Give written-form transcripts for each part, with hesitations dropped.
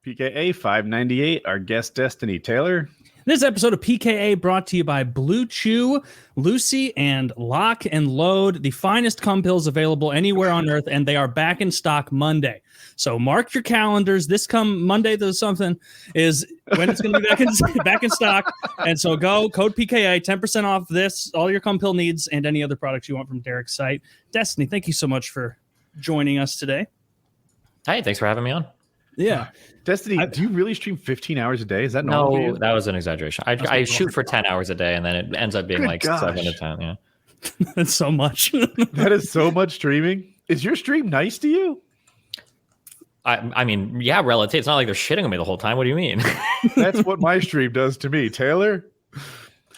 PKA 598, our guest Destiny Taylor. This episode of PKA brought to you by Blue Chew, Lucy, and Lock and Load, the finest cum pills available anywhere on earth, and they are back in stock Monday. So mark your calendars. This come Monday, there's something, is when it's going to be back in stock. And so go, code PKA, 10% off this, all your cum pill needs, and any other products you want from Derek's site. Destiny, thank you so much for joining us today. Hey, thanks for having me on. Yeah. Destiny, do you really stream 15 hours a day? Is that normal? No, that was an exaggeration. I shoot for 10 hours a day, and then it ends up being Good gosh. 7 to 10. Yeah, That's so much. That is so much streaming. Is your stream nice to you? I mean, yeah, relative. It's not like they're shitting on me the whole time. What do you mean? That's what my stream does to me. Taylor?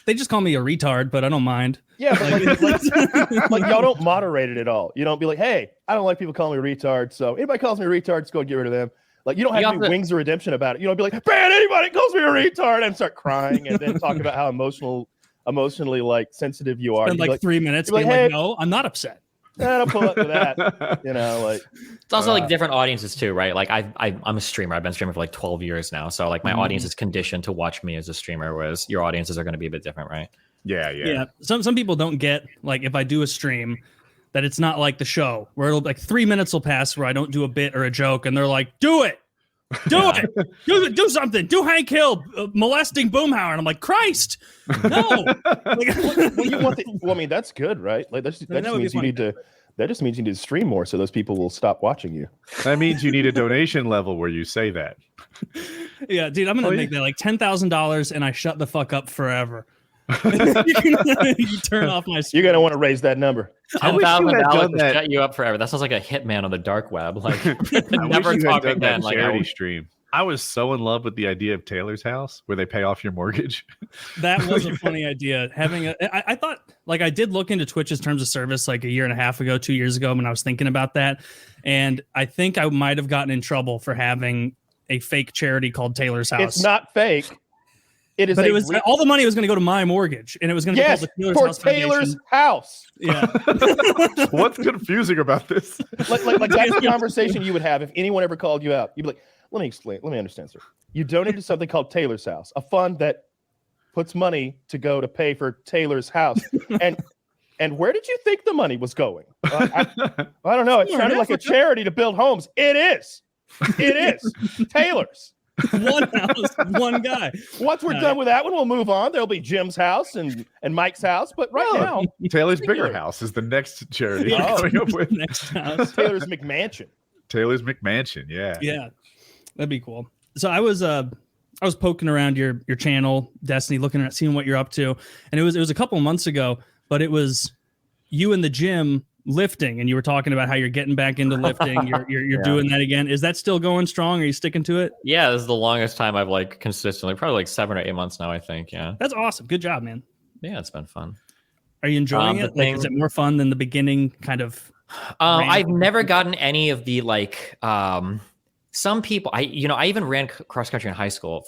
They just call me a retard, but I don't mind. Yeah, but like y'all don't moderate it at all. You don't be like, hey, I don't like people calling me retard, so anybody calls me a retard, just go get rid of them. Like, you don't have any wings of redemption about it. You don't be like, ban anybody calls me a retard, and start crying and then talk about how emotionally like sensitive you are. Spend like 3 minutes being hey, like, no, I'm not upset. I'll pull up to that. You know, like it's also like different audiences too, right? Like I'm a streamer. I've been streaming for like 12 years now. So like my audience is conditioned to watch me as a streamer, whereas your audiences are going to be a bit different, right? Yeah. Some people don't get, like, if I do a stream, that it's not like the show where it'll like 3 minutes will pass where I don't do a bit or a joke, and they're like, do it. Do something. Do Hank Hill molesting Boomhauer, and I'm like, Christ, no. Well, I mean, that's good, right? Like that just means you need to. That just means you need to stream more, so those people will stop watching you. That means you need a donation level where you say that. Yeah, dude, I'm gonna make that like $10,000, and I shut the fuck up forever. You turn off my screen. You're gonna want to raise that number. $10,000 to shut you up forever. That sounds like a hitman on the dark web. Like never talk again. Like charity stream. I was so in love with the idea of Taylor's house where they pay off your mortgage. That was a funny idea. I thought, like, I did look into Twitch's terms of service like a year and a half ago, 2 years ago, when I was thinking about that, and I think I might have gotten in trouble for having a fake charity called Taylor's House. It's not fake. It is. But all the money was going to go to my mortgage, and it was going to be called the Taylor's House Taylor's House. Yeah. What's confusing about this? Like that's the conversation you would have if anyone ever called you out. You'd be like, let me explain. Let me understand, sir. You donated to something called Taylor's House, a fund that puts money to go to pay for Taylor's house. And where did you think the money was going? I don't know. It sounded like a charity to build homes. It is. Taylor's. One house, one guy. Once we're done with that one, we'll move on. There'll be Jim's house and Mike's house. But now, Taylor's Bigger House is the next charity coming up with. Next house. Taylor's McMansion. Taylor's McMansion, yeah. Yeah, that'd be cool. So I was poking around your channel, Destiny, looking at seeing what you're up to, and it was a couple months ago, but it was you in the gym lifting, and you were talking about how you're getting back into lifting. You're doing that again. Is that still going strong? Are you sticking to it? Yeah, this is the longest time I've like consistently, probably like 7 or 8 months now, I think. Yeah, that's awesome. Good job, man. Yeah, it's been fun. Are you enjoying it? Like, is it more fun than the beginning kind of? I've never gotten any of the like. Some people, I even ran cross country in high school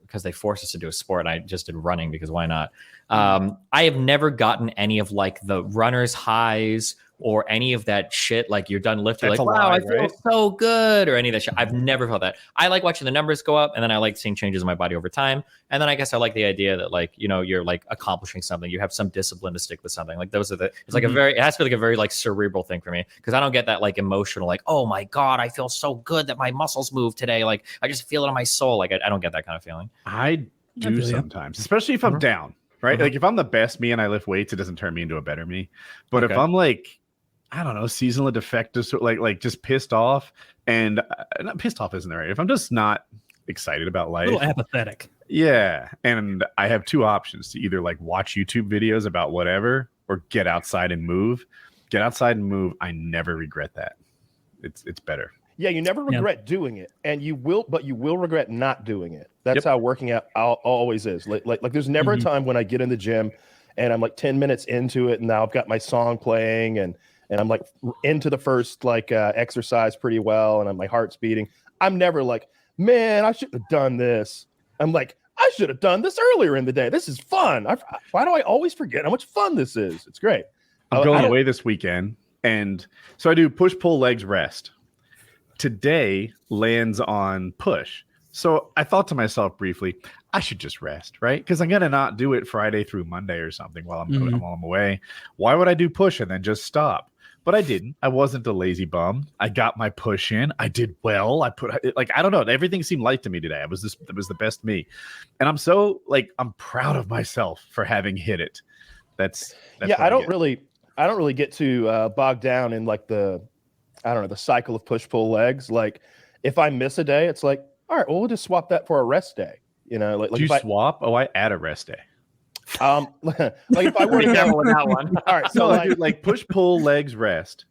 because they forced us to do a sport. I just did running because why not? I have never gotten any of like the runner's highs or any of that shit. Like you're done lifting, like, wow, I feel so good, or any of that shit. I've never felt that. I like watching the numbers go up, and then I like seeing changes in my body over time. And then I guess I like the idea that like, you're like accomplishing something. You have some discipline to stick with something. Like those are it's like it has to be like a very like cerebral thing for me, because I don't get that like emotional, like, oh my God, I feel so good that my muscles move today. Like I just feel it in my soul. Like I don't get that kind of feeling. I do sometimes, especially if I'm down, right? Like if I'm the best me and I lift weights, it doesn't turn me into a better me. But if I'm like, I don't know, seasonal defective, like just pissed off, and not pissed off isn't the right. If I'm just not excited about life, a little apathetic. Yeah, and I have two options: to either like watch YouTube videos about whatever, or get outside and move. Get outside and move. I never regret that. It's better. Yeah, you never regret doing it, and you will regret not doing it. That's how working out always is. Like there's never a time when I get in the gym and I'm like 10 minutes into it, and now I've got my song playing, and I'm like into the first like exercise pretty well, and my heart's beating. I'm never like, man, I shouldn't have done this. I'm like, I should have done this earlier in the day. This is fun. Why do I always forget how much fun this is? It's great. I'm going away this weekend, and so I do push, pull, legs, rest. Today lands on push. So I thought to myself briefly, I should just rest, right? Because I'm gonna not do it Friday through Monday or something while I'm away. Why would I do push and then just stop? But I didn't. I wasn't a lazy bum. I got my push in. I did well. I don't know. Everything seemed light to me today. It was the best me, and I'm so I'm proud of myself for having hit it. That's yeah. I don't really get to bog down in the cycle of push pull legs. Like if I miss a day, it's like, all right, well, we'll just swap that for a rest day. You know, like do you swap? I add a rest day. If I were to go with that one, all right. So I do push, pull, legs, rest.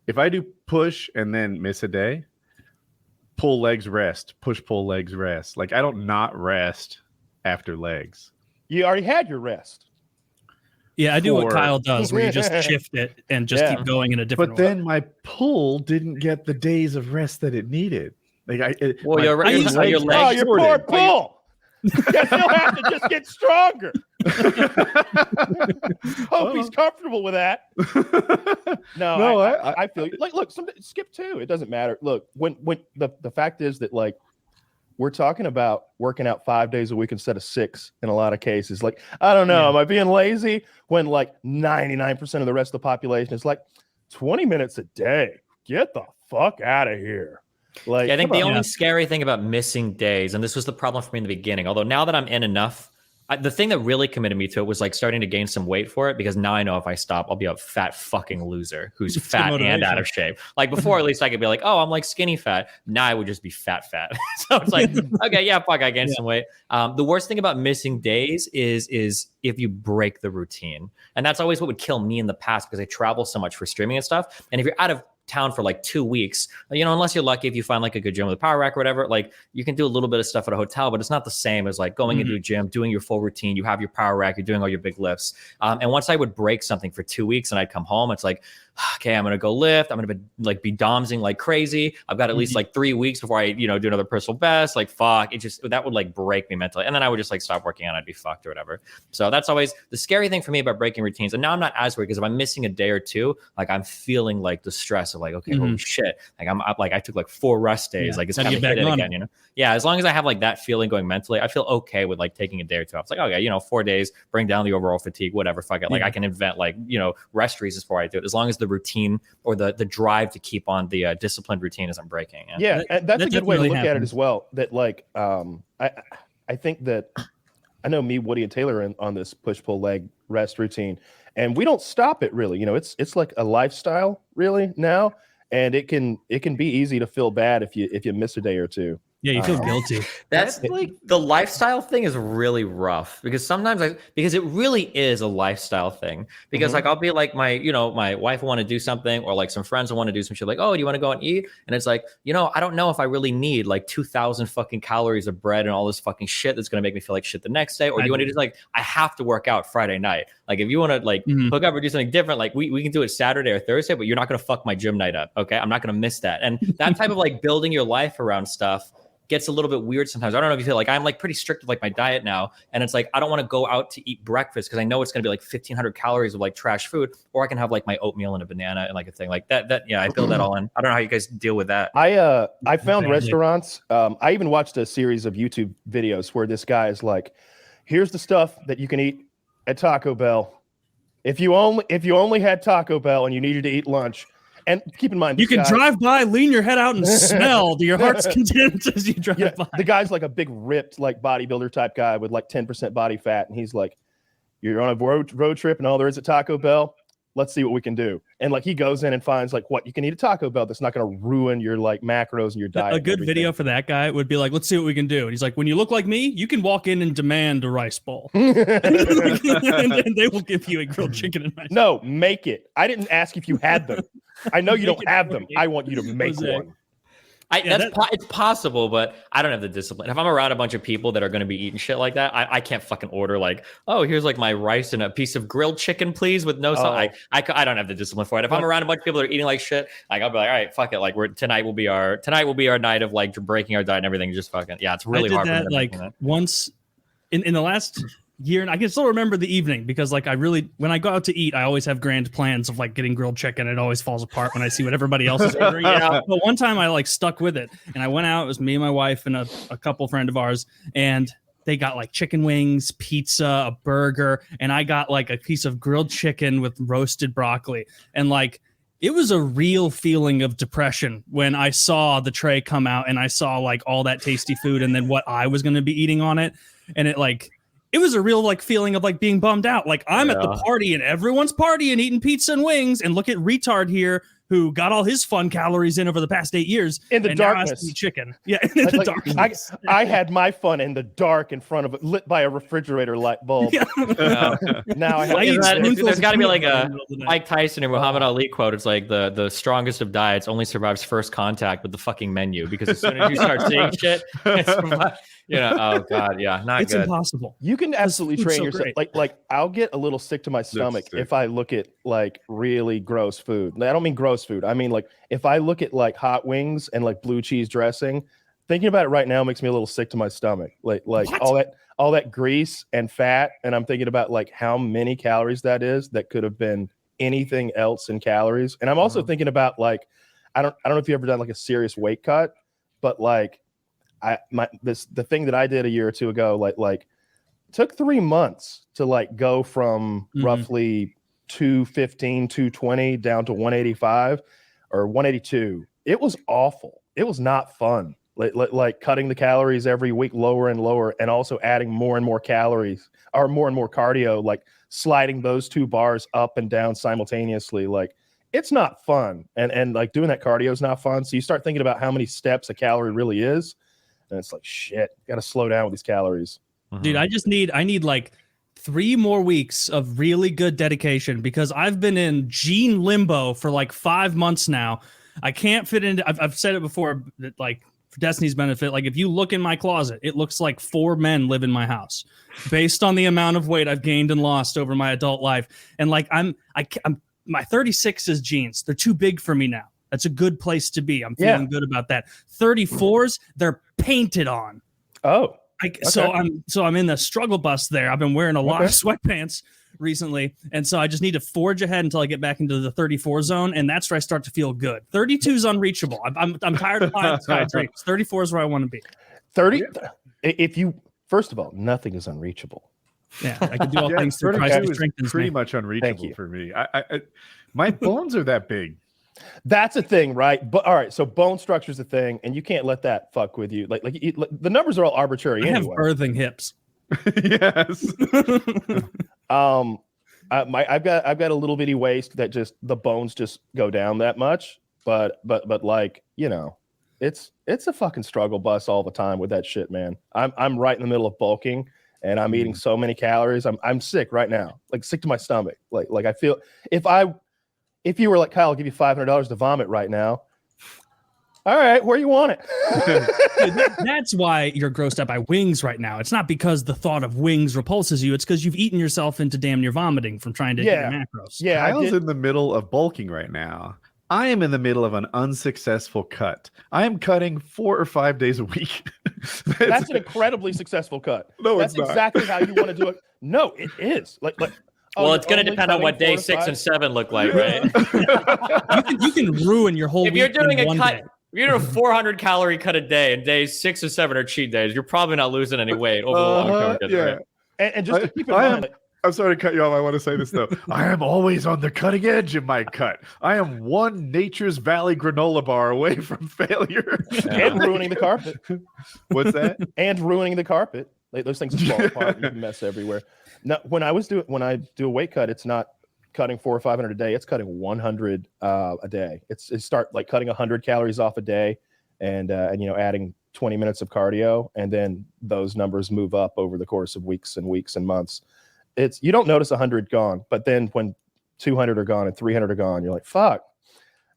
If I do push and then miss a day, pull, legs, rest. Push, pull, legs, rest. I don't not rest after legs. You already had your rest. Yeah, I do what Kyle does, where you just shift it and just keep going in a different way. But then my pull didn't get the days of rest that it needed. Your legs. Oh, your poor pull. Guess he'll have to just get stronger. Hope he's comfortable with that. No, I feel you. Look, skip 2. It doesn't matter. Look, when the fact is that we're talking about working out 5 days a week instead of 6 in a lot of cases. I don't know, am I being lazy? When 99% of the rest of the population is 20 minutes a day. Get the fuck out of here. I think the only scary thing about missing days, and this was the problem for me in the beginning, although now that I'm in enough, the thing that really committed me to it was starting to gain some weight for it, because now I know if I stop, I'll be a fat fucking loser who's fat and out of shape. Before, at least I could be oh, I'm skinny fat. Now I would just be fat. So it's okay, yeah, fuck, I gained some weight. The worst thing about missing days is if you break the routine. And that's always what would kill me in the past, because I travel so much for streaming and stuff. And if you're out of town for 2 weeks, unless you're lucky, if you find a good gym with a power rack or whatever, you can do a little bit of stuff at a hotel, but it's not the same as going into a gym, doing your full routine. You have your power rack, you're doing all your big lifts. And once I would break something for 2 weeks and I'd come home, it's okay, I'm gonna go lift. I'm gonna be be domsing like crazy. I've got at least 3 weeks before I do another personal best. Fuck, it just that would break me mentally, and then I would just stop working out. I'd be fucked or whatever. So that's always the scary thing for me about breaking routines. And now I'm not as worried, because if I'm missing a day or two, I'm feeling the stress of okay, holy shit, I'm up, I took 4 rest days. It's time to hit it again. Yeah, as long as I have that feeling going mentally, I feel okay with taking a day or two off. It's okay, 4 days, bring down the overall fatigue, whatever. Fuck it. I can invent rest reasons before I do it, as long as the routine or the drive to keep on the disciplined routine isn't breaking. Yeah, and that's a good way to look at it as well. That I think that I know me, Woody, and Taylor are on this push pull leg rest routine, and we don't stop it really. It's like a lifestyle really now, and it can be easy to feel bad if you miss a day or two. Yeah, you feel guilty. That's the lifestyle thing is really rough, because sometimes because it really is a lifestyle thing, because I'll be my wife will want to do something, or some friends will want to do some shit, oh, do you want to go and eat? And it's I don't know if I really need 2,000 fucking calories of bread and all this fucking shit that's going to make me feel like shit the next day. Or do you want to just I have to work out Friday night? If you want to hook up or do something different, we can do it Saturday or Thursday, but you're not going to fuck my gym night up. Okay. I'm not going to miss that. And that type of building your life around stuff gets a little bit weird sometimes. I don't know if you feel I'm pretty strict with my diet now, and it's I don't want to go out to eat breakfast because I know it's going to be 1,500 calories of trash food, or I can have my oatmeal and a banana and a thing like that. Yeah, I build that all in. I don't know how you guys deal with that. I found restaurants. I even watched a series of YouTube videos where this guy is here's the stuff that you can eat at Taco Bell. If you only had Taco Bell and you needed to eat lunch. And keep in mind, you can drive by, lean your head out, and smell to your heart's content as you drive by. The guy's a big ripped, bodybuilder type guy with 10% body fat, and he's "You're on a road trip, and all there is at Taco Bell. Let's see what we can do." And he goes in and finds what you can eat at Taco Bell that's not going to ruin your macros and your diet. A good video for that guy would be "Let's see what we can do." And he's "When you look like me, you can walk in and demand a rice bowl, and they will give you a grilled chicken and rice. No, make it. I didn't ask if you had them. I know you don't have them. I want you to make one. It's possible, but I don't have the discipline. If I'm around a bunch of people that are going to be eating shit like that, I can't fucking order oh, here's my rice and a piece of grilled chicken, please, with no salt. I don't have the discipline for it. If I'm around a bunch of people that are eating shit, I'll be all right, fuck it. Tonight will be our night of breaking our diet and everything. Just fucking it's really hard. That once in the last year, and I can still remember the evening because like when I go out to eat, I always have grand plans of like getting grilled chicken. It always falls apart when I see what everybody else is ordering. But one time I like stuck with it, and I went out. It was me and my wife and a couple friend of ours, and they got like chicken wings, pizza, a burger, and I got like a piece of grilled chicken with roasted broccoli. And like, it was a real feeling of depression when I saw the tray come out and I saw like all that tasty food and then what I was going to be eating on it. And it was a real like feeling of like being bummed out. Like I'm at the party and everyone's partying, eating pizza and wings, and look at retard here who got all his fun calories in over the past 8 years in the darkness. Now chicken, yeah, in the darkness. I had my fun in the dark in front of it, lit by a refrigerator light bulb. Yeah. Now I have. There's got to be like a Mike Tyson or Muhammad Ali quote. It's like the strongest of diets only survives first contact with the fucking menu, because as soon as you start seeing shit, oh god, yeah, it's good. Impossible. You can absolutely train yourself. Like I'll get a little sick to my stomach if I look at like really gross food. I don't mean gross food. I mean, like if I look at like hot wings and like blue cheese dressing, thinking about it right now makes me a little sick to my stomach. Like all that grease and fat, and I'm thinking about like how many calories that is that could have been anything else in calories. And I'm also thinking about like I don't know if you've ever done like a serious weight cut, but like the thing that I did a year or two ago, like took 3 months to like go from roughly 215, 220 down to 185 or 182. It was awful. It was not fun. Like cutting the calories every week lower and lower, and also adding more and more calories or more and more cardio, like sliding those two bars up and down simultaneously. Like it's not fun. And like doing that cardio is not fun. So you start thinking about how many steps a calorie really is. And it's like, shit, got to slow down with these calories. Dude, I need like 3 more weeks of really good dedication, because I've been in gene limbo for like 5 months now. I can't fit into, I've said it before, that like for Destiny's benefit, like if you look in my closet, it looks like 4 men live in my house based on the amount of weight I've gained and lost over my adult life. And like I'm my 36s jeans, they're too big for me now. That's a good place to be. I'm feeling good about that. 34s, they're painted on. Oh. Okay. So I'm in the struggle bus there. I've been wearing a lot of sweatpants recently, and so I just need to forge ahead until I get back into the 34 zone, and that's where I start to feel good. 32 is unreachable. I'm tired of buying sky dreams. 34 is where I want to be. 30. If you first of all, nothing is unreachable. Yeah, I can do all things through Christ who strengthens me. Pretty much unreachable for me. I my bones are that big. That's a thing, right? But all right, so bone structure is a thing, and you can't let that fuck with you. Like the numbers are all arbitrary. I have birthing hips. Yes. I've got a little bitty waist that just the bones just go down that much. But like, it's a fucking struggle bus all the time with that shit, man. I'm right in the middle of bulking, and I'm eating so many calories. I'm sick right now, like sick to my stomach. Like I feel if you were like, Kyle, I'll give you $500 to vomit right now. All right, where you want it? That's why you're grossed out by wings right now. It's not because the thought of wings repulses you. It's because you've eaten yourself into damn near vomiting from trying to eat your macros. Yeah, Kyle's in the middle of bulking right now. I am in the middle of an unsuccessful cut. I am cutting 4 or 5 days a week. That's an incredibly successful cut. No, that's it's not. Exactly how you want to do it. No, it is. Like. Well, it's going to depend on what day 6 and 7 look like, right? you can ruin your whole. If you're doing a cut, if you're doing a 400 calorie cut a day, and days 6 or 7 are cheat days, you're probably not losing any weight over the long term. Yeah. Right? And just to keep in mind. I'm sorry to cut you off. I want to say this though. I am always on the cutting edge of my cut. I am one Nature's Valley granola bar away from failure and ruining the carpet. What's that? And ruining the carpet. Like, those things fall apart. You can mess everywhere. Now, when I do a weight cut, it's not cutting 400 or 500 a day. It's cutting 100 a day. It's start like cutting 100 calories off a day, and adding 20 minutes of cardio, and then those numbers move up over the course of weeks and weeks and months. You don't notice 100 gone, but then when 200 are gone and 300 are gone, you're like, fuck,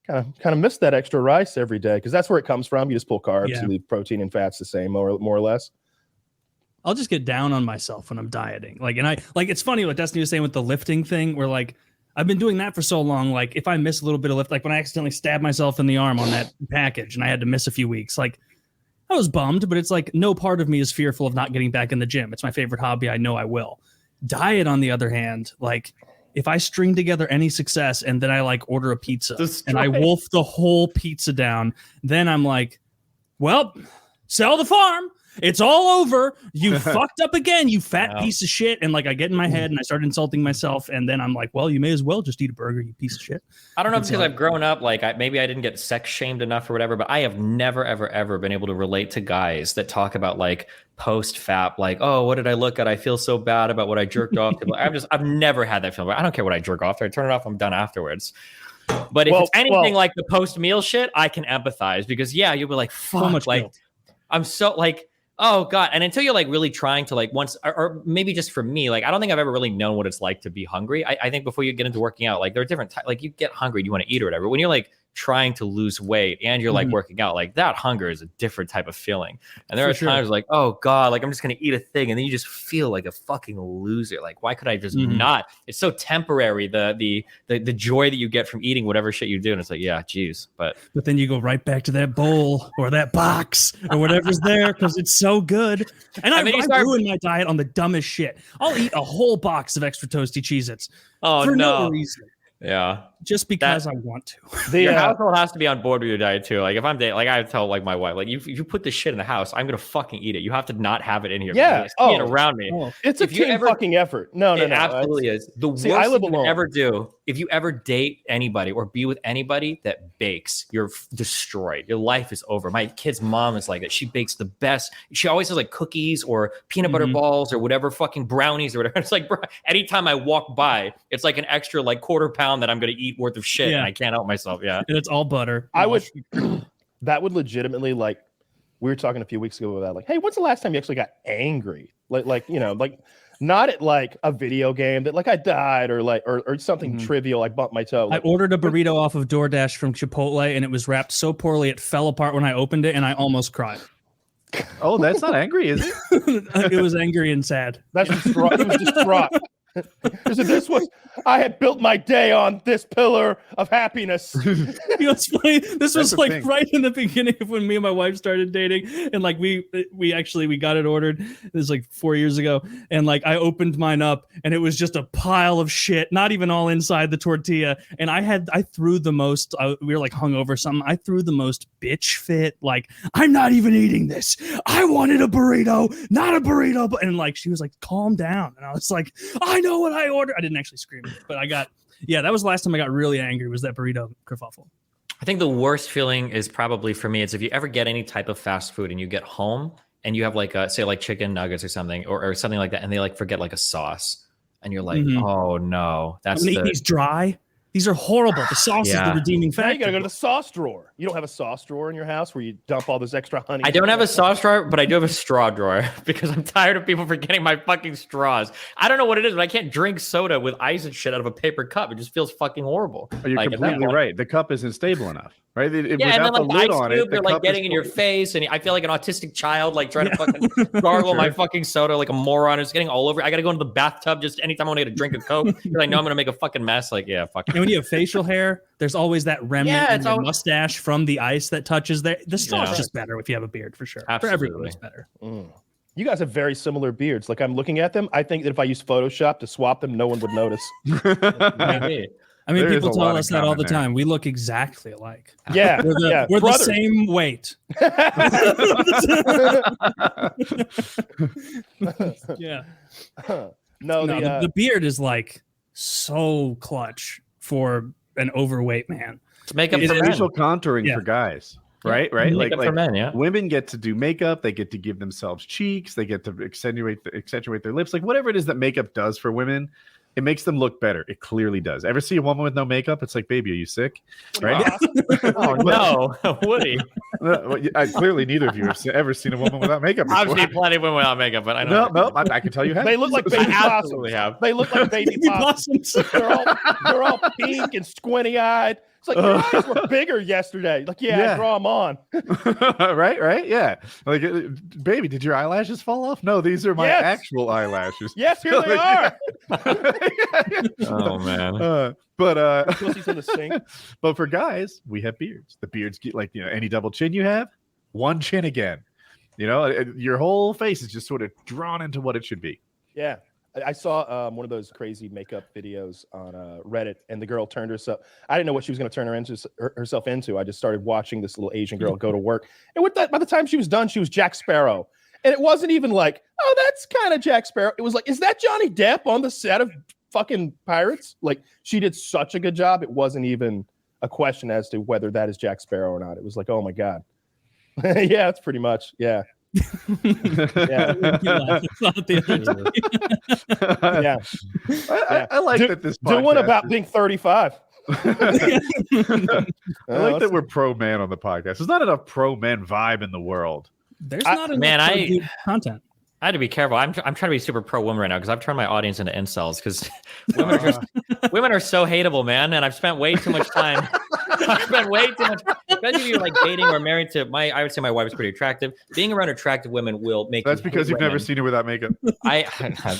kind of miss that extra rice every day, because that's where it comes from. You just pull carbs, you leave protein and fats the same, more or less. I'll just get down on myself when I'm dieting. It's funny what Destiny was saying with the lifting thing, where like I've been doing that for so long. Like if I miss a little bit of lift, like when I accidentally stabbed myself in the arm on that package and I had to miss a few weeks, like I was bummed, but it's like no part of me is fearful of not getting back in the gym. It's my favorite hobby. I know I will. Diet, on the other hand, like if I string together any success and then I like order a pizza and I wolf the whole pizza down, then I'm like, well, sell the farm. It's all over. You fucked up again, you fat piece of shit. And like I get in my head and I start insulting myself. And then I'm like, well, you may as well just eat a burger, you piece of shit. I don't know if it's because I've grown up, like maybe I didn't get sex shamed enough or whatever, but I have never, ever, ever been able to relate to guys that talk about like post-fap, like, oh, what did I look at? I feel so bad about what I jerked off to. I've never had that feeling. I don't care what I jerk off to. I turn it off, I'm done afterwards. But if it's anything like the post-meal shit, I can empathize because you'll be like, fuck, so much like guilt. I'm so like, oh God. And until you're like really trying to like once, or maybe just for me, like, I don't think I've ever really known what it's like to be hungry. I think before you get into working out, like there are different types, like you get hungry, you want to eat or whatever. When you're like trying to lose weight and you're like working out, like that hunger is a different type of feeling. And there are times like, oh God, like I'm just going to eat a thing. And then you just feel like a fucking loser. Like, why could I just not? It's so temporary. The joy that you get from eating whatever shit you do. And it's like, yeah, geez. But then you go right back to that bowl or that box or whatever's there because it's so good. And I ruin my diet on the dumbest shit. I'll eat a whole box of extra toasty Cheez-Its for no reason. Yeah, just because I want to. Your household has to be on board with your diet too. Like if I'm dating, like I tell like my wife, like if you put this shit in the house, I'm gonna fucking eat it. You have to not have it in here. Yeah, it around me. It's a team fucking effort. No, it absolutely is. The worst I live you alone. can ever do if you ever date anybody or be with anybody that bakes, you're destroyed. Your life is over. My kid's mom is like that. She bakes the best. She always has like cookies or peanut butter balls or whatever, fucking brownies or whatever. It's like, bro, anytime I walk by, it's like an extra like quarter pound that I'm gonna eat worth of shit and I can't help myself. Yeah, and it's all butter. I would that would legitimately, like we were talking a few weeks ago about like, hey, when's the last time you actually got angry? Like you know, like not at like a video game that like I died or like or something trivial, I bumped my toe. Like, I ordered a burrito off of DoorDash from Chipotle and it was wrapped so poorly it fell apart when I opened it and I almost cried. Oh, that's not angry, is it? It was angry and sad. That's distraught. It was distraught. This was, I had built my day on this pillar of happiness. You know, it's funny. This was like right in the beginning of when me and my wife started dating, and like we got it ordered. It was like 4 years ago, and like I opened mine up, and it was just a pile of shit, not even all inside the tortilla. And I threw the most. We were like hungover or something. I threw the most bitch fit. Like, I'm not even eating this. I wanted a burrito, not a burrito. And like she was like, calm down, and I was like, I know what I ordered. I didn't actually scream, but I got, that was the last time I got really angry, was that burrito kerfuffle. I think the worst feeling is probably for me, it's if you ever get any type of fast food and you get home and you have like say like chicken nuggets or something or something like that, and they like forget like a sauce and you're like, oh no, that's eat these dry. These are horrible. The sauce is the redeeming factor. Now you gotta go to the sauce drawer. You don't have a sauce drawer in your house where you dump all this extra honey? I don't have a sauce drawer, but I do have a straw drawer because I'm tired of people forgetting my fucking straws. I don't know what it is, but I can't drink soda with ice and shit out of a paper cup. It just feels fucking horrible. Oh, you're like, completely right. The cup isn't stable enough, right? And then like the ice cube, they're like getting in your face, and I feel like an autistic child, like trying to fucking gargle my fucking soda like a moron. It's getting all over. I gotta go into the bathtub just anytime I want to get a drink of Coke because I know I'm gonna make a fucking mess. Like, yeah, fuck. And when you have facial hair, there's always that remnant in your mustache from the ice that touches there. The straw's just better if you have a beard, for sure. Absolutely. For everyone, it's better. You guys have very similar beards. Like, I'm looking at them. I think that if I used Photoshop to swap them, no one would notice. I mean, people tell us that all the time. We look exactly alike. Yeah, we're the same weight. Yeah. No, the beard is like so clutch for an overweight man. It's makeup it's for facial contouring for guys. Right. Like for men, women get to do makeup, they get to give themselves cheeks, they get to accentuate their lips, like whatever it is that makeup does for women, it makes them look better. It clearly does. Ever see a woman with no makeup? It's like, baby, are you sick? Right? Oh no, Woody. Clearly, neither of you have ever seen a woman without makeup before. I've seen plenty of women without makeup, but I know. No, I can tell you how. They look like baby possums. They look like baby possums. They're all pink and squinty eyed. It's like, your eyes were bigger yesterday. Like, I draw them on. right? Yeah. Like, baby, did your eyelashes fall off? No, these are my actual eyelashes. Yes, here they are. Oh, man. Pussy's in the sink. But for guys, we have beards. The beards get like, any double chin you have, one chin again. Your whole face is just sort of drawn into what it should be. Yeah. I saw one of those crazy makeup videos on Reddit, and the girl turned herself. I didn't know what she was going to turn herself into. I just started watching this little Asian girl go to work, and with that, by the time she was done, she was Jack Sparrow, and it wasn't even like, oh, that's kind of Jack Sparrow. It was like, is that Johnny Depp on the set of fucking Pirates? Like, she did such a good job. It wasn't even a question as to whether that is Jack Sparrow or not. It was like, oh my god, yeah, it's pretty much, yeah. Yeah. I like that this do one about being 35. I like that we're pro man on the podcast. There's not enough pro men vibe in the world. There's not enough content. I had to be careful. I'm trying to be super pro woman right now because I've turned my audience into incels because women are so hateable, man. And I've spent way too much time. I've spent way too much. Especially if you're like dating or married to I would say my wife is pretty attractive. Being around attractive women will make. That's because you've never seen her without makeup. I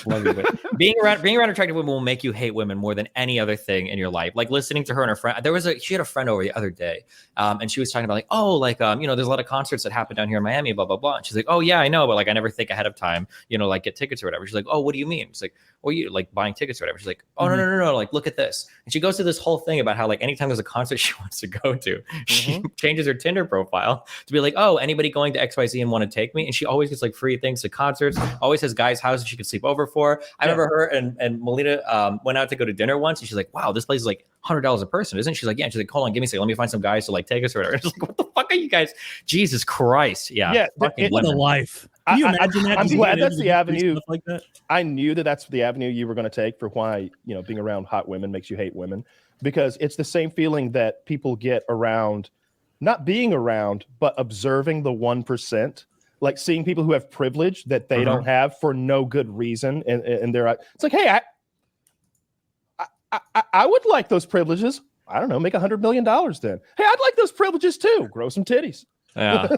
love you, but being around attractive women will make you hate women more than any other thing in your life. Like listening to her and her friend. She had a friend over the other day, and she was talking about like, there's a lot of concerts that happen down here in Miami, blah blah blah. And she's like, oh yeah, I know, but like I never think ahead of time, like get tickets or whatever. She's like, oh, what do you mean? It's like, well, you like buying tickets or whatever. She's like, oh no, like look at this. And she goes through this whole thing about how like anytime there's a concert she wants to go to, she changes her Tinder profile to be like, oh, anybody going to XYZ and want to take me? And she always gets like free things to concerts, always has guys' houses she could sleep over for. I remember her and Melina went out to go to dinner once, and she's like, wow, this place is like $100 a person, isn't it? She's like, yeah. And she's like, hold on, give me a second, let me find some guys to like take us or whatever. And she's like, what the fuck are you guys? Jesus Christ. Yeah. What a life. Can you imagine that? I'm glad that's the avenue. Like that? I knew that's the avenue you were going to take for why, being around hot women makes you hate women, because it's the same feeling that people get around not being around, but observing the 1%, like seeing people who have privilege that they don't have for no good reason. And they're, it's like, hey, I would like those privileges. I don't know, make $100 million then. Hey, I'd like those privileges too. Grow some titties. Yeah.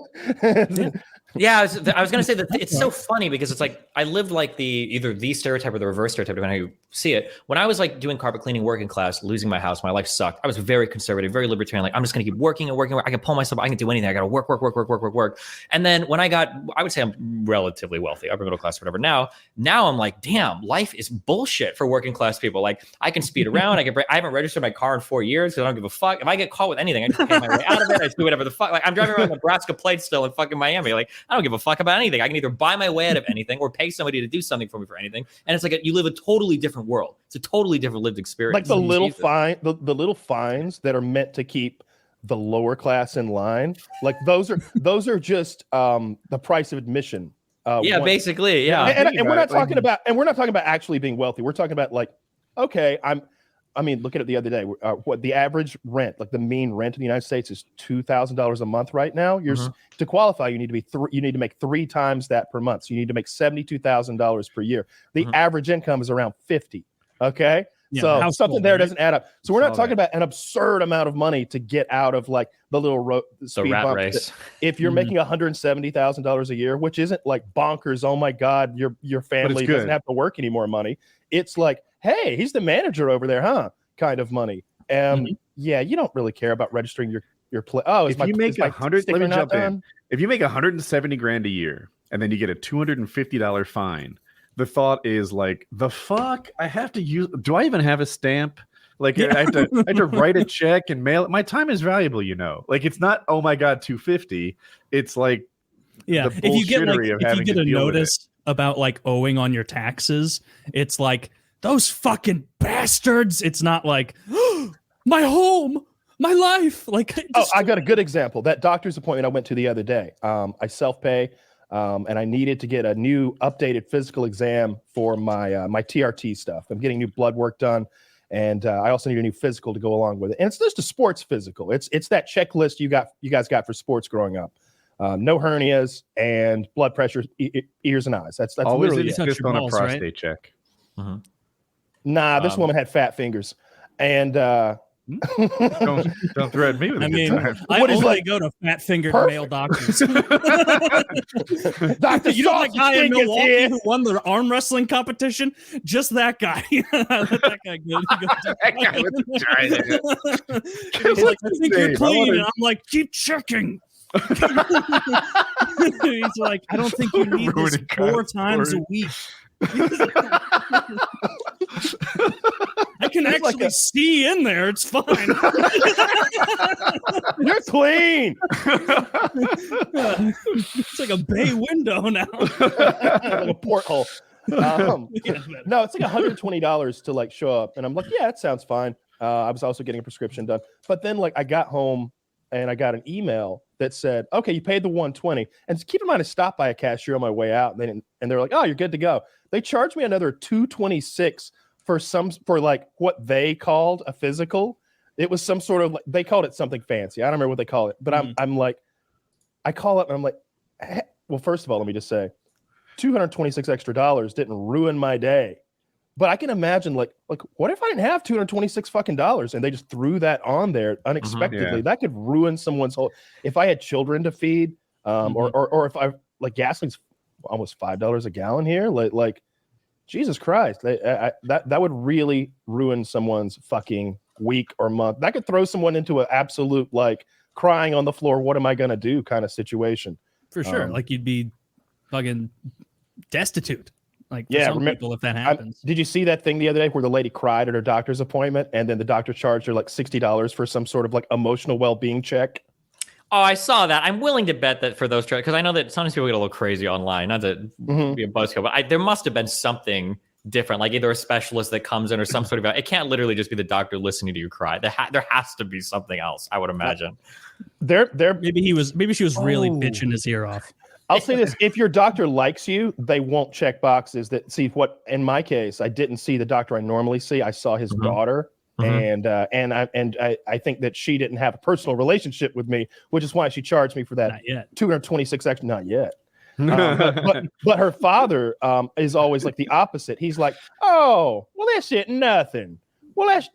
Yeah, I was going to say that it's so funny because it's like I lived like either the stereotype or the reverse stereotype, depending on how you see it. When I was like doing carpet cleaning, working class, losing my house, my life sucked. I was very conservative, very libertarian. Like I'm just going to keep working and working. I can pull myself. I can do anything. I got to work. And then when I would say I'm relatively wealthy, upper middle class, whatever. Now I'm like, damn, life is bullshit for working class people. Like I can speed around. I haven't registered my car in 4 years because I don't give a fuck. If I get caught with anything, I just pay my way out of it. I just do whatever the fuck. Like I'm driving around Nebraska plates still in fucking Miami. Like I don't give a fuck about anything. I can either buy my way out of anything or pay somebody to do something for me for anything. And it's like you live a totally different world. It's a totally different lived experience. Like the little little fines that are meant to keep the lower class in line. Like those are just the price of admission. Basically, yeah. And we're not talking about actually being wealthy. We're talking about like, okay, look at it the other day. What the average rent, like the mean rent in the United States, is $2,000 a month right now. To qualify, you need to make 3 times that per month. So you need to make $72,000 per year. The average income is around 50. Okay, so something there doesn't add up. So we're not talking about an absurd amount of money to get out of like the little speed rat bump. Race. If you're making $170,000 a year, which isn't like bonkers, oh my god, your family doesn't have to work any more money. It's like, hey, he's the manager over there, huh? Kind of money. Yeah, you don't really care about registering your play. Oh, if you make If you make $170,000 a year and then you get a $250 fine, the thought is like, the fuck? I have to use. Do I even have a stamp? Like I have to write a check and mail it. My time is valuable, Like it's not, oh my god, $250. It's like, the if you get a notice about like owing on your taxes, it's like, those fucking bastards. It's not like, oh, my home, my life. Like, I got a good example. That doctor's appointment I went to the other day. I self-pay, and I needed to get a new updated physical exam for my my TRT stuff. I'm getting new blood work done, and I also need a new physical to go along with it. And it's just a sports physical. It's that checklist you guys got for sports growing up. No hernias and blood pressure, ears and eyes. That's always literally just on a prostate check. Nah, this woman had fat fingers, and don't threaten me with a good time. I only go to fat-fingered male doctors. Dr. You know that guy in Milwaukee who won the arm wrestling competition? Just that guy. That guy good. He's like, I think you're clean, and I'm like, keep checking. He's like, I don't think you need this 4 times a week. I can actually see in there. It's fine. You're clean. It's like a bay window now. Like a porthole. No, it's like $120 to like show up, and I'm like, yeah, that sounds fine. I was also getting a prescription done, but then like I got home and I got an email that said, okay, you paid the $120, and keep in mind I stopped by a cashier on my way out, and they're like, oh, you're good to go. They charged me another $226 for like what they called a physical. It was some sort of, they called it something fancy. I don't remember what they call it, but I'm like, I call up and I'm like, hey. Well, first of all, let me just say, $226 extra didn't ruin my day. But I can imagine like what if I didn't have $226 fucking dollars and they just threw that on there unexpectedly? Yeah. That could ruin someone's whole. If I had children to feed, or if I like gasoline's almost $5 a gallon here, like Jesus Christ, that would really ruin someone's fucking week or month. That could throw someone into an absolute like crying on the floor, what am I gonna do kind of situation. For sure, like you'd be fucking destitute. Like for some people, if that happens. Did you see that thing the other day where the lady cried at her doctor's appointment and then the doctor charged her like $60 for some sort of like emotional well-being check? Oh, I saw that. I'm willing to bet that for those because I know that sometimes people get a little crazy online. Not to be a buzzkill, but there must have been something different, like either a specialist that comes in or some sort of. It can't literally just be the doctor listening to you cry. There has to be something else, I would imagine. Maybe she was really bitching his ear off. I'll say this: if your doctor likes you, they won't check boxes that see what. In my case, I didn't see the doctor I normally see. I saw his daughter, and I think that she didn't have a personal relationship with me, which is why she charged me for that $226 extra. Not yet. But her father is always like the opposite. He's like, oh, well, that shit nothing. Well, that's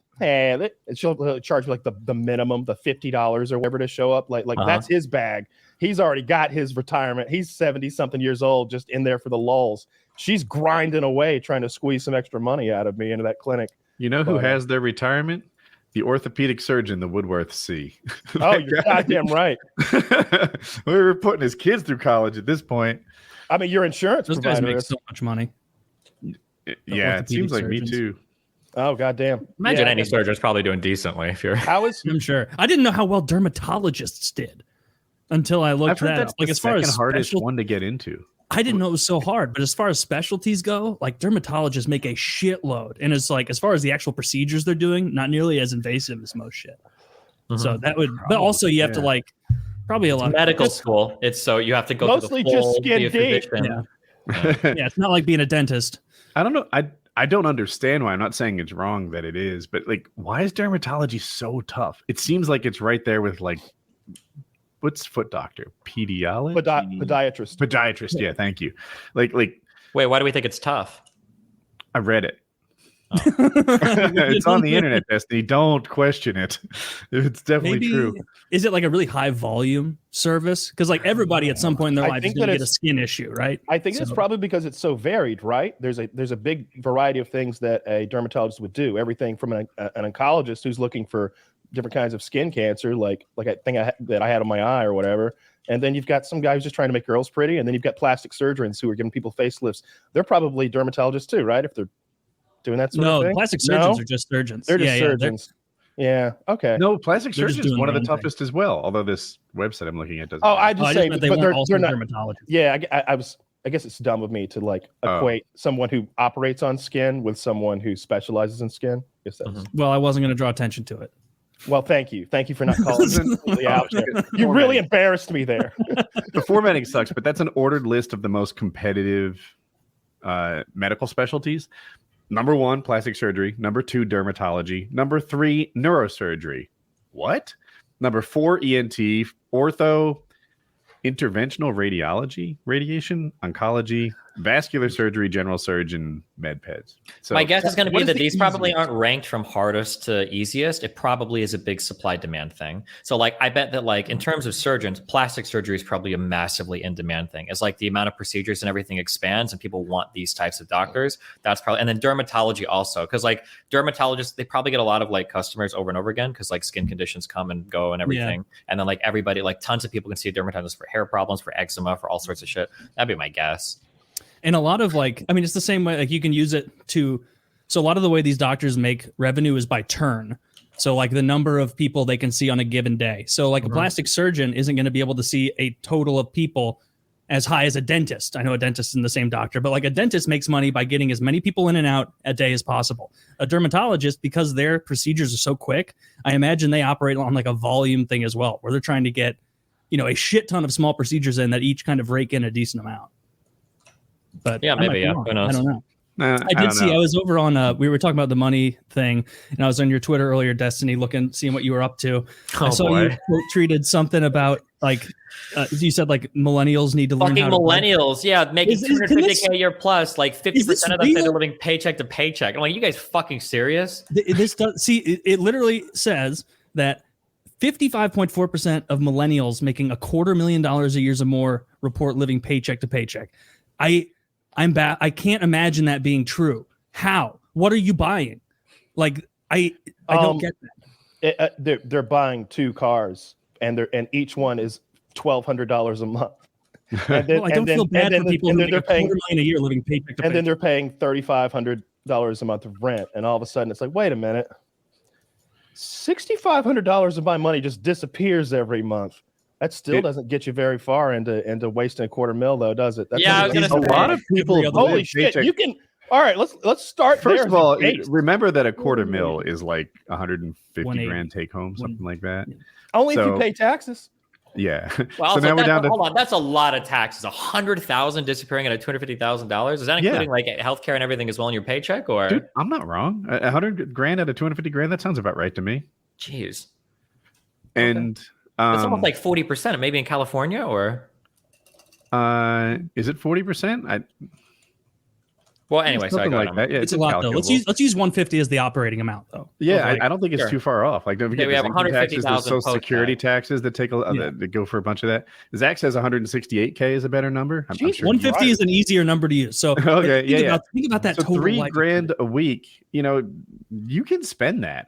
she'll charge me like the minimum, the $50 or whatever to show up. Like that's his bag. He's already got his retirement. He's 70-something years old, just in there for the lulls. She's grinding away, trying to squeeze some extra money out of me into that clinic. You know who has their retirement? The orthopedic surgeon, the Woodworth C. Oh, you're goddamn right. We were putting his kids through college at this point. I mean, your insurance Those guys make so much money. Yeah, it seems like me too. Oh, goddamn. Imagine any surgeon's probably doing decently if you're. I'm sure. I didn't know how well dermatologists did until I looked that up. Like as far as hardest one to get into. I didn't know it was so hard, but as far as specialties go, like dermatologists make a shitload, and it's like as far as the actual procedures they're doing, not nearly as invasive as most shit. So that would, but also you have to like probably a lot medical school. It's so you have to go mostly through the full, just skin deep. Yeah, it's not like being a dentist. I don't know. I don't understand why. I'm not saying it's wrong that it is, but like, why is dermatology so tough? It seems like it's right there with like. What's foot doctor? Pediatrist? Podiatrist. Yeah, thank you. Like. Wait, why do we think it's tough? I read it. Oh. It's on the internet, Destiny. Don't question it. It's definitely true. Is it like a really high volume service? Because like everybody at some point in their life is going to get a skin issue, right? I think it's probably because it's so varied, right? There's a big variety of things that a dermatologist would do. Everything from an oncologist who's looking for different kinds of skin cancer, like a thing that I had on my eye or whatever. And then you've got some guy who's just trying to make girls pretty. And then you've got plastic surgeons who are giving people facelifts. They're probably dermatologists too, right? If they're doing that sort of thing. No, plastic surgeons are just surgeons. They're just surgeons. Yeah. Okay. No, plastic surgeons is one of the toughest as well. Although this website I'm looking at doesn't. I just say, but they're not dermatologists. Yeah, I guess it's dumb of me to like equate someone who operates on skin with someone who specializes in skin. Well, I wasn't going to draw attention to it. Well, thank you. Thank you for not calling me out there. You really embarrassed me there. The formatting sucks, but that's an ordered list of the most competitive medical specialties. Number 1, plastic surgery. Number 2, dermatology. Number 3, neurosurgery. What? Number 4, ENT. Ortho, interventional radiology, radiation, oncology, vascular surgery, general surgeon, med peds. So my guess is going to be that these probably aren't ranked from hardest to easiest. It probably is a big supply demand thing. So like, I bet that like in terms of surgeons, plastic surgery is probably a massively in demand thing. It's like the amount of procedures and everything expands and people want these types of doctors. That's probably, and then dermatology also. Cause like dermatologists, they probably get a lot of like customers over and over again. Cause like skin conditions come and go and everything. Yeah. And then like everybody, like tons of people can see a dermatologist for hair problems, for eczema, for all sorts of shit. That'd be my guess. And a lot of it's the same way, like you can use it so a lot of the way these doctors make revenue is by turn. So like the number of people they can see on a given day. So like a plastic surgeon isn't going to be able to see a total of people as high as a dentist. I know a dentist isn't the same doctor, but like a dentist makes money by getting as many people in and out a day as possible. A dermatologist, because their procedures are so quick, I imagine they operate on like a volume thing as well, where they're trying to get, a shit ton of small procedures in that each kind of rake in a decent amount. But yeah, maybe, yeah. Who knows? I don't know. I was over on we were talking about the money thing, and I was on your Twitter earlier, Destiny, seeing what you were up to. I saw you tweeted something about like you said like millennials need to learn fucking how millennials, making 250K a year plus, like 50% of them say they're living paycheck to paycheck. I'm like, you guys fucking serious? It literally says that 55.4% of millennials making $250,000 a year or more report living paycheck to paycheck. I'm bad. I can't imagine that being true. How? What are you buying? Like, I don't get that. They're buying 2 cars, and each one is $1,200 a month. And then, I don't feel bad for people who make $250,000 a year living paycheck to paycheck. And then they're paying $3,500 a month of rent, and all of a sudden it's like, wait a minute, $6,500 of my money just disappears every month. That still doesn't get you very far into wasting $250,000, though, does it? I was gonna say, a lot of people. Holy shit! You can. All right, let's start. First of all, remember that $250,000 is like 150 grand take home, something like that. Only if you pay taxes. Yeah. Well, so now we're down to. Hold on, that's a lot of taxes. $100,000 disappearing at $250,000. Is that including like healthcare and everything as well in your paycheck? Or dude, I'm not wrong. $100,000 out of $250,000. That sounds about right to me. Jeez. And. It's almost like 40%, maybe in California, or is it 40%? Well, anyway, something like that. Yeah, it's a lot though. Let's use 150 as the operating amount though. Yeah, I don't think it's too far off. Like, don't forget, we have 150,000 taxes, the Social Security taxes that take that go for a bunch of that. Zach says 168K is a better number. I'm sure 150 is an easier number to use. So okay, think about that. So total $3,000 a week. You can spend that.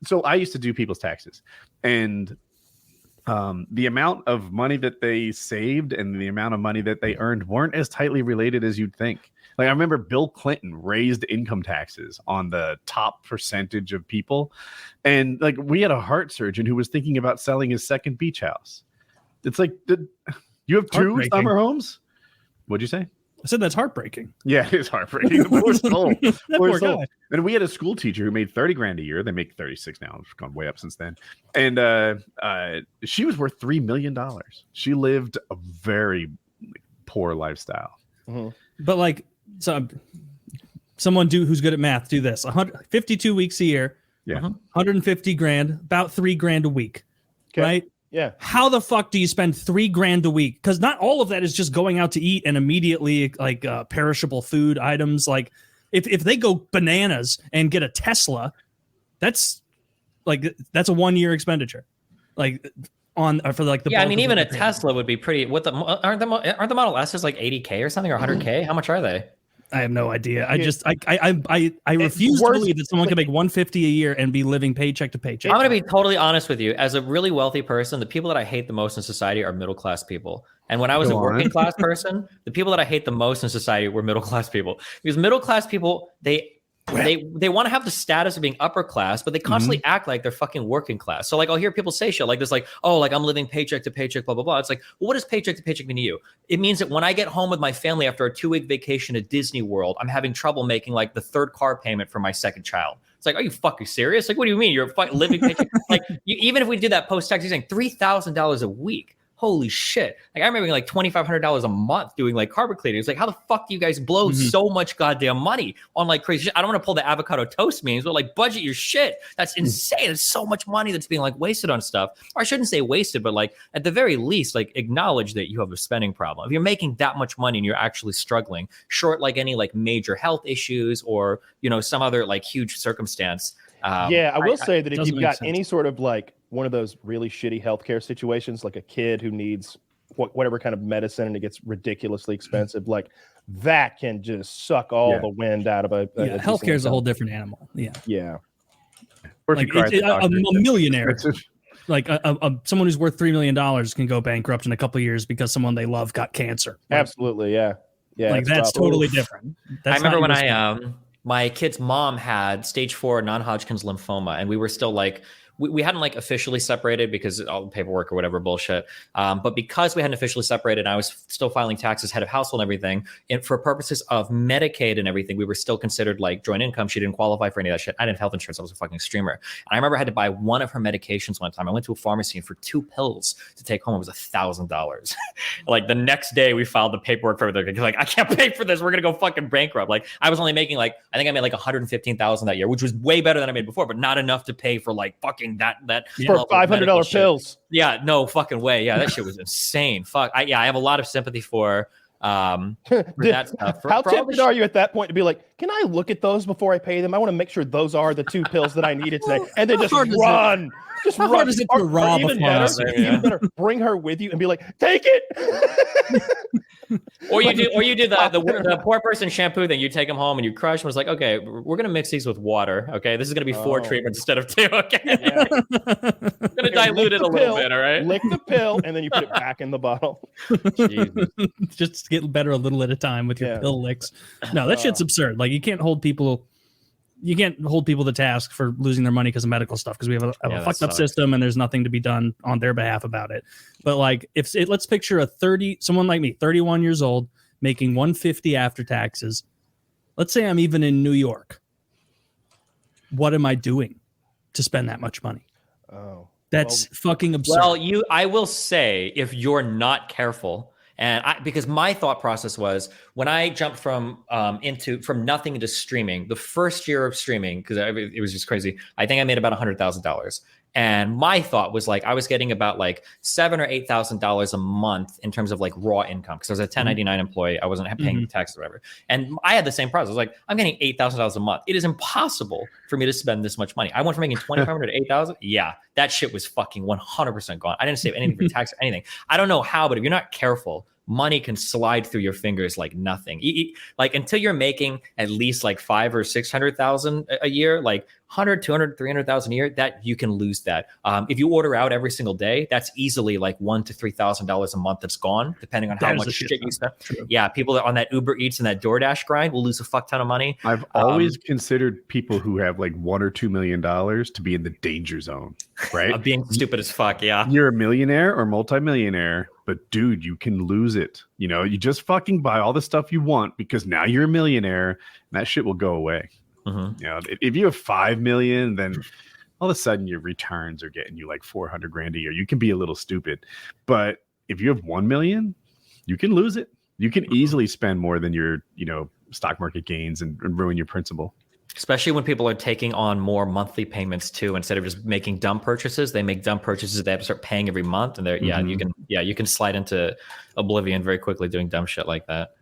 So I used to do people's taxes, and the amount of money that they saved and the amount of money that they earned weren't as tightly related as you'd think. Like, I remember Bill Clinton raised income taxes on the top percentage of people. And like, we had a heart surgeon who was thinking about selling his second beach house. It's like, you have 2 summer homes? What'd you say? I said that's heartbreaking. Yeah, it's heartbreaking. Poor soul. Poor soul. And we had a school teacher who made $30,000 a year. They make 36 now. It's gone way up since then. And she was worth $3 million. She lived a very poor lifestyle. Mm-hmm. But like, so someone who's good at math, do this: 52 weeks a year. Yeah, $150,000, about $3,000 a week, right? Yeah. How the fuck do you spend $3,000 a week? Because not all of that is just going out to eat and immediately like perishable food items. Like if they go bananas and get a Tesla, that's a 1-year expenditure. Like for like the I mean, even a Tesla would be pretty. Aren't the Model S's like 80K or something, or 100K? How much are they? I have no idea. I refuse to believe that someone can make $150 a year and be living paycheck to paycheck. I'm going to be totally honest with you. As a really wealthy person, the people that I hate the most in society are middle class people. And when I was a working class person, the people that I hate the most in society were middle class people. Because middle class people, they want to have the status of being upper class, but they constantly act like they're fucking working class. So like, I'll hear people say shit like this, like, oh, like I'm living paycheck to paycheck, blah, blah, blah. It's like, well, what does paycheck to paycheck mean to you? It means that when I get home with my family after a 2-week vacation at Disney World, I'm having trouble making like the 3rd car payment for my 2nd child. It's like, are you fucking serious? Like, what do you mean? You're living paycheck? Like, even if we did that post-tax, you're saying $3,000 a week. Holy shit. Like, I remember like $2,500 a month doing like carpet cleaning. It's like, how the fuck do you guys blow so much goddamn money on like crazy shit? I don't want to pull the avocado toast memes, but like budget your shit. That's insane. There's so much money that's being like wasted on stuff. Or I shouldn't say wasted, but like at the very least, like acknowledge that you have a spending problem. If you're making that much money and you're actually struggling, short like any like major health issues or, some other like huge circumstance. I will say that if you've got any sort of like one of those really shitty healthcare situations, like a kid who needs whatever kind of medicine and it gets ridiculously expensive, like that can just suck all the wind out of a healthcare is a whole different animal. Yeah. Like a millionaire, like someone who's worth $3 million can go bankrupt in a couple of years because someone they love got cancer. Absolutely, yeah. Yeah, like that's totally different. I remember when my kid's mom had stage 4 non-Hodgkin's lymphoma, and we were still like, we hadn't like officially separated because all the paperwork or whatever bullshit. But because we hadn't officially separated, I was still filing taxes, head of household and everything. And for purposes of Medicaid and everything, we were still considered like joint income. She didn't qualify for any of that shit. I didn't have health insurance. I was a fucking streamer. And I remember I had to buy one of her medications one time. I went to a pharmacy, and for 2 pills to take home, it was $1,000. Like the next day we filed the paperwork for everything. Like, I can't pay for this. We're going to go fucking bankrupt. Like I was only making like, I think I made like $115,000 that year, which was way better than I made before, but not enough to pay for like fucking that for $500 pills. Yeah, no fucking way. Yeah, that shit was insane. Fuck. I have a lot of sympathy for that stuff. How tempted are you at that point to be like, can I look at those before I pay them? I want to make sure those are the 2 pills that I needed today, and then just run. Just How hard is it to rob a pharmacy? Even better, bring her with you and be like, take it. Or you do the poor person shampoo thing. You take them home and you crush them. It's like, okay, we're gonna mix these with water. Okay, this is gonna be 4 treatments instead of 2. Okay, yeah. I'm gonna dilute it a little bit. All right, lick the pill and then you put it back in the bottle. Jesus. Just get better a little at a time with your pill licks. No, that shit's absurd. Like you can't hold people to task for losing their money because of medical stuff, because we have a fucked up system and there's nothing to be done on their behalf about it. But like let's picture someone like me, 31 years old, making $150 after taxes. Let's say I'm even in New York. What am I doing to spend that much money? Oh, that's fucking absurd. Well, I will say, if you're not careful, because my thought process was when I jumped from nothing into streaming, the first year of streaming, because it was just crazy. I think I made about $100,000. And my thought was like, I was getting about like $7,000 or $8,000 a month in terms of like raw income, because I was a 1099 employee. I wasn't paying taxes or whatever. And I had the same process. I was like, I'm getting $8,000 a month. It is impossible for me to spend this much money. I went from making $2,500 to $8,000. Yeah, that shit was fucking 100% gone. I didn't save anything for tax or anything. I don't know how, but if you're not careful, money can slide through your fingers like nothing. Like until you're making at least like 500,000 or 600,000 a year, like 100, 200, 300,000 a year, that you can lose that. If you order out every single day, that's easily like $1,000 to $3,000 a month that's gone, depending on how much shit you spend. Yeah, people that on that Uber Eats and that DoorDash grind will lose a fuck ton of money. I've always considered people who have like $1 or $2 million to be in the danger zone, right? Being stupid as fuck, yeah. You're a millionaire or multimillionaire, but dude, you can lose it. You know, you just fucking buy all the stuff you want because now you're a millionaire and that shit will go away. You know, if you have 5 million, then all of a sudden your returns are getting you like 400 grand a year. You can be a little stupid, but if you have 1 million, you can lose it. You can easily spend more than your, stock market gains and ruin your principal. Especially when people are taking on more monthly payments too, instead of just making dumb purchases, they make dumb purchases. They have to start paying every month, and you can slide into oblivion very quickly doing dumb shit like that.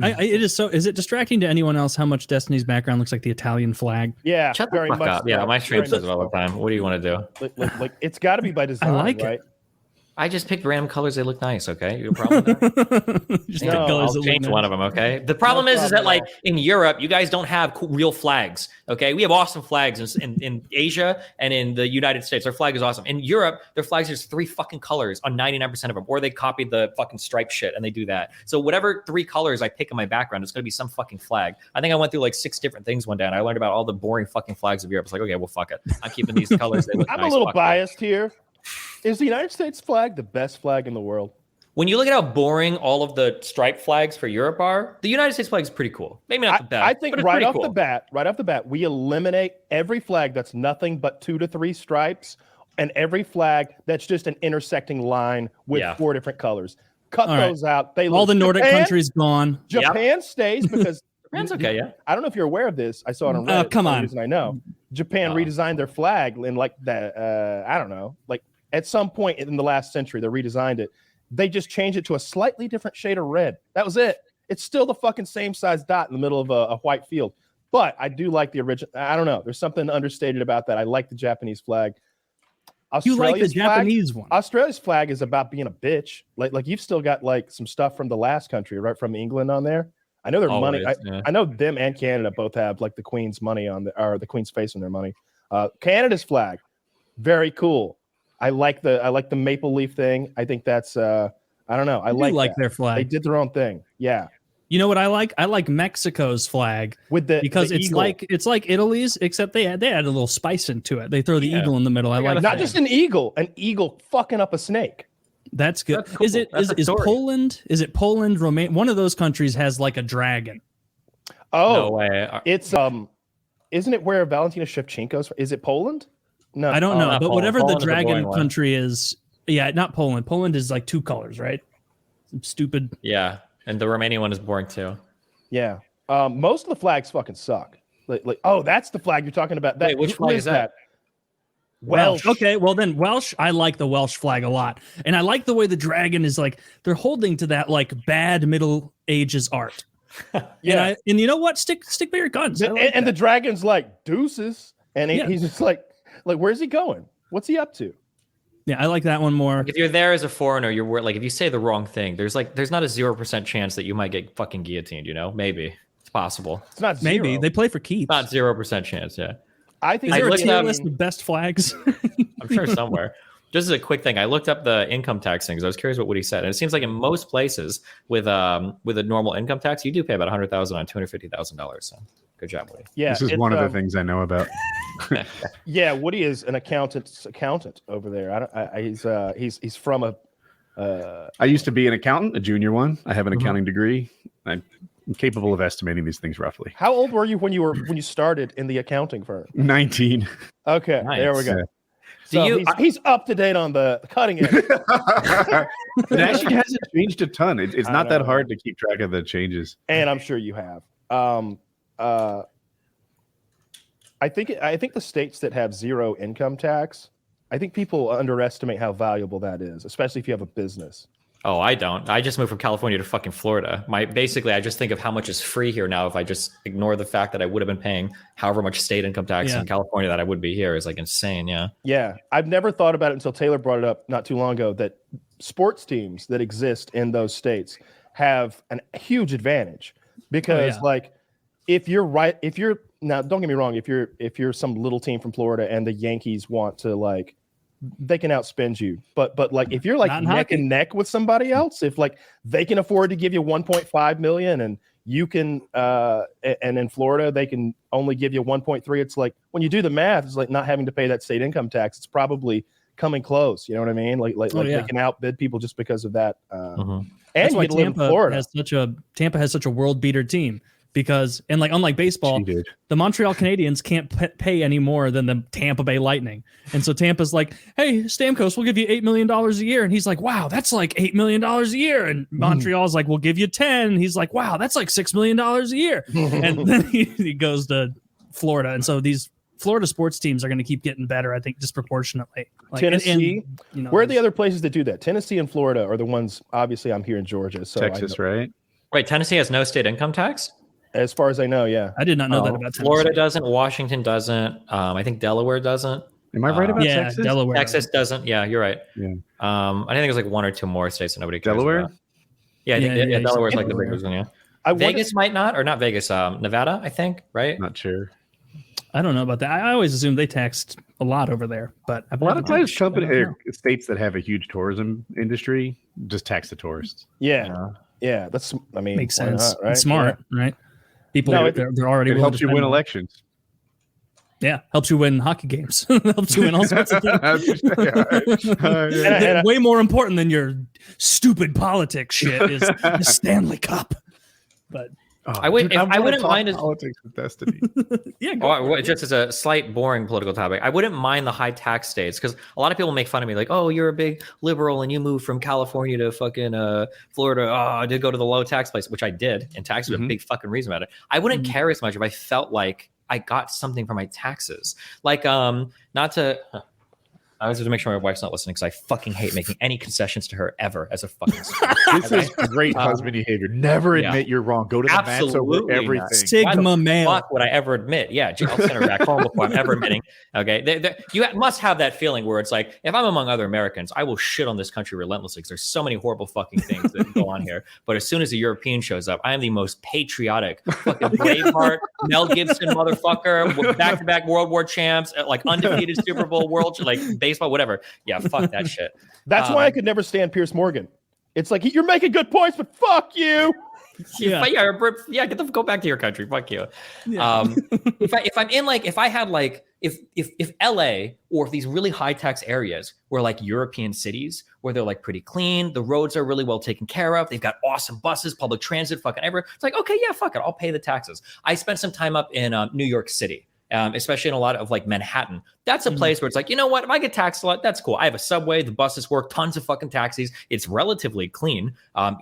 Is it distracting to anyone else how much Destiny's background looks like the Italian flag? Yeah, shut the fuck up. Yeah, my stream says it all the time. What do you want to do? Like it's got to be by design, right? It. I just picked random colors. They look nice. Okay, you have a problem with that? I'll change one of them. Okay. The problem is that like in Europe, you guys don't have real flags. Okay, we have awesome flags in Asia and in the United States. Our flag is awesome. In Europe, their flags are just 3 fucking colors on 99% of them, or they copied the fucking stripe shit and they do that. So whatever 3 colors I pick in my background, it's gonna be some fucking flag. I think I went through like 6 different things one day, and I learned about all the boring fucking flags of Europe. It's like, okay, well, fuck it. I'm keeping these colors. They look I'm nice. a little biased here. Is the United States flag the best flag in the world? When you look at how boring all of the stripe flags for Europe are, the United States flag is pretty cool. Maybe not the best. I think right off the bat, we eliminate every flag that's nothing but 2 to 3 stripes, and every flag that's just an intersecting line with 4 different colors. Cut those out. All the Nordic countries gone. Japan stays because Japan's okay. Yeah. I don't know if you're aware of this. I saw it on Reddit. Come on. I know Japan redesigned their flag in like that. I don't know, like. At some point in the last century, they redesigned it. They just changed it to a slightly different shade of red. That was it. It's still the fucking same size dot in the middle of a white field. But I do like the original. I don't know. There's something understated about that. I like the Japanese flag. You like the Japanese one? Australia's flag is about being a bitch. Like you've still got like some stuff from the last country, right, from England on there. I know their money. I know them and Canada both have like the Queen's money on the Queen's face on their money. Canada's flag, very cool. I like the maple leaf thing. I think that's I don't know. I like their flag. They did their own thing. Yeah. You know what I like? I like Mexico's flag with the because the it's eagle. like Italy's, except they add a little spice into it. They throw the eagle in the middle. I like not that. just an eagle fucking up a snake. That's good. That's cool. Is it That's a is story. Poland? Is it Poland? Romania? One of those countries has like a dragon. Oh, No way. it's isn't it where Valentina Shevchenko's? Is it Poland? No, I don't know, not but Poland. whatever Poland the is a boring dragon one. country is, yeah, not Poland. Poland is like 2 colors, right? Some stupid. Yeah, and the Romanian one is boring too. Yeah. Most of the flags fucking suck. Like, oh, that's the flag you're talking about. That, Wait, which who flag is that? Welsh. Okay, well then Welsh. I like the Welsh flag a lot, and I like the way the dragon is like they're holding to that like bad Middle Ages art. Yeah. And you know what? Stick by your guns. I like And the that. dragon's like deuces, and Yeah. he's just like where's he going? What's he up to? Yeah, I like that one more. If you're there as a foreigner, you're like if you say the wrong thing, there's not a 0% chance that you might get fucking guillotined. You know, maybe it's possible. It's not Maybe zero. they play for keeps. Not 0% chance. Yeah, I think Is there a looked tier up- list of best flags? I'm sure somewhere. Just as a quick thing, I looked up the income tax thing because I was curious what Woody said, and it seems like in most places with a normal income tax, you do pay about $100,000 on $250,000. So good job, Woody. yeah, This is it's, one of the things I know about. Yeah, Woody is an accountant's accountant over there. He's from a I used to be an accountant, a junior one. I have an accounting degree. I'm capable of estimating these things roughly. How old were you when you started in the accounting firm? 19. Okay, Nice. there we go. Yeah. So you- he's up to date on the cutting edge. It actually hasn't changed a ton. It's I not that know. hard to keep track of the changes. And I'm sure you have. I think the states that have zero income tax, I think people underestimate how valuable that is, especially if you have a business. Oh, I don't. I just moved from California to fucking Florida. Basically, I just think of how much is free here now if I just ignore the fact that I would have been paying however much state income tax Yeah. in California that I would be here is like insane. Yeah. Yeah, I've never thought about it until Taylor brought it up not too long ago that sports teams that exist in those states have a huge advantage because like if you're now don't get me wrong, if you're some little team from Florida and the Yankees want to like they can outspend you. But like if you're like Not in neck hockey. and neck with somebody else, if like they can afford to give you 1.5 million and you can and in Florida they can only give you 1.3, it's like when you do the math, it's like not having to pay that state income tax. It's probably coming close. You know what I mean? Like they can outbid people just because of that. And That's you why get to live in Tampa Florida. has such a world beater team because like unlike baseball, She did. the Montreal Canadiens can't pay any more than the Tampa Bay Lightning, and so Tampa's like, "Hey, Stamkos, we'll give you $8 million a year," and he's like, "Wow, that's like $8 million a year," and Montreal's like, "We'll give you 10," and he's like, "Wow, that's like $6 million a year," and then he goes to Florida, and so these Florida sports teams are going to keep getting better, I think, disproportionately. Like, Tennessee, you know, where are the other places that do that? Tennessee and Florida are the ones. Obviously, I'm here in Georgia, so Texas, right? Wait, Tennessee has no state income tax? as far as I know, yeah. I did not know that Oh, about Tennessee. Florida doesn't. Washington doesn't. I think Delaware doesn't. Am I right about Yeah, Texas? Delaware. Texas doesn't. Yeah, you're right. Yeah. I think there's like 1 or 2 more states that nobody cares Delaware? about. Yeah, I think Yeah, you Delaware's said like the Delaware. biggest one. Yeah. I wonder- Vegas might not, or not Vegas. Nevada, I think. Right. Not sure. I don't know about that. I always assumed they taxed a lot over there, but I've A lot of never- times, I don't know. states that have a huge tourism industry just tax the tourists. Yeah, that's. I mean, Makes why sense. not, right? It's smart, right? People, No, they're already It willing helps to you win spend more. elections. Yeah, helps you win hockey games. Helps you win all sorts of things. And Way more important than your stupid politics shit is the Stanley Cup. But I wouldn't mind as politics with Destiny. yeah, go for it. just as a slight boring political topic, I wouldn't mind the high tax states because a lot of people make fun of me like, oh, you're a big liberal and you moved from California to fucking Florida. Oh, I did go to the low tax place, which I did, and tax was a big fucking reason about it. I wouldn't care as much if I felt like I got something for my taxes. Like, not to. I always have to make sure my wife's not listening because I fucking hate making any concessions to her ever as a fucking. This is great husband behavior. Never admit you're wrong. Go to the mats over Absolutely everything. not. Sigma Why the male. fuck would I ever admit? Yeah, I'll send her back home before I'm ever admitting. Okay, you must have that feeling where it's like, if I'm among other Americans, I will shit on this country relentlessly because there's so many horrible fucking things that go on here. But as soon as a European shows up, I am the most patriotic, fucking Braveheart, Mel Gibson motherfucker, back-to-back World War champs, like undefeated Super Bowl world, like baseball, whatever. Yeah, fuck that shit. That's why I could never stand Pierce Morgan. It's like you're making good points, but fuck you. Yeah. Go back to your country. Fuck you. Yeah. If LA or if these really high tax areas were like European cities where they're like pretty clean, the roads are really well taken care of, they've got awesome buses, public transit, fucking everywhere. It's like, okay, yeah, fuck it, I'll pay the taxes. I spent some time up in New York City. Especially in a lot of like Manhattan. That's a place where it's like, you know what? If I get taxed a lot, that's cool. I have a subway, the buses work, tons of fucking taxis. It's relatively clean.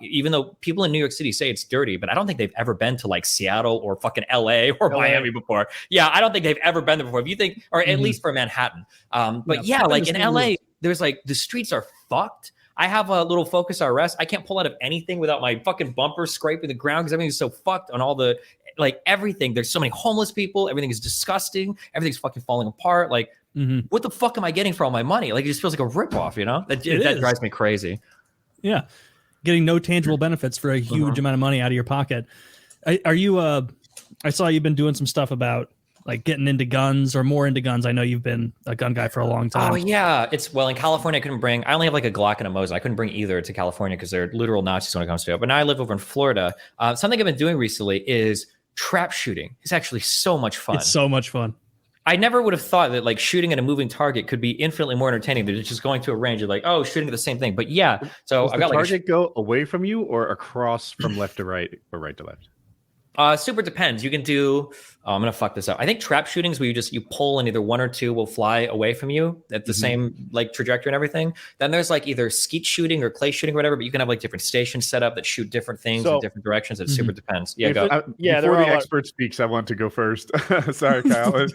Even though people in New York City say it's dirty, but I don't think they've ever been to like Seattle or fucking LA or Miami before. Yeah, I don't think they've ever been there before. If you think, or at least for Manhattan. But yeah, like in LA, there's like the streets are fucked. I have a little Focus RS. I can't pull out of anything without my fucking bumper scraping the ground because everything's so fucked on all the like everything. There's so many homeless people. Everything is disgusting. Everything's fucking falling apart. Like, what the fuck am I getting for all my money? Like, it just feels like a ripoff, you know? That drives me crazy. Yeah. Getting no tangible benefits for a huge amount of money out of your pocket. Are you, I saw you've been doing some stuff about like getting into guns or more into guns. I know you've been a gun guy for a long time. Oh yeah. In California, I only have like a Glock and a Mosin. I couldn't bring either to California because they're literal Nazis when it comes to it. But now I live over in Florida. Something I've been doing recently is trap shooting. It's actually so much fun. It's so much fun. I never would have thought that like shooting at a moving target could be infinitely more entertaining than just going to a range. You're like, oh, shooting at the same thing. But yeah, so I've got the target go away from you or across from left to right or right to left? Super depends. You can do. I'm gonna fuck this up. I think trap shootings where you pull and either one or two will fly away from you at the same like trajectory and everything. Then there's like either skeet shooting or clay shooting or whatever. But you can have like different stations set up that shoot different things in different directions. It super depends. Yeah, go. Before the expert speaks, I want to go first. Sorry, Kyle.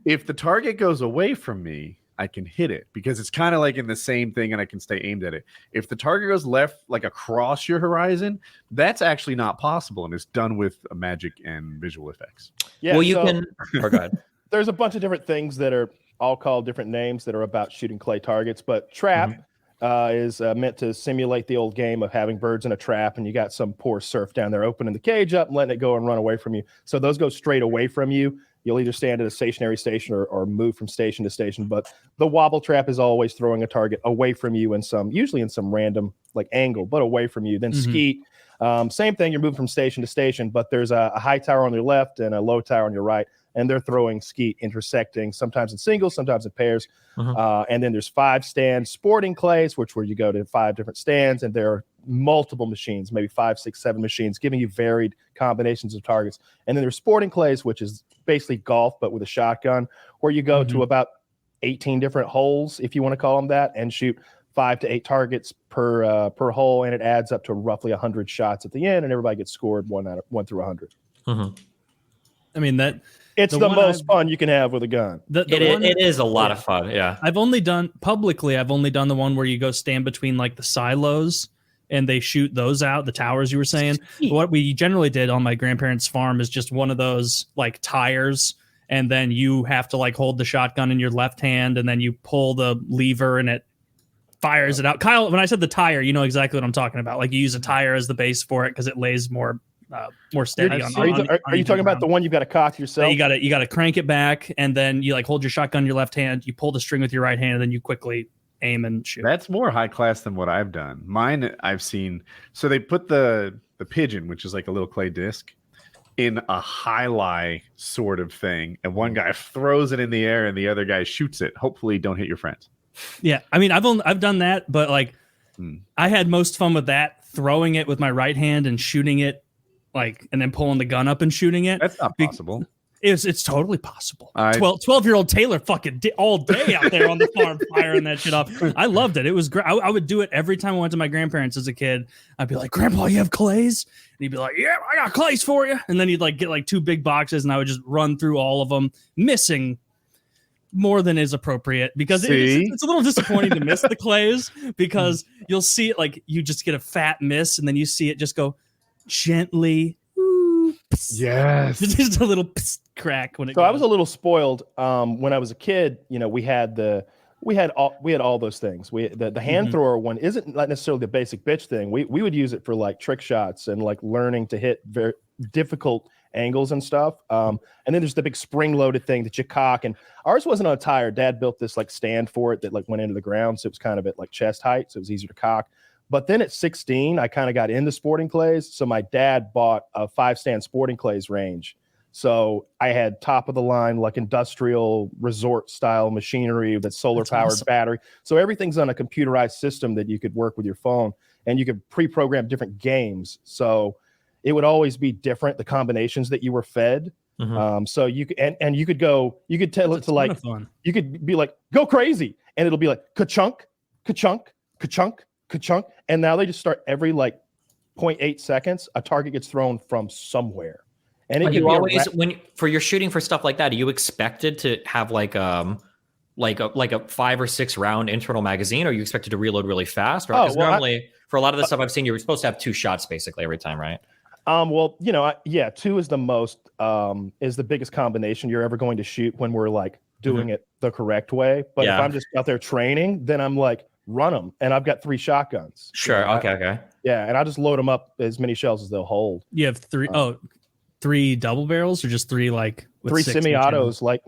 If the target goes away from me, I can hit it because it's kind of like in the same thing and I can stay aimed at it. If the target goes left, like across your horizon, that's actually not possible. And it's done with magic and visual effects. Yeah. Well, you can. Oh, God. There's a bunch of different things that are all called different names that are about shooting clay targets, but trap is meant to simulate the old game of having birds in a trap. And you got some poor surf down there opening the cage up and letting it go and run away from you. So those go straight away from you. You'll either stand at a stationary station or move from station to station. But the wobble trap is always throwing a target away from you usually in some random like angle, but away from you. Then skeet, same thing. You're moving from station to station, but there's a high tower on your left and a low tower on your right. And they're throwing skeet intersecting, sometimes in singles, sometimes in pairs. And then there's 5 stand sporting clays, where you go to 5 different stands, and there are multiple machines, maybe 5, 6, 7 machines, giving you varied combinations of targets. And then there's sporting clays, which is basically golf, but with a shotgun, where you go to about 18 different holes, if you want to call them that, and shoot 5 to 8 targets per hole, and it adds up to roughly 100 shots at the end, and everybody gets scored 1 through 100. I mean, it's the most fun you can have with a gun. It is a lot of fun. Yeah. I've only done the one where you go stand between like the silos and they shoot those out, the towers you were saying. What we generally did on my grandparents' farm is just one of those like tires, and then you have to like hold the shotgun in your left hand, and then you pull the lever and it fires it out. Kyle, when I said the tire, you know exactly what I'm talking about. Like you use a tire as the base for it because it lays more steady. Are you talking about the one you've got to cock yourself? You got to crank it back, and then you like hold your shotgun in your left hand. You pull the string with your right hand, and then you quickly aim and shoot. That's more high class than what I've done. Mine, I've seen. So they put the pigeon, which is like a little clay disc, in a high-lie sort of thing, and one guy throws it in the air, and the other guy shoots it. Hopefully, don't hit your friends. Yeah, I mean, I've done that, but like, I had most fun with that, throwing it with my right hand and shooting it, like, and then pulling the gun up and shooting it. That's not possible. It's totally possible. 12-year-old Taylor fucking all day out there on the farm firing that shit off. I loved it. It was great. I would do it every time I went to my grandparents as a kid. I'd be like, "Grandpa, you have clays?" And he'd be like, "Yeah, I got clays for you." And then he'd like get like 2 big boxes, and I would just run through all of them, missing more than is appropriate, because it's a little disappointing to miss the clays, because you'll see it like you just get a fat miss, and then you see it just go gently. Yes, just a little crack when it. So I was a little spoiled when I was a kid. You know, we had all those things. The hand thrower one isn't not necessarily the basic bitch thing. We would use it for like trick shots and like learning to hit very difficult angles and stuff. And then there's the big spring loaded thing that you cock. And ours wasn't on a tire. Dad built this like stand for it that like went into the ground, so it was kind of at like chest height, so it was easier to cock. But then at 16, I kind of got into sporting clays. So my dad bought a 5-stand sporting clays range. So I had top of the line, like industrial resort style machinery that's solar powered awesome. battery. So everything's on a computerized system that you could work with your phone, and you could pre-program different games. So it would always be different, the combinations that you were fed. So you could, and you could tell it to like, you could be like, go crazy. And it'll be like ka-chunk, ka-chunk, ka-chunk, ka-chunk. And now they just start every like 0.8 seconds, a target gets thrown from somewhere. And it you always, when for your shooting for stuff like that, are you expected to have like a 5 or 6 round internal magazine, or are you expected to reload really fast? Because normally for a lot of the stuff I've seen, you're supposed to have 2 shots basically every time, right? Well, 2 is the most is the biggest combination you're ever going to shoot when we're like doing it the correct way. But if I'm just out there training, then I'm like, run them, and I've got 3 shotguns. Sure. Okay. Yeah, and I'll just load them up as many shells as they'll hold. You have 3 double barrels, or just 3 like with 3 semi-autos, like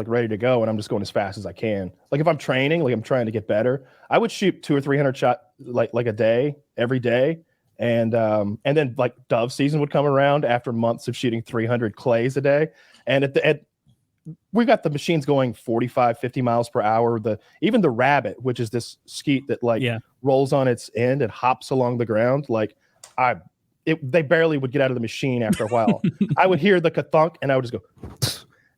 ready to go, and I'm just going as fast as I can. Like if I'm training, like I'm trying to get better, I would shoot 200 or 300 shot like a day, every day. And then like dove season would come around after months of shooting 300 clays a day. And we got the machines going 45, 50 miles per hour. Even the rabbit, which is this skeet that rolls on its end and hops along the ground. Like they barely would get out of the machine after a while. I would hear the ka-thunk and I would just go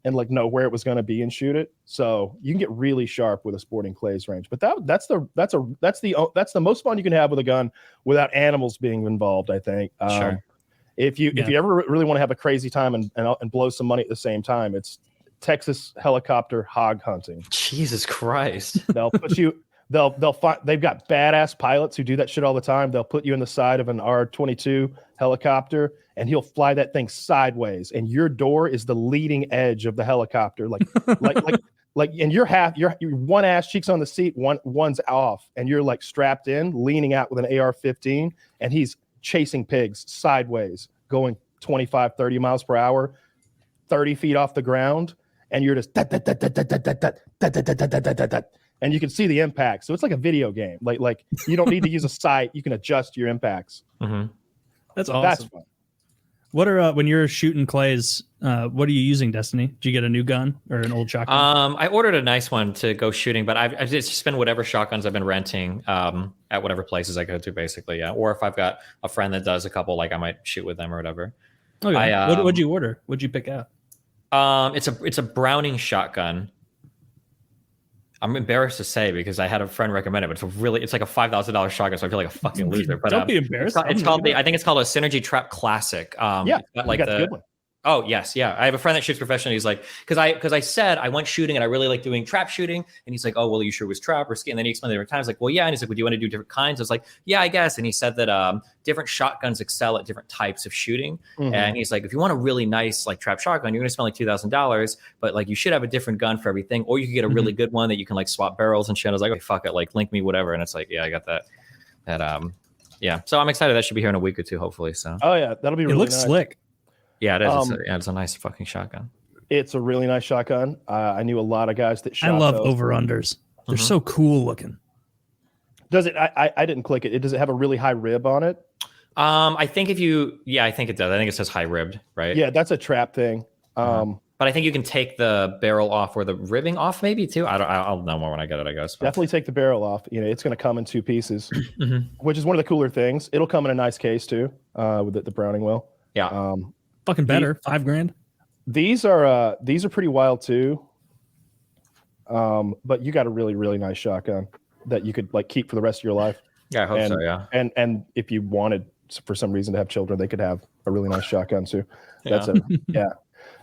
and like know where it was going to be and shoot it. So you can get really sharp with a sporting clays range. But that's the most fun you can have with a gun without animals being involved, I think. Sure. If you ever really want to have a crazy time and blow some money at the same time, it's Texas helicopter hog hunting. Jesus Christ. They'll put you. They'll find, they've got badass pilots who do that shit all the time. They'll put you in the side of an R-22 helicopter, and he'll fly that thing sideways, and your door is the leading edge of the helicopter, and your one ass cheeks on the seat, one's off, and you're like strapped in, leaning out with an AR-15, and he's chasing pigs sideways, going 25, 30 miles per hour, 30 feet off the ground, and you're just and you can see the impact. So it's like a video game. Like you don't need to use a sight. You can adjust your impacts. That's awesome. That's fun. What are when you're shooting clays? What are you using, Destiny? Did you get a new gun or an old shotgun? I ordered a nice one to go shooting, but I've just been whatever shotguns I've been renting at whatever places I go to, basically. Yeah, or if I've got a friend that does a couple, like I might shoot with them or whatever. Okay. What'd you order? What'd you pick out? It's a Browning shotgun. I'm embarrassed to say because I had a friend recommend it, but it's like a $5,000 shotgun, so I feel like a fucking loser. But don't be embarrassed. I think it's called a Synergy Trap Classic. Like you got the good one. Oh yes, yeah. I have a friend that shoots professionally. He's like, because I said I went shooting and I really like doing trap shooting, and he's like, oh well, you sure was trap or ski? And then he explained different times, like, well, yeah. And he's like, well, do you want to do different kinds? I was like, yeah, I guess. And he said that different shotguns excel at different types of shooting. And he's like, if you want a really nice like trap shotgun, you're gonna spend like $2,000, but like you should have a different gun for everything, or you could get a really good one that you can like swap barrels and shit. I was like, okay, fuck it, like link me whatever. And it's like, yeah, I got that. Yeah. So I'm excited. That should be here in a week or two, hopefully. So. Oh yeah, that'll be. Really it looks nice. Slick. Yeah, it is. It's a nice fucking shotgun. It's a really nice shotgun. I knew a lot of guys that shot. I love those. over-unders. They're so cool looking. Does it? I didn't click it. Does it have a really high rib on it? I think I think it does. I think it says high ribbed, right? Yeah, that's a trap thing. But I think you can take the barrel off or the ribbing off, maybe too. I'll know more when I get it, I guess. But. Definitely take the barrel off. It's going to come in 2 pieces, which is one of the cooler things. It'll come in a nice case too, with the Browning will. Yeah. Fucking better. $5,000. These are pretty wild too. But you got a really, really nice shotgun that you could like keep for the rest of your life. Yeah, I hope so. Yeah. And if you wanted for some reason to have children, they could have a really nice shotgun too.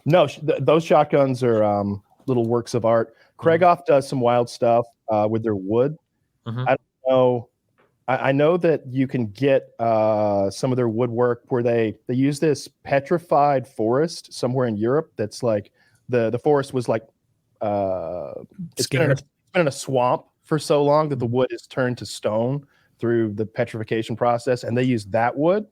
No, those shotguns are little works of art. Krieghoff does some wild stuff with their wood. I don't know. I know that you can get some of their woodwork where they use this petrified forest somewhere in Europe. That's like the forest was like it's been in a swamp for so long that the wood is turned to stone through the petrification process, and they use that wood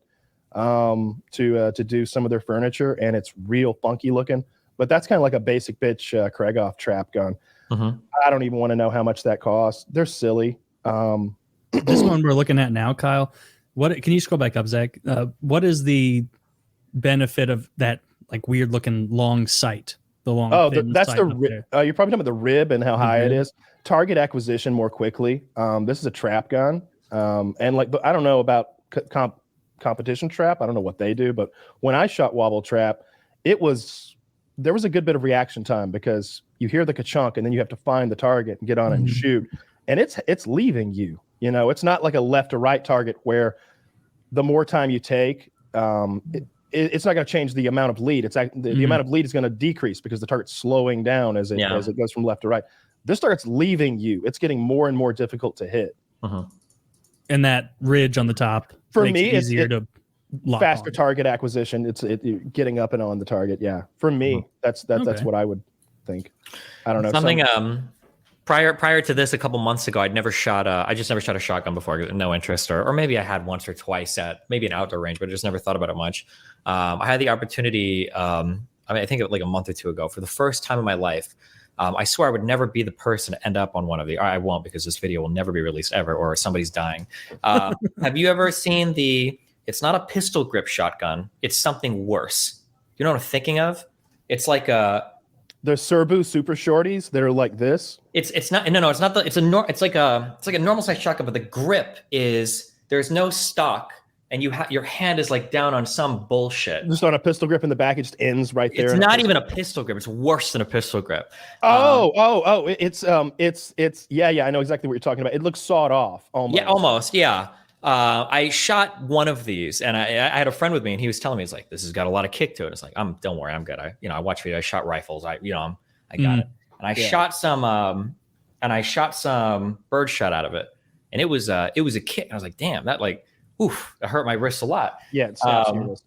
to do some of their furniture, and it's real funky looking. But that's kind of like a basic bitch Krieghoff trap gun. I don't even want to know how much that costs. They're silly. this one we're looking at now, Kyle. What can you scroll back up, Zach? What is the benefit of that like weird looking long sight? The long. That's the rib. You're probably talking about the rib and how high it is. Target acquisition more quickly. This is a trap gun, and like, but I don't know about competition trap. I don't know what they do, but when I shot wobble trap, there was a good bit of reaction time because you hear the ka-chunk and then you have to find the target and get on it and shoot, and it's leaving you. You know, it's not like a left or right target where the more time you take, it's not going to change the amount of lead. It's the amount of lead is going to decrease because the target's slowing down as it goes from left to right. This target's leaving you. It's getting more and more difficult to hit. And that ridge on the top for makes me, it easier to lock faster on. target acquisition. It's getting up and on the target. Yeah, for me, that's what I would think. I don't know something. Prior to this, a couple months ago, I just never shot a shotgun before. No interest, or maybe I had once or twice at maybe an outdoor range, but I just never thought about it much. I had the opportunity. I think like a month or two ago, for the first time in my life. I swear I would never be the person to end up on one of the. I won't, because this video will never be released ever, or somebody's dying. Have you ever seen the? It's not a pistol grip shotgun. It's something worse. You know what I'm thinking of? It's like a. The Serbu super shorties that are like this. It's not. No. It's not. It's like a normal size shotgun, but the grip is there's no stock. And your hand is like down on some bullshit. Just on a pistol grip in the back, it just ends right there. It's not even a pistol grip. It's worse than a pistol grip. It's I know exactly what you're talking about. It looks sawed off almost. Yeah, almost. Yeah. I shot one of these, and I had a friend with me, and he was telling me, he's like, this has got a lot of kick to it. It's like, don't worry, I'm good. I watch videos. I shot rifles. I got it. And I shot some birdshot out of it, and it was a kick. I was like, damn, that like. Oof, it hurt my wrist a lot. Yeah, it snaps your wrist.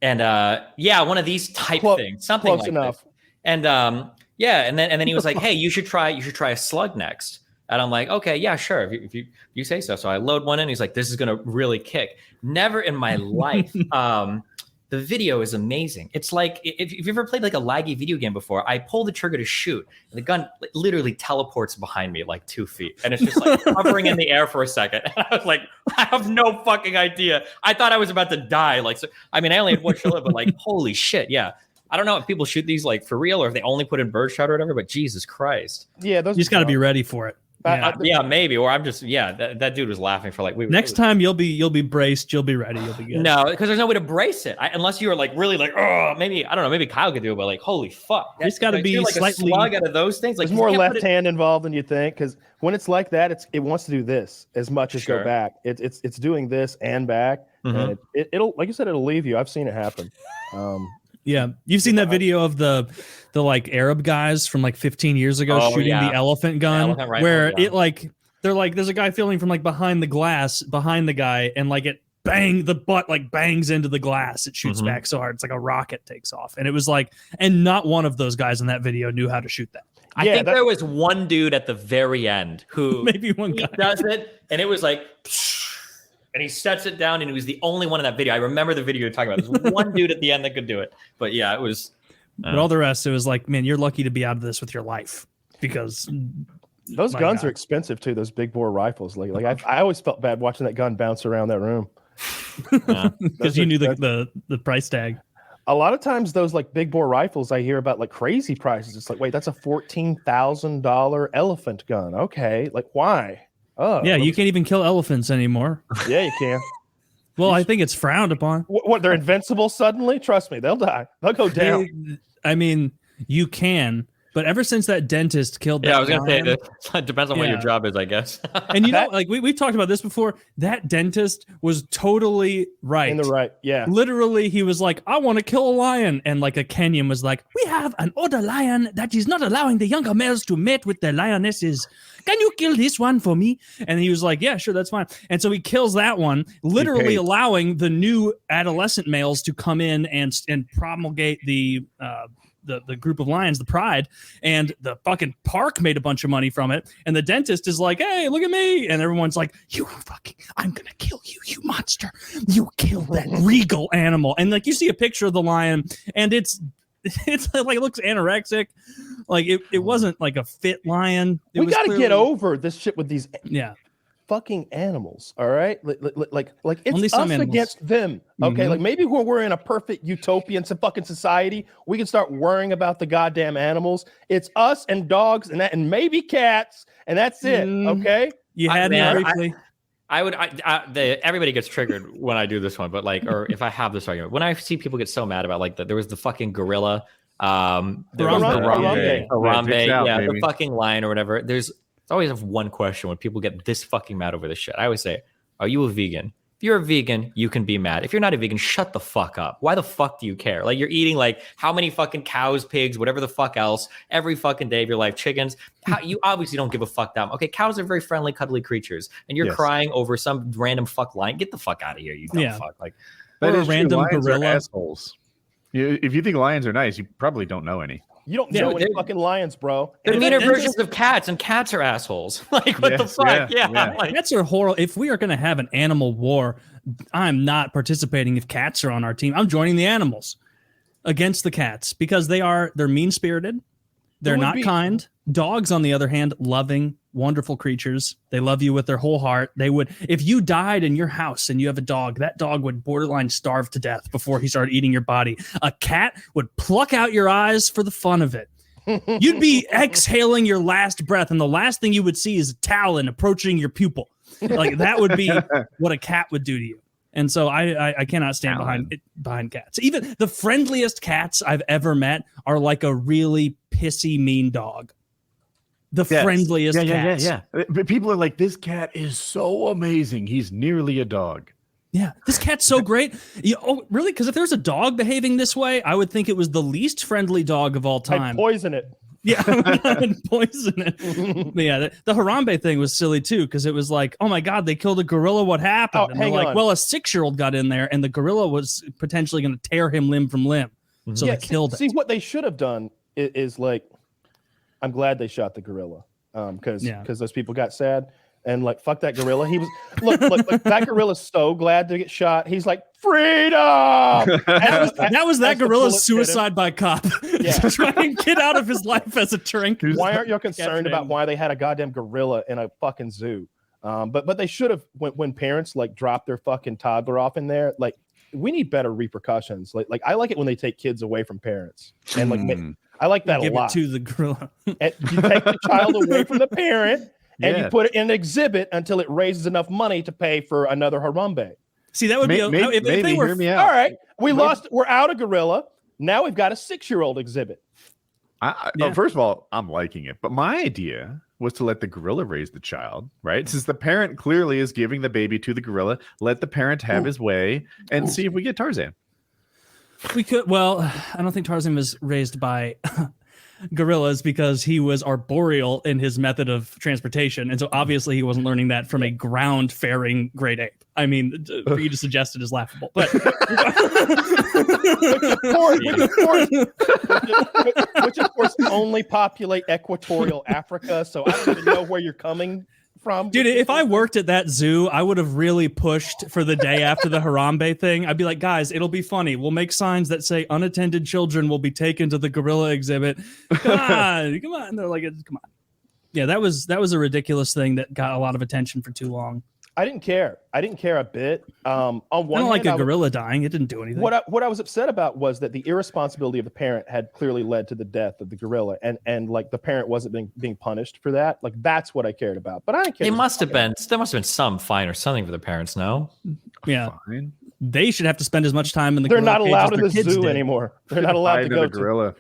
And one of these type things, something close like enough. this. And and then he was like, hey, you should try a slug next. And I'm like, okay, yeah, sure, if you say so. So I load one in. He's like, this is gonna really kick. Never in my life. The video is amazing. It's like if you've ever played like a laggy video game before, I pull the trigger to shoot, and the gun literally teleports behind me like 2 feet, and it's just like hovering in the air for a second. And I was like, I have no fucking idea. I thought I was about to die. Like, so, I mean, I only had one shot, but like, holy shit, yeah. I don't know if people shoot these like for real or if they only put in birdshot or whatever, but Jesus Christ. Yeah, you just got to be ready for it. Yeah, maybe. Or I'm just that dude was laughing for like. Next time you'll be braced, you'll be ready, you'll be good. No, because there's no way to brace it unless you were like really like maybe I don't know, maybe Kyle could do it, but like holy fuck, it's got to be like slightly a slug out of those things. Like there's more left hand involved than you think, because when it's like that, it wants to do this as much as go back. It's doing this and back, and it'll like you said, it'll leave you. I've seen it happen. Yeah, you've seen that video of the like Arab guys from like 15 years ago shooting the elephant gun, where it like they're like there's a guy filming from like behind the glass behind the guy, and like the butt like bangs into the glass. It shoots back so hard it's like a rocket takes off, and it was like, and not one of those guys in that video knew how to shoot that. I think there was one dude at the very end who maybe one guy does it, and it was like. And he sets it down, and he was the only one in that video. I remember the video you're talking about. There's one dude at the end that could do it. But yeah, it was. But all the rest, it was like, man, you're lucky to be out of this with your life, because those guns are expensive too. Those big bore rifles, like I always felt bad watching that gun bounce around that room because you knew the price tag. A lot of times, those like big bore rifles, I hear about like crazy prices. It's like, wait, that's a $14,000 elephant gun. Okay, like why? Oh yeah, you can't even kill elephants anymore. Yeah, you can. Well, I think it's frowned upon. What? They're invincible suddenly? Trust me, they'll die. They'll go down. I mean, you can, but ever since that dentist killed that I was gonna say it depends on what your job is, I guess. And you know, like we've talked about this before. That dentist was totally right. In the right, yeah. Literally, he was like, "I want to kill a lion," and like a Kenyan was like, "We have an older lion that is not allowing the younger males to mate with the lionesses. Can you kill this one for me?" And he was like, "Yeah, sure, that's fine." And so he kills that one, literally allowing the new adolescent males to come in and promulgate the group of lions, the pride, and the fucking park made a bunch of money from it. And the dentist is like, "Hey, look at me!" And everyone's like, I'm gonna kill you, you monster! You killed that regal animal." And like you see a picture of the lion, and it's like it looks anorexic. Like it wasn't like a fit lion. We got to get over this shit with these. Yeah. fucking animals, all right? Like Only it's some us animals. against them, okay? Like maybe when we're in a perfect utopian fucking society, we can start worrying about the goddamn animals. It's us and dogs and maybe cats, and that's it, okay? You had me briefly. Everybody gets triggered when I do this one, but like, or if I have this argument, when I see people get so mad about like there was the fucking gorilla, Harambe. the fucking lion or whatever. There's always have one question when people get this fucking mad over this shit. I always say, are you a vegan? If you're a vegan, you can be mad. If you're not a vegan, shut the fuck up. Why the fuck do you care? Like you're eating like how many fucking cows, pigs, whatever the fuck else, every fucking day of your life, chickens. You obviously don't give a fuck that much. Okay, cows are very friendly, cuddly creatures, and you're crying over some random fuck lion. Get the fuck out of here, you dumb fuck. Like that or is a random lions gorilla. Are assholes. If you think lions are nice, you probably don't know any. You don't know any fucking lions, bro. They're meaner versions of cats, and cats are assholes. Like, what the fuck? Yeah. Like, cats are horrible. If we are going to have an animal war, I'm not participating if cats are on our team. I'm joining the animals against the cats because they're mean-spirited. They're not kind. Dogs, on the other hand, loving, wonderful creatures. They love you with their whole heart. They would, if you died in your house and you have a dog, that dog would borderline starve to death before he started eating your body. A cat would pluck out your eyes for the fun of it. You'd be exhaling your last breath, and the last thing you would see is a talon approaching your pupil. Like that would be what a cat would do to you. And so I cannot stand behind cats. Even the friendliest cats I've ever met are like a really pissy, mean dog. The friendliest cats. Yeah. But people are like, this cat is so amazing. He's nearly a dog. Yeah, this cat's so great. Really? Because if there's a dog behaving this way, I would think it was the least friendly dog of all time. I'd poison it. Yeah, I would poison it. But yeah, the Harambe thing was silly too, because it was like, oh my God, they killed a gorilla. What happened? And they're like, well, a 6-year-old got in there, and the gorilla was potentially going to tear him limb from limb. So they killed it. See, what they should have done is like, I'm glad they shot the gorilla, because those people got sad. And like, fuck that gorilla. He was look, that gorilla's so glad to get shot. He's like, freedom. That was that gorilla's suicide by cop. Yeah. Trying to get out of his life as a drink. Why aren't you concerned about why they had a goddamn gorilla in a fucking zoo? But they should have when parents like drop their fucking toddler off in there. Like, we need better repercussions. Like I like it when they take kids away from parents, and like I like that a lot. Give it to the gorilla. And you take the child away from the parent. And you put it in an exhibit until it raises enough money to pay for another Harambe. See, that would be if they were. Hear me out. All right, we're out of gorilla. Now we've got a 6-year-old exhibit. First of all, I'm liking it, but my idea was to let the gorilla raise the child, right? Since the parent clearly is giving the baby to the gorilla, let the parent have his way and see if we get Tarzan. We could. Well, I don't think Tarzan was raised by gorillas because he was arboreal in his method of transportation, and so obviously he wasn't learning that from a ground faring great ape. I mean, for you to suggest it is laughable, but which of course only populate equatorial Africa, so I don't even know where you're coming from. Dude, if I worked at that zoo, I would have really pushed for the day after the Harambe thing. I'd be like, guys, it'll be funny. We'll make signs that say unattended children will be taken to the gorilla exhibit. Come on. And they're like, come on. Yeah, that was a ridiculous thing that got a lot of attention for too long. I didn't care a bit. On one I don't like a gorilla dying. It didn't do anything. What I was upset about was that the irresponsibility of the parent had clearly led to the death of the gorilla, and like the parent wasn't being punished for that. Like that's what I cared about. But I didn't care. There must have been some fine or something for the parents. No. Yeah. Fine. They should have to spend as much time in the. They're not allowed in the zoo anymore. They're not allowed to go to the gorilla.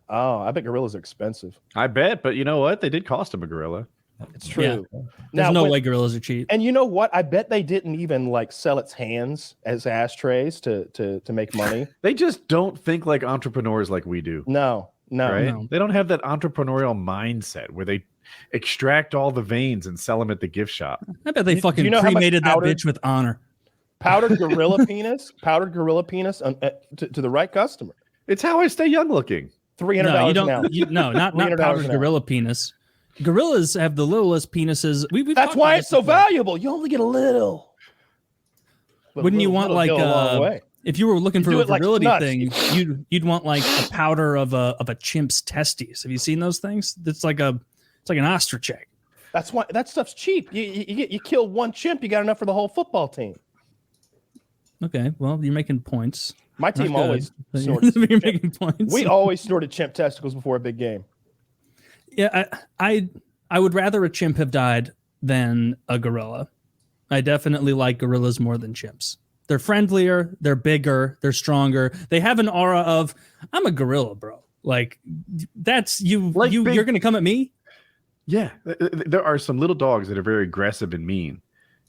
Oh, I bet gorillas are expensive. I bet, but you know what? They did cost him a gorilla. It's true. Yeah. There's no way gorillas are cheap. And you know what? I bet they didn't even like sell its hands as ashtrays to make money. They just don't think like entrepreneurs like we do. No. Right? No. They don't have that entrepreneurial mindset where they extract all the veins and sell them at the gift shop. I bet they fucking cremated that bitch with honor. Powdered gorilla penis to the right customer. It's how I stay young looking. $300 an ounce. Not powdered gorilla penis. Gorillas have the littlest penises. That's why it's so valuable. You only get a little. But wouldn't you want like if you were looking for a virility thing, you'd want like a powder of a chimp's testes. Have you seen those things? It's like an ostrich egg. That's why that stuff's cheap. You kill one chimp, you got enough for the whole football team. Okay, well, you're making points. My team always snorted. You're making points. We always snorted chimp testicles before a big game. Yeah, I would rather a chimp have died than a gorilla. I definitely like gorillas more than chimps. They're friendlier, they're bigger, they're stronger. They have an aura of, I'm a gorilla, bro. Like, that's you. Like you're gonna come at me. Yeah, there are some little dogs that are very aggressive and mean,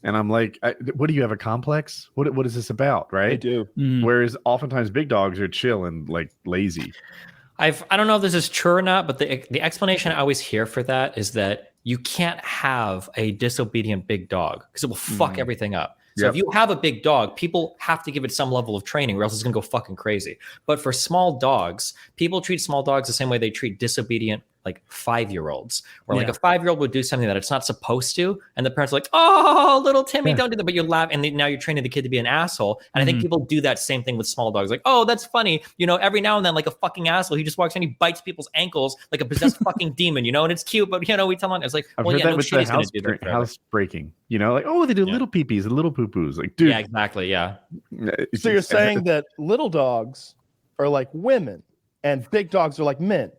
and I'm like, what do you have a complex? What is this about, right? They do. Whereas oftentimes big dogs are chill and like lazy. I don't know if this is true or not, but the explanation I always hear for that is that you can't have a disobedient big dog because it will fuck everything up. So if you have a big dog, people have to give it some level of training or else it's going to go fucking crazy. But for small dogs, people treat small dogs the same way they treat disobedient like 5-year-olds, where like a 5-year-old would do something that it's not supposed to. And the parents are like, oh, little Timmy, don't do that. But you're laughing. And now you're training the kid to be an asshole. And I think people do that same thing with small dogs. Like, oh, that's funny. You know, every now and then, like a fucking asshole, he just walks in, he bites people's ankles like a possessed fucking demon, you know, and it's cute. But, you know, we tell him, it's like, I've well, heard yeah, that no with shit, he's the going to do that. house breaking, you know, like, oh, they do little peepees and little poo-poos. Like, dude. Yeah, exactly. Yeah. So you're saying that little dogs are like women and big dogs are like men.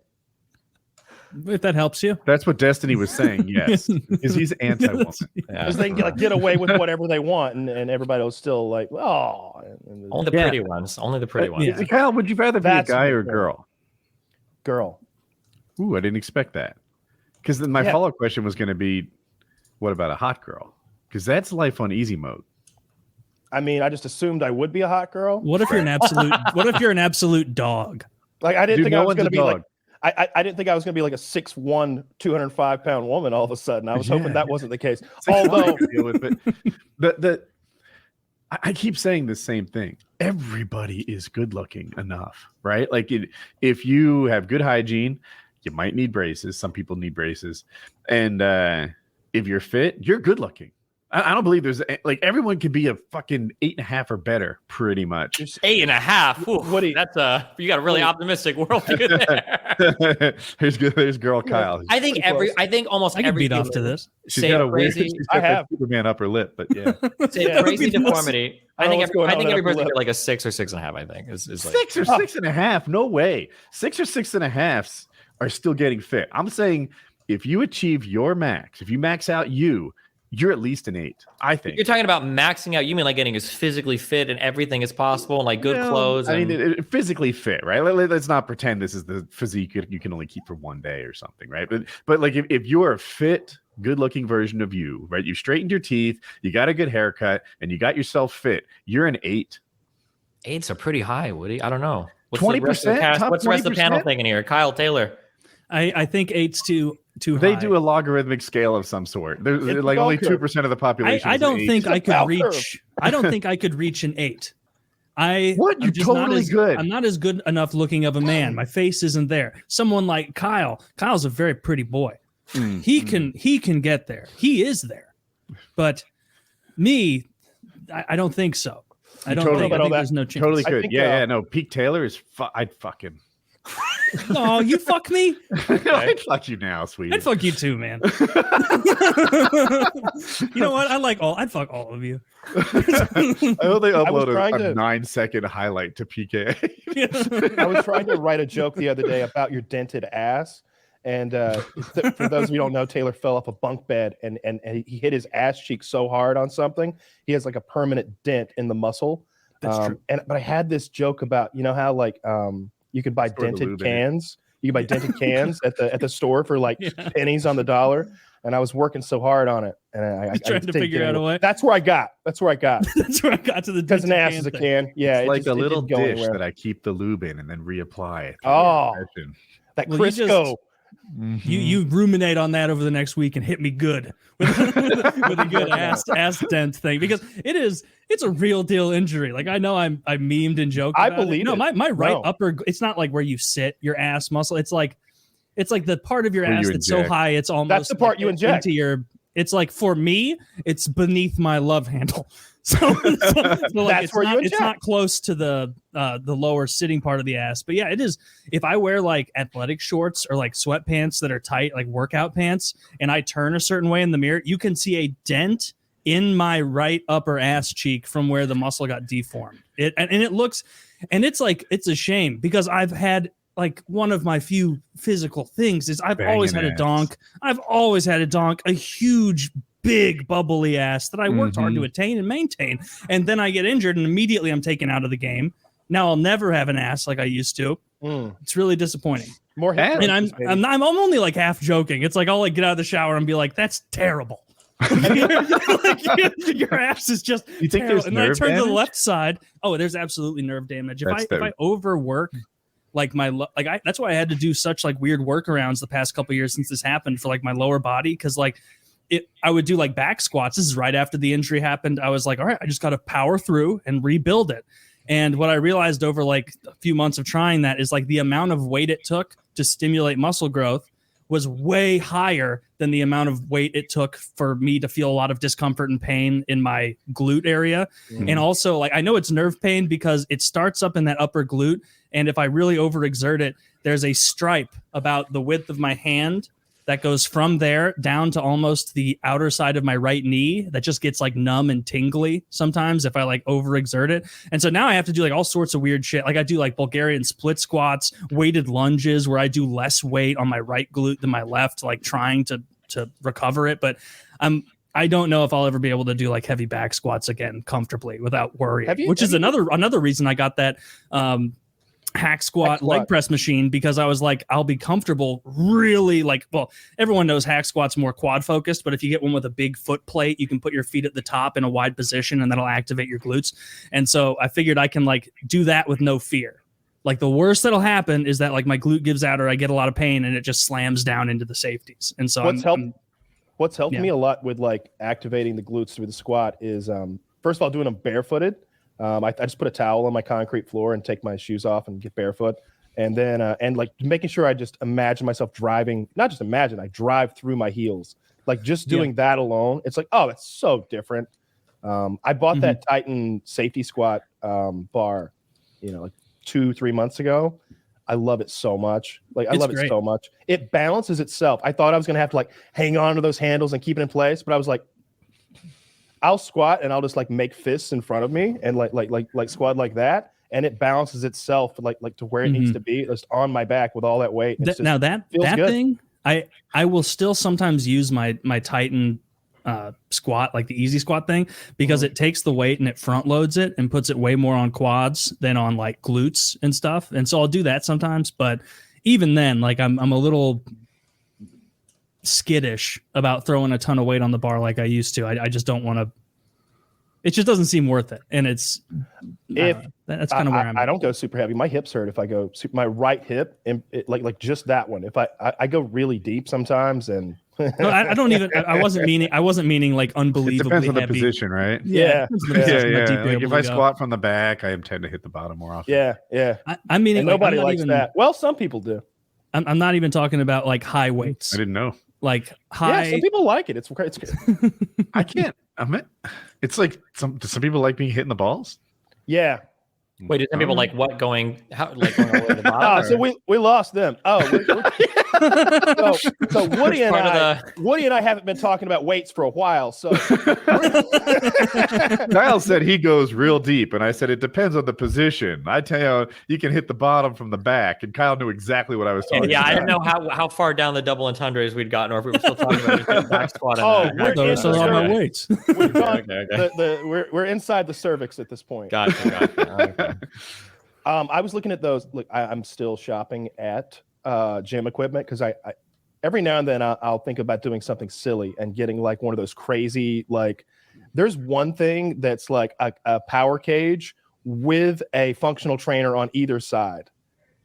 If that helps you. That's what Destiny was saying, yes. Because he's anti-woman. Because they can get away with whatever they want, and everybody will still like, oh. Only the pretty ones. Only the pretty ones. Kyle, would you rather be a guy or a girl? Girl. Ooh, I didn't expect that. Because then my follow-up question was going to be, what about a hot girl? Because that's life on easy mode. I mean, I just assumed I would be a hot girl. What if you're an absolute? What if you're an absolute dog? Like I didn't think I was going to be like. I didn't think I was going to be like a 6'1", 205-pound woman all of a sudden. I was hoping that wasn't the case. Although, I keep saying the same thing. Everybody is good looking enough, right? Like if you have good hygiene, you might need braces. Some people need braces. And if you're fit, you're good looking. I don't believe there's like everyone can be a fucking 8.5 or better, pretty much. 8.5. Ooh, what do you? That's you got a really optimistic worldview there. There's girl Kyle. I think almost I can every beat off to this. She's got a weird. She's got that Superman upper lip, but yeah. Say crazy deformity. I think every person like a 6 or 6.5. I think is like 6 or 6.5. No way. 6 or 6.5s are still getting fit. I'm saying if you achieve your max, if you max out you're at least an 8, I think. You're talking about maxing out. You mean like getting as physically fit and everything as possible, and like good clothes. I mean, physically fit, right? Let's not pretend this is the physique you can only keep for one day or something, right? But like if you're a fit, good-looking version of you, right? You straightened your teeth, you got a good haircut, and you got yourself fit. You're an 8. 8's are pretty high, Woody. I don't know. 20%. What's the rest of the panel thinking here? Kyle Taylor. I think 8's too high. They do a logarithmic scale of some sort. They're like only 2% of the population. I don't think I could reach. I don't think I could reach an 8. You're totally good. I'm not as good enough looking of a man. My face isn't there. Someone like Kyle. Kyle's a very pretty boy. He can get there. He is there. But me, I don't think so. I think there's no chance. Totally could. No. Pete Taylor is. I'd fuck him. Oh, you fuck me? I'd fuck you now, sweetie. I'd fuck you too, man. You know what? I'd fuck all of you. I hope they upload a 9-second highlight to PKA. I was trying to write a joke the other day about your dented ass. And for those of you who don't know, Taylor fell off a bunk bed and he hit his ass cheek so hard on something. He has like a permanent dent in the muscle. That's true. But I had this joke about, you know how like you could buy dented cans. You could buy dented cans at the store for like pennies on the dollar. And I was working so hard on it, and I tried to figure out a way. That's where I got. That's where I got to the because an ass is a can. Yeah, it's like a little dish that I keep the lube in and then reapply it. Oh, that Crisco. You ruminate on that over the next week and hit me good with a good ass dent thing, because it's a real deal injury. Like I know I memed and joked. I believe it. No, my right upper. It's not like where you sit your ass muscle. It's like the part of your ass that's so high it's almost that's the part you inject into your. It's like for me, it's beneath my love handle. So like That's where you it's not close to the lower sitting part of the ass. But yeah, it is. If I wear like athletic shorts or like sweatpants that are tight, like workout pants, and I turn a certain way in the mirror, you can see a dent in my right upper ass cheek from where the muscle got deformed. It looks, and it's like, it's a shame because I've had like one of my few physical things is I've always had a donk. I've always had a donk, a huge, big, bubbly ass that I worked hard to attain and maintain. And then I get injured and immediately I'm taken out of the game. Now I'll never have an ass like I used to. It's really disappointing. More hip and I'm only like half joking. It's like I'll like get out of the shower and be like, that's terrible. Your ass is just you think terrible. there's And nerve then I turn damage? to the left side. Oh, there's absolutely nerve damage. If I overwork, like that's why I had to do such like weird workarounds the past couple of years since this happened for like my lower body, because like I would do like back squats. This is right after the injury happened. I was like, all right, I just got to power through and rebuild it. And what I realized over like a few months of trying that is like the amount of weight it took to stimulate muscle growth was way higher than the amount of weight it took for me to feel a lot of discomfort and pain in my glute area. And also, like, I know it's nerve pain because it starts up in that upper glute. And if I really overexert it, there's a stripe about the width of my hand that goes from there down to almost the outer side of my right knee that just gets like numb and tingly sometimes if I like overexert it. And so now I have to do like all sorts of weird shit. Like I do like Bulgarian split squats, weighted lunges where I do less weight on my right glute than my left, like trying to recover it. But I don't know if I'll ever be able to do like heavy back squats again comfortably without worrying, which is another reason I got that hack squat leg press machine, because I was like, I'll be comfortable really like, well, everyone knows hack squat's more quad focused, but if you get one with a big foot plate, you can put your feet at the top in a wide position and that'll activate your glutes. And so I figured I can like do that with no fear. Like the worst that'll happen is that like my glute gives out or I get a lot of pain and it just slams down into the safeties. And so what's helped me a lot with like activating the glutes through the squat is first of all, doing them barefooted. I just put a towel on my concrete floor and take my shoes off and get barefoot. And then, and like making sure I just imagine myself driving, not just imagine, I drive through my heels. Like just doing that alone, it's like, oh, it's so different. I bought that Titan safety squat bar, like 2-3 months ago. I love it so much. Like I love it so much. It balances itself. I thought I was going to have to like hang on to those handles and keep it in place, but I was like, I'll squat and I'll just like make fists in front of me and like squat like that, and it balances itself like to where it needs to be, just on my back with all that weight. Now that thing, I will still sometimes use my Titan squat, like the easy squat thing, because it takes the weight and it front loads it and puts it way more on quads than on like glutes and stuff. And so I'll do that sometimes, but even then, like I'm a little skittish about throwing a ton of weight on the bar like I used to. I just don't want to. It just doesn't seem worth it, and it's that's kind of where I'm. I don't go super heavy. My hips hurt if I go my right hip, and like just that one. If I go really deep sometimes, and no, I don't even. I wasn't meaning like unbelievably. It depends on the heavy position, right? Yeah. Like if I squat from the back, I tend to hit the bottom more often. Yeah. I mean, like, nobody likes that. Well, some people do. I'm not even talking about like high weights. I didn't know. Like high. Yeah, some people like it. It's I can't. It's like some people like being hitting the balls. Yeah. Wait, did some people like what going all the way to the bottom? So we lost them. So Woody and I haven't been talking about weights for a while. So Kyle said he goes real deep, and I said it depends on the position. I tell you can hit the bottom from the back, and Kyle knew exactly what I was talking about. I didn't know how far down the double entendres we'd gotten, or if we were still talking about back squat. My weights. We're inside the cervix at this point. Gotcha. Okay. I was looking at those. Look, I'm still shopping at gym equipment because I every now and then I'll think about doing something silly and getting like one of those crazy, like there's one thing that's like a power cage with a functional trainer on either side.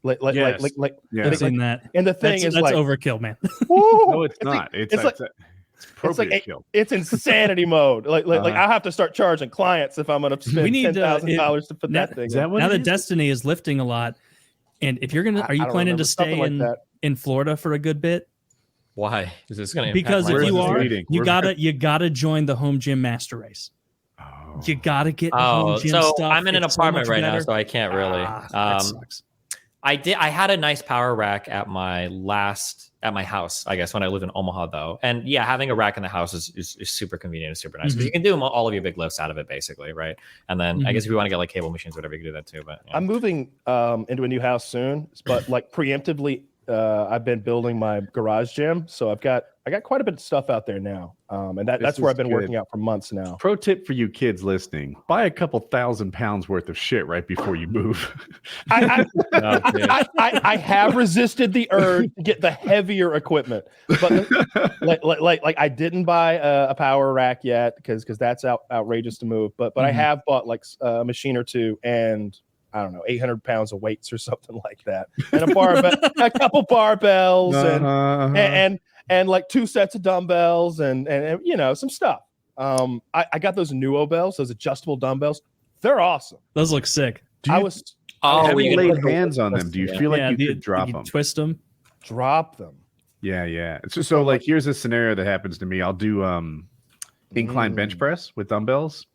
I've seen that. And the thing that's like overkill, man. No, it's not. It's insanity mode. Like I have to start charging clients if I'm going to spend $10,000 to put that thing. Is that what now that Destiny is lifting a lot, and if you're are you planning to stay in Florida for a good bit? Why is this going to? Because if you are, you gotta join the home gym master race. Oh. You gotta get the home gym so stuff. I'm in an It's so apartment much right now, better. so I can't really. That sucks. I had a nice power rack at my house, I guess, when I lived in Omaha, though. And yeah, having a rack in the house is super convenient and super nice because you can do all of your big lifts out of it, basically, right? And then I guess if you want to get like cable machines, whatever, you can do that too. But yeah. I'm moving into a new house soon, but like preemptively, I've been building my garage gym, so I got quite a bit of stuff out there now, and that's where I've been working out for months now. Pro tip for you kids listening: buy a couple £1,000 worth of shit right before you move. I have resisted the urge to get the heavier equipment, but like I didn't buy a power rack yet because that's outrageous to move. But I have bought like a machine or two and I don't know 800 pounds of weights or something like that, and a couple barbells and like 2 sets of dumbbells and you know some stuff. I got those Nuo bells, those adjustable dumbbells. They're awesome. Those look sick. Have you laid hands on them? Do you feel like you could drop them? Twist them? Drop them. Yeah. So like, here's a scenario that happens to me. I'll do incline bench press with dumbbells,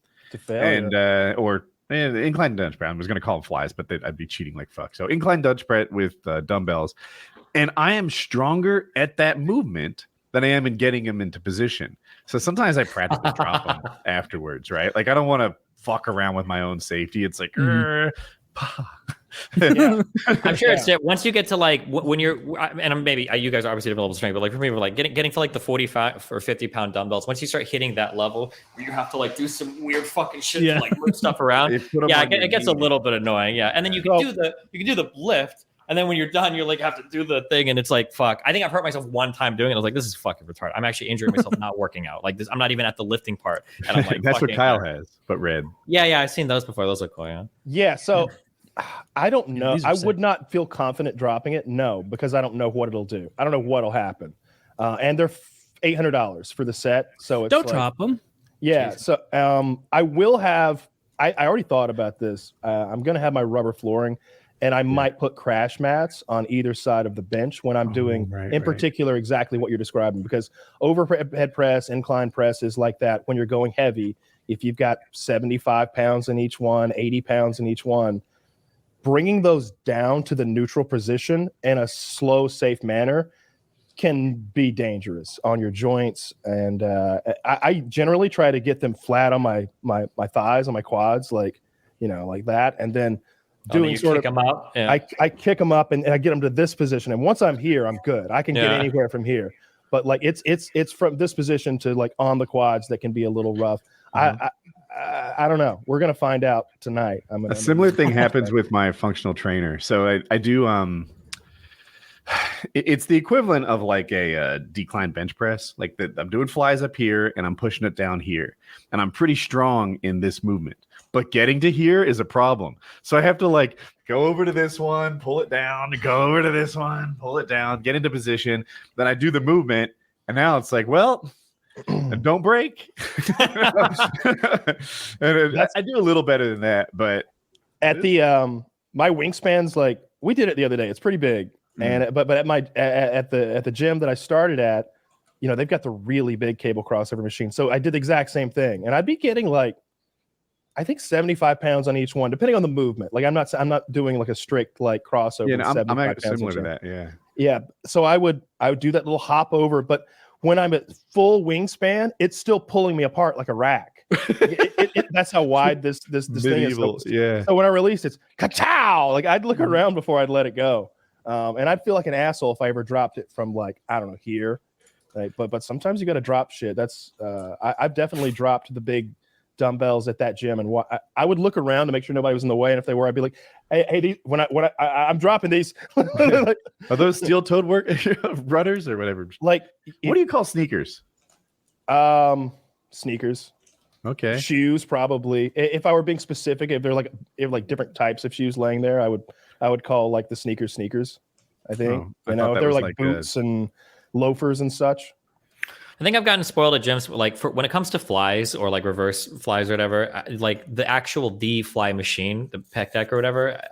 and incline bench press. I was going to call them flies, but I'd be cheating like fuck. So incline bench press with dumbbells, and I am stronger at that movement than I am in getting them into position. So sometimes I practically drop them afterwards, right? Like I don't want to fuck around with my own safety. It's like, I'm sure it's once you get to like when you're, and maybe you guys are obviously different levels of strength, but like for me, we're like getting to like the 45 or 50 pound dumbbells. Once you start hitting that level, where you have to like do some weird fucking shit to like move stuff around. It gets a little bit annoying. Yeah, and then you can do the lift. And then when you're done, you're like have to do the thing, and it's like fuck. I think I've hurt myself one time doing it. I was like, this is fucking retarded. I'm actually injuring myself not working out. Like this, I'm not even at the lifting part. And I'm like, that's what Kyle has, but red. Yeah, I've seen those before. Those look cool. Yeah. Yeah. So I don't know. I would not feel confident dropping it. No, because I don't know what it'll do. I don't know what'll happen. And they're $800 for the set. So it's don't drop them. Yeah. Jeez. So I will have. I already thought about this. I'm gonna have my rubber flooring. And I might put crash mats on either side of the bench when I'm doing, particular, exactly what you're describing. Because overhead press, incline press is like that when you're going heavy. If you've got 75 pounds in each one, 80 pounds in each one, bringing those down to the neutral position in a slow, safe manner can be dangerous on your joints. And I generally try to get them flat on my thighs, on my quads, like that, and then doing sort of, I kick them up and I get them to this position. And once I'm here, I'm good. I can get anywhere from here. But like it's from this position to like on the quads that can be a little rough. I don't know. We're gonna find out tonight. A similar thing happens with my functional trainer. So I do it's the equivalent of like a decline bench press. Like I'm doing flies up here and I'm pushing it down here, and I'm pretty strong in this movement. But getting to here is a problem. So I have to like go over to this one, pull it down, go over to this one, pull it down, get into position. Then I do the movement. And now it's like, well, don't break. And I do a little better than that. But at the my wingspan's like, we did it the other day. It's pretty big. And but at my at the gym that I started at, they've got the really big cable crossover machine. So I did the exact same thing. And I'd be getting like, I think 75 pounds on each one, depending on the movement. Like I'm not doing like a strict like crossover. Yeah, I'm actually similar to that. Yeah. Yeah. So I would do that little hop over, but when I'm at full wingspan, it's still pulling me apart like a rack. That's how wide this thing is. So when I released, it's ka-chow. Like I'd look around before I'd let it go, and I'd feel like an asshole if I ever dropped it from like I don't know here. Like, but sometimes you got to drop shit. That's I've definitely dropped the big dumbbells at that gym, and I would look around to make sure nobody was in the way, and if they were, I'd be like, "Hey, I'm dropping these." Like, are those steel-toed runners or whatever? Like, what do you call sneakers? Sneakers. Okay. Shoes, probably. If I were being specific, if they're like different types of shoes laying there, I would call like the sneakers. I think if they're like boots and loafers and such. I think I've gotten spoiled at gyms, like when it comes to flies or like reverse flies or whatever, like the actual D fly machine, the pec deck or whatever.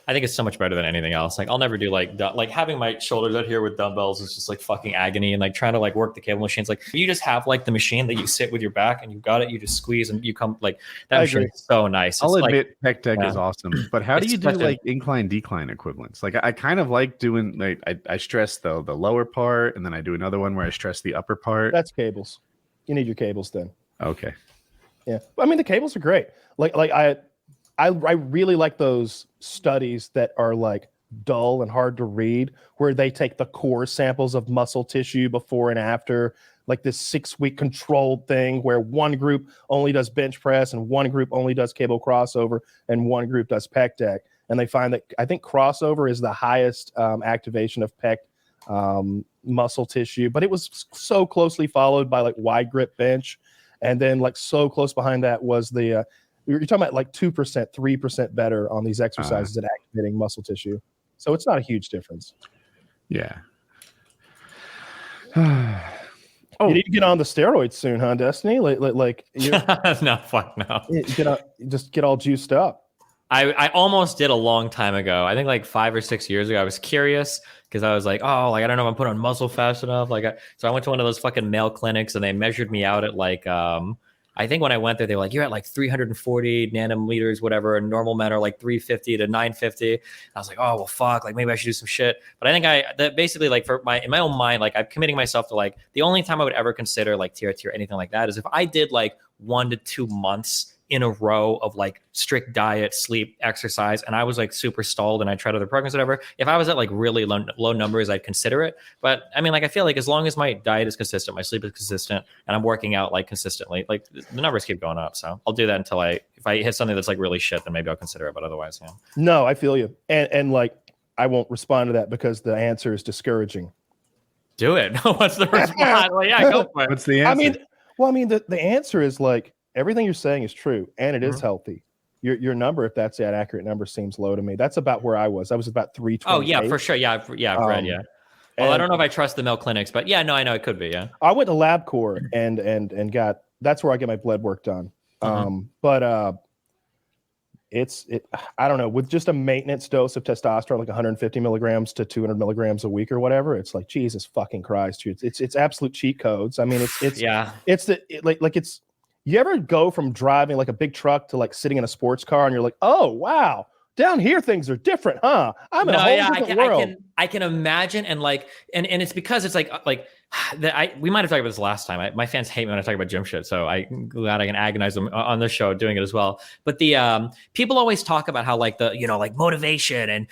I think it's so much better than anything else. Like I'll never do like having my shoulders out here with dumbbells is just like fucking agony, and like trying to like work the cable machines. Like you just have like the machine that you sit with your back and you got it, you just squeeze and you come like that machine is so nice. I'll It's admit Pec Tech is awesome, but how do you do such like incline decline equivalents? Like I kind of like doing like I stress the lower part, and then I do another one where I stress the upper part. That's cables. You need your cables then. Okay. Yeah, I mean the cables are great. Like I really like those studies that are like dull and hard to read, where they take the core samples of muscle tissue before and after, like this 6-week controlled thing where one group only does bench press and one group only does cable crossover and one group does pec deck. And they find that I think crossover is the highest activation of pec muscle tissue, but it was so closely followed by like wide grip bench. And then like so close behind that was the, you're talking about like 2%, 3% better on these exercises at activating muscle tissue. So it's not a huge difference. Yeah. You need to get on the steroids soon, huh, Destiny? Like no, fuck no. Just get all juiced up. I almost did a long time ago. I think like 5 or 6 years ago. I was curious because I was like, oh, like I don't know if I'm putting on muscle fast enough. So I went to one of those fucking male clinics and they measured me out at like I think when I went there, they were like, you're at like 340 nanometers, whatever. And normal men are like 350 to 950. I was like, oh, well, fuck. Like maybe I should do some shit. But I think basically like in my own mind, like I'm committing myself to like the only time I would ever consider like TRT or anything like that is if I did like 1 to 2 months in a row of like strict diet, sleep, exercise, and I was like super stalled and I tried other programs, whatever. If I was at like really low numbers, I'd consider it. But I mean, like, I feel like as long as my diet is consistent, my sleep is consistent, and I'm working out like consistently, like the numbers keep going up. So I'll do that until if I hit something that's like really shit, then maybe I'll consider it. But otherwise, yeah. No, I feel you. And like, I won't respond to that because the answer is discouraging. Do it. What's the response? Well, yeah, go for it. What's the answer? I mean, the answer is like, everything you're saying is true, and it is healthy. Your number, if that's that accurate number, seems low to me. That's about where I was. I was about 320. Oh yeah, for sure. Yeah, I've read. Yeah. Well, I don't know if I trust the male clinics, but yeah, no, I know it could be. Yeah. I went to LabCorp and got, that's where I get my blood work done. But I don't know, with just a maintenance dose of testosterone, like 150 milligrams to 200 milligrams a week or whatever, it's like, Jesus fucking Christ, it's absolute cheat codes. I mean, it's you ever go from driving like a big truck to like sitting in a sports car and you're like, oh, wow, down here things are different, huh? I'm in a whole different world. I can imagine, and like, and it's because it's like we might have talked about this last time. My fans hate me when I talk about gym shit, so I'm glad I can agonize them on the show doing it as well. But the people always talk about how like like motivation and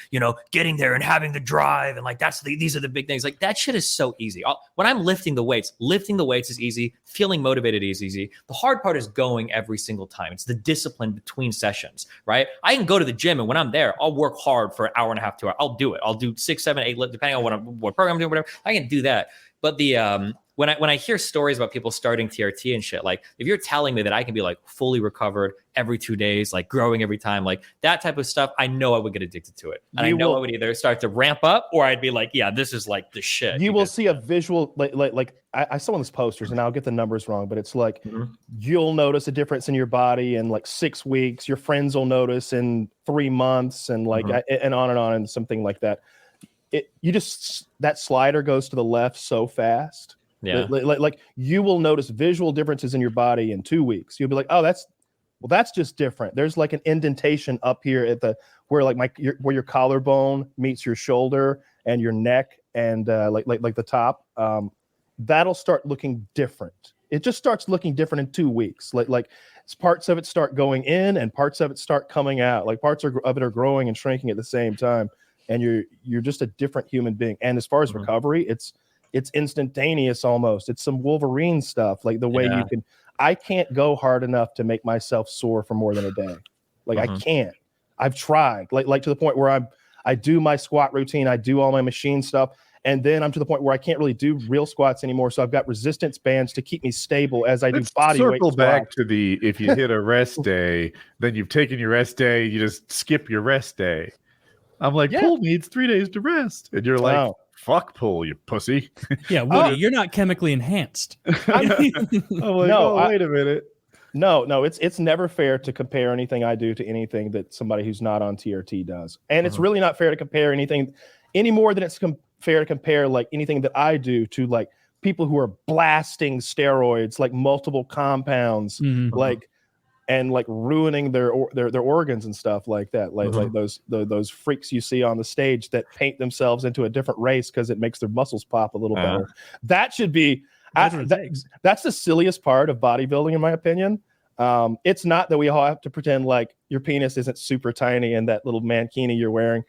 getting there and having the drive and like these are the big things. Like that shit is so easy. When I'm lifting the weights is easy. Feeling motivated is easy. The hard part is going every single time. It's the discipline between sessions, right? I can go to the gym and when I'm there, I'll work hard for an hour and a half, 2 hours. I'll do it. I'll do 6, 7, 8 lifts, depending on what program I'm doing, whatever. I can do that. But the when I hear stories about people starting TRT and shit, like if you're telling me that I can be like fully recovered every 2 days, like growing every time, like that type of stuff, I know I would get addicted to it. And I know I would either start to ramp up or I'd be like, yeah, this is like the shit. You will see a visual, like I saw one of those posters and I'll get the numbers wrong, but it's like, you'll notice a difference in your body in like 6 weeks. Your friends will notice in 3 months and like, and on and something like that. That slider goes to the left so fast. Yeah. Like you will notice visual differences in your body in 2 weeks. You'll be like, oh, that's just different. There's like an indentation up here at where where your collarbone meets your shoulder and your neck and like the top. That'll start looking different. It just starts looking different in 2 weeks. Like parts of it start going in and parts of it start coming out. Like parts of it are growing and shrinking at the same time. And you're just a different human being. And as far as recovery, it's instantaneous almost. It's some Wolverine stuff, like the way I can't go hard enough to make myself sore for more than a day. Like I can't. I've tried, like to the point where I do my squat routine, I do all my machine stuff, and then I'm to the point where I can't really do real squats anymore. So I've got resistance bands to keep me stable as I do body weight. Circle back to if you hit a rest day, then you've taken your rest day, you just skip your rest day. I'm like, Pool needs 3 days to rest. And you're like, fuck Pool, you pussy. Yeah, Woody, you're not chemically enhanced. I'm like, wait a minute. No, it's never fair to compare anything I do to anything that somebody who's not on TRT does. And it's really not fair to compare anything any more than it's fair to compare like anything that I do to like people who are blasting steroids, like multiple compounds, like and like ruining their organs and stuff like that. Like those freaks you see on the stage that paint themselves into a different race because it makes their muscles pop a little better. That should be that's the silliest part of bodybuilding, in my opinion. It's not that we all have to pretend like your penis isn't super tiny and that little mankini you're wearing.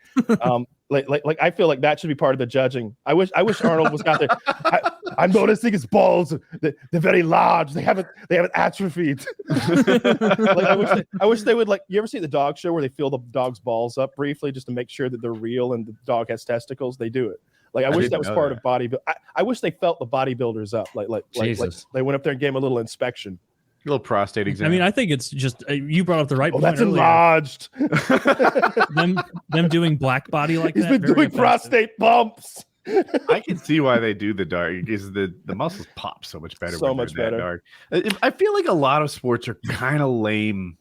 Like I feel like that should be part of the judging. I wish Arnold was out there. I'm noticing his balls. They're very large. They haven't atrophied. I wish they would like. You ever see the dog show where they fill the dog's balls up briefly just to make sure that they're real and the dog has testicles? They do it. Like I wish that was part of bodybuilding. I wish they felt the bodybuilders up. Like they went up there and gave him a little inspection. A little prostate exam. I mean, I think it's just you brought up the right point. That's earlier. enlarged. them doing black body like He's that. He's been doing prostate bumps. I can see why they do the dark because the muscles pop so much better. So much better. Dark. I feel like a lot of sports are kind of lame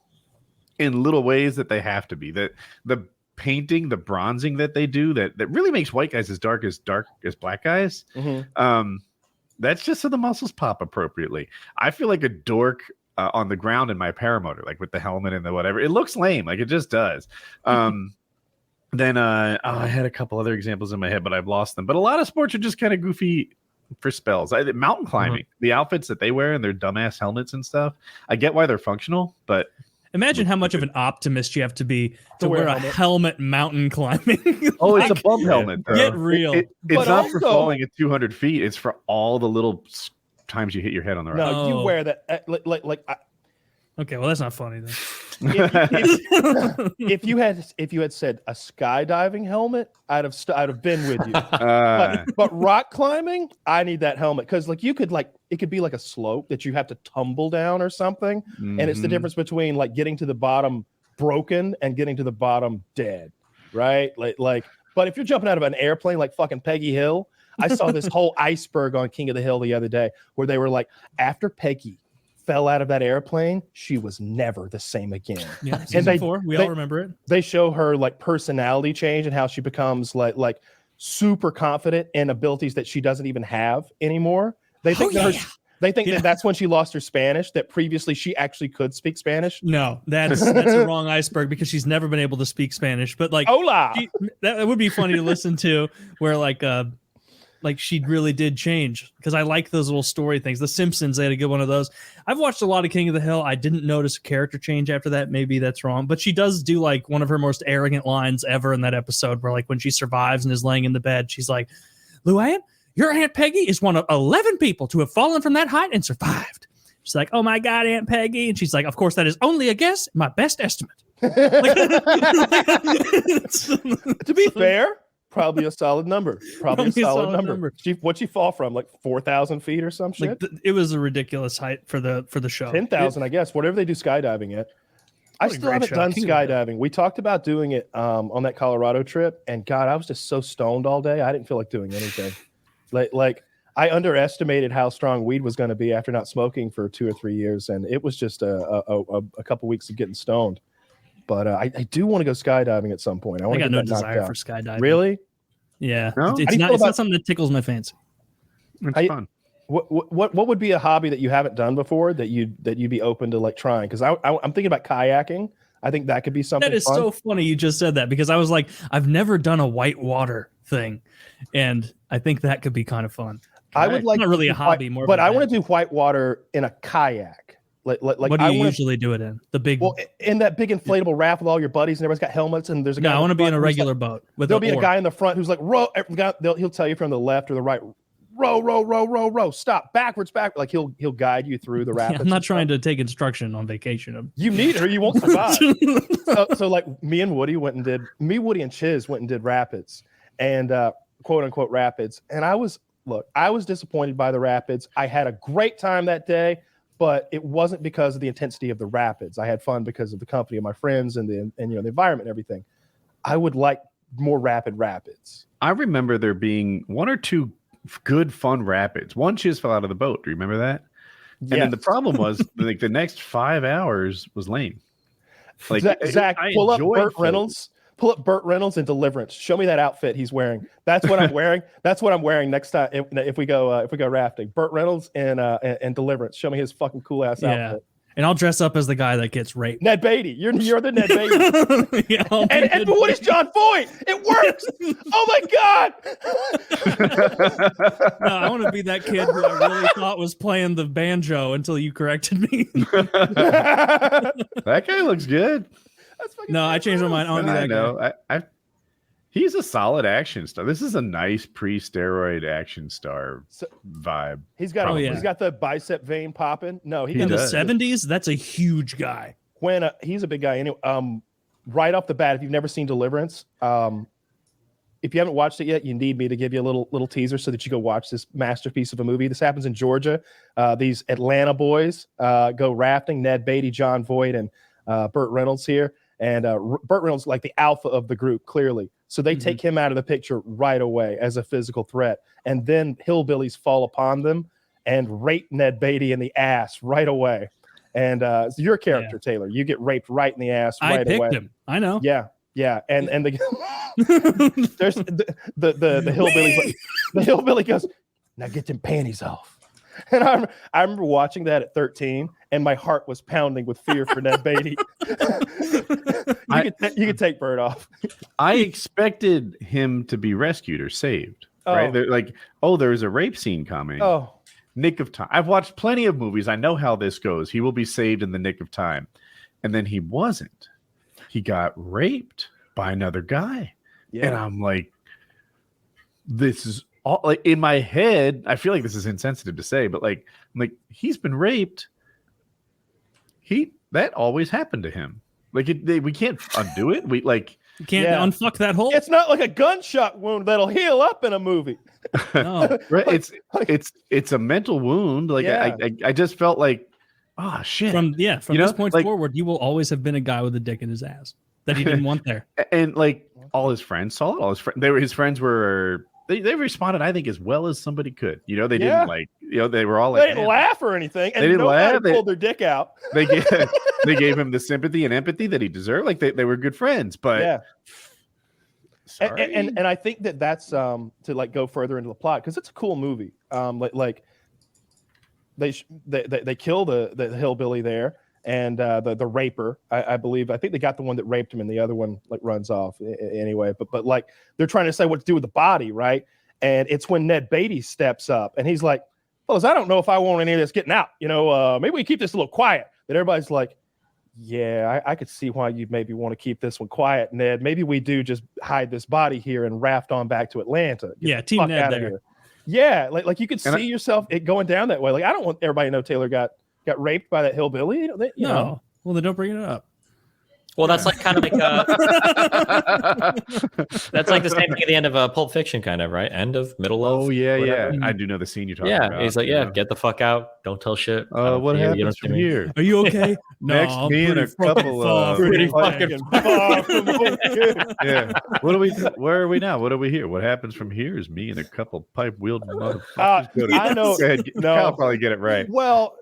in little ways that they have to be. That the painting, the bronzing that they do that really makes white guys as dark as black guys. That's just so the muscles pop appropriately. I feel like a dork on the ground in my paramotor, like with the helmet and the whatever. It looks lame, like it just does. Then I had a couple other examples in my head, but I've lost them. But a lot of sports are just kind of goofy for spells. Mountain climbing, the outfits that they wear and their dumbass helmets and stuff. I get why they're functional, but imagine how much of an optimist you have to be to wear a helmet mountain climbing. Oh, it's a bump helmet. Though. Get real. It's not for falling at 200 feet. It's for all the little times you hit your head on the rock. No, you wear that okay, well that's not funny then. If you had said a skydiving helmet, I'd have been with you. But rock climbing, I need that helmet because like you could like it could be like a slope that you have to tumble down or something, and it's the difference between like getting to the bottom broken and getting to the bottom dead, right? Like, but if you're jumping out of an airplane like fucking Peggy Hill, I saw this whole iceberg on King of the Hill the other day where they were like, after Peggy fell out of that airplane, she was never the same again. Yeah, season 4, we all remember it. They show her like personality change and how she becomes like super confident in abilities that she doesn't even have anymore. They think that that's when she lost her Spanish, that previously she actually could speak Spanish. No, that's a wrong iceberg because she's never been able to speak Spanish. But like, hola, that would be funny to listen to where like she really did change because I like those little story things. The Simpsons, they had a good one of those. I've watched a lot of King of the Hill. I didn't notice a character change after that. Maybe that's wrong, but she does do like one of her most arrogant lines ever in that episode where like when she survives and is laying in the bed, she's like, Luann, your Aunt Peggy is one of 11 people to have fallen from that height and survived. She's like, oh my God, Aunt Peggy. And she's like, of course, that is only a guess, my best estimate. To be fair, probably a solid number. Probably a solid number. What'd she fall from? Like 4,000 feet or some shit? Like it was a ridiculous height for the show. 10,000, I guess. Whatever they do skydiving at. I still haven't done skydiving. We talked about doing it on that Colorado trip, and God, I was just so stoned all day. I didn't feel like doing anything. Like I underestimated how strong weed was going to be after not smoking for 2 or 3 years, and it was just a couple weeks of getting stoned. But I do want to go skydiving at some point. I got no desire for skydiving. Really? Yeah, no? It's not something that tickles my fancy. It's fun. What would be a hobby that you haven't done before that you'd be open to like trying? Because I'm thinking about kayaking. I think that could be something. That is fun. So funny you just said that because I was like, I've never done a white water thing, and I think that could be kind of fun. I would like not really a hobby, more. But I want to do whitewater in a kayak. Like what do you usually do it in? The big, in that big inflatable raft with all your buddies and everybody's got helmets and there's a guy. No, I want to be in a regular boat. There'll be a guy in the front who's like row. He'll tell you from the left or the right. Row. Stop. Backwards. Like he'll guide you through the rapids. I'm not trying to take instruction on vacation. You need her. You won't survive. so like me and Woody and Chiz went and did rapids and quote unquote rapids. And I was disappointed by the rapids. I had a great time that day. But it wasn't because of the intensity of the rapids. I had fun because of the company of my friends and the environment and everything. I would like more rapid rapids. I remember there being 1 or 2 good fun rapids. One Chiz fell out of the boat. Do you remember that? And then the problem was like the next 5 hours was lame. Like Zach, pull up Burt Reynolds. Pull up Burt Reynolds in Deliverance. Show me that outfit he's wearing. That's what I'm wearing. That's what I'm wearing next time if we go rafting. Burt Reynolds and Deliverance. Show me his fucking cool ass outfit. And I'll dress up as the guy that gets raped. Ned Beatty. You're the Ned Beatty. Yeah, and what is John Voight? It works. Oh my God. No, I want to be that kid who I really thought was playing the banjo until you corrected me. That guy looks good. No, I changed my mind. I want to be that guy. He's a solid action star. This is a nice pre-steroid action star vibe. He's got he's got the bicep vein popping. No, he in the 70s. That's a huge guy. When he's a big guy. Anyway, right off the bat, if you've never seen Deliverance, if you haven't watched it yet, you need me to give you a little teaser so that you go watch this masterpiece of a movie. This happens in Georgia. These Atlanta boys go rafting. Ned Beatty, John Voight, and Burt Reynolds here. And Burt Reynolds like the alpha of the group, clearly. So they take him out of the picture right away as a physical threat. And then hillbillies fall upon them and rape Ned Beatty in the ass right away. And your character, Taylor, you get raped right in the ass right away. I picked him. I know. Yeah. Yeah. And the there's the hillbillies. Like, the hillbilly goes, now get them panties off. And I remember watching that at 13, and my heart was pounding with fear for Ned Beatty. You could take Bert off. I expected him to be rescued or saved. Right? They're like, there's a rape scene coming. Oh, nick of time. I've watched plenty of movies. I know how this goes. He will be saved in the nick of time. And then he wasn't. He got raped by another guy. Yeah. And I'm like, this is all like in my head. I feel like this is insensitive to say, but like, I'm like, he's been raped. That always happened to him. Like we can't undo it. We like you can't unfuck that hole. It's not like a gunshot wound that'll heal up in a movie. No, right? It's a mental wound. Like I just felt like, oh shit. From this point forward, you will always have been a guy with a dick in his ass that he didn't want there. And like all his friends saw it. All his friends were. They responded, I think, as well as somebody could. They didn't they were all like, they didn't laugh or anything, and they didn't laugh. They pulled their dick out. They gave him the sympathy and empathy that he deserved. Like they were good friends, but sorry. And I think that's to like go further into the plot because it's a cool movie. Like they kill the hillbilly there and the raper. I believe. I think they got the one that raped him, and the other one like runs off anyway. But like they're trying to say what to do with the body, right? And it's when Ned Beatty steps up, and he's like, "Fellas, I don't know if I want any of this getting out. Maybe we keep this a little quiet." But everybody's like, "Yeah, I could see why you maybe want to keep this one quiet, Ned. Maybe we do just hide this body here and raft on back to Atlanta." Team Ned there. Here. Yeah, like you could see yourself it going down that way. Like I don't want everybody to know Taylor got raped by that hillbilly. You know. Well, then don't bring it up. Well, that's like kind of like that's like the same thing at the end of Pulp Fiction, kind of, right? End of, middle of. Oh yeah. I do know the scene you're talking about. Yeah, he's like, get the fuck out, don't tell shit. What happens from here? Are you okay? No, next me and a couple of pretty fucking far from yeah. Where are we now? What are we here? What happens from here is me and a couple pipe wielding motherfuckers. I know. I'll probably get it right. Well.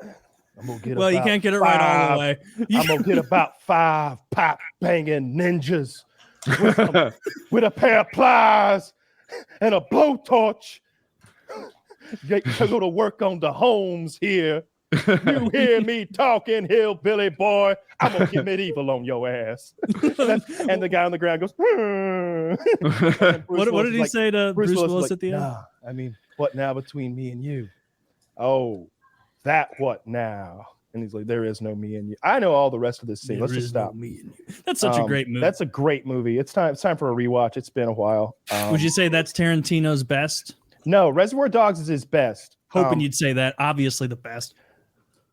You can't get it right all the way. I'm gonna get about 5 pop banging ninjas with a pair of pliers and a blowtorch. You go to work on the homes here. You hear me talking, hillbilly boy? I'm gonna get medieval on your ass. And the guy on the ground goes. What did he say to Bruce Willis at the end? Nah, I mean, what now between me and you? Oh. That what now? And he's like, there is no me and you. I know all the rest of this scene. Let's just stop. Me and you. That's such a great movie. That's a great movie. It's time for a rewatch. It's been a while. Would you say that's Tarantino's best? No, Reservoir Dogs is his best. Hoping you'd say that. Obviously the best.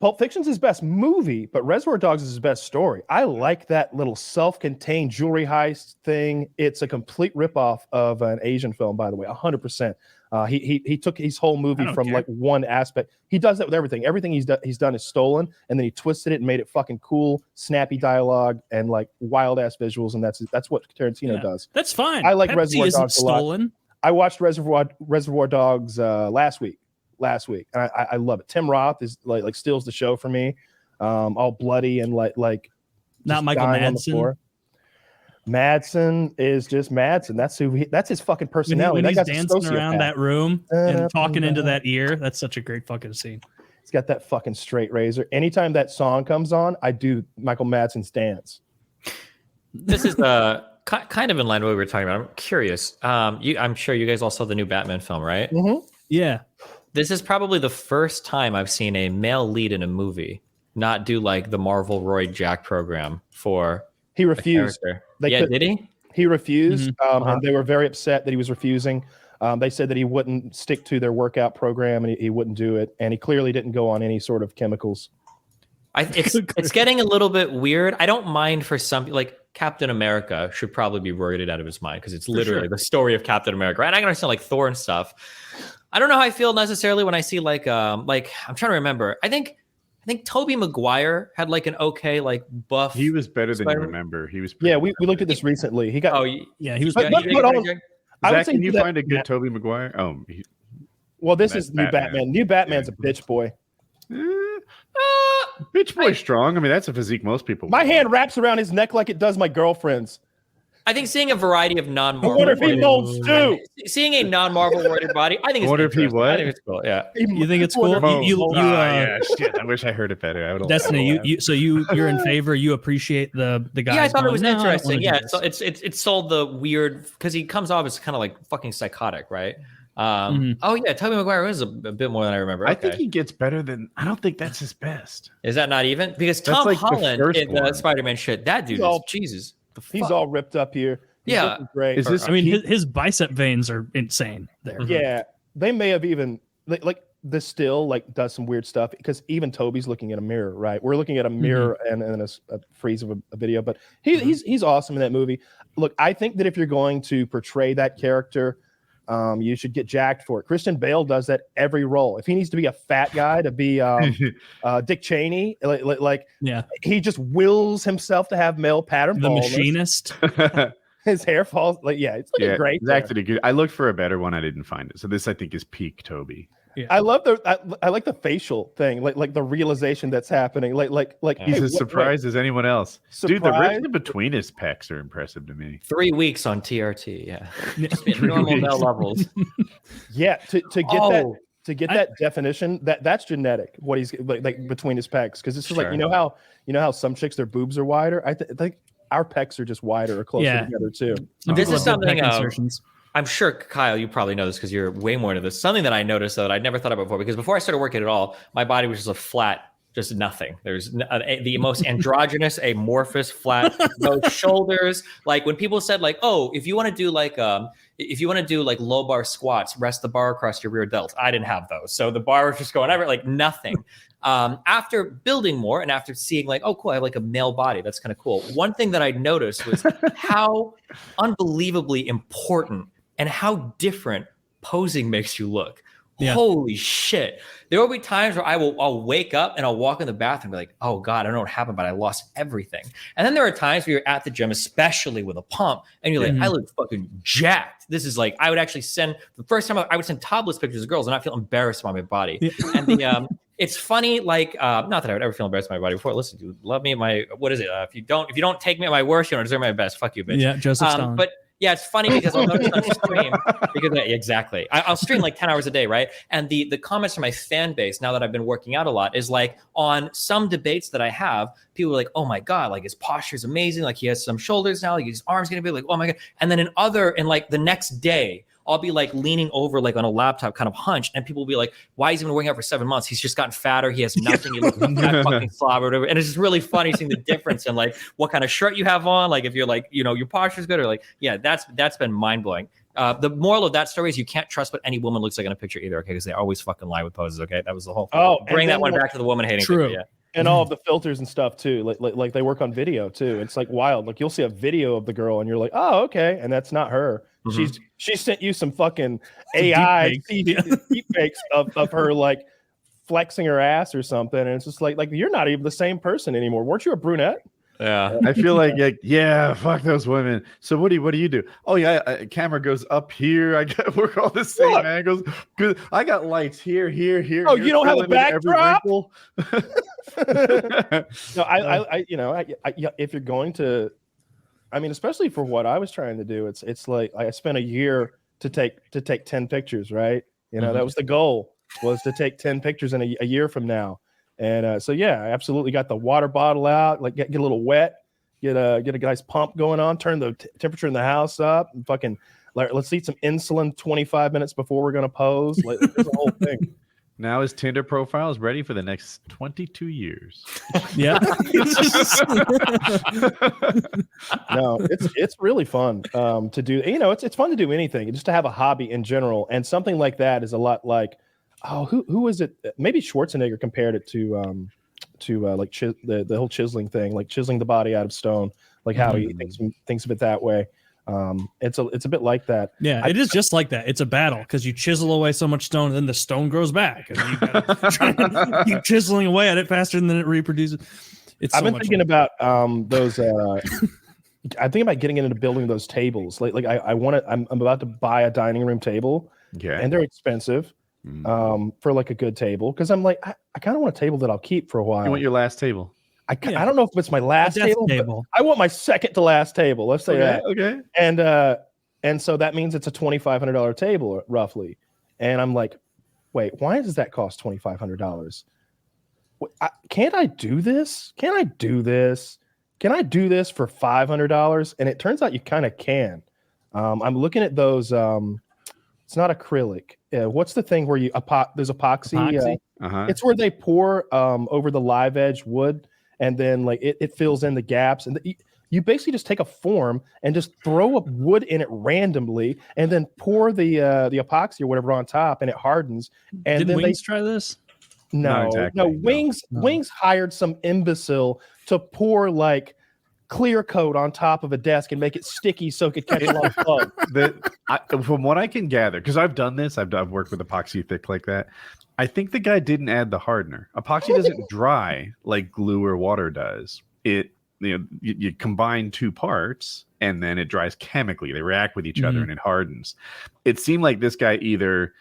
Pulp Fiction's his best movie, but Reservoir Dogs is his best story. I like that little self-contained jewelry heist thing. It's a complete ripoff of an Asian film, by the way, 100%. He took his whole movie from like one aspect. He does that with everything. Everything he's done is stolen, and then he twisted it and made it fucking cool, snappy dialogue, and like wild ass visuals. And that's what Tarantino does. That's fine. I like Pepsi Reservoir isn't Dogs stolen. a lot. I watched Reservoir Dogs last week last week. And I love it. Tim Roth is like steals the show for me. All bloody and like not Michael Madsen. Madsen is just Madsen. That's his fucking personality. When he's dancing around that room and talking into that ear, that's such a great fucking scene. He's got that fucking straight razor. Anytime that song comes on, I do Michael Madsen's dance. This is kind of in line with what we were talking about. I'm curious. I'm sure you guys all saw the new Batman film, right? Mm-hmm. Yeah. This is probably the first time I've seen a male lead in a movie not do like the Marvel Roy Jack program for. He refused. Did he? He refused, and they were very upset that he was refusing. They said that he wouldn't stick to their workout program and he wouldn't do it, and he clearly didn't go on any sort of chemicals. It's getting a little bit weird. I don't mind for some, like Captain America should probably be roided out of his mind because it's literally the story of Captain America. And I can understand like Thor and stuff. I don't know how I feel necessarily when I see like I'm trying to remember. I think Tobey Maguire had like an okay like buff. He was better than you remember. He was. We looked at this recently. He got. Oh yeah, he was. But Zach, can you find a good Tobey Maguire? Oh, well, this is new Batman. New Batman's a bitch boy. Bitch boy strong. I mean, that's a physique most people. My hand wraps around his neck like it does my girlfriend's. I think seeing a variety of non-Marvel. I wonder if he molds too. Seeing a non-Marvel roided body, I think it's. I wonder if he what? I think it's cool. Yeah. You think it's cool? Yeah, shit. I wish I heard it better. I would. Destiny, you're in favor. You appreciate the guy. Yeah, I thought it was interesting. Yeah, so it's sold the weird because he comes off as kind of like fucking psychotic, right? Oh yeah, Tobey Maguire is a bit more than I remember. I think he gets better than. I don't think that's his best. Is that not even? Because Tom Holland in the Spider-Man shit, that dude is Jesus. He's all ripped up here. He's great. His bicep veins are insane there. Yeah, they may have even like this still like does some weird stuff because even Toby's looking at a mirror, right? We're looking at a mirror and a freeze of a video, but he's awesome in that movie. Look, I think that if you're going to portray that character, you should get jacked for it. Christian Bale does that every role. If he needs to be a fat guy to be Dick Cheney, he just wills himself to have male pattern baldness. The Machinist. His hair falls it's looking great. Exactly. I looked for a better one. I didn't find it. So this I think is peak Toby. Yeah. I love I like the facial thing, like the realization that's happening. Like he's as surprised as anyone else. Dude, the rips in between his pecs are impressive to me. 3 weeks on TRT, just normal male levels. Yeah, to get that definition, that's genetic. What he's like between his pecs, because it's just like you know how some chicks their boobs are wider. I think our pecs are just wider or closer together too. This is something. I'm sure, Kyle, you probably know this because you're way more into this. Something that I noticed that I'd never thought about before, because before I started working at all, my body was just a flat, just nothing. There's the most androgynous, amorphous, flat, no shoulders. Like when people said like, oh, if you want to do like low bar squats, rest the bar across your rear delts. I didn't have those. So the bar was just going everywhere, like nothing. After building more and after seeing like, oh, cool, I have like a male body. That's kind of cool. One thing that I noticed was how unbelievably important and how different posing makes you look. Yeah. Holy shit. There will be times where I'll wake up and I'll walk in the bathroom and be like, oh God, I don't know what happened, but I lost everything. And then there are times where you're at the gym, especially with a pump, and you're like, I look fucking jacked. This is like, I would actually send, the first time I would send topless pictures of girls and I feel embarrassed by my body. Yeah. And it's funny, like, not that I would ever feel embarrassed by my body before. Listen, dude, love me at my, what is it? If you don't take me at my worst, you don't deserve my best. Fuck you, bitch. Yeah, Joseph Stalin. But yeah, it's funny because I'll notice on stream exactly. I'll stream like 10 hours a day, right? And the comments from my fan base now that I've been working out a lot is like on some debates that I have, people are like, "Oh my God, like his posture is amazing. Like he has some shoulders now. Like his arms gonna be like, oh my God." And then in like the next day, I'll be like leaning over like on a laptop, kind of hunched, and people will be like, "Why is he been working out for 7 months? He's just gotten fatter. He has nothing. He looks like that fucking slob or whatever." And it's just really funny seeing the difference in like what kind of shirt you have on. Like if you're like, your posture's good, or like, yeah, that's been mind blowing. The moral of that story is you can't trust what any woman looks like in a picture either. Okay, because they always fucking lie with poses. Okay, that was the whole thing. Oh, bring that one back to the woman hating. True. Thing, yeah. And all of the filters and stuff too, like they work on video too. It's like wild. Like you'll see a video of the girl and you're like, oh, okay, and that's not her. Mm-hmm. She sent you some fucking AI deep fakes of her like flexing her ass or something, and it's just like you're not even the same person anymore. Weren't you a brunette? Yeah. I feel like, yeah, fuck those women. So what do you do? Oh yeah, camera goes up here. I got work all the same angles. Good. I got lights here. Oh, you don't have a backdrop? No, No, if you're going to, I mean, especially for what I was trying to do, it's like I spent a year to take 10 pictures, right? That was the goal, was to take 10 pictures in a year from now. And so yeah, I absolutely got the water bottle out, like get a little wet, get a nice pump going on, turn the temperature in the house up, and fucking let's eat some insulin 25 minutes before we're gonna pose. Like, there's a whole thing. Now his Tinder profile is ready for the next 22 years. Yeah. No, it's really fun to do. It's fun to do anything, just to have a hobby in general. And something like that is a lot like, who is it? Maybe Schwarzenegger compared it to like the whole chiseling thing, like chiseling the body out of stone, like how he thinks of it that way. It's a bit like that. Yeah, it is just like that. It's a battle because you chisel away so much stone, and then the stone grows back, and you gotta try and keep chiseling away at it faster than it reproduces. I've been thinking about those. I think about getting into building those tables. Like I want to. I'm about to buy a dining room table, and they're expensive. For like a good table, because I'm like, I kind of want a table that I'll keep for a while. You want your last table? I don't know if it's my last table. But I want my second to last table. Let's say that. Okay. And so that means it's a $2,500 table roughly. And I'm like, wait, why does that cost $2,500? Can't I do this? Can I do this? Can I do this for $500? And it turns out you kind of can. I'm looking at those. It's not acrylic. What's the thing where there's epoxy? It's where they pour over the live edge wood, and then like it fills in the gaps, and you basically just take a form and just throw a wood in it randomly, and then pour the epoxy or whatever on top, and it hardens. And Did then Wings try this? No, exactly, no. Wings hired some imbecile to pour like clear coat on top of a desk and make it sticky so it could catch a lot of bugs. From what I can gather, because I've done this, I've worked with epoxy thick like that. I think the guy didn't add the hardener. Epoxy doesn't dry like glue or water does. You combine two parts and then it dries chemically. They react with each other and it hardens. It seemed like this guy either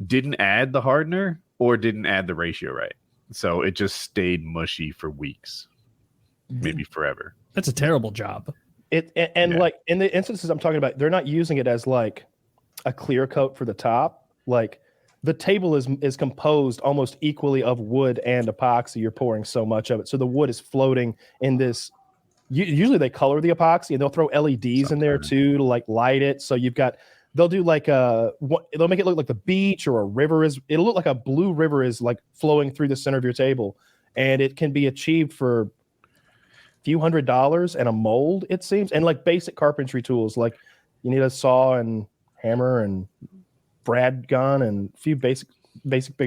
didn't add the hardener or didn't add the ratio right. So it just stayed mushy for weeks, maybe forever. That's a terrible job. Like in the instances I'm talking about, they're not using it as like a clear coat for the top. Like the table is composed almost equally of wood and epoxy. You're pouring so much of it, so the wood is floating in this. Usually they color the epoxy and they'll throw LEDs in there too to like light it. So they'll do like they'll make it look like the beach or a river it'll look like a blue river is like flowing through the center of your table, and it can be achieved for a few $100s and a mold, it seems, and like basic carpentry tools, like you need a saw and hammer and brad gun and a few basic bitch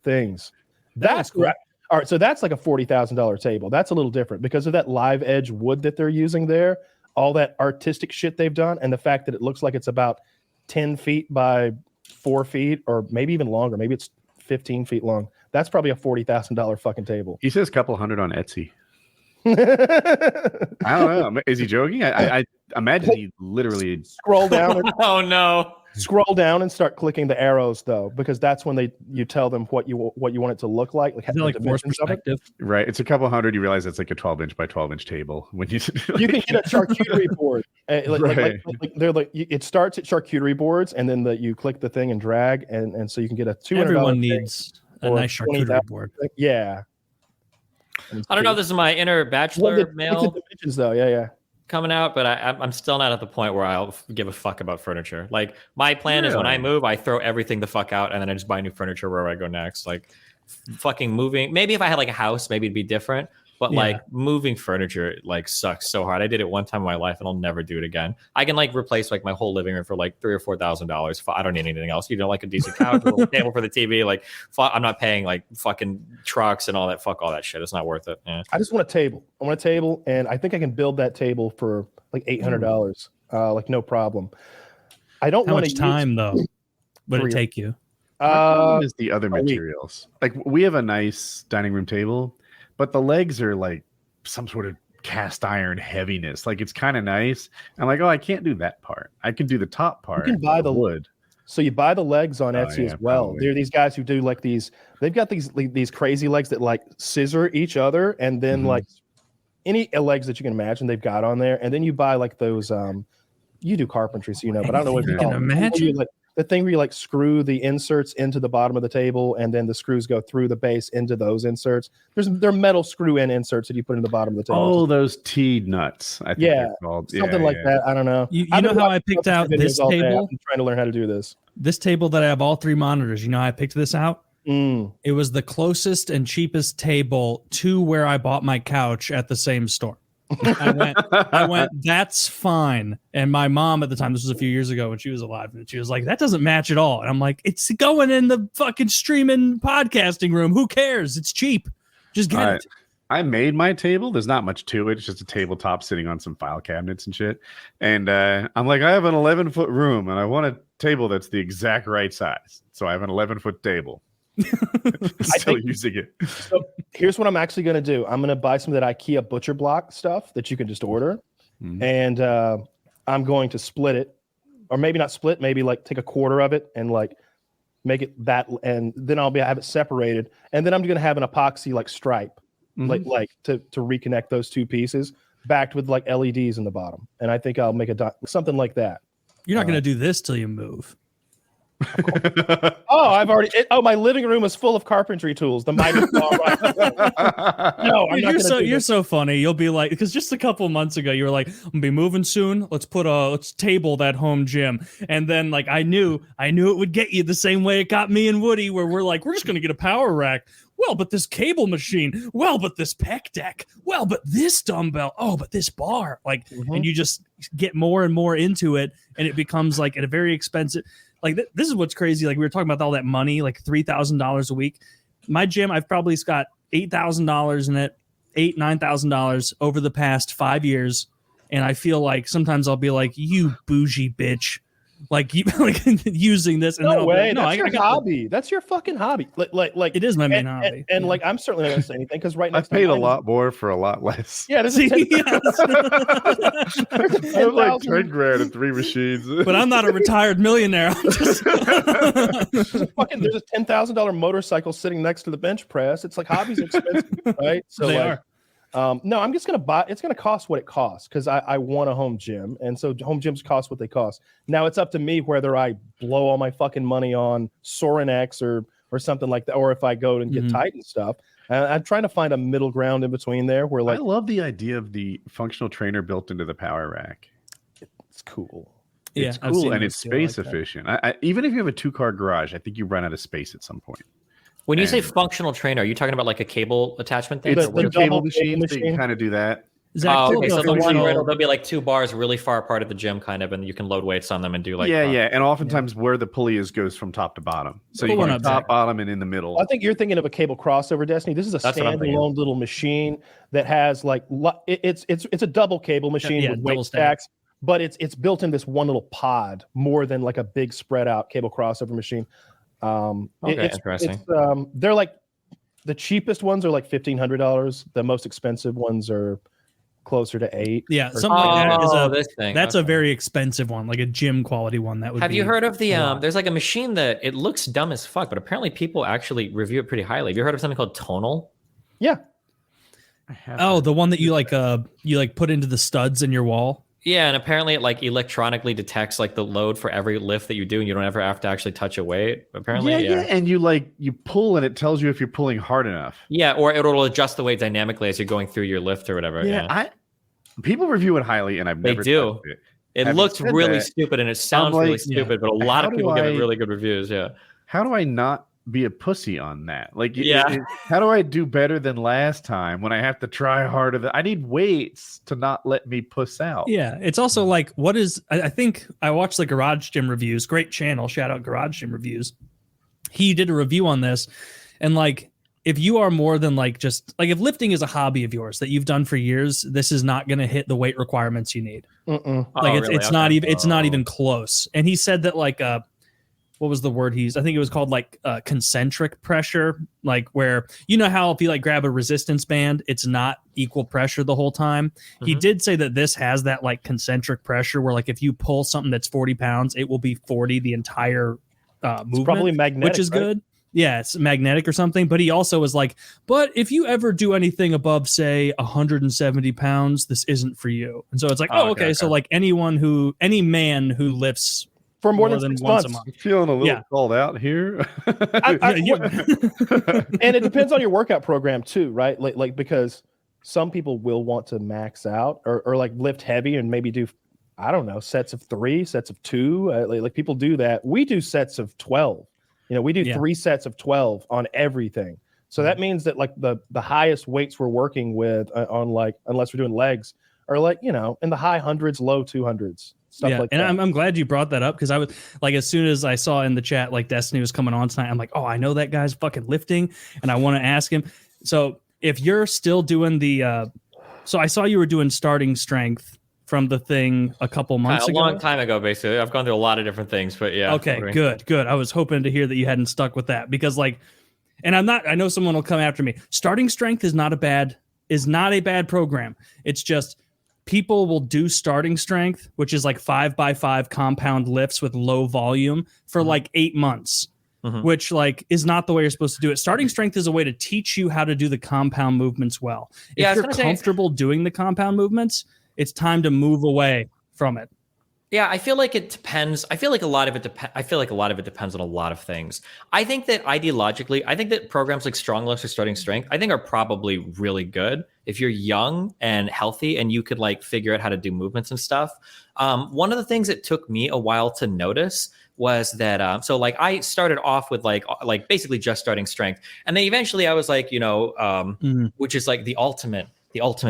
things. That's cool. All right, so that's like a $40,000 table. That's a little different because of that live edge wood that they're using there, all that artistic shit they've done, and the fact that it looks like it's about 10 feet by 4 feet, or maybe even longer. Maybe it's 15 feet long. That's probably a $40,000 fucking table. He says a couple hundred on Etsy. I don't know. Is he joking? I imagine he literally scroll down. Oh no! Scroll down and start clicking the arrows though, because that's when you tell them what you want it to look like. Like force perspective, right? It's a couple hundred. You realize it's like a 12-inch by 12-inch table. When you can get a charcuterie board. It starts at charcuterie boards, and then you click the thing and drag, and so you can get a $200. Everyone needs a nice charcuterie board. Yeah. I don't know if this is my inner bachelor male dimensions though. Yeah. Coming out, but I'm still not at the point where I'll give a fuck about furniture. Like my plan is when I move, I throw everything the fuck out and then I just buy new furniture wherever I go next. Like fucking moving. Maybe if I had like a house, maybe it'd be different. But like moving furniture like sucks so hard. I did it one time in my life and I'll never do it again. I can like replace like my whole living room for like $3,000 or $4,000. I don't need anything else. You know, like a decent couch, a little table for the TV. Like I'm not paying like fucking trucks and all that. Fuck all that shit. It's not worth it. Yeah. I just want a table. I want a table, and I think I can build that table for like $800. Like no problem. I don't want to time though. Would it take you? Is the other materials. Like we have a nice dining room table, but the legs are like some sort of cast iron heaviness. Like it's kind of nice. I'm like, oh, I can't do that part. I can do the top part. You can buy the wood. So you buy the legs on Etsy as well. Probably. There are these guys who do like these. They've got these crazy legs that like scissor each other, and then like any legs that you can imagine they've got on there. And then you buy like those. You do carpentry, so you know, but I don't know what you can imagine. Like, the thing where you like screw the inserts into the bottom of the table, and then the screws go through the base into those inserts. They're metal screw-in inserts that you put in the bottom of the table. Oh, those T-nuts. I think they're called. Something like that. I don't know. You know how I picked out this table? I'm trying to learn how to do this. This table that I have all 3 monitors. You know how I picked this out? Mm. It was the closest and cheapest table to where I bought my couch at the same store. I went, that's fine. And my mom at the time, this was a few years ago when she was alive, and she was like, that doesn't match at all. And I'm like, it's going in the fucking streaming podcasting room. Who cares? It's cheap. Just get it. I made my table. There's not much to it. It's just a tabletop sitting on some file cabinets and shit. And I'm like, I have an 11-foot room and I want a table that's the exact right size. So I have an 11-foot table. Still using it. So here's what I'm actually going to do. I'm going to buy some of that IKEA butcher block stuff that you can just order. And I'm going to split it, or maybe not split, maybe like take a quarter of it and like make it that, and then have it separated. And then I'm going to have an epoxy like stripe, like to reconnect those two pieces, backed with like LEDs in the bottom. And I think I'll make something like that. You're not going to do this till you move. I've already. My living room is full of carpentry tools. The mighty No, you're so funny. You'll be like, because just a couple months ago, you were like, "I'm gonna be moving soon. Let's table that home gym." And then like I knew it would get you the same way it got me and Woody, where we're like, we're just gonna get a power rack. Well, but this cable machine. Well, but this pec deck. Well, but this dumbbell. Oh, but this bar. Like, and you just get more and more into it, and it becomes like a very expensive. Like this is what's crazy. Like we were talking about all that money, like $3,000 a week. My gym, I've probably got $8,000 in it, $9,000 over the past 5 years, and I feel like sometimes I'll be like, "You bougie bitch," like you like using this. And no then I'll way, be like, that's your hobby. That's your fucking hobby. Like it is my main hobby. And like I'm certainly not gonna say anything because right now I've paid a lot more for a lot less. Yeah, this is I have like 10 grand and 3 machines. But I'm not a retired millionaire. I'm just there's a $10,000 motorcycle sitting next to the bench press. It's like hobbies are expensive, right? So they are. No, I'm just gonna buy. It's gonna cost what it costs because I want a home gym, and so home gyms cost what they cost. Now it's up to me whether I blow all my fucking money on Soren X or something like that, or if I go and get Titan stuff. I'm trying to find a middle ground in between there. Where like I love the idea of the functional trainer built into the power rack. It's cool. It's cool and it's space efficient. Even if you have a 2-car garage, I think you run out of space at some point. When you say functional trainer, are you talking about like a cable attachment thing? It's the cable machine. So you can kind of do that. Okay, so the one where there'll be like 2 bars really far apart at the gym, kind of, and you can load weights on them and do like and oftentimes where the pulley goes from top to bottom. So you can top, bottom, and in the middle. I think you're thinking of a cable crossover, Destiny. This is a standalone little machine that has like it's a double cable machine with weight stacks, but it's built in this one little pod more than like a big spread out cable crossover machine. Interesting. They're like the cheapest ones are like $1,500. The most expensive ones are closer to $8,000. Yeah, something like that is that's a very expensive one, like a gym quality one. That would. Have you heard of the there's like a machine that it looks dumb as fuck, but apparently people actually review it pretty highly. Have you heard of something called Tonal? Yeah. Oh, the one that you put into the studs in your wall. Yeah, and apparently it like electronically detects like the load for every lift that you do, and you don't ever have to actually touch a weight. Apparently, and you pull, and it tells you if you're pulling hard enough. Yeah, or it'll adjust the weight dynamically as you're going through your lift or whatever. People review it highly, and I've never. They do. It looks really stupid, and it sounds really stupid, but a lot of people give it really good reviews. Yeah. How do I not be a pussy on that? How do I do better than last time when I have to try harder? I need weights to not let me puss out. Yeah, it's also like, I think I watched the Garage Gym reviews. Great channel, shout out Garage Gym Reviews. He did a review on this, and like, if you are more than like just like if lifting is a hobby of yours that you've done for years, this is not going to hit the weight requirements you need. Like it's not even close. And he said that like what was the word I think it was called like concentric pressure, like where, you know how if you like grab a resistance band, it's not equal pressure the whole time. He did say that this has that like concentric pressure where like if you pull something that's 40 pounds, it will be 40 the entire movement, it's probably magnetic, which is right? good. Yeah, it's magnetic or something. But he also was like, but if you ever do anything above, say, 170 pounds, this isn't for you. And so it's like, okay. So like any man who lifts for more than 6 months. a month. I'm feeling a little called out here. And it depends on your workout program too, right? Like because some people will want to max out or like lift heavy and maybe do, I don't know, sets of 3, sets of 2. Like people do that. We do sets of 12. You know, we do 3 sets of 12 on everything. So that means that like the highest weights we're working with on like, unless we're doing legs, are like, you know, in the high hundreds, low 200s. Stuff like and that. I'm glad you brought that up because I was like, as soon as I saw in the chat like Destiny was coming on tonight, I'm like, oh, I know that guy's fucking lifting, and I want to ask him. So if you're still doing the, so I saw you were doing starting strength from the thing a couple months ago. A long time ago, basically. I've gone through a lot of different things, but yeah. Okay, good. I was hoping to hear that you hadn't stuck with that because like, and I know someone will come after me. Starting strength is not a bad program. It's just people will do starting strength, which is like 5x5 compound lifts with low volume for like 8 months, which like is not the way you're supposed to do it. Starting strength is a way to teach you how to do the compound movements well. If you're comfortable doing the compound movements, it's time to move away from it. Yeah, I feel like it depends. I feel like a lot of it depends on a lot of things. I think that ideologically, I think that programs like Strong Lifts or Starting Strength, I think are probably really good if you're young and healthy and you could like figure out how to do movements and stuff. One of the things that took me a while to notice was that so like I started off with like basically just starting strength, and then eventually I was like, you know, which is like the ultimate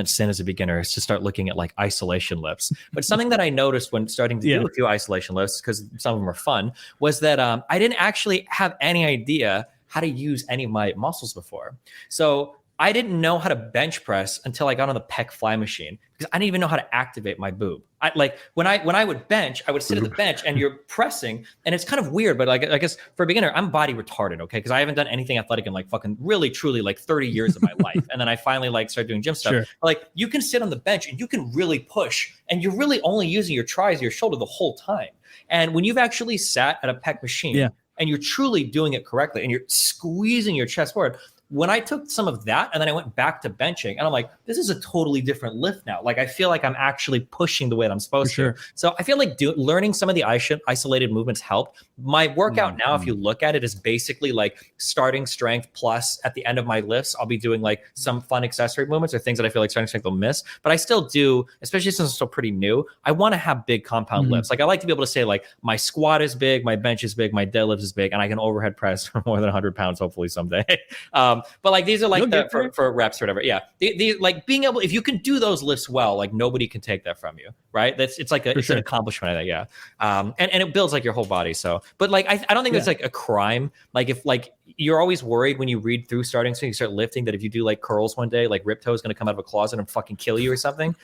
sin as a beginner is to start looking at like isolation lifts. But something that I noticed when starting to do a few isolation lifts, because some of them are fun, was that I didn't actually have any idea how to use any of my muscles before. So I didn't know how to bench press until I got on the pec fly machine because I didn't even know how to activate my boob. Like when I would bench, I would sit at the bench and you're pressing, and it's kind of weird. But like I guess for a beginner, I'm body retarded, okay? Because I haven't done anything athletic in like fucking really truly like 30 years of my life, and then I finally like started doing gym stuff. Sure. Like you can sit on the bench and you can really push, and you're really only using your tris, your shoulder the whole time. And when you've actually sat at a pec machine and you're truly doing it correctly, and you're squeezing your chest forward. When I took some of that and then I went back to benching, and I'm like, this is a totally different lift now. Like I feel like I'm actually pushing the way that I'm supposed to. So I feel like learning some of the isolated movements helped. My workout now, if you look at it, is basically like starting strength plus at the end of my lifts, I'll be doing like some fun accessory movements or things that I feel like starting strength will miss. But I still do, especially since I'm still pretty new, I want to have big compound lifts. Like I like to be able to say like my squat is big, my bench is big, my deadlift is big, and I can overhead press for more than 100 pounds, hopefully someday. But like these are like for reps or whatever. Yeah. The like being able, if you can do those lifts well, like nobody can take that from you. Right. It's like an accomplishment of that. Yeah. And it builds like your whole body. So, but like, I don't think it's like a crime. Like if like you're always worried when you read through starting, so you start lifting that if you do like curls one day, like Rip Toe is going to come out of a closet and fucking kill you or something.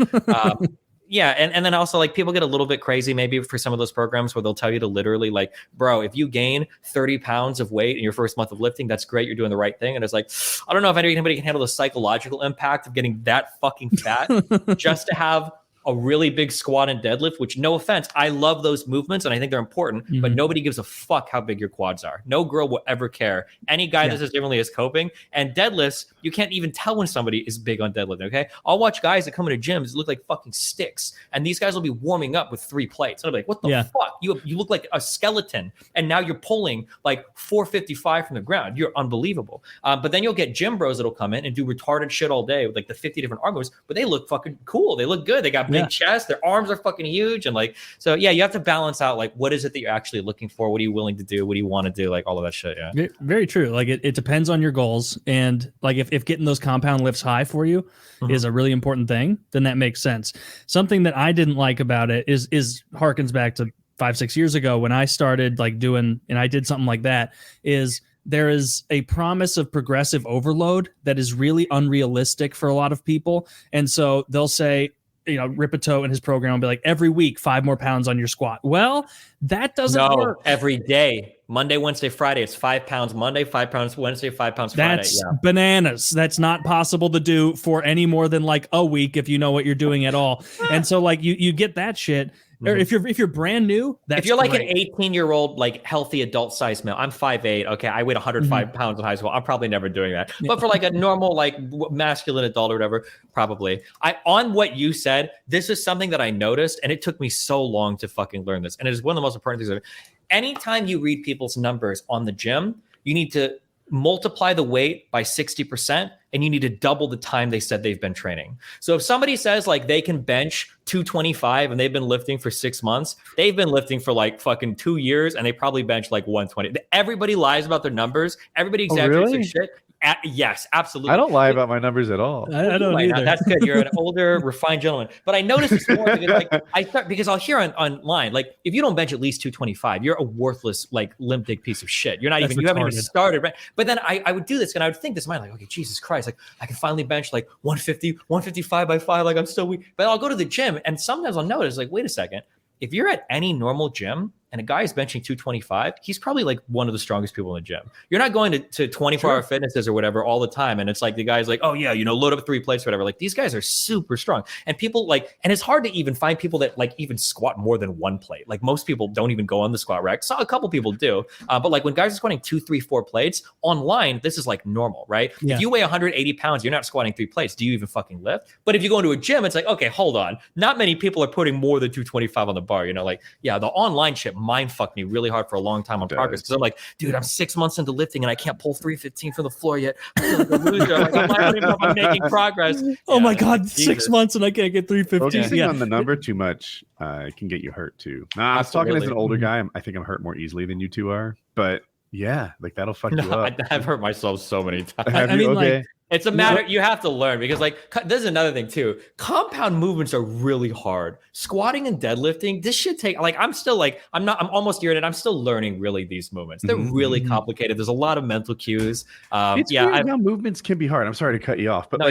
Yeah, and then also like people get a little bit crazy maybe for some of those programs where they'll tell you to literally like, bro, if you gain 30 pounds of weight in your first month of lifting, that's great. You're doing the right thing. And it's like, I don't know if anybody can handle the psychological impact of getting that fucking fat just to have a really big squat and deadlift, which no offense, I love those movements and I think they're important, but nobody gives a fuck how big your quads are. No girl will ever care. Any guy that says differently is coping. And deadlifts, you can't even tell when somebody is big on deadlift, okay? I'll watch guys that come into gyms that look like fucking sticks, and these guys will be warming up with 3 plates. And I'll be like, what the fuck? You look like a skeleton, and now you're pulling like 455 from the ground. You're unbelievable. But then you'll get gym bros that'll come in and do retarded shit all day with like the 50 different arm movements, but they look fucking cool. They look good. They got big chest, their arms are fucking huge, and like, so yeah, you have to balance out like what is it that you're actually looking for, what are you willing to do, what do you want to do, like all of that shit. Very true. Like it depends on your goals, and like if getting those compound lifts high for you is a really important thing, then that makes sense. Something that I didn't like about it is harkens back to 5-6 years ago when I started like doing, and I did something like that, is there is a promise of progressive overload that is really unrealistic for a lot of people. And so they'll say, you know, Ripito in his program will be like, every week 5 more pounds on your squat. Well, that doesn't work every day. Monday, Wednesday, Friday, it's 5 pounds Monday, 5 pounds Wednesday, 5 pounds Friday. That's bananas. That's not possible to do for any more than like a week if you know what you're doing at all. And so like you get that shit. Or if you're brand new, that's if you're like great. an 18-year-old like healthy adult size male, I'm 5'8". Okay, I weighed 105 pounds in high school. I'm probably never doing that. But for like a normal like masculine adult or whatever, probably. On what you said, this is something that I noticed, and it took me so long to fucking learn this. And it is one of the most important things. Anytime you read people's numbers on the gym, you need to multiply the weight by 60%, and you need to double the time they said they've been training. So if somebody says like they can bench 225 and they've been lifting for 6 months, they've been lifting for like fucking 2 years and they probably bench like 120. Everybody lies about their numbers. Everybody exaggerates their shit. Yes, absolutely. I don't lie about my numbers at all. I don't either. That's good. You're an older, refined gentleman. But I noticed this more because I'll hear online, like if you don't bench at least 225, you're a worthless, like limp dick piece of shit. You're not you haven't even started, right? But then I would do this and I would think this in mind, like, okay, Jesus Christ, like I can finally bench like 150, 155 by 5, like I'm still weak. But I'll go to the gym and sometimes I'll notice, like, wait a second, if you're at any normal gym and a guy is benching 225, he's probably like one of the strongest people in the gym. You're not going to 24-hour fitnesses or whatever all the time. And it's like the guy's like, oh yeah, load up 3 plates or whatever. Like these guys are super strong. And people like, and it's hard to even find people that like even squat more than 1 plate. Like most people don't even go on the squat rack. So a couple people do. But like when guys are squatting 2, 3, 4 plates online, this is like normal, right? Yeah. If you weigh 180 pounds, you're not squatting 3 plates. Do you even fucking lift? But if you go into a gym, it's like, okay, hold on. Not many people are putting more than 225 on the bar. Like, yeah, the online shit mind fucked me really hard for a long time on progress because I'm like, dude, I'm 6 months into lifting and I can't pull 315 from the floor yet. I feel like a loser. Like, I'm not even know if I'm making progress. Oh my God, Jesus. 6 months and I can't get 315. Focusing on the number too much it can get you hurt too. Nah, I was talking as an older guy. I think I'm hurt more easily than you two are. But yeah, like that'll fuck you up. I've hurt myself so many times. I mean, okay. Like, it's a matter, you have to learn because like, this is another thing too. Compound movements are really hard. Squatting and deadlifting, this should take, like, I'm almost year in it. I'm still learning really these movements. They're really complicated. There's a lot of mental cues. It's weird how movements can be hard. I'm sorry to cut you off, but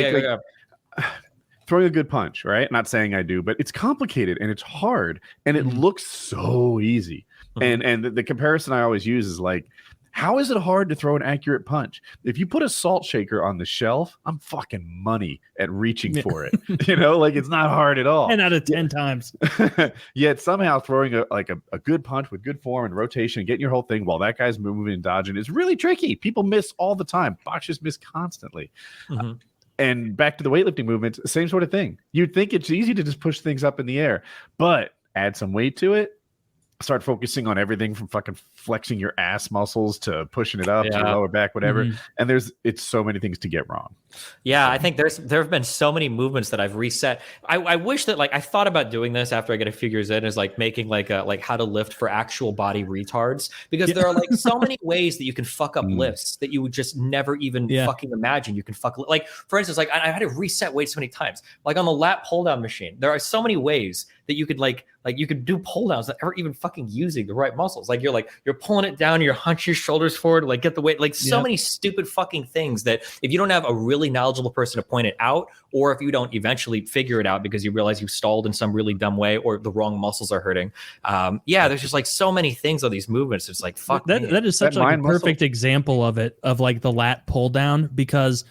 throwing a good punch, right? Not saying I do, but it's complicated and it's hard and it looks so easy. And the comparison I always use is like, how is it hard to throw an accurate punch? If you put a salt shaker on the shelf, I'm fucking money at reaching for it. Like it's not hard at all. 10 out of 10 times. Yet somehow throwing a good punch with good form and rotation, getting your whole thing while that guy's moving and dodging is really tricky. People miss all the time. Boxers miss constantly. And back to the weightlifting movements, same sort of thing. You'd think it's easy to just push things up in the air, but add some weight to it. Start focusing on everything from fucking flexing your ass muscles to pushing it up to your lower back, whatever. And it's so many things to get wrong. Yeah, I think there have been so many movements that I've reset. I wish that like I thought about doing this after I get a few years in, is like making like how to lift for actual body retards, because there are like so many ways that you can fuck up lifts that you would just never even fucking imagine you can fuck. Like for instance, like I had to reset weights so many times. Like on the lat pull down machine, there are so many ways that you could like you could do pull downs that aren't even fucking using the right muscles. Like you're pulling it down, you're hunching your shoulders forward, like get the weight, like so many stupid fucking things that if you don't have a really knowledgeable person to point it out, or if you don't eventually figure it out because you realize you stalled in some really dumb way or the wrong muscles are hurting. There's just like so many things on these movements. It's like, fuck that is such like a perfect example of it, of like the lat pull down, because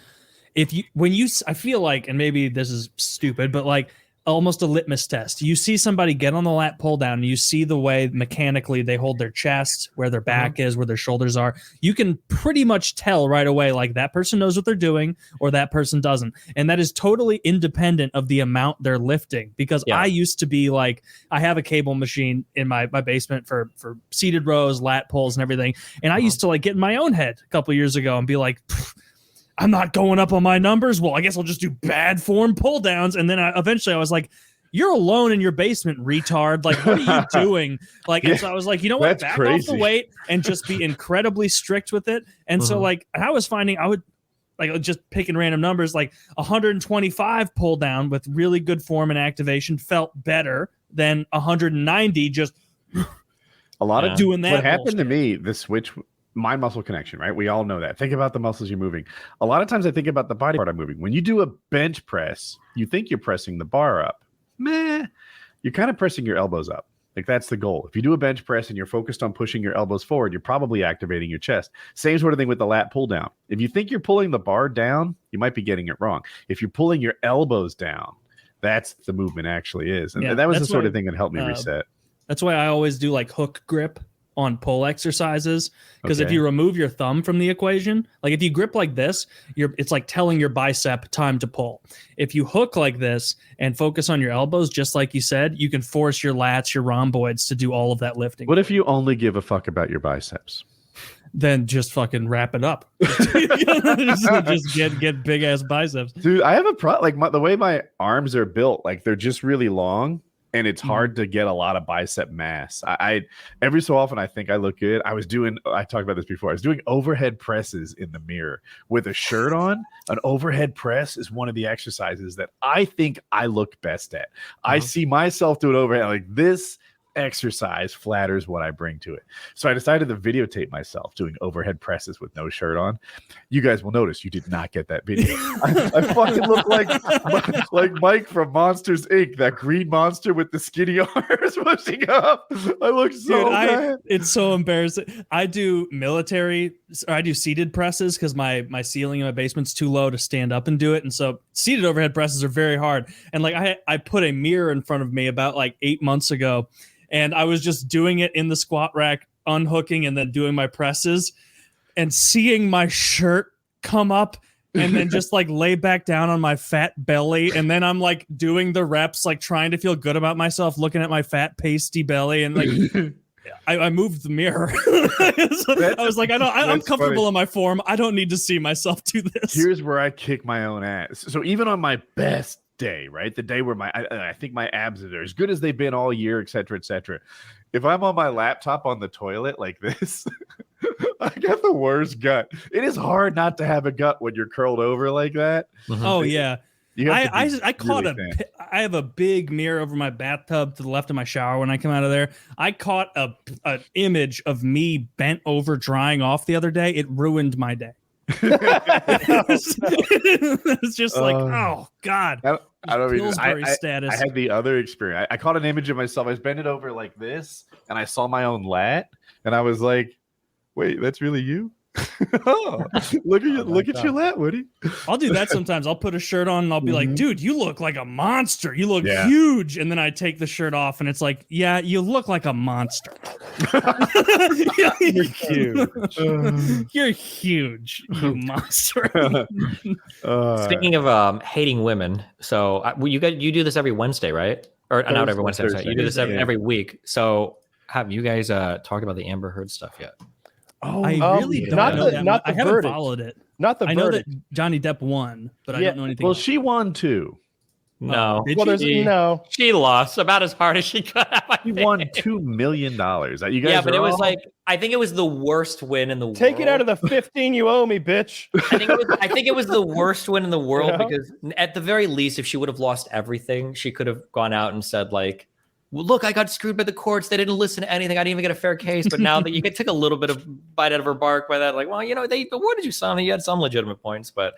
I feel like, and maybe this is stupid, but like almost a litmus test. You see somebody get on the lat pull down and you see the way mechanically they hold their chest, where their back is, where their shoulders are. You can pretty much tell right away, like that person knows what they're doing or that person doesn't. And that is totally independent of the amount they're lifting, because I used to be like, I have a cable machine in my basement for seated rows, lat pulls and everything. And I used to like get in my own head a couple of years ago and be like, I'm not going up on my numbers. Well, I guess I'll just do bad form pull downs. And then eventually I was like, you're alone in your basement, retard. Like, what are you doing? Like, and so I was like, you know what? Back off the weight and just be incredibly strict with it. And so like, I was finding I would like just picking random numbers, like 125 pull down with really good form and activation felt better than 190. Just a lot of doing that. What happened to me, the switch, mind muscle connection, right? We all know that. Think about the muscles you're moving. A lot of times I think about the body part I'm moving. When you do a bench press, you think you're pressing the bar up. You're kind of pressing your elbows up. Like that's the goal. If you do a bench press and you're focused on pushing your elbows forward, you're probably activating your chest. Same sort of thing with the lat pull down. If you think you're pulling the bar down, you might be getting it wrong. If you're pulling your elbows down, that's the movement actually is. And that was the sort of thing that helped me reset. That's why I always do like hook grip on pull exercises, because if you remove your thumb from the equation, like if you grip like this, it's like telling your bicep time to pull. If you hook like this and focus on your elbows, just like you said, you can force your lats, your rhomboids to do all of that lifting. What if you only give a fuck about your biceps? Then just fucking wrap it up. just get big ass biceps, dude. I have a problem. Like the way my arms are built, like they're just really long. And it's hard to get a lot of bicep mass. I every so often I think I look good. I talked about this before. I was doing overhead presses in the mirror with a shirt on. An overhead press is one of the exercises that I think I look best at. I see myself do it overhead. Like this exercise flatters what I bring to it. So I decided to videotape myself doing overhead presses with no shirt on. You guys will notice you did not get that video. I fucking look like Mike from Monsters Inc., that green monster with the skinny arms pushing up. I look so bad. It's so embarrassing. I do seated presses because my ceiling in my basement's too low to stand up and do it. And so seated overhead presses are very hard. And like I put a mirror in front of me about like 8 months ago, and I was just doing it in the squat rack, unhooking and then doing my presses, and seeing my shirt come up and then just like lay back down on my fat belly. And then I'm like doing the reps, like trying to feel good about myself, looking at my fat pasty belly. And like, I moved the mirror. I was like, I'm comfortable in my form. I don't need to see myself do this. Here's where I kick my own ass. So even on my best day, right? The day where I think my abs are as good as they've been all year, et cetera, et cetera. If I'm on my laptop on the toilet like this, I got the worst gut. It is hard not to have a gut when you're curled over like that. Oh yeah. I caught really I have a big mirror over my bathtub to the left of my shower when I come out of there. I caught an image of me bent over drying off the other day. It ruined my day. It's just like, oh God. I don't even. Status. I had the other experience. I caught an image of myself. I was bending over like this, and I saw my own lat, and I was like, "Wait, that's really you." Oh, look at your lat, Woody. I'll do that sometimes. I'll put a shirt on and I'll be like, dude, you look like a monster. You look huge. And then I take the shirt off and it's like, yeah, you look like a monster. You're huge. You're huge, you monster. Speaking of hating women, so you do this every Wednesday, right? Or not every Wednesday. Sorry. You do this every week. So have you guys talked about the Amber Heard stuff yet? Oh, I really don't know that. I haven't followed it. Not the verdict. I know that Johnny Depp won, but I don't know anything. Well, she won too. No. No. She lost about as hard as she could have. She won $2 million. You guys, but it was like, I think it was the worst win in the world. Take it out of the 15 you owe me, bitch. I think it was the worst win in the world because at the very least, if she would have lost everything, she could have gone out and said like, well, look, I got screwed by the courts. They didn't listen to anything. I didn't even get a fair case. But now that you took a little bit of bite out of her bark by that, like, well, they awarded you some. You had some legitimate points, but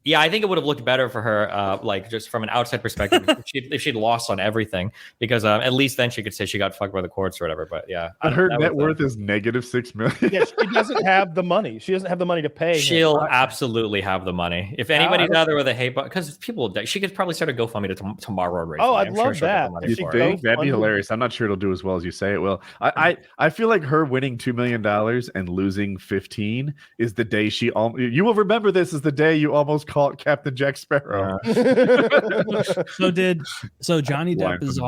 yeah, I think it would have looked better for her, like just from an outside perspective, if she'd lost on everything, because at least then she could say she got fucked by the courts or whatever. But yeah, but her net worth is -$6 million. Yeah, she doesn't have the money. She doesn't have the money to pay. She'll absolutely have the money. If anybody's out there with a hate, because people, she could probably start a GoFundMe tomorrow. Oh, I'd love that. You think that'd be hilarious? I'm not sure it'll do as well as you say it will. I feel like her winning $2 million and losing 15 is the day you will remember this as the day you almost caught Captain Jack Sparrow. So Johnny Depp is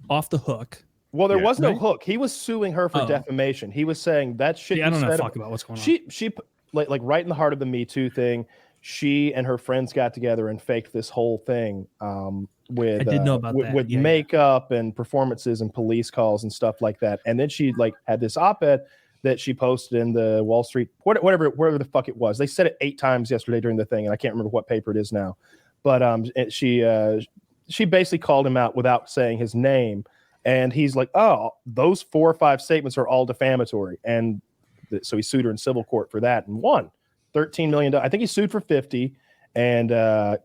off the hook. Well, there was no hook. He was suing her for defamation. He was saying that shit. I don't know fuck about what's going on. She like right in the heart of the Me Too thing. She and her friends got together and faked this whole thing with I did know about that. With makeup and performances and police calls and stuff like that. And then she like had this op-ed that she posted in the Wall Street, whatever the fuck it was. They said it 8 times yesterday during the thing, and I can't remember what paper it is now. But she basically called him out without saying his name, and he's like, "Oh, those 4 or 5 statements are all defamatory," and so he sued her in civil court for that and won $13 million. I think he sued for 50 and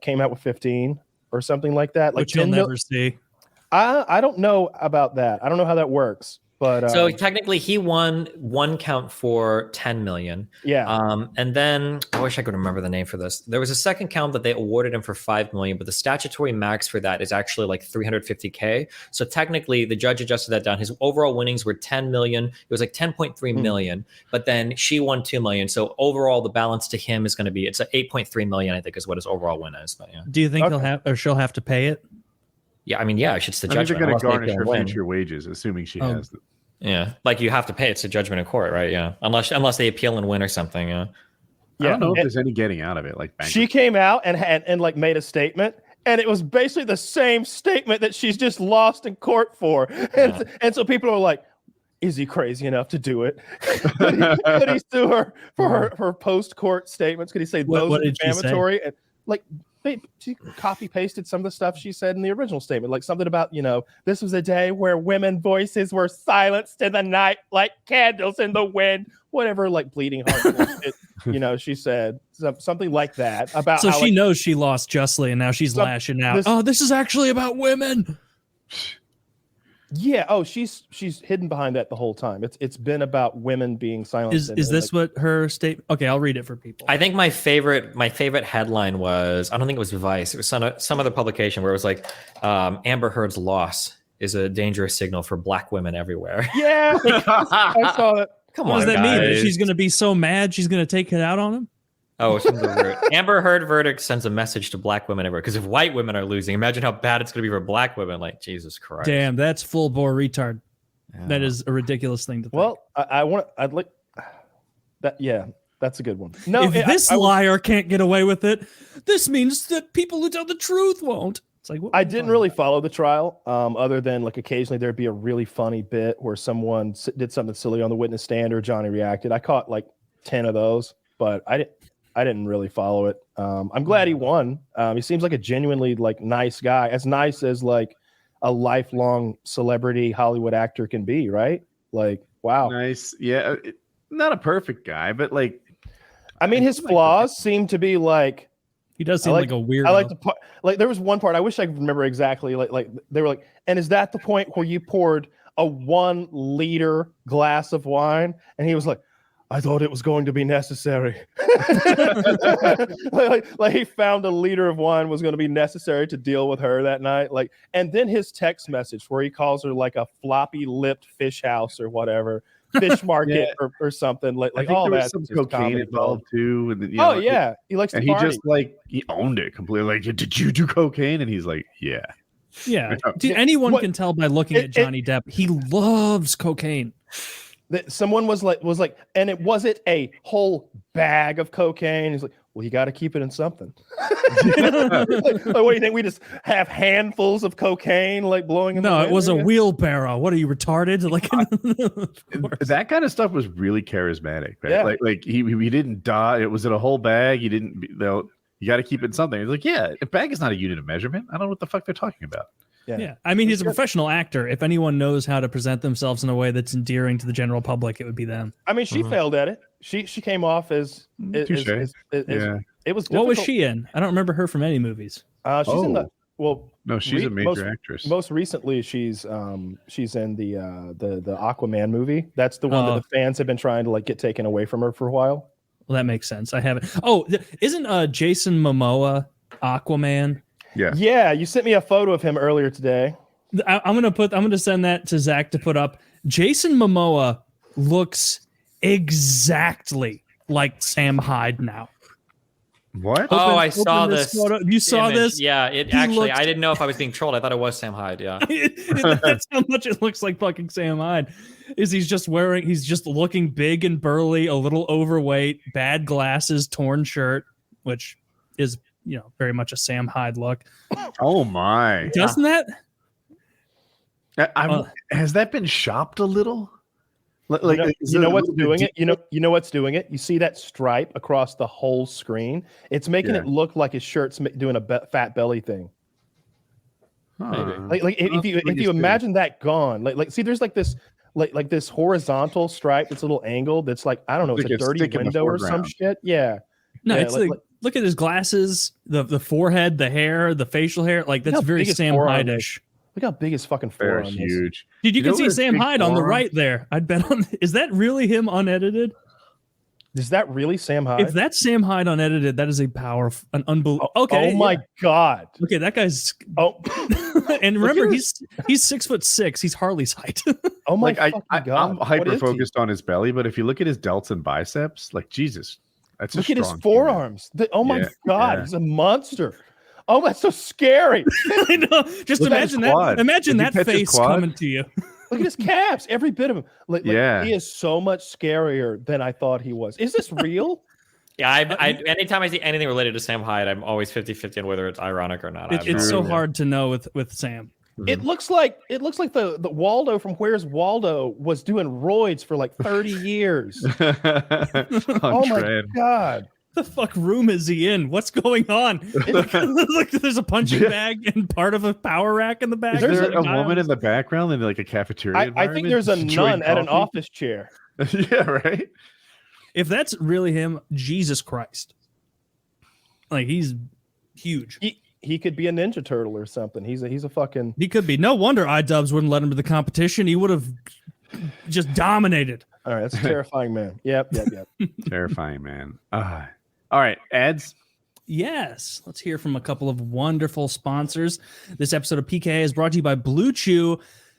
came out with 15 or something like that. Like which you'll never see. I don't know about that. I don't know how that works. But so technically, he won one count for 10 million. Yeah. And then I wish I could remember the name for this. There was a second count that they awarded him for 5 million, but the statutory max for that is actually like 350K. So technically, the judge adjusted that down. His overall winnings were 10 million. It was like 10.3 million, but then she won 2 million. So overall, the balance to him is going to be it's 8.3 million. I think is what his overall win is. But yeah. Do you think he'll have or she'll have to pay it? Yeah, I mean, yeah, it's the I think judgment. they're going to unless garnish they her win. future wages, assuming she has them. Yeah, like you have to pay. It's a judgment in court, right? Yeah, unless they appeal and win or something. Yeah. I don't know if there's any getting out of it. Like she came out and like made a statement, and it was basically the same statement that she's just lost in court for, and so people are like, "Is he crazy enough to do it? Could he sue her for her post court statements? Could he say those are defamatory?" And like. She copy pasted some of the stuff she said in the original statement, like something about, this was a day where women voices were silenced in the night like candles in the wind, whatever, like bleeding heart. She said something like that about. So how, she knows she lost justly, and now she's lashing out. This is actually about women. Yeah. Oh, she's hidden behind that the whole time. It's been about women being silenced. Is this what her statement? Okay, I'll read it for people. I think my favorite headline was, I don't think it was Vice. It was some other publication where it was like, Amber Heard's loss is a dangerous signal for black women everywhere. Yeah, I saw that. What does that mean? That she's going to be so mad she's going to take it out on him? Oh, Amber Heard verdict sends a message to black women everywhere. Because if white women are losing, imagine how bad it's going to be for black women. Like, Jesus Christ. Damn, that's full bore retard. Yeah. That is a ridiculous thing to think. Well, I'd like that. Yeah, that's a good one. No, if this liar can't get away with it, this means that people who tell the truth won't. It's like, I didn't really follow the trial, other than like occasionally there'd be a really funny bit where someone did something silly on the witness stand or Johnny reacted. I caught like 10 of those, but I didn't really follow it. I'm glad he won. He seems like a genuinely like nice guy, as nice as like a lifelong celebrity Hollywood actor can be, right? Like, wow. Nice. Yeah. Not a perfect guy, but like, I mean, his flaws seem to be like, he does seem like a weirdo. I like to like, there was one part, I wish I could remember exactly. Like they were like, and is that the point where you poured a 1 liter glass of wine? And he was like, I thought it was going to be necessary. like he found a liter of wine was going to be necessary to deal with her that night. Like, and then his text message where he calls her like a floppy lipped fish house or whatever, fish market or something like all that. Some cocaine involved too. And yeah, he likes to and party. He just like he owned it completely. Like, did you do cocaine? And he's like, yeah. Yeah. Dude, anyone can tell by looking at Johnny Depp. He loves cocaine. Someone was like, and it wasn't a whole bag of cocaine. He's like, well, you got to keep it in something. Like, what do you think? We just have handfuls of cocaine, like blowing in the wind? No, it was a wheelbarrow. What are you, retarded? Like, that kind of stuff was really charismatic. Right? Yeah. Like he didn't die. It was in a whole bag. He didn't. You got to keep it in something. He's like, yeah, a bag is not a unit of measurement. I don't know what the fuck they're talking about. Yeah. I mean, he's a professional actor. If anyone knows how to present themselves in a way that's endearing to the general public, it would be them. I mean, she failed at it. She came off as it was difficult. What was she in? I don't remember her from any movies. She's in the no, she's a major actress. Most recently, she's in the Aquaman movie. That's the one that the fans have been trying to like get taken away from her for a while. Well, that makes sense. I haven't. Oh, isn't Jason Momoa Aquaman? Yeah. You sent me a photo of him earlier today. I'm gonna send that to Zach to put up. Jason Momoa looks exactly like Sam Hyde now. What? I saw this. Photo. You saw this? Yeah, I didn't know if I was being trolled. I thought it was Sam Hyde. Yeah, that's how much it looks like fucking Sam Hyde. He's just looking big and burly, a little overweight, bad glasses, torn shirt, which is very much a Sam Hyde look. Oh my! Doesn't that? Has that been shopped a little? Like, you know what's doing it? You know what's doing it? You see that stripe across the whole screen? It's making it look like his shirt's doing a fat belly thing. Like if you imagine that gone, like see, there's like this like this horizontal stripe that's a little angled. That's like, I don't know, it's a dirty window or some shit. Yeah. No, it's like look at his glasses, the forehead, the hair, the facial hair. Like that's very Sam Hyde-ish. Look how big his fucking They're forearm is. huge. Dude, you can know see what a Sam big Hyde on the forearm- right there. I'd bet on. Is that really him unedited? Is that really Sam Hyde? If that's Sam Hyde unedited, that is an unbelievable. Okay. Oh my God. Okay, that guy's. Oh, And remember, at he's 6'6". He's Harley's height. oh my Like I, fucking God. I'm What hyper is he? focused on his belly, but if you look at his delts and biceps, like Jesus, that's Look a at his strong human. forearms. Oh my Yeah, God, yeah. he's a monster. Oh, that's so scary. I know. Just Look at his imagine that. quad. Imagine Did you that catch his face quad? coming to you. Look at his calves, every bit of him. Like, Yeah. he is so much scarier than I thought he was. Is this real? Yeah, anytime I see anything related to Sam Hyde, I'm always 50-50 on whether it's ironic or not. It's so True. hard to know with Sam. It looks like the Waldo from Where's Waldo was doing roids for like 30 years. Oh my Trend. God. The fuck room is he in? What's going on? Look, there's a punching bag and part of a power rack in the back. Is There's there a Dials. woman in the background in like a cafeteria? I think there's a environment, nun chewing at an coffee? office chair. Yeah, right. If that's really him, Jesus Christ. Like, he's huge. He could be a Ninja Turtle or something. He's a fucking. He could be. No wonder iDubbbz wouldn't let him to the competition. He would have just dominated. All right, that's a terrifying man. Yep. Terrifying, man. All right, ads. Yes. Let's hear from a couple of wonderful sponsors. This episode of PKA is brought to you by Blue Chew.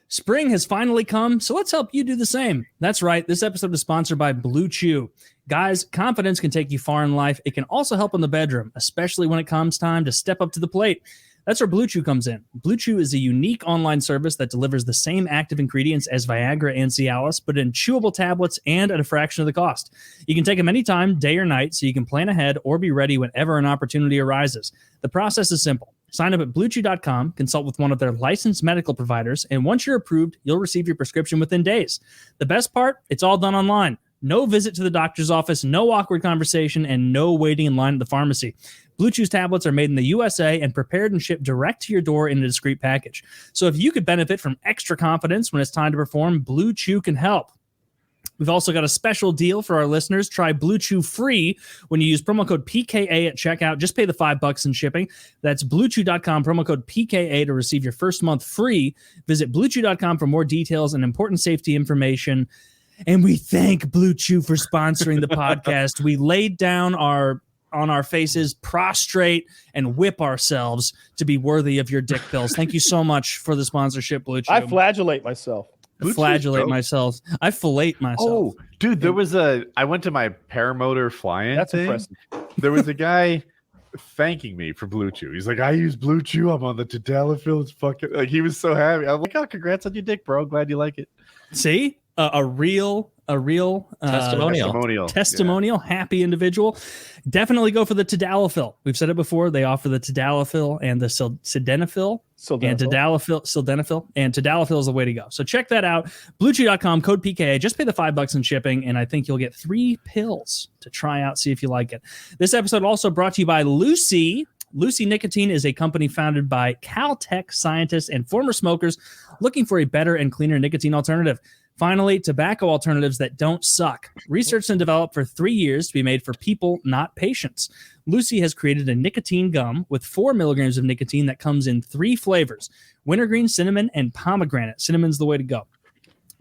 Spring has finally come, so let's help you do the same. That's right. This episode is sponsored by Blue Chew. Guys, confidence can take you far in life. It can also help in the bedroom, especially when it comes time to step up to the plate. That's where Blue Chew comes in. Blue Chew is a unique online service that delivers the same active ingredients as Viagra and Cialis, but in chewable tablets and at a fraction of the cost. You can take them anytime, day or night, so you can plan ahead or be ready whenever an opportunity arises. The process is simple. Sign up at BlueChew.com, consult with one of their licensed medical providers, and once you're approved, you'll receive your prescription within days. The best part? It's all done online. No visit to the doctor's office, no awkward conversation, and no waiting in line at the pharmacy. Blue Chew's tablets are made in the USA and prepared and shipped direct to your door in a discreet package. So if you could benefit from extra confidence when it's time to perform, Blue Chew can help. We've also got a special deal for our listeners. Try Blue Chew free when you use promo code PKA at checkout. Just pay the $5 in shipping. That's BlueChew.com, promo code PKA to receive your first month free. Visit BlueChew.com for more details and important safety information. And we thank Blue Chew for sponsoring the podcast. We laid down on our faces, prostrate, and whip ourselves to be worthy of your dick pills. Thank you so much for the sponsorship, Blue Chew. I flagellate myself. Flagellate myself. I fillet myself. Oh, dude, I went to my paramotor fly-in That's thing. impressive. There was a guy thanking me for Blue Chew. He's like, I use Blue Chew. I'm on the tadalafil. It's fucking like, he was so happy. I'm like, oh, congrats on your dick, bro. Glad you like it. See, a real testimonial, happy individual. Definitely go for the tadalafil. We've said it before. They offer the tadalafil and the sildenafil. And sildenafil, and tadalafil is the way to go. So check that out. BlueChew.com, code PKA. Just pay the $5 in shipping, and I think you'll get 3 pills to try out, see if you like it. This episode also brought to you by Lucy. Lucy Nicotine is a company founded by Caltech scientists and former smokers looking for a better and cleaner nicotine alternative. Finally, tobacco alternatives that don't suck. Researched and developed for 3 years to be made for people, not patients. Lucy has created a nicotine gum with 4 milligrams of nicotine that comes in 3 flavors: wintergreen, cinnamon, and pomegranate. Cinnamon's the way to go.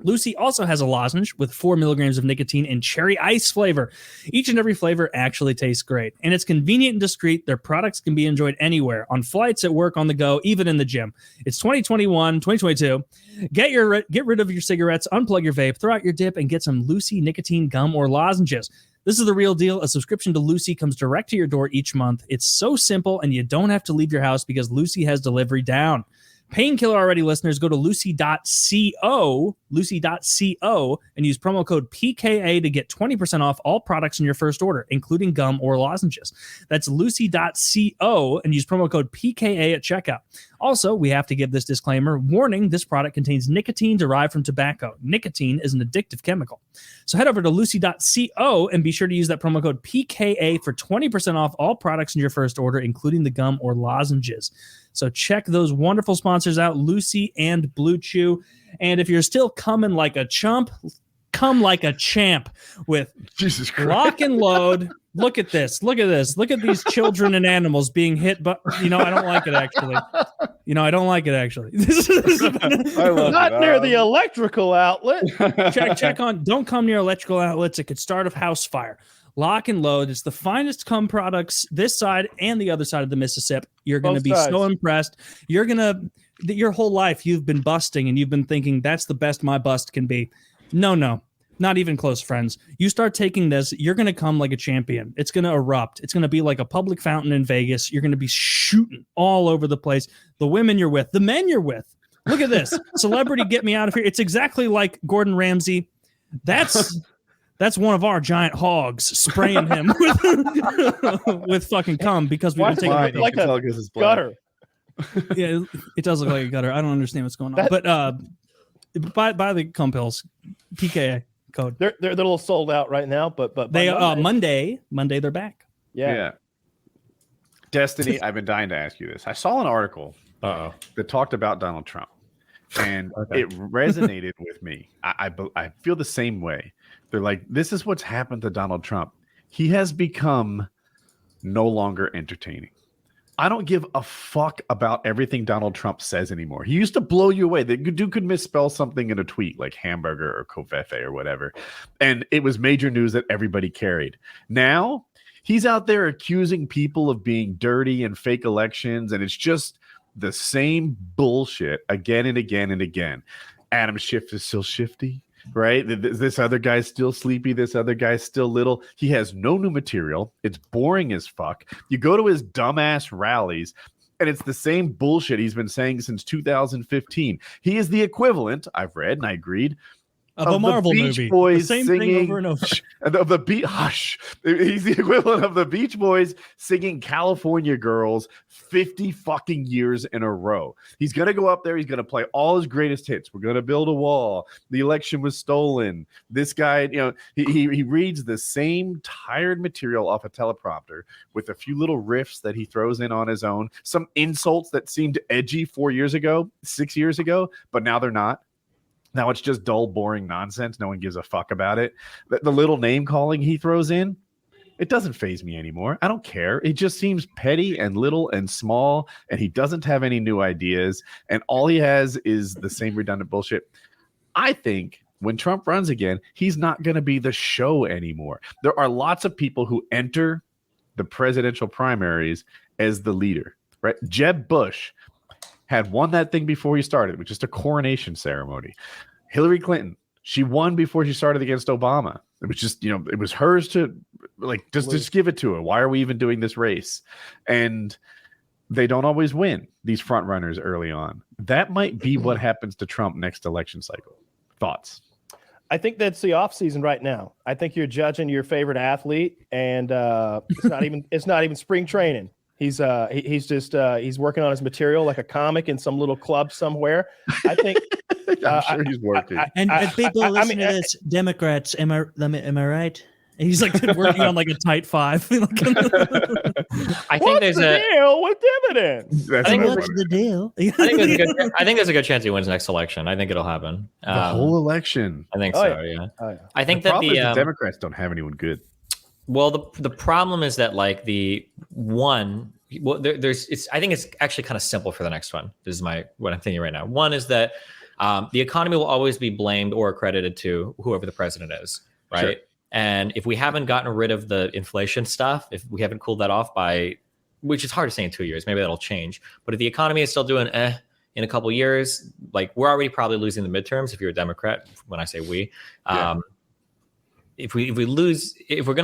Lucy also has a lozenge with 4 milligrams of nicotine and cherry ice flavor. Each and every flavor actually tastes great, and it's convenient and discreet. Their products can be enjoyed anywhere, on flights, at work, on the go, even in the gym. It's 2022. Get rid of your cigarettes, unplug your vape, throw out your dip, and get some Lucy nicotine gum or lozenges. This is the real deal. A subscription to Lucy comes direct to your door each month. It's so simple, and you don't have to leave your house because Lucy has delivery down. Painkiller Already listeners, go to lucy.co, and use promo code PKA to get 20% off all products in your first order, including gum or lozenges. That's lucy.co and use promo code PKA at checkout. Also, we have to give this disclaimer. Warning, this product contains nicotine derived from tobacco. Nicotine is an addictive chemical. So head over to lucy.co and be sure to use that promo code PKA for 20% off all products in your first order, including the gum or lozenges. So check those wonderful sponsors out, Lucy and Blue Chew. And if you're still coming like a chump, come like a champ with Jesus Christ. lock and load. Look at this. Look at this. Look at these children and animals being hit. But I don't like it actually. I don't like it actually. I love Not near the electrical outlet. check on. Don't come near electrical outlets. It could start a house fire. Lock and load. It's the finest cum products this side and the other side of the Mississippi. You're going to be so impressed. You're going to, your whole life, you've been busting and you've been thinking that's the best my bust can be. No. Not even close friends. You start taking this, you're going to come like a champion. It's going to erupt. It's going to be like a public fountain in Vegas. You're going to be shooting all over the place. The women you're with, the men you're with. Look at this. Celebrity, get me out of here. It's exactly like Gordon Ramsay. That's one of our giant hogs spraying him with fucking cum because we've been taking like a gutter. Yeah, it does look like a gutter. I don't understand what's going on. But buy the cum pills. PKA code. They're a little sold out right now, but they Monday they're back. Yeah. Destiny, I've been dying to ask you this. I saw an article that talked about Donald Trump, and it resonated with me. I feel the same way. They're like, this is what's happened to Donald Trump. He has become no longer entertaining. I don't give a fuck about everything Donald Trump says anymore. He used to blow you away. The dude could misspell something in a tweet like hamburger or covfefe or whatever. And it was major news that everybody carried. Now he's out there accusing people of being dirty and fake elections. And it's just the same bullshit again and again and again. Adam Schiff is still shifty. Right? This other guy's still sleepy. This other guy's still little. He has no new material. It's boring as fuck. You go to his dumbass rallies, and it's the same bullshit he's been saying since 2015. He is the equivalent, I've read and I agreed, of a Marvel Beach movie. Boys the same singing, thing over and over. Of the beat, hush. He's the equivalent of the Beach Boys singing California Girls 50 fucking years in a row. He's going to go up there. He's going to play all his greatest hits. We're going to build a wall. The election was stolen. This guy, he reads the same tired material off a teleprompter with a few little riffs that he throws in on his own. Some insults that seemed edgy 4 years ago, 6 years ago, but now they're not. Now it's just dull, boring nonsense. No one gives a fuck about it. The little name calling he throws in, it doesn't faze me anymore. I don't care. It just seems petty and little and small, and he doesn't have any new ideas, and all he has is the same redundant bullshit. I think when Trump runs again, he's not going to be the show anymore. There are lots of people who enter the presidential primaries as the leader, right? Jeb Bush had won that thing before he started, which is just a coronation ceremony. Hillary Clinton, she won before she started against Obama. It was just, it was hers to just give it to her. Why are we even doing this race? And they don't always win, these front runners early on. That might be what happens to Trump next election cycle. Thoughts? I think that's the off season right now. I think you're judging your favorite athlete, and it's not even spring training. He's working on his material like a comic in some little club somewhere. I think I'm sure he's working. And people listen to this, Democrats, am I right? And he's like working on like a tight five. I think What's the deal with dividends? What's the deal? I think there's a good chance he wins next election. I think it'll happen. The whole election. I think so. Yeah. Oh, yeah. I think the Democrats don't have anyone good. Well, the problem is that I think it's actually kind of simple for the next one. This is what I'm thinking right now. One is that the economy will always be blamed or accredited to whoever the president is, right? Sure. And if we haven't gotten rid of the inflation stuff, if we haven't cooled that off which is hard to say in 2 years, maybe that'll change. But if the economy is still doing in a couple of years, we're already probably losing the midterms if you're a Democrat. When I say we. If we're going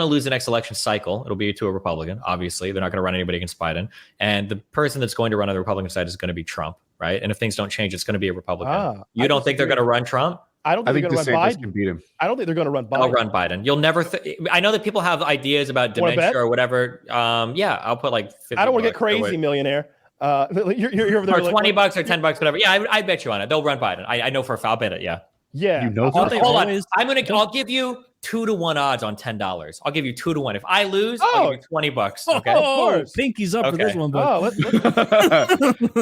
to lose the next election cycle, it'll be to a Republican. Obviously, they're not going to run anybody against Biden, and the person that's going to run on the Republican side is going to be Trump, right? And if things don't change, it's going to be a Republican. You don't think they're going to run Trump? I don't think they're going to run Biden. Can beat him. I don't think they're going to run Biden. I'll run Biden. You'll never. I know that people have ideas about dementia or whatever. I'll put like 50 I don't want to get crazy, millionaire. You're over there or $20 or $10, whatever. Yeah, I bet you on it. They'll run Biden. I know for a fact. I'll bet it. Yeah. Yeah. You know, Don't they Hold on. always- I'll give you 2-to-1 odds on $10. I'll give you 2-to-1. If I lose, Oh. I'll give you $20. Okay. Of course. Pinky's up for Okay. this one, but Oh, let's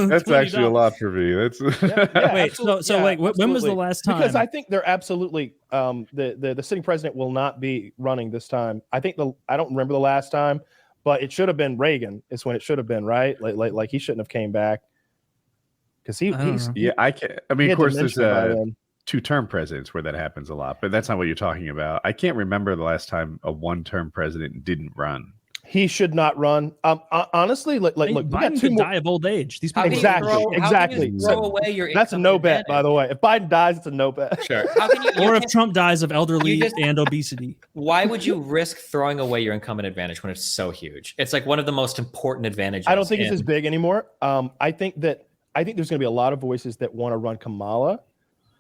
that's actually a lot for me. That's yeah, wait. absolutely. So Yeah, wait. When was the absolutely. last time? Because I think they're absolutely the sitting president will not be running this time. I think I don't remember the last time, but it should have been Reagan. Is when it should have been, right? Like he shouldn't have came back because he's yeah. I can't. I mean, he of had course, there's dementia by then. two-term presidents where that happens a lot, but that's not what you're talking about. I can't remember the last time a one-term president didn't run. He should not run. Honestly, look, we got Biden two could more. die of old age. These How people can you Exactly, how can you exactly. throw away your That's a income no bet, by advantage? the way. If Biden dies, it's a no bet. Sure. How can you? or if Trump dies of elderly just- and obesity. Why would you risk throwing away your incumbent advantage when it's so huge? It's like one of the most important advantages. I don't think it's in- as big anymore. I think there's going to be a lot of voices that want to run Kamala.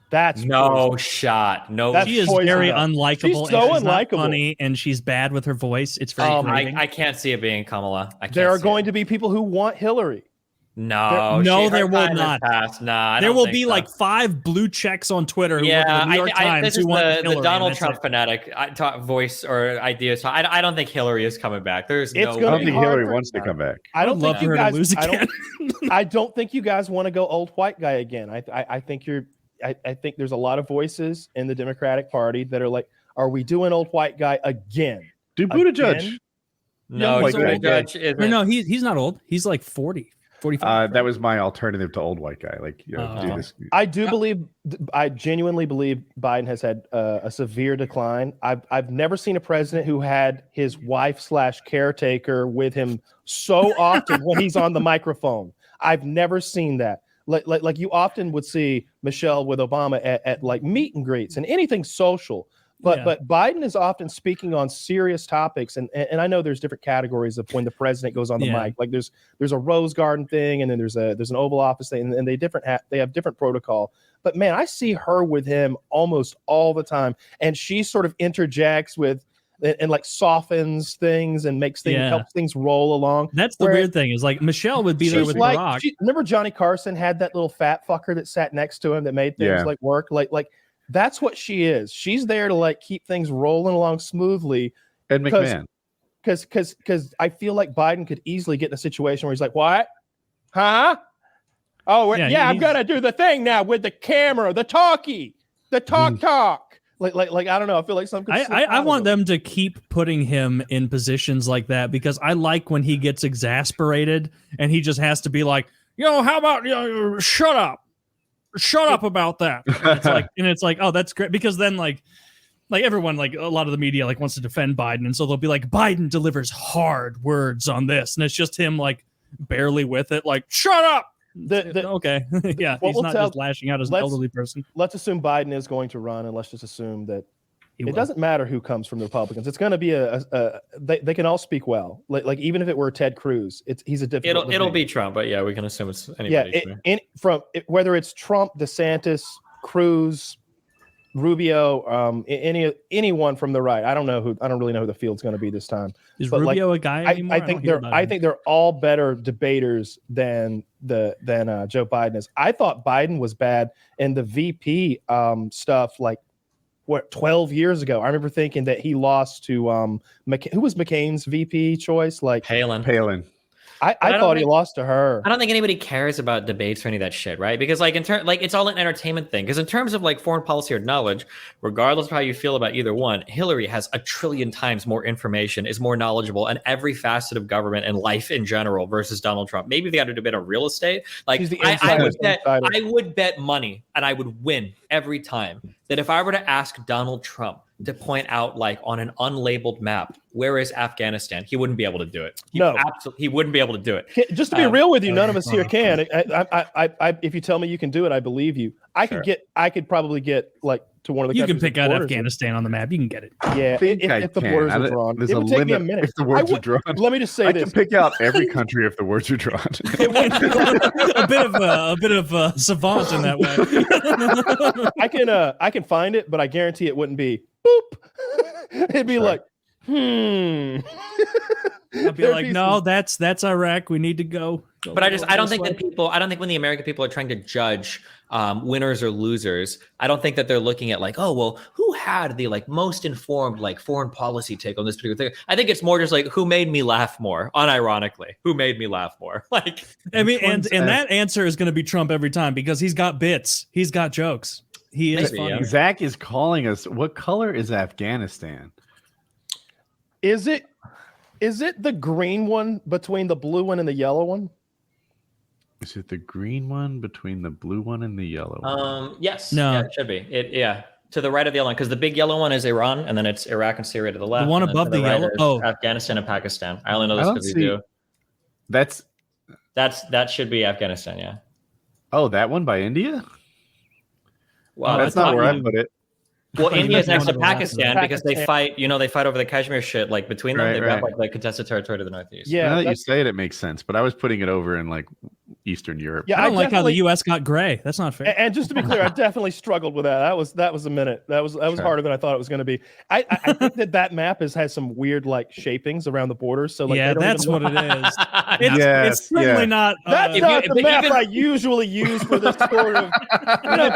That's no poison. shot. No. That's She is poison very up. unlikable. She's and so she's not unlikable. funny, and she's bad with her voice. It's very grating. I can't see it being Kamala. I can't There are see going it. to be people who want Hillary. No, No, there her will time has not. passed. Nah, I There don't will think be so. like 5 blue checks on Twitter who Yeah, work for the New York Times this is who want the Hillary, Donald and that's Trump it. fanatic voice or idea. So I don't think Hillary is coming back. There's It's no gonna I don't be way. think Hillary hard for- wants to come back. I don't would love think you for her to guys lose I don't, again. I don't think you guys want to go old white guy again. I think I think there's a lot of voices in the Democratic Party that are like, are we doing old white guy again? Do Buttigieg. Again? No, Young white guy. Judge isn't. Or no, he's not old. He's like 40, 45. That was my alternative to old white guy. Like, you know, do this. I do believe, I genuinely believe Biden has had a severe decline. I've never seen a president who had his wife / caretaker with him so often when he's on the microphone. I've never seen that. Like you often would see Michelle with Obama at like meet and greets and anything social. But Biden is often speaking on serious topics, and I know there's different categories of when the president goes on the mic. Like there's a Rose Garden thing, and then there's an Oval Office thing, and they have different protocol. But man, I see her with him almost all the time, and she sort of interjects with and like softens things and makes things helps things roll along. That's the weird thing is like Michelle would be there with like, Barack. Remember Johnny Carson had that little fat fucker that sat next to him that made things like work like. That's what she is. She's there to like keep things rolling along smoothly. Ed McMahon. Because I feel like Biden could easily get in a situation where he's like, "What? Huh? Oh, I'm gonna do the thing now with the camera, the talk. Like I don't know. I feel like some. I want them to keep putting him in positions like that because I like when he gets exasperated and he just has to be like, how about shut up about that. And it's like, oh, that's great because then like everyone, like a lot of the media like wants to defend Biden, and so they'll be like, Biden delivers hard words on this, and it's just him like barely with it, like shut up. Okay, yeah, he's not just lashing out as an elderly person. Let's assume Biden is going to run, and let's just assume that it doesn't matter who comes from the Republicans. It's going to be they can all speak well. Like even if it were Ted Cruz, he's a difficult. It'll be Trump, but yeah, we can assume it's anybody. Yeah, whether it's Trump, DeSantis, Cruz, Rubio, anyone from the right. I don't really know who the field's going to be this time. Is Rubio a guy anymore? I think they're all better debaters than Joe Biden is. I thought Biden was bad in the VP stuff like 12 years ago. I remember thinking that he lost to who was McCain's VP choice? Like Palin. I thought he lost to her. I don't think anybody cares about debates or any of that shit, right? Because like it's all an entertainment thing. Because in terms of like foreign policy or knowledge, regardless of how you feel about either one, Hillary has 1 trillion times more information, is more knowledgeable in every facet of government and life in general versus Donald Trump. Maybe they had a debate on real estate. Like I would bet money, and I would win every time, that if I were to ask Donald Trump to point out, like on an unlabeled map, where is Afghanistan, he wouldn't be able to do it. He wouldn't be able to do it. Just to be real with you, none of us here can. If you tell me you can do it, I believe you. I could probably get like to one of the. You can pick out Afghanistan on the map. You can get it. Yeah, if the borders are drawn, it would take me a minute. If the words are drawn, let me just say this: I can pick out every country if the words are drawn. a bit of savant in that way. I can find it, but I guarantee it wouldn't be boop. It'd be like Hmm. I'd be like, no, that's Iraq. We need to go. But I don't think when the American people are trying to judge winners or losers, I don't think that they're looking at like, oh, well, who had the like most informed like foreign policy take on this particular thing? I think it's more just like who made me laugh more, unironically, who made me laugh more. Like, I mean, and that answer is going to be Trump every time because he's got bits, he's got jokes. He is funny. Yeah. Zach is calling us. What color is Afghanistan? Is it the green one between the blue one and the yellow one? Is it the green one between the blue one and the yellow one? Yes. No. Yeah, it should be. To the right of the yellow one, because the big yellow one is Iran, and then it's Iraq and Syria to the left. The one and above the right yellow? is Afghanistan and Pakistan. I only know this because you do. That should be Afghanistan, yeah. Oh, that one by India? Well, that's not where I put it. Well, India is next to Pakistan. Pakistan because they fight. They fight over the Kashmir shit. Like between them, they've got like contested territory to the northeast. Yeah, now that you say it, it makes sense. But I was putting it over in like Eastern Europe. Yeah, I don't like how the U.S. got gray. That's not fair. And just to be clear, I definitely struggled with that. That was a minute. That was harder than I thought it was going to be. I think that map has some weird like shapings around the borders. So like, yeah, that's what it is. It's certainly not. That's not the map I usually use for this sort of.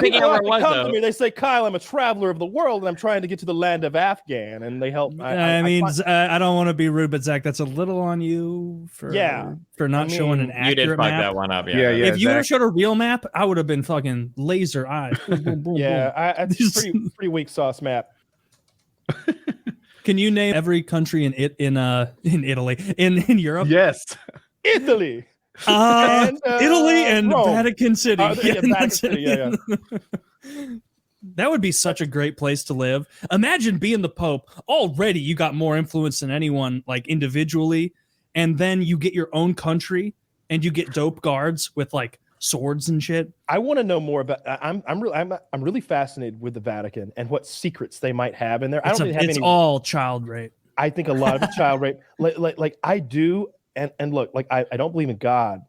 People come to me. They say, "Kyle, I'm a traveler of the world, and I'm trying to get to the land of Afghan," and they help. I don't want to be rude, but Zach, that's a little on you for not showing an accurate you did fuck map. that one up. Yeah. If you would have showed a real map, I would have been fucking laser eyes. Boom, boom, it's pretty weak sauce map. Can you name every country in Italy in Europe? Yes, Italy. Italy and Rome. Vatican City. Vatican City. Yeah. That would be such a great place to live. Imagine being the Pope. Already, you got more influence than anyone, like individually, and then you get your own country, and you get dope guards with like swords and shit. I want to know more about. I'm really fascinated with the Vatican and what secrets they might have in there. It's all child rape. I think a lot of it's child rape. Like I do, and look, like I don't believe in God.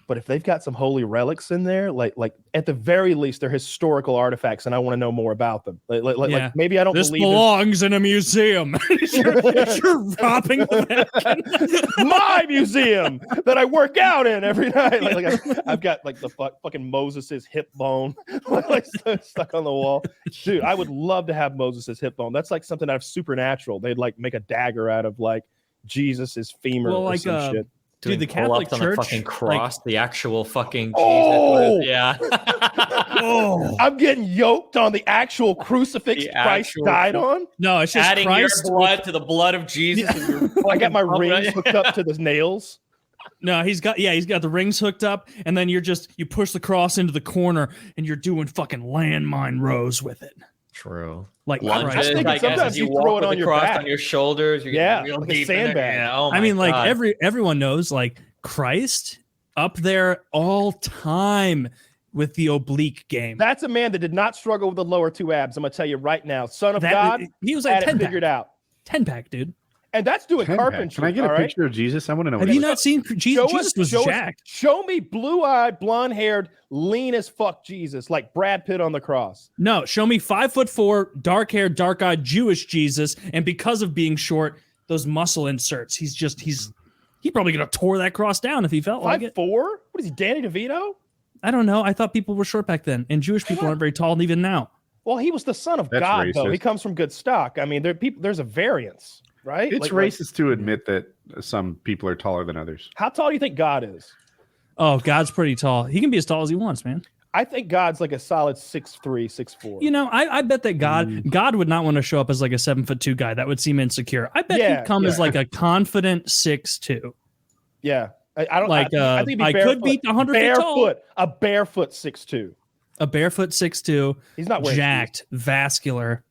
But if they've got some holy relics in there, like at the very least, they're historical artifacts, and I want to know more about them. Like maybe I don't. This believe belongs in a museum. you're robbing the Vatican. My museum that I work out in every night. I've got like the fucking Moses's hip bone like stuck on the wall. Dude, I would love to have Moses's hip bone. That's like something out of Supernatural. They'd like make a dagger out of like Jesus's femur or some shit. Dude, the Catholic Church, on the fucking cross, the actual fucking Jesus. Oh! Yeah. I'm getting yoked on the actual crucifix Christ died on. No, it's just adding Christ your blood to the blood of Jesus. I got my rings hooked up to the nails. No, he's got the rings hooked up, and then you push the cross into the corner, and you're doing fucking landmine rows with it. True. Like lunges, I guess, as you throw walk it with the cross on your shoulders. You get real like deep a sandbag. Yeah. Oh I mean, God. like everyone knows, like Christ up there all time with the oblique game. That's a man that did not struggle with the lower two abs. I'm gonna tell you right now, Son of God. He was like 10 figured out. 10-pack, dude. And that's doing carpentry. Can I get a picture of Jesus? I want to know. Have you not seen Jesus? Jesus was jacked. Show me blue-eyed, blonde-haired, lean as fuck Jesus, like Brad Pitt on the cross. No, show me 5'4", dark-haired, dark-eyed Jewish Jesus, and because of being short, those muscle inserts. He's probably gonna tore that cross down if he felt like it. 5'4"? What is he, Danny DeVito? I don't know. I thought people were short back then, and Jewish people aren't very tall even now. Well, he was the son of God, though. He comes from good stock. I mean, there's a variance. Right? It's racist to admit that some people are taller than others. How tall do you think God is? Oh, God's pretty tall. He can be as tall as he wants, man. I think God's like a solid 6'3", 6'4". You know, I bet that God would not want to show up as like a 7'2" guy. That would seem insecure. I bet he'd come as like a confident 6'2". Yeah. I don't like I think I could beat 100 feet tall. A barefoot 6'2". A barefoot 6'2". He's not jacked, vascular.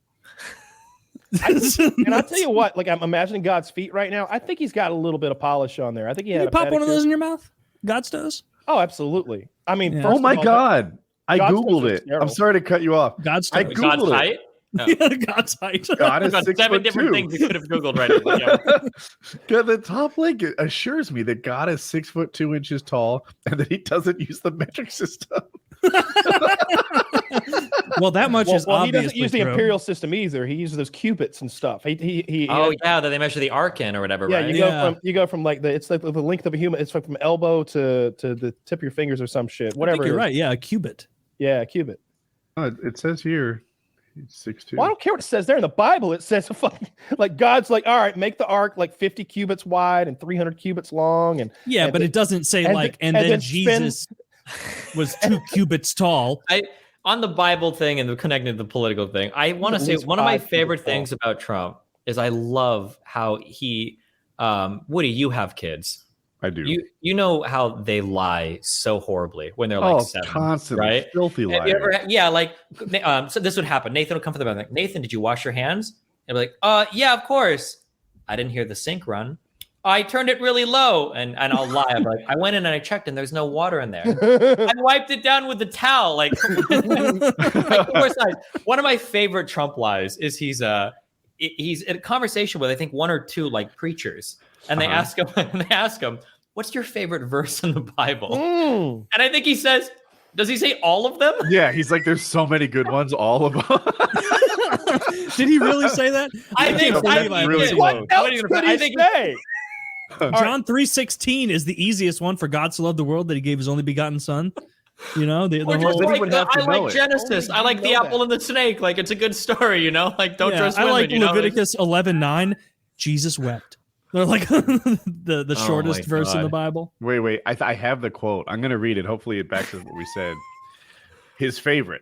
And I'll tell you what, like I'm imagining God's feet right now. I think he's got a little bit of polish on there. I think he had. You pop one of those in your mouth? God's toes? Oh, absolutely. I mean, oh my God, I googled it. I'm sorry to cut you off. God's I googled God's height. No. Yeah, God's height. God is 7 different things you could have googled right now. The top link assures me that God is 6'2" tall and that he doesn't use the metric system. Well, that much is he obviously doesn't use the true. imperial system either. He uses those cubits and stuff. Oh yeah, that they measure the arc in or whatever. Yeah, right? you go from like it's like the length of a human. It's like from elbow to the tip of your fingers or some shit. Whatever. I think you're right. Yeah, a cubit. Yeah, a cubit. It says here, 6'2". Well, I don't care what it says there in the Bible. It says fucking like God's like, all right, make the ark like 50 cubits wide and 300 cubits long, and but it doesn't say then Jesus was 2 cubits tall. On the Bible thing and the connecting to the political thing, I want to say one of my favorite things about Trump is I love how he, Woody, you have kids. I do. You know how they lie so horribly when they're like 7, constantly, right? Filthy liars. So this would happen. Nathan would come for the bed, like, Nathan, did you wash your hands? And be like, yeah, of course. I didn't hear the sink run. I turned it really low, and I'll lie. I'm like, I went in and I checked, and there's no water in there. I wiped it down with the towel. Like, one of my favorite Trump lies is he's in a conversation with I think 1 or 2 like preachers, and they ask him, "What's your favorite verse in the Bible?" And I think he says, "Does he say all of them?" Yeah, he's like, "There's so many good ones, all of them." Did he really say that? I think what else could he say? John 3:16 is the easiest one for God to love the world that he gave his only begotten son. You know, the whole I like Genesis. I like the apple and the snake. Like, it's a good story, you know? Like, don't trust women. I like you know? Leviticus 11:9. Jesus wept. They're like the shortest verse in the Bible. Wait. I have the quote. I'm going to read it. Hopefully it backs up what we said. His favorite.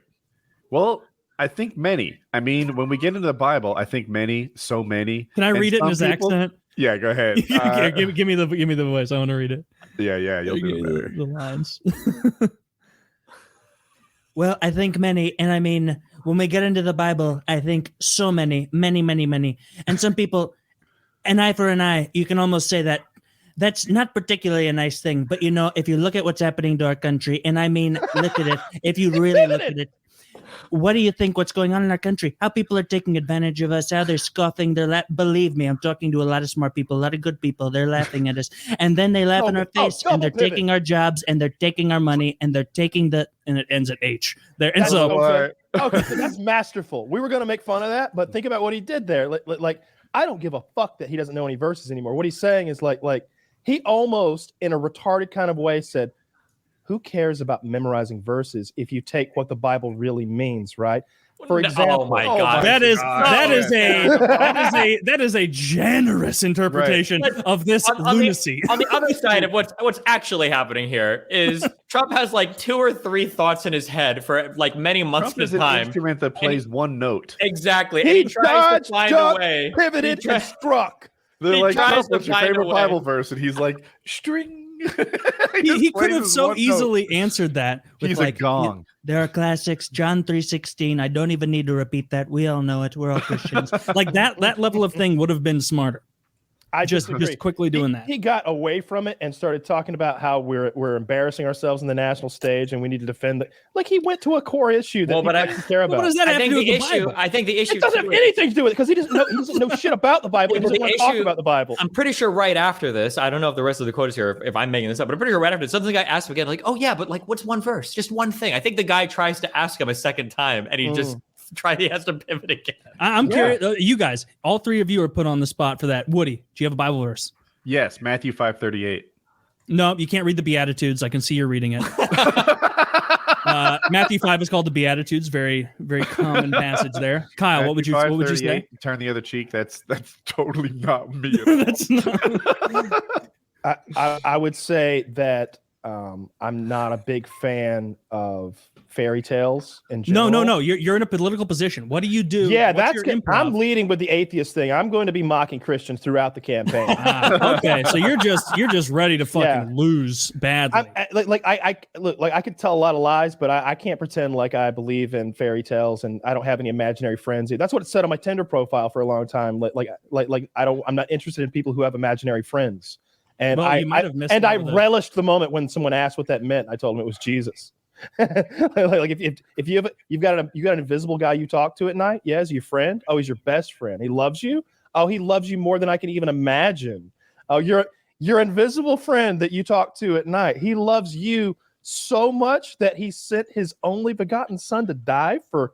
Well, I think many. I mean, when we get into the Bible, I think many, so many. Can I read it in his accent? Yeah, go ahead. Give me the voice. I want to read it. Yeah, you'll do better. The lines. Well, I think many, and I mean, when we get into the Bible, I think so many. And some people, an eye for an eye, you can almost say that. That's not particularly a nice thing, but you know, if you look at what's happening to our country, and I mean, look at it, if you really look at it, what do you think what's going on in our country? How people are taking advantage of us, how they're scoffing, believe me, I'm talking to a lot of smart people, a lot of good people, they're laughing at us, and then they laugh in our face, and they're taking our jobs, and they're taking our money, and they're taking and it ends at H. So that's masterful. We were going to make fun of that, but think about what he did there. Like, I don't give a fuck that he doesn't know any verses anymore. What he's saying is like he almost, in a retarded kind of way, said, who cares about memorizing verses if you take what the Bible really means, right? For example, oh my God, that is a generous interpretation of this lunacy. On the other side of what's actually happening here is Trump has like 2 or 3 thoughts in his head for like many months at a time. An instrument that plays one note. Exactly. He tries to find a way. Pivoted and struck. They're like, what's your favorite Bible verse? And he's like, string. He could have so easily answered that with He's like, a gong. There are classics, John 3:16. I don't even need to repeat that. We all know it. We're all Christians. Like that level of thing would have been smarter. I just quickly doing that. He got away from it and started talking about how we're embarrassing ourselves on the national stage and we need to defend it. Like he went to a core issue that he doesn't care about. What does that have to do with the Bible? I think the issue it doesn't have anything to do with it because he doesn't know shit about the Bible. He doesn't want to talk about the Bible. I'm pretty sure right after this, I don't know if the rest of the quote is here, if I'm making this up, but I'm pretty sure right after this, something I asked him again, like, oh yeah, but like, what's one verse? Just one thing. I think the guy tries to ask him a second time, and he he has to pivot again. I'm curious. You guys, all 3 of you are put on the spot for that. Woody, do you have a Bible verse? Yes, Matthew 5:38. No, you can't read the Beatitudes. I can see you're reading it. Matthew 5 is called the Beatitudes. Very, very common passage there. Kyle, what would you say? Turn the other cheek. That's totally not me. That's not. I would say that I'm not a big fan of fairy tales in general. No. You're in a political position. What do you do? Yeah, What's that's I'm leading with the atheist thing. I'm going to be mocking Christians throughout the campaign. Okay, so you're just ready to fucking lose badly. I could tell a lot of lies, but I can't pretend like I believe in fairy tales and I don't have any imaginary friends. That's what it said on my Tinder profile for a long time. I'm not interested in people who have imaginary friends. And I relished the moment when someone asked what that meant. I told them it was Jesus. Like if you've got an invisible guy you talk to at night, yeah, is he your friend? Oh, he's your best friend. He loves you. Oh, he loves you more than I can even imagine. Oh, your invisible friend that you talk to at night, he loves you so much that he sent his only begotten son to die for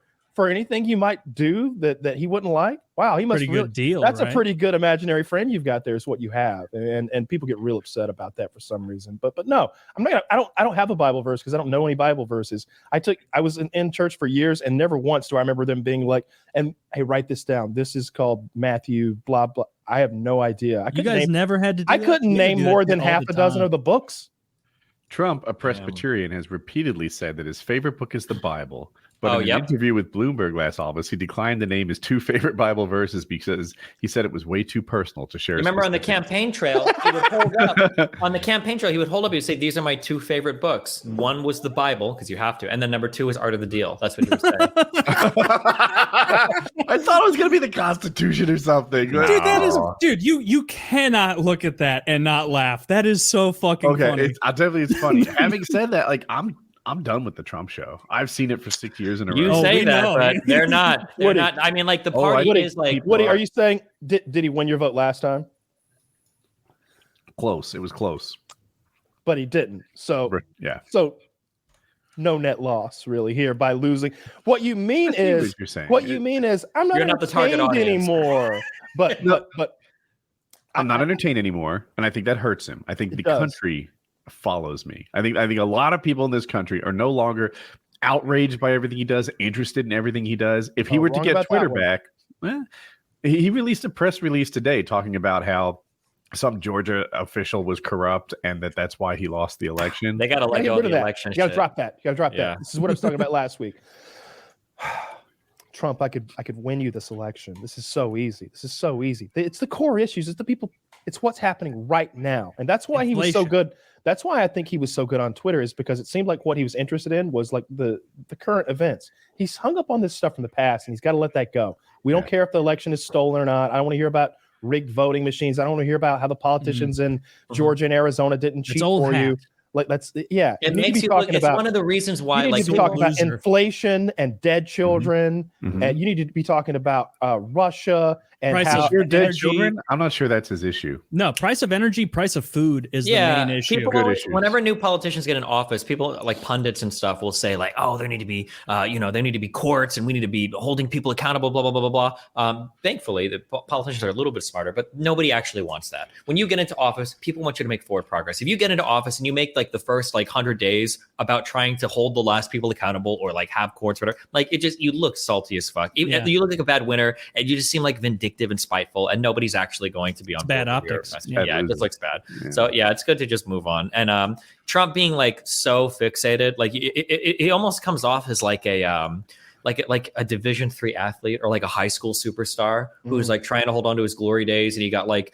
anything you might do that he wouldn't like. Wow, he must Pretty really good deal. That's right? a pretty good imaginary friend you've got there is what you have. And people get real upset about that for some reason. But no, I don't have a Bible verse because I don't know any Bible verses. I was in church for years and never once do I remember them being like, and hey, write this down. This is called Matthew, blah, blah. I have no idea. You guys never had to do I that? couldn't We had to name do that more than all half the a dozen time. of the books. Trump, a Presbyterian, has repeatedly said that his favorite book is the Bible. But in yep. an interview with Bloomberg last August, he declined to name his two favorite Bible verses because he said it was way too personal to share. Remember on the campaign trail, he would hold up on the campaign trail. He would hold up. He'd say, "These are my two favorite books. One was the Bible because you have to, and then number two is Art of the Deal." That's what he was saying. I thought it was going to be the Constitution or something. Dude, that is, dude. You cannot look at that and not laugh. That is so fucking funny. It's funny. Having said that, like I'm done with the Trump show. I've seen it for 6 years in a You row. say we that, know. but they're not. They're Woody. not. I mean, like the party Woody, is like. Woody, are you saying did he win your vote last time? Close. It was close. But he didn't. So Yeah. So no net loss really here by losing. What you mean I see is what you're saying. what you mean is I'm not You're not the target entertained audience. anymore. But I'm not entertained anymore, and I think that hurts him. I think the does. country follows me. I think a lot of people in this country are no longer outraged by everything he does, interested in everything he does. If he were to wrong get about Twitter that back, he released a press release today talking about how some Georgia official was corrupt and that's why he lost the election. They got to let get go rid of of the that. election. You got to shit. drop that. You got to drop Yeah. that. This is what I was talking about last week. Trump, I could win you this election. This is so easy. This is so easy. It's the core issues. It's the people. It's what's happening right now, and that's why he was so Inflation. good. That's why I think he was so good on Twitter is because it seemed like what he was interested in was like the current events. He's hung up on this stuff from the past, and he's got to let that go. We don't care if the election is stolen or not. I don't want to hear about rigged voting machines. I don't want to hear about how the politicians in Georgia and Arizona didn't cheat old for you. hat. Like that's It need to makes be you talking look. It's about- one of the reasons you why, need like, to be talking about loser. inflation and dead children, Mhm. and you need to be talking about Russia and Prices how of Your dead energy. children? I'm not sure that's his issue. No, price of energy, price of food is the main issue. people Good always, issues. whenever new politicians get in office, people like pundits and stuff will say like, "Oh, there need to be, there need to be courts, and we need to be holding people accountable." Blah blah blah blah blah. Thankfully, the politicians are a little bit smarter, but nobody actually wants that. When you get into office, people want you to make forward progress. If you get into office and you make like the first like 100 days about trying to hold the last people accountable or like have courts, whatever, like it just you look salty as fuck. You look like a bad winner, and you just seem like vindictive and spiteful, and nobody's actually going to be on bad board with your optics. message. Yeah. Yeah, it just looks bad. Yeah. So yeah, it's good to just move on. And Trump being like so fixated, like it almost comes off as like a like a Division III athlete or like a high school superstar who's like trying to hold on to his glory days, and he got like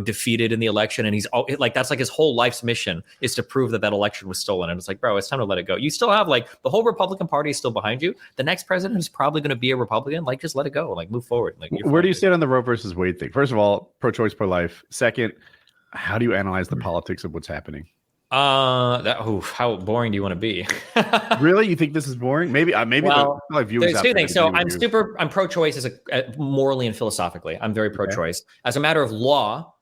defeated in the election, and he's like that's like his whole life's mission is to prove that election was stolen. And it's like, bro, it's time to let it go. You still have like the whole Republican Party is still behind you. The next president is probably going to be a Republican. Like, just let it go. Like, move forward. Like, Where do you stand on the Roe versus Wade thing? First of all, pro-choice, pro-life. Second, how do you analyze the politics of what's happening? How boring do you want to be? Really, you think this is boring? Maybe Well, the viewers there's out two there things. So disagree with you. I'm pro-choice as a morally and philosophically. I'm very pro-choice. As a matter of law,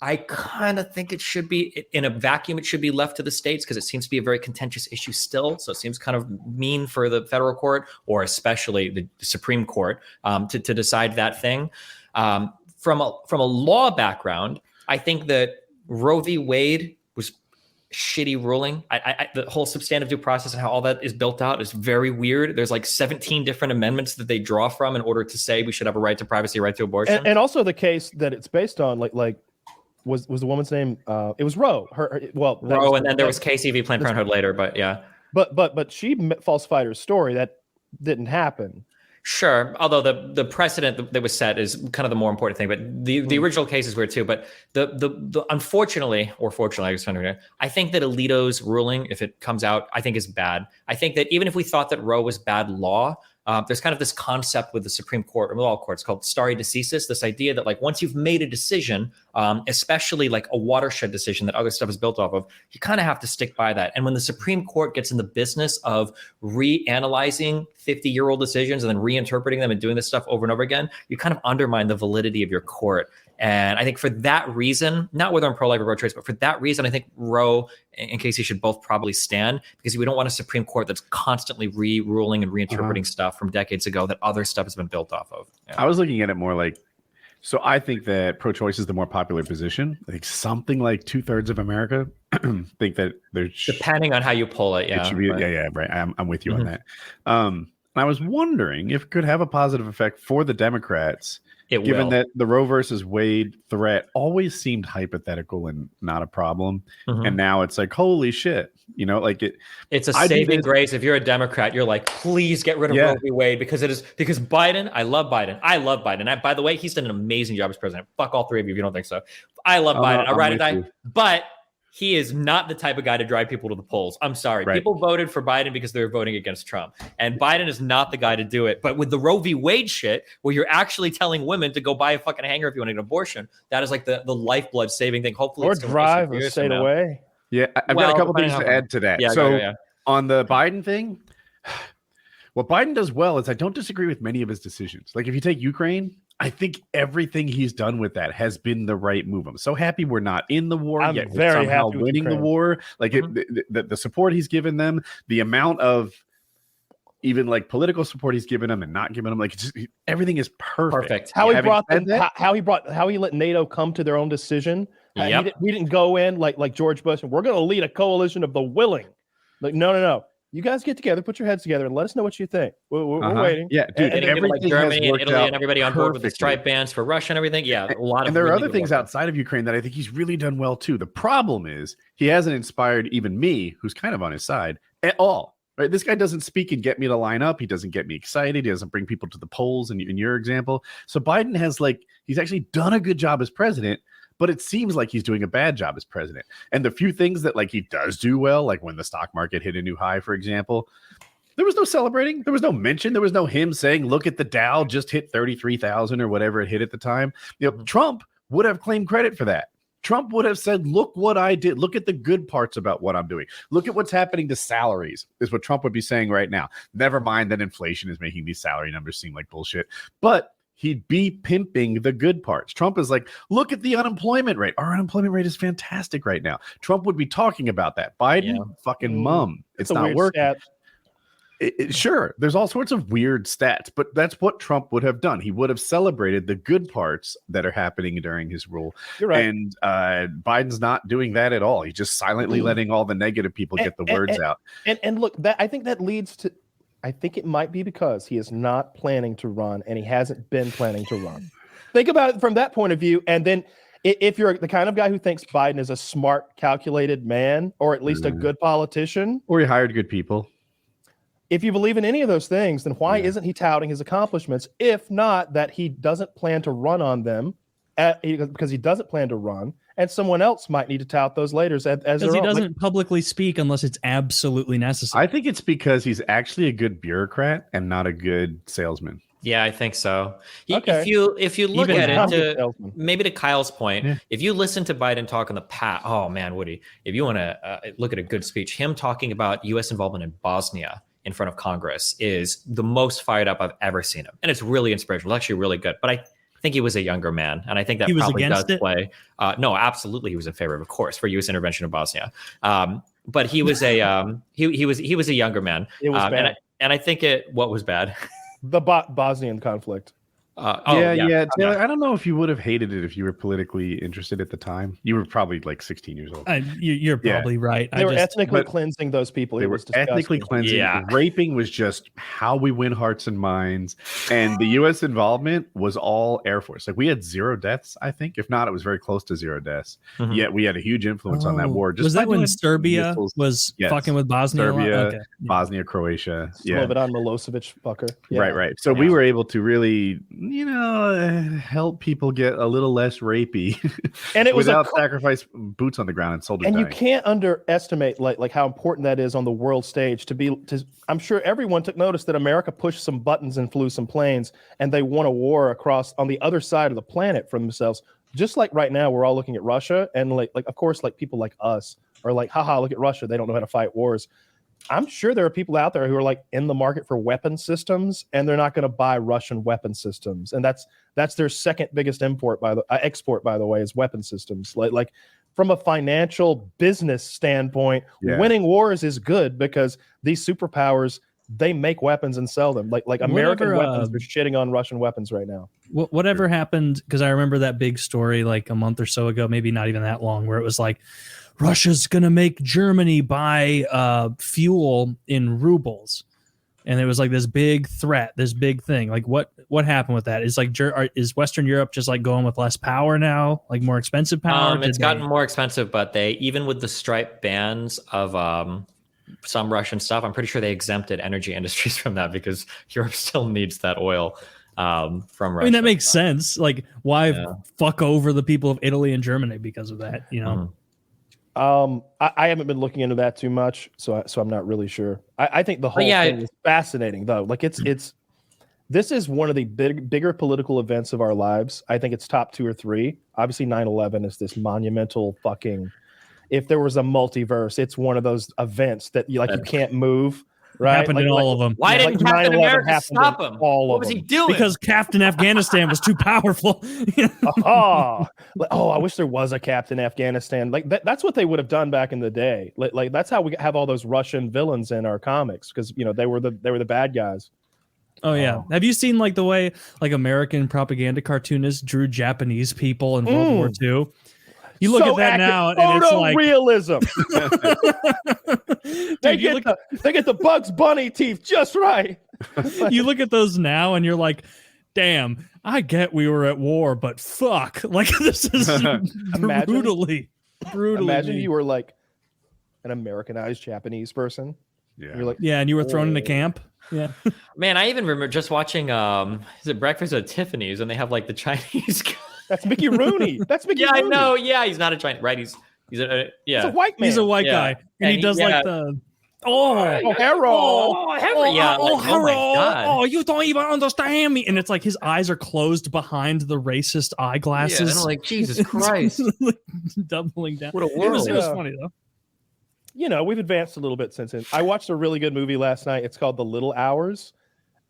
I kind of think it should be in a vacuum. It should be left to the states because it seems to be a very contentious issue still. So it seems kind of mean for the federal court or especially the Supreme Court to decide that thing. From a law background, I think that Roe v. Wade was shitty ruling. The whole substantive due process and how all that is built out is very weird. There's like 17 different amendments that they draw from in order to say we should have a right to privacy, a right to abortion. and also the case that it's based on, like was the woman's name? It was Roe. Roe, and then there was Casey v. Planned Parenthood later, but yeah. But she falsified her story. That didn't happen. Sure, although the precedent that was set is kind of the more important thing. But the original case is weird too. But the unfortunately or fortunately, I think that Alito's ruling, if it comes out, I think is bad. I think that even if we thought that Roe was bad law, there's kind of this concept with the Supreme Court or with all courts called stare decisis. This idea that like once you've made a decision, especially like a watershed decision that other stuff is built off of, you kind of have to stick by that. And when the Supreme Court gets in the business of reanalyzing 50-year-old decisions and then reinterpreting them and doing this stuff over and over again, you kind of undermine the validity of your court. And I think for that reason, not whether I'm pro-life or pro-choice, but for that reason, I think Roe and Casey should both probably stand, because we don't want a Supreme Court that's constantly re-ruling and reinterpreting stuff from decades ago that other stuff has been built off of. Yeah. I was looking at it more like, so I think that pro-choice is the more popular position. I think something like 2/3 of America think that there's depending on how you pull it. Yeah, it should be, right. I'm with you on that. And I was wondering if it could have a positive effect for the Democrats, given that the Roe versus Wade threat always seemed hypothetical and not a problem, and now it's like, holy shit, like it's a saving grace. If you're a Democrat, you're like, please get rid of Roe v. Wade, because Biden. I love Biden. By the way, he's done an amazing job as president. Fuck all three of you if you don't think so. I love Biden. I ride or die, but he is not the type of guy to drive people to the polls. I'm sorry. Right. People voted for Biden because they were voting against Trump. And Biden is not the guy to do it. But with the Roe v. Wade shit, where you're actually telling women to go buy a fucking hanger if you want to get an abortion, that is like the lifeblood saving thing. Hopefully, or drive or stay away. Yeah, I've got a couple things to add to that. Yeah, so on the Biden thing, what Biden does well is I don't disagree with many of his decisions. Like if you take Ukraine, I think everything he's done with that has been the right move. I'm so happy we're not in the war yet. We're somehow winning the war. Like the support he's given them, the amount of even like political support he's given them and not given them, like everything is perfect. How he brought them, how he let NATO come to their own decision. We didn't go in like George Bush and we're going to lead a coalition of the willing. Like no. You guys get together, put your heads together, and let us know what you think. We're waiting. Yeah, dude. And everything like Germany and Italy and everybody on board with the stripe bans for Russia and everything. Yeah, a lot of. And there are other things outside of Ukraine that I think he's really done well too. The problem is he hasn't inspired even me, who's kind of on his side, at all. Right? This guy doesn't speak and get me to line up. He doesn't get me excited. He doesn't bring people to the polls. In your example, so Biden has he's actually done a good job as president. But it seems like he's doing a bad job as president. And the few things that he does do well, like when the stock market hit a new high, for example, there was no celebrating. There was no mention. There was no him saying, look at the Dow just hit 33,000 or whatever it hit at the time. Trump would have claimed credit for that. Trump would have said, look what I did. Look at the good parts about what I'm doing. Look at what's happening to salaries is what Trump would be saying right now. Never mind that inflation is making these salary numbers seem like bullshit. But he'd be pimping the good parts. Trump is like, look at the unemployment rate. Our unemployment rate is fantastic right now. Trump would be talking about that. Biden, fucking mum. It's not working. Sure, there's all sorts of weird stats, but that's what Trump would have done. He would have celebrated the good parts that are happening during his rule. You're right. And Biden's not doing that at all. He's just silently letting all the negative people get the words out. And look, I think that leads to, I think it might be because he is not planning to run and he hasn't been planning to run. Think about it from that point of view. And then if you're the kind of guy who thinks Biden is a smart, calculated man, or at least a good politician, or he hired good people. If you believe in any of those things, then why isn't he touting his accomplishments? If not that he doesn't plan to run on them because he doesn't plan to run, and someone else might need to tout those later as because he doesn't publicly speak unless it's absolutely necessary. I think it's because he's actually a good bureaucrat and not a good salesman. Yeah, I think so. If you look at it, maybe to Kyle's point, if you listen to Biden talk in the past, oh man, Woody, if you want to look at a good speech, him talking about U.S. involvement in Bosnia in front of Congress is the most fired up I've ever seen him, and it's really inspirational. It's actually really good, but I think he was a younger man, and I think that probably does play. No, absolutely, he was in favor of course, for U.S. intervention in Bosnia. But he was a he was a younger man. It was bad. And I think what was bad. The Bosnian conflict. Taylor, I don't know if you would have hated it if you were politically interested at the time. You were probably like 16 years old. You're probably right. They were ethnically cleansing those people. They were ethnically cleansing. Yeah. Raping was just how we win hearts and minds. And the U.S. involvement was all Air Force. Like we had 0 deaths, I think. If not, it was very close to 0 deaths. Yet we had a huge influence on that war. Was that when Serbia was fucking with Bosnia? Serbia, Bosnia, Croatia. Slobodan Milosevic fucker. Yeah. Right. So we were able to really, help people get a little less rapey, and it was without sacrifice boots on the ground and soldiers. And dying. You can't underestimate like how important that is on the world stage. I'm sure everyone took notice that America pushed some buttons and flew some planes, and they won a war across on the other side of the planet for themselves. Just like right now, we're all looking at Russia, and like of course, like people like us are like, haha, look at Russia. They don't know how to fight wars. I'm sure there are people out there who are like in the market for weapon systems, and they're not going to buy Russian weapon systems, and that's their second biggest export, by the way, is weapon systems. Like from a financial business standpoint, winning wars is good because these superpowers, they make weapons and sell them. Like American weapons are shitting on Russian weapons right now. Whatever happened, because I remember that big story like a month or so ago, maybe not even that long, where it was like, Russia's going to make Germany buy fuel in rubles. And it was like this big threat, this big thing. Like what happened with that? Is Western Europe just like going with less power now, like more expensive power? It's gotten more expensive, but they, even with the stripe bans of some Russian stuff, I'm pretty sure they exempted energy industries from that because Europe still needs that oil from Russia. I mean, that makes sense. Like why fuck over the people of Italy and Germany because of that, you know? Mm-hmm. I haven't been looking into that too much, so I'm not really sure. I think the whole thing is fascinating, though. Like this is one of the bigger political events of our lives. I think it's top 2 or 3. Obviously, 9/11 is this monumental fucking. If there was a multiverse, it's one of those events that you can't move. Right, happened in all of them. Why didn't Captain America stop him? What was he doing? Because Captain Afghanistan was too powerful. I wish there was a Captain Afghanistan. Like that's what they would have done back in the day. Like that's how we have all those Russian villains in our comics, because they were the bad guys. Oh yeah. Have you seen like the way like American propaganda cartoonists drew Japanese people in World War II? You look at that now, and it's like realism. They get the Bugs Bunny teeth just right. You look at those now, and you're like, "Damn, I get we were at war, but fuck, like this is brutally." Imagine you were like an Americanized Japanese person. Yeah, you're like, and you were thrown into camp. Yeah, man, I even remember just watching is it Breakfast at Tiffany's, and they have like the Chinese guy. That's Mickey Rooney. That's Mickey Rooney. I know. Yeah, he's not a Chinese, right? He's a white man. He's a white guy, and he does like the Harold. Yeah. Oh, Harold. My God. Oh, you don't even understand me. And it's like his eyes are closed behind the racist eyeglasses. Yeah, and I'm like, Jesus Christ. Doubling down. What a world. It was funny though. We've advanced a little bit since then. I watched a really good movie last night. It's called The Little Hours,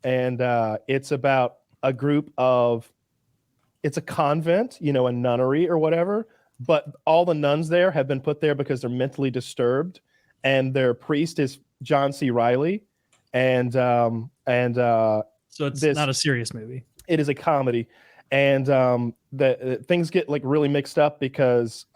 and it's about a group of. It's a convent, a nunnery or whatever, but all the nuns there have been put there because they're mentally disturbed, and their priest is John C. Reilly, and so it's not a serious movie. It is a comedy, and the things get like really mixed up because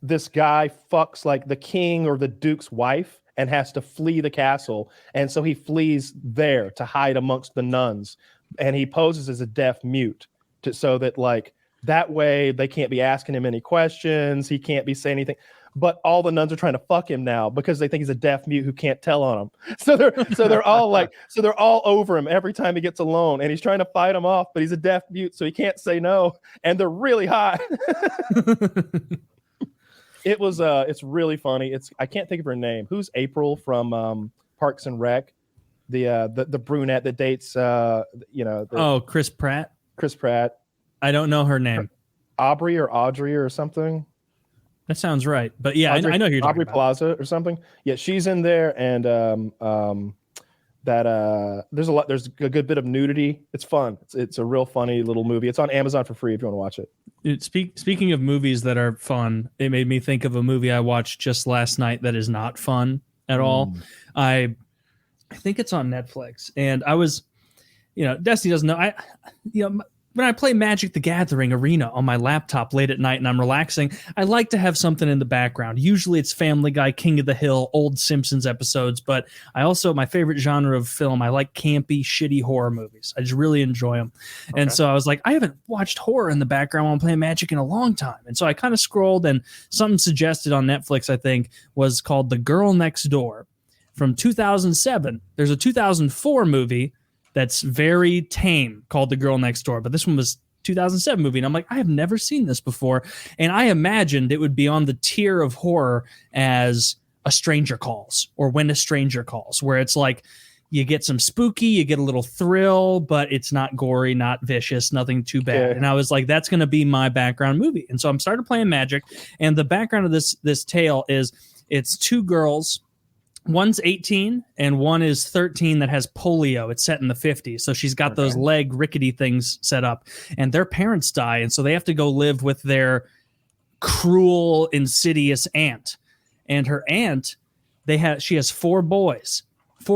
this guy fucks like the king or the duke's wife and has to flee the castle, and so he flees there to hide amongst the nuns. And he poses as a deaf mute so that like that way they can't be asking him any questions. He can't be saying anything. But all the nuns are trying to fuck him now because they think he's a deaf mute who can't tell on them. So they're all over him every time he gets alone, and he's trying to fight him off, but he's a deaf mute, so he can't say no. And they're really hot. It's really funny. I can't think of her name. Who's April from Parks and Rec? The brunette that dates Chris Pratt. Chris Pratt. I don't know her name. Audrey or something. That sounds right. But yeah, I know who you're Aubrey Plaza or something. Yeah, she's in there, and there's a good bit of nudity. It's fun. It's a real funny little movie. It's on Amazon for free if you want to watch it. Speaking of movies that are fun, it made me think of a movie I watched just last night that is not fun at all. I think it's on Netflix, and I was, Destiny doesn't know. When I play Magic the Gathering Arena on my laptop late at night and I'm relaxing, I like to have something in the background. Usually it's Family Guy, King of the Hill, old Simpsons episodes, but I also, my favorite genre of film, I like campy, shitty horror movies. I just really enjoy them. Okay. And so I was like, I haven't watched horror in the background while I'm playing Magic in a long time. And so I kind of scrolled, and something suggested on Netflix, I think, was called The Girl Next Door from 2007. There's a 2004 movie that's very tame called The Girl Next Door, but this one was 2007 movie, and I'm like, I have never seen this before, and I imagined it would be on the tier of horror as A Stranger Calls or When a Stranger Calls, where it's like you get some spooky, you get a little thrill, but it's not gory, not vicious, nothing too bad. Yeah. And I was like, that's going to be my background movie. And so I started playing Magic, and the background of this tale is It's two girls. One's 18 and one is 13 that has polio. It's set in the 50s. So she's got those leg rickety things set up, and their parents die. And so they have to go live with their cruel, insidious aunt. And her aunt, she has four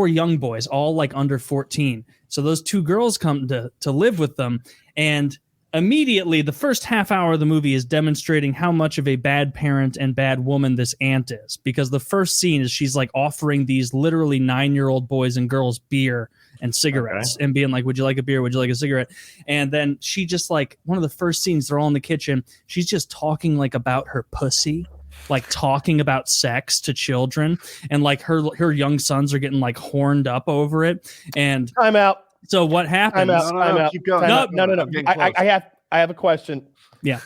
young boys, all like under 14. So those two girls come to live with them. And immediately, the first half hour of the movie is demonstrating how much of a bad parent and bad woman this aunt is. Because the first scene is she's like offering these literally 9-year-old boys and girls beer and cigarettes and being like, would you like a beer? Would you like a cigarette? And then she just like, one of the first scenes, they're all in the kitchen. She's just talking like about her pussy, like talking about sex to children. And like her young sons are getting like horned up over it. And I'm out. So what happens? I'm out. Keep going. No. I have a question. Yeah.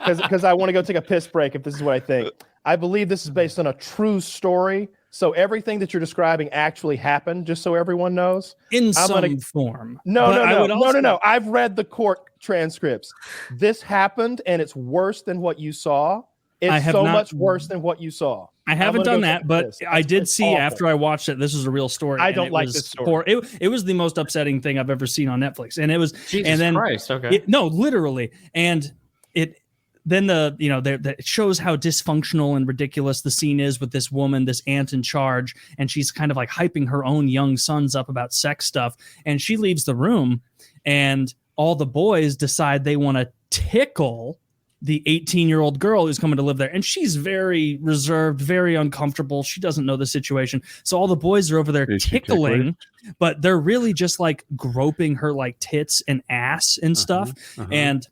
Because I want to go take a piss break if this is what I think. I believe this is based on a true story. So everything that you're describing actually happened, just so everyone knows. In some form. No. I've read the court transcripts. This happened, and it's worse than what you saw. It's so much worse than what you saw. I haven't done that, but I did see awful. After I watched it, this is a real story. I don't like this story. It was the most upsetting thing I've ever seen on Netflix, and it was Jesus Christ. Okay, no, literally, and it. Then it shows how dysfunctional and ridiculous the scene is with this woman, this aunt in charge, and she's kind of like hyping her own young sons up about sex stuff. And she leaves the room, and all the boys decide they want to tickle the 18-year-old girl who's coming to live there. And she's very reserved, very uncomfortable. She doesn't know the situation. So all the boys are over there tickling, but they're really just like groping her like tits and ass and stuff. And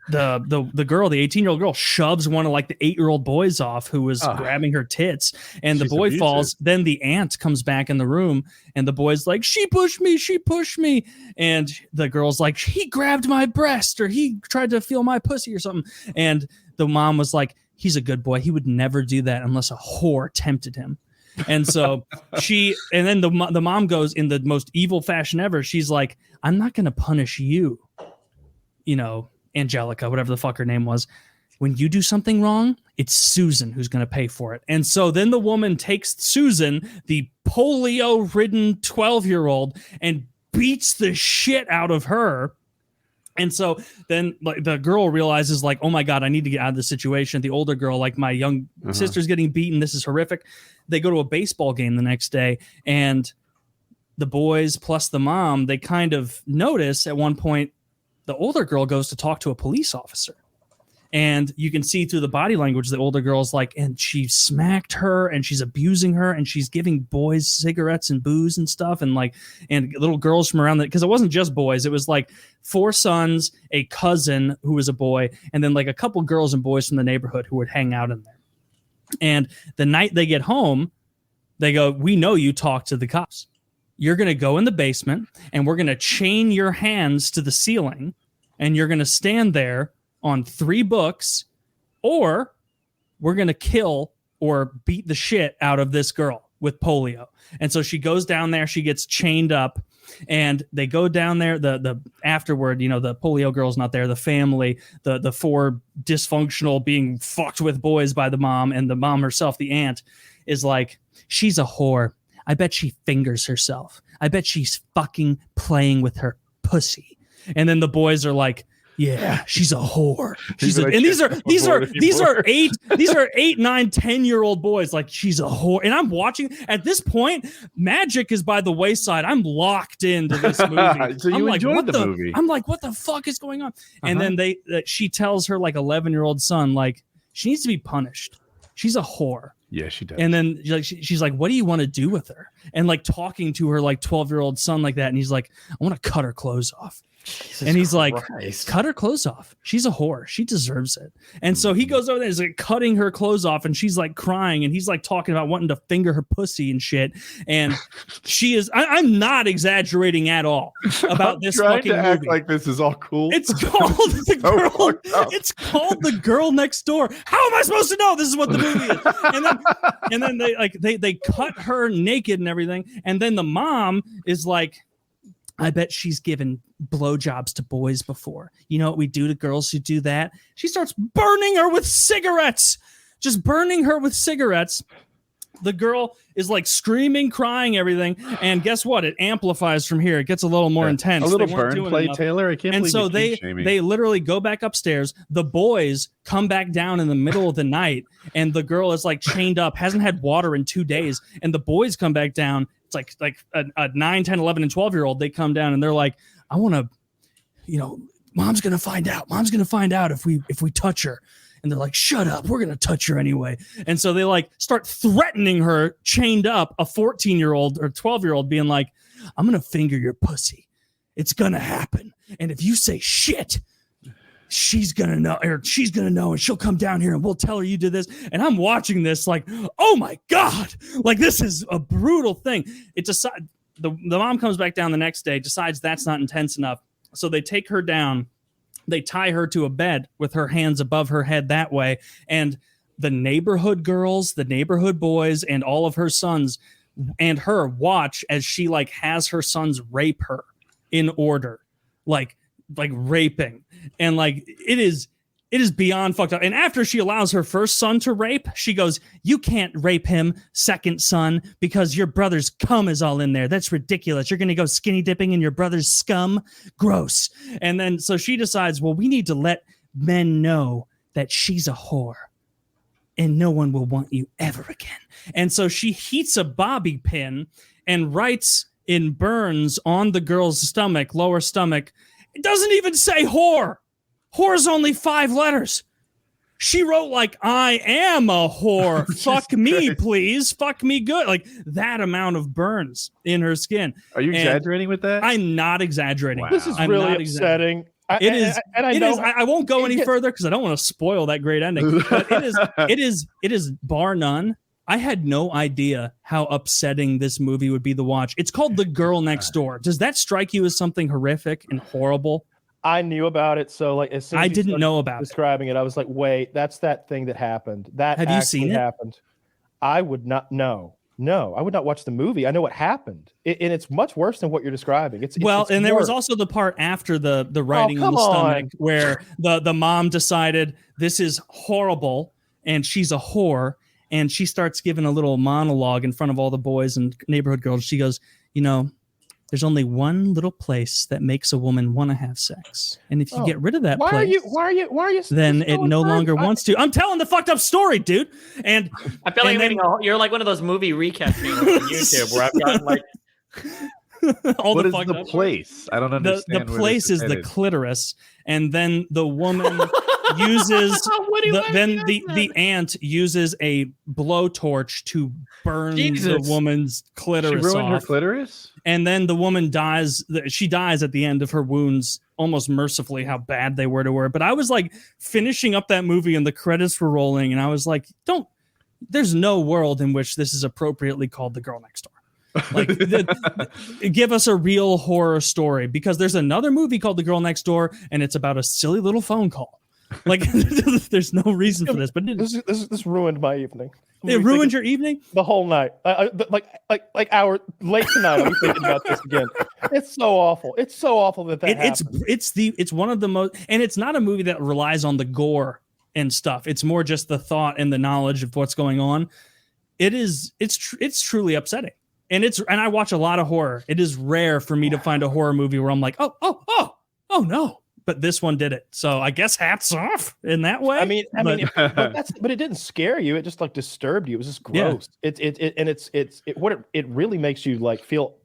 the girl, the 18-year-old girl, shoves one of like the 8-year-old boys off who was grabbing her tits, and the boy falls. Then the aunt comes back in the room, and the boy's like, she pushed me, and the girl's like, he grabbed my breast, or he tried to feel my pussy or something. And the mom was like, he's a good boy, he would never do that unless a whore tempted him. And so then the mom goes in the most evil fashion ever. She's like, I'm not gonna punish you, Angelica, whatever the fuck her name was. When you do something wrong, it's Susan who's going to pay for it. And so then the woman takes Susan, the polio-ridden 12-year-old, and beats the shit out of her. And so then like the girl realizes like, oh my God, I need to get out of this situation. The older girl, like my young sister's getting beaten. This is horrific. They go to a baseball game the next day, and the boys plus the mom, they kind of notice at one point, the older girl goes to talk to a police officer, and you can see through the body language the older girl's like, and she smacked her and she's abusing her and she's giving boys cigarettes and booze and stuff, and little girls from around that, because it wasn't just boys, it was like 4 sons, a cousin who was a boy, and then like a couple girls and boys from the neighborhood who would hang out in there. And the night they get home, they go, we know you talked to the cops. You're going to go in the basement, and we're going to chain your hands to the ceiling, and you're going to stand there on 3 books, or we're going to kill or beat the shit out of this girl with polio. And so she goes down there, she gets chained up, and they go down there. The afterward, the polio girl's not there. The family, the 4 dysfunctional being fucked with boys by the mom, and the mom herself, the aunt, is like, she's a whore. I bet she fingers herself. I bet she's fucking playing with her pussy. And then the boys are like, yeah, she's a whore. These are 8, 9, 10-year-old boys. Like, she's a whore. And I'm watching at this point, magic is by the wayside. I'm locked into this movie. So you enjoyed the movie. I'm like, what the fuck is going on? And then she tells her like 11-year-old son, like, she needs to be punished. She's a whore. Yeah, she does. And then she's like, what do you want to do with her? And like talking to her like 12-year-old son like that. And he's like, I want to cut her clothes off. Jesus and he's Christ. Like, cut her clothes off. She's a whore. She deserves it. And so he goes over there and is like cutting her clothes off, and she's like crying, and he's like talking about wanting to finger her pussy and shit. And she is, I'm not exaggerating at all about this fucking movie. Act like this is all cool. It's called It's called The Girl Next Door. How am I supposed to know this is what the movie is? And then they cut her naked and everything. And then the mom is like, I bet she's given blowjobs to boys before. You know what we do to girls who do that? She starts burning her with cigarettes. just burning her with cigarettes. The girl is like screaming, crying, everything. And guess what? It amplifies from here. It gets a little more intense. A little They weren't burn doing play, enough. Taylor. I can't And believe so you keep shaming. they literally go back upstairs. The boys come back down in the middle of the night, and the girl is like chained up, hasn't had water in 2 days. And the boys come back down. It's like a 9, 10, 11, and 12-year-old. They come down and they're like, I want to, Mom's going to find out. Mom's going to find out if we touch her. And they're like, shut up. We're going to touch her anyway. And so they like start threatening her chained up, a 14-year-old or 12-year-old being like, I'm going to finger your pussy. It's going to happen. And if you say shit, she's going to know, and she'll come down here and we'll tell her you did this. And I'm watching this like, oh my God, like this is a brutal thing. The mom comes back down the next day, decides that's not intense enough. So they take her down. They tie her to a bed with her hands above her head that way. And the neighborhood girls, the neighborhood boys, and all of her sons and her watch as she like has her sons rape her in order, like raping. And like, it is beyond fucked up. And after she allows her first son to rape, she goes, you can't rape him, second son, because your brother's cum is all in there. That's ridiculous. You're going to go skinny dipping in your brother's scum? Gross. And then so she decides, well, we need to let men know that she's a whore and no one will want you ever again. And so she heats a bobby pin and writes in burns on the girl's stomach, lower stomach. It doesn't even say whore. Whore's only 5 letters. She wrote like, I am a whore. Fuck me, please. Fuck me good. Like that amount of burns in her skin. Are you exaggerating with that? I'm not exaggerating. Wow. This is really upsetting. I won't go any further because I don't want to spoil that great ending. But it is bar none. I had no idea how upsetting this movie would be to watch. It's called The Girl Next Door. Does that strike you as something horrific and horrible? I knew about it, so like as soon as I didn't know about describing it, I was like, "Wait, that's that thing that happened. That have you seen it? Happened." I would not know. No, I would not watch the movie. I know what happened, and it's much worse than what you're describing. It's and there was also the part after the writing on the stomach where the mom decided this is horrible and she's a whore, and she starts giving a little monologue in front of all the boys and neighborhood girls. She goes, there's only one little place that makes a woman want to have sex. And if you get rid of that place, why are you then it no longer wants to. I'm telling the fucked up story, dude. And I feel like you're like one of those movie recap channels on YouTube where I've gotten like what is the place? I don't understand. The place is the clitoris, and then the woman uses the aunt uses a blowtorch to burn the woman's clitoris. She ruined her clitoris, and then the woman dies. She dies at the end of her wounds, almost mercifully. How bad they were to her. But I was like finishing up that movie, and the credits were rolling, and I was like, There's no world in which this is appropriately called The Girl Next Door. Like give us a real horror story, because there's another movie called The Girl Next Door and it's about a silly little phone call. Like there's no reason for this, but this ruined my evening. It ruined your evening? The whole night. Like hour late tonight, I'll be thinking about this again. It's so awful. It's so awful that happened. It's one of the most, and it's not a movie that relies on the gore and stuff. It's more just the thought and the knowledge of what's going on. It's truly upsetting. And I watch a lot of horror. It is rare for me to find a horror movie where I'm like, oh no. But this one did it. So I guess hats off in that way. But it didn't scare you. It just like disturbed you. It was just gross. Yeah. It really makes you like feel.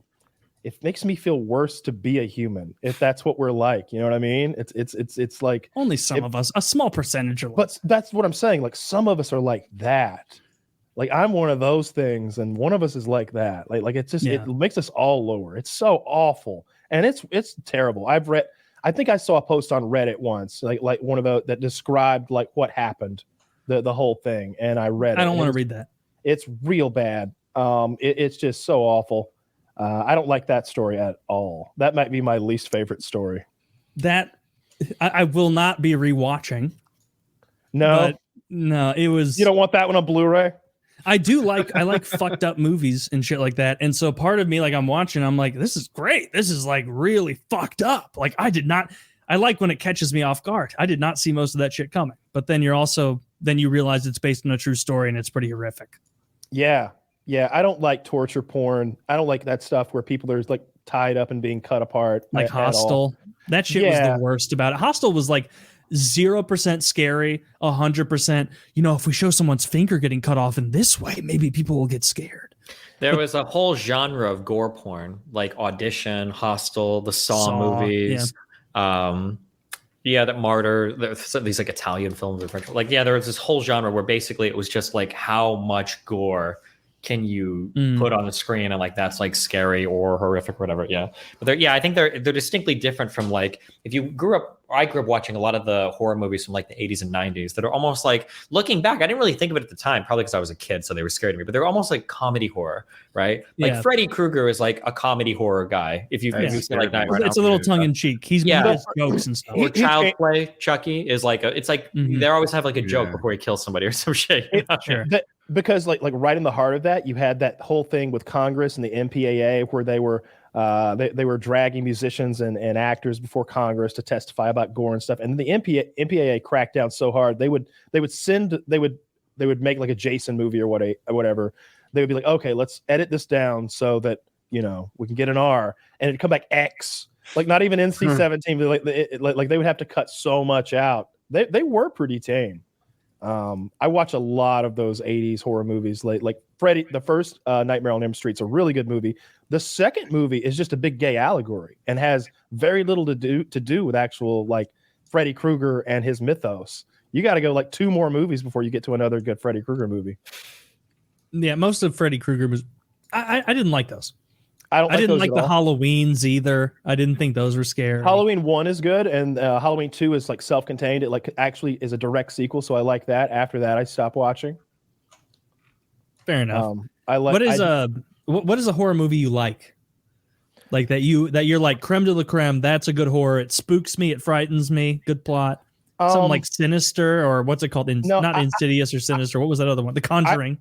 It makes me feel worse to be a human if that's what we're like. You know what I mean? It's like only some of us, a small percentage are. But that's what I'm saying. Like some of us are like that. Like I'm one of those things, and one of us is like that. Like it's just it makes us all lower. It's so awful, and it's terrible. I think I saw a post on Reddit once, like one of that described like what happened, the whole thing, and I read it. I don't want to read that. It's real bad. It's just so awful. I don't like that story at all. That might be my least favorite story. That I will not be rewatching. No, it was. You don't want that one on Blu-ray? I like fucked up movies and shit like that. And so part of me, like I'm watching, I'm like, this is great. This is like really fucked up. Like I like when it catches me off guard. I did not see most of that shit coming. But then you're also then you realize it's based on a true story and it's pretty horrific. Yeah. I don't like torture porn. I don't like that stuff where people are like tied up and being cut apart. Like Hostel. That shit was the worst about it. Hostel was like 0% scary, 100%. If we show someone's finger getting cut off in this way, maybe people will get scared. There was a whole genre of gore porn, like Audition, Hostel, the Saw movies. That Martyr. There's these like Italian films or French. Like, there was this whole genre where basically it was just like how much gore can you put on the screen, and like that's like scary or horrific or whatever. But I think they're distinctly different from like if you grew up. I grew up watching a lot of the horror movies from like the 80s and 90s that are almost like, looking back, I didn't really think of it at the time, probably because I was a kid, so they were scared of me, but they're almost like comedy horror, right? Like Freddy Krueger is like a comedy horror guy. If you see like that, it's a little tongue in cheek. He's made his jokes and stuff. Or Child's Play, Chucky is like it's like they always have like a joke before he kills somebody or some shit. Sure. Because like right in the heart of that, you had that whole thing with Congress and the MPAA where they were they were dragging musicians and actors before Congress to testify about gore and stuff. And the MPAA cracked down so hard they would make like a Jason movie or whatever. They would be like, okay, let's edit this down so that we can get an R, and it'd come back X, like not even NC-17. Like they would have to cut so much out. They were pretty tame. I watch a lot of those 80s horror movies, like Freddy. The first Nightmare on Elm Street's a really good movie. The second movie is just a big gay allegory and has very little to do with actual like Freddy Krueger and his mythos. You got to go like 2 more movies before you get to another good Freddy Krueger movie. Yeah, most of Freddy Krueger was. I didn't like those. I didn't like the Halloweens either. I didn't think those were scary. Halloween 1 is good, and Halloween 2 is like self-contained. It like actually is a direct sequel, so I like that. After that, I stopped watching. Fair enough. What is a horror movie you like? Like that you're like creme de la creme. That's a good horror. It spooks me. It frightens me. Good plot. Something like Sinister, or what's it called? Insidious or Sinister. What was that other one? The Conjuring.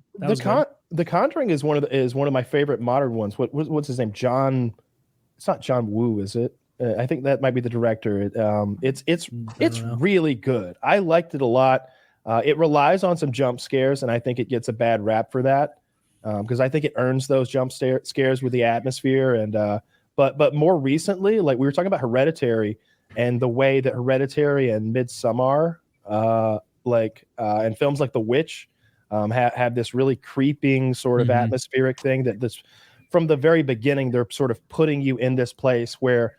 The Conjuring is one of my favorite modern ones. What's his name? John. It's not John Woo, is it? I think that might be the director. It's really good. I liked it a lot. It relies on some jump scares, and I think it gets a bad rap for that because I think it earns those jump scares with the atmosphere. And but more recently, like we were talking about Hereditary. And the way that Hereditary and Midsommar, and films like The Witch, have this really creeping sort of atmospheric thing that this, from the very beginning, they're sort of putting you in this place where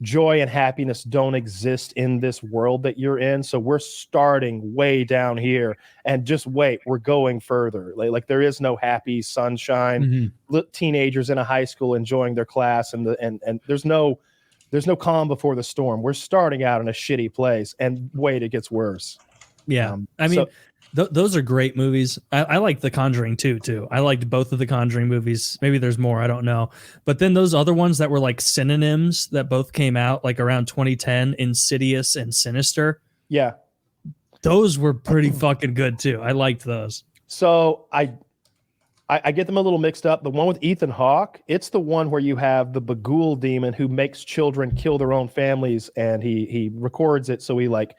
joy and happiness don't exist in this world that you're in. So we're starting way down here, and just wait, we're going further. Like there is no happy sunshine. Teenagers in a high school enjoying their class, and there's no calm before the storm. We're starting out in a shitty place, and wait, it gets worse. Yeah. Those are great movies. I like The Conjuring too. I liked both of the Conjuring movies. Maybe there's more, I don't know. But then those other ones that were like synonyms that both came out like around 2010, Insidious and Sinister. Yeah. Those were pretty fucking good too. I liked those. So I get them a little mixed up. The one with Ethan Hawke, it's the one where you have the Bagul demon who makes children kill their own families, and he records it. So he like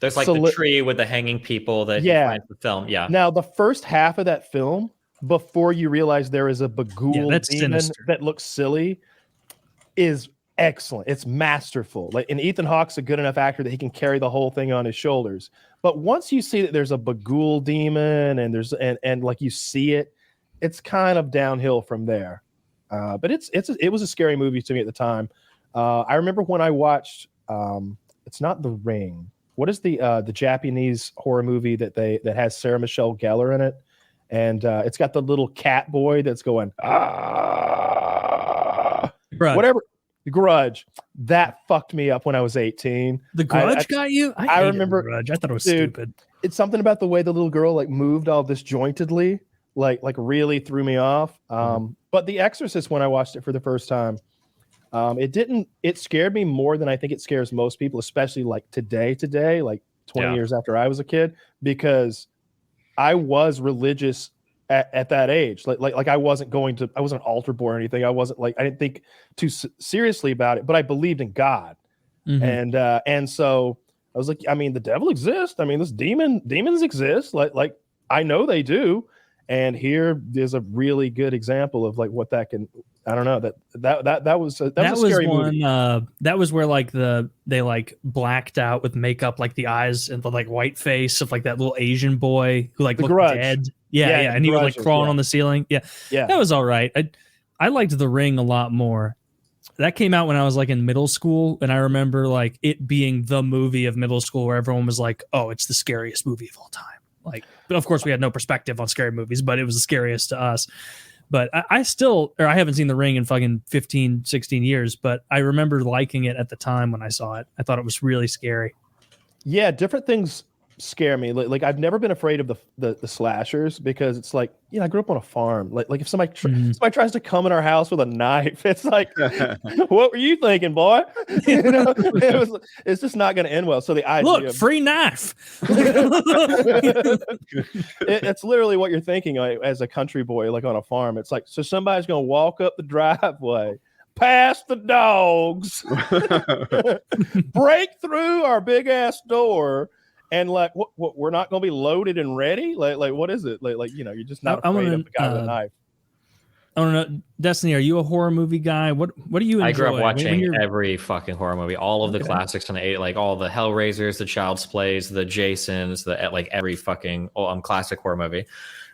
there's like the tree with the hanging people that he finds the film. Yeah. Now the first half of that film, before you realize there is a Bagul demon that looks silly, is excellent. It's masterful. And Ethan Hawke's a good enough actor that he can carry the whole thing on his shoulders. But once you see that there's a Bagul demon and like you see it, it's kind of downhill from there. But it was a scary movie to me at the time. I remember when I watched it's not The Ring. What is the Japanese horror movie that has Sarah Michelle Gellar in it? And it's got the little cat boy that's going whatever. Grudge. That fucked me up when I was 18. The Grudge got you? I remember Grudge. I thought it was stupid. It's something about the way the little girl like moved all disjointedly, like really threw me off. But The Exorcist, when I watched it for the first time, it scared me more than I think it scares most people, especially like today, like 20 years after I was a kid, because I was religious at that age. Like I wasn't an altar boy or anything. I didn't think too seriously about it, but I believed in God. And so I was like, I mean, the devil exists. I mean, demons exist. Like I know they do. And here there's a really good example of like what that can. I don't know, that was a scary movie. That was where like they like blacked out with makeup, like the eyes and the like white face of like that little Asian boy who like The looked Grudge. dead. Yeah, and he was like crawling on the ceiling. Yeah, that was all right. I liked The Ring a lot more. That came out when I was like in middle school, and I remember like it being the movie of middle school where everyone was like, "Oh, it's the scariest movie of all time." Like, but of course we had no perspective on scary movies, but it was the scariest to us. But I haven't seen The Ring in fucking 15, 16 years, but I remember liking it at the time when I saw it. I thought it was really scary. Yeah, different things scare me. Like I've never been afraid of the slashers because it's like, I grew up on a farm. Like if somebody tries to come in our house with a knife, it's like, what were you thinking, boy? It's just not going to end well. So the idea free knife. It's literally what you're thinking as a country boy, like on a farm. It's like, so somebody's going to walk up the driveway, past the dogs, break through our big ass door. And like, what we're not going to be loaded and ready? Like, what is it? Like you're just not afraid of the guy with a knife. I don't know, Destiny. Are you a horror movie guy? What do you enjoy? I grew up watching every fucking horror movie, all of the classics from the 80s, like all the Hellraisers, the Child's Plays, the Jasons, like every fucking classic horror movie.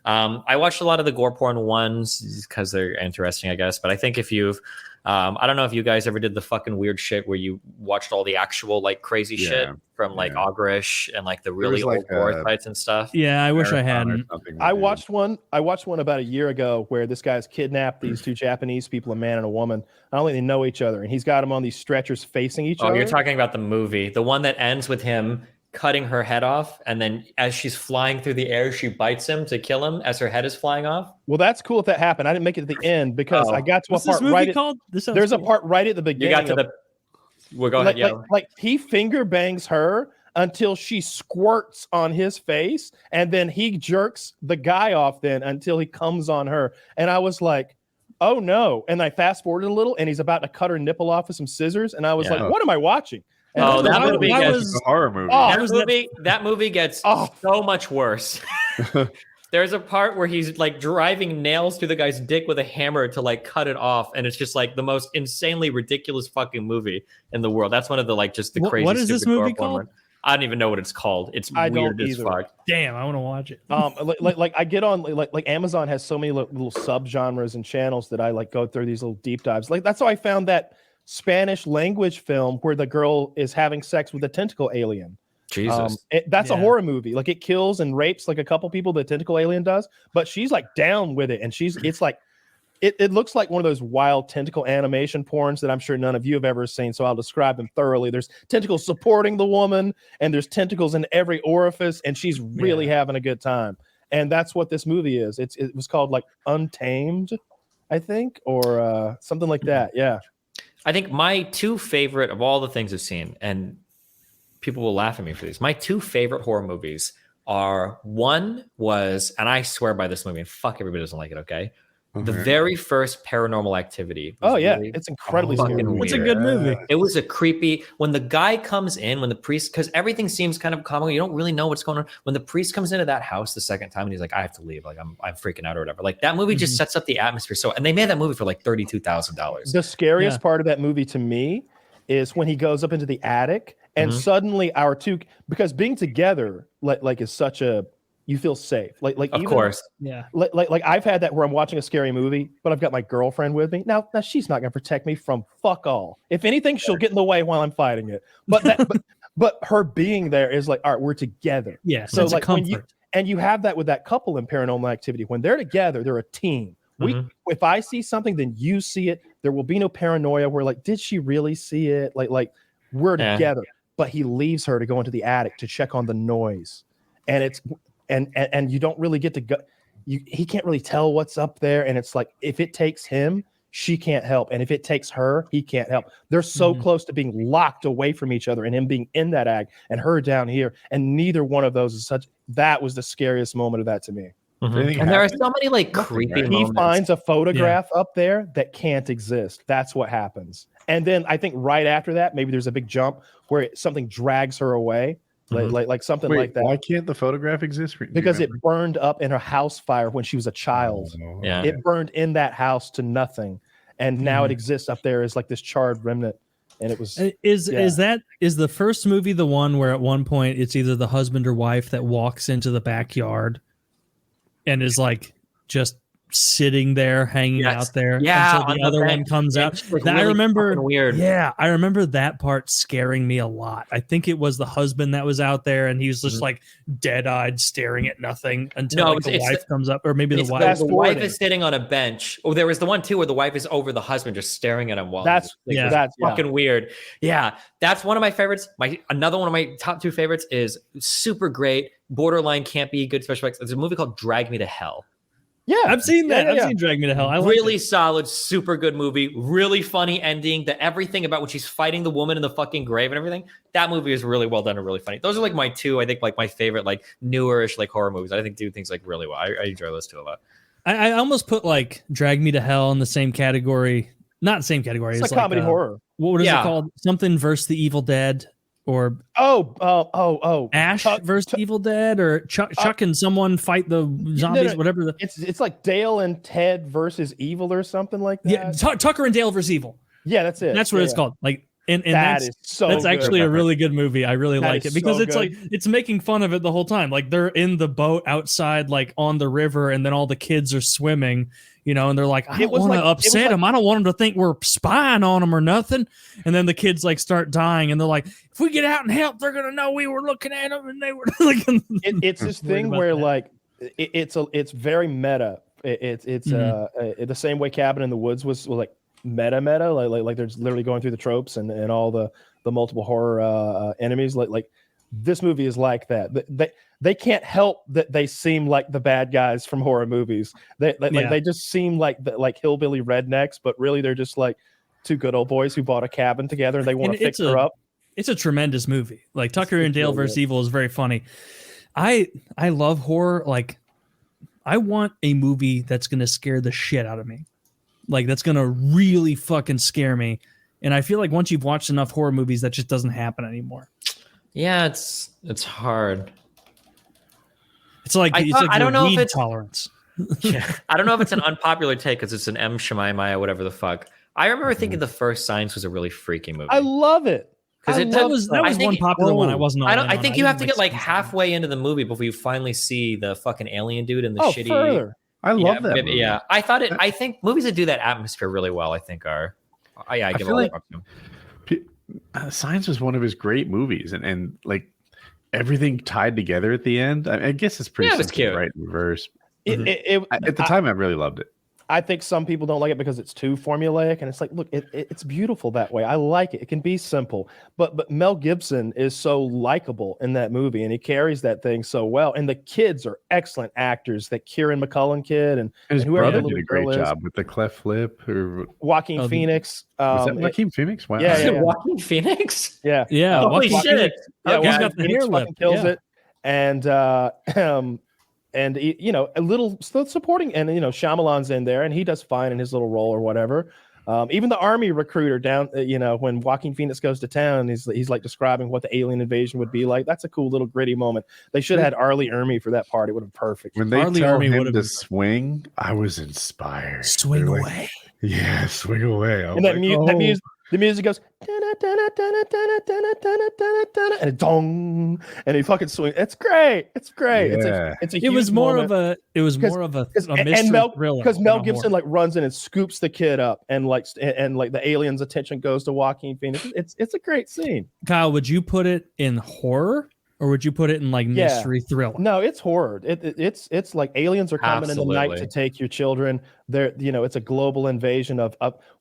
I watched a lot of the gore porn ones because they're interesting, I guess. But I think if you've I don't know if you guys ever did the fucking weird shit where you watched all the actual like crazy shit from like Ogrish and like the really old gore sites and stuff. Yeah, I wish I hadn't. I watched one about a year ago where this guy's kidnapped these two Japanese people, a man and a woman. I don't think they know each other, and he's got them on these stretchers facing each other. Oh, you're talking about the movie, the one that ends with him cutting her head off, and then as she's flying through the air, she bites him to kill him as her head is flying off. Well, that's cool if that happened. I didn't make it to the end because I got to What's a part this movie right called? There's a part right at the beginning. You got to the We'll go ahead, like he finger bangs her until she squirts on his face, and then he jerks the guy off then until he comes on her. And I was like, oh no. And I fast forwarded a little, and he's about to cut her nipple off with some scissors. And I was like, what am I watching? And that movie was a horror movie. That movie gets so much worse. There's a part where he's like driving nails through the guy's dick with a hammer to like cut it off, and it's just like the most insanely ridiculous fucking movie in the world. That's one of the like just the crazy. What is this movie called? I don't even know what it's called. It's weird as fuck. Damn, I want to watch it. Like I get on like Amazon has so many little subgenres and channels that I like go through these little deep dives. Like that's how I found that Spanish language film where the girl is having sex with a tentacle alien. Jesus, that's a horror movie. Like it kills and rapes like a couple people. The tentacle alien does, but she's like down with it, and it's like it looks like one of those wild tentacle animation porns that I'm sure none of you have ever seen. So I'll describe them thoroughly. There's tentacles supporting the woman, and there's tentacles in every orifice, and she's really having a good time. And that's what this movie is. It was called like Untamed, I think, or something like that. Yeah. I think my two favorite of all the things I've seen, and people will laugh at me for these, my two favorite horror movies are, one was, and I swear by this movie, and fuck everybody doesn't like it, okay? The very first Paranormal Activity. Oh yeah, it's incredibly scary. It's a good movie. It was a creepy, when the guy comes in, when the priest, because everything seems kind of comical, you don't really know what's going on. When the priest comes into that house the second time and he's like, I have to leave, like I'm freaking out or whatever. Like that movie just sets up the atmosphere. So, and they made that movie for like $32,000. The scariest part of that movie to me is when he goes up into the attic and suddenly our two, because being together like is such a, you feel safe. Like of course. Yeah. Like I've had that where I'm watching a scary movie, but I've got my girlfriend with me. Now she's not going to protect me from fuck all. If anything, she'll get in the way while I'm fighting it. But her being there is like, all right, we're together. Yeah. So like when you have that with that couple in Paranormal Activity, when they're together, they're a team. If I see something, then you see it. There will be no paranoia where like, did she really see it? Like we're together. But he leaves her to go into the attic to check on the noise, and it's and you don't really get to go. He can't really tell what's up there, and it's like if it takes him, she can't help, and if it takes her, he can't help. They're so close to being locked away from each other, and him being in that act, and her down here, and neither one of those is such. That was the scariest moment of that to me. Mm-hmm. And there are so many like creepy He moments. finds a photograph up there that can't exist. That's what happens. And then I think right after that, maybe there's a big jump where something drags her away, like something like that. Why can't the photograph exist? Because it burned up in her house fire when she was a child. Oh, Yeah. It burned in that house to nothing, and now it exists up there as like this charred remnant. And it was is the first movie the one where at one point it's either the husband or wife that walks into the backyard and is like just sitting there hanging out there until the other one comes out. Like I really remember weird. Yeah, I remember that part scaring me a lot. I think it was the husband that was out there and he was just like dead-eyed staring at nothing until the wife comes up, or maybe the wife. The wife is sitting on a bench. Oh, there was the one too where the wife is over the husband just staring at him while that's fucking weird. Yeah, that's one of my favorites. Another one of my top 2 favorites is super great, borderline campy, good special effects. There's a movie called Drag Me to Hell. Yeah, I've seen that. I've seen Drag Me to Hell. I really solid, super good movie. Really funny ending. Everything about when she's fighting the woman in the fucking grave and everything. That movie is really well done and really funny. Those are like my 2, I think, like my favorite, like newerish, like horror movies. I think do things like really well. I enjoy those 2 a lot. I almost put like Drag Me to Hell in the same category. Not the same category. It's like comedy horror. What is it called? Something versus the Evil Dead. Or Ash versus Evil Dead, or Chuck and someone fight the zombies, whatever. It's like Dale and Ted versus Evil or something like that. Yeah, Tucker and Dale versus Evil. Yeah, that's it. That's what it's called. Like, and that's actually a really good movie. I really like it because it's like it's making fun of it the whole time. Like they're in the boat outside, like on the river, and then all the kids are swimming. And they're like, I don't want to upset them. I don't want them to think we're spying on them or nothing. And then the kids like start dying, and they're like, if we get out and help, they're gonna know we were looking at them, and they were like. It's this thing where like it's very meta. It's the same way Cabin in the Woods was like meta, like they're literally going through the tropes and all the multiple horror enemies. Like this movie is like that. They can't help that they seem like the bad guys from horror movies. They just seem like hillbilly rednecks, but really they're just like 2 good old boys who bought a cabin together and they want to fix her up. It's a tremendous movie. Like Tucker and Dale versus Evil is very funny. I love horror. Like I want a movie that's going to scare the shit out of me. Like that's going to really fucking scare me. And I feel like once you've watched enough horror movies, that just doesn't happen anymore. Yeah, it's hard. It's like I don't know if it's tolerance. Yeah, I don't know if it's an unpopular take because it's an M. Shemaimai or whatever the fuck. I remember thinking The First Science was a really freaky movie. I love it. Because that was one popular one. I wasn't. I think you have to get like halfway into the movie before you finally see the fucking alien dude and the shitty. Further. I love that. Movie. Yeah, I think movies that do that atmosphere really well. I think are. I give a lot of them. Science was one of his great movies, and like. Everything tied together at the end. I guess it's pretty simple, cute. Right in reverse. At the time, I really loved it. I think some people don't like it because it's too formulaic, and it's like, look, it's beautiful that way. I like it. It can be simple, but Mel Gibson is so likable in that movie, and he carries that thing so well. And the kids are excellent actors. That Kieran McCullen kid and his whoever brother did a great job with the cleft flip. Or Joaquin Phoenix. Was that Joaquin Phoenix? Wow. Yeah. Joaquin Phoenix. Yeah. Holy shit! He's got the hair lip. Kills it, and a little supporting, and Shyamalan's in there, and he does fine in his little role or whatever. Even the army recruiter down, when Joaquin Phoenix goes to town, he's like describing what the alien invasion would be like. That's a cool little gritty moment. They should have had Arlie Ermy for that part. It would have been perfect. When they tell him to swing, I was inspired. Swing away. Yeah, swing away. And that music. The music goes and it dong, and he fucking swing. It's great. It's great. Yeah. It's a. It was more moment. of a. It was more of a mystery thriller. Because Mel Gibson like runs in and scoops the kid up, and like the alien's attention goes to Joaquin Phoenix. It's a great scene. Kyle, would you put it in horror? Or would you put it in like mystery thriller? No, it's horror. It's like aliens are coming in the night to take your children. It's a global invasion of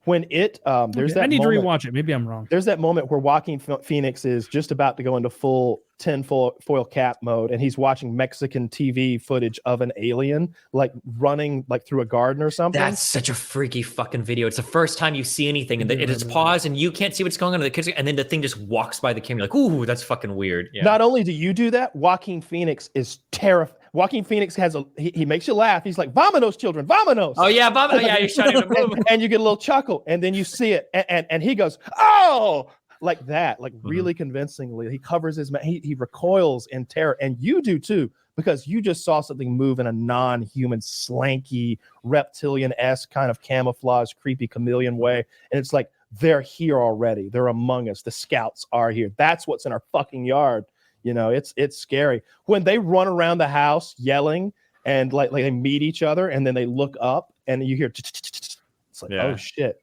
when it there's that. I need moment, to rewatch it. Maybe I'm wrong. There's that moment where Joaquin Phoenix is just about to go into full tinfoil cap mode, and he's watching Mexican TV footage of an alien like running like through a garden or something. That's such a freaky fucking video. It's the first time you see anything, and it is paused, and you can't see what's going on. And the kids, and then the thing just walks by the camera. You're like, ooh, that's fucking weird. Yeah. Not only do you do that, Joaquin Phoenix is terrified. Joaquin Phoenix has he makes you laugh. He's like, "Vamonos, children, vamonos." Oh yeah, Bob. Yeah, he's shouting to move. and you get a little chuckle, and then you see it, and he goes, "Oh!" like that, like really convincingly. He covers his mouth. He recoils in terror, and you do too, because you just saw something move in a non-human, slanky, reptilian-esque kind of camouflage, creepy chameleon way, and it's like they're here already. They're among us. The scouts are here. That's what's in our fucking yard. You know, it's scary when they run around the house yelling and like they meet each other and then they look up and you hear it's like, oh shit.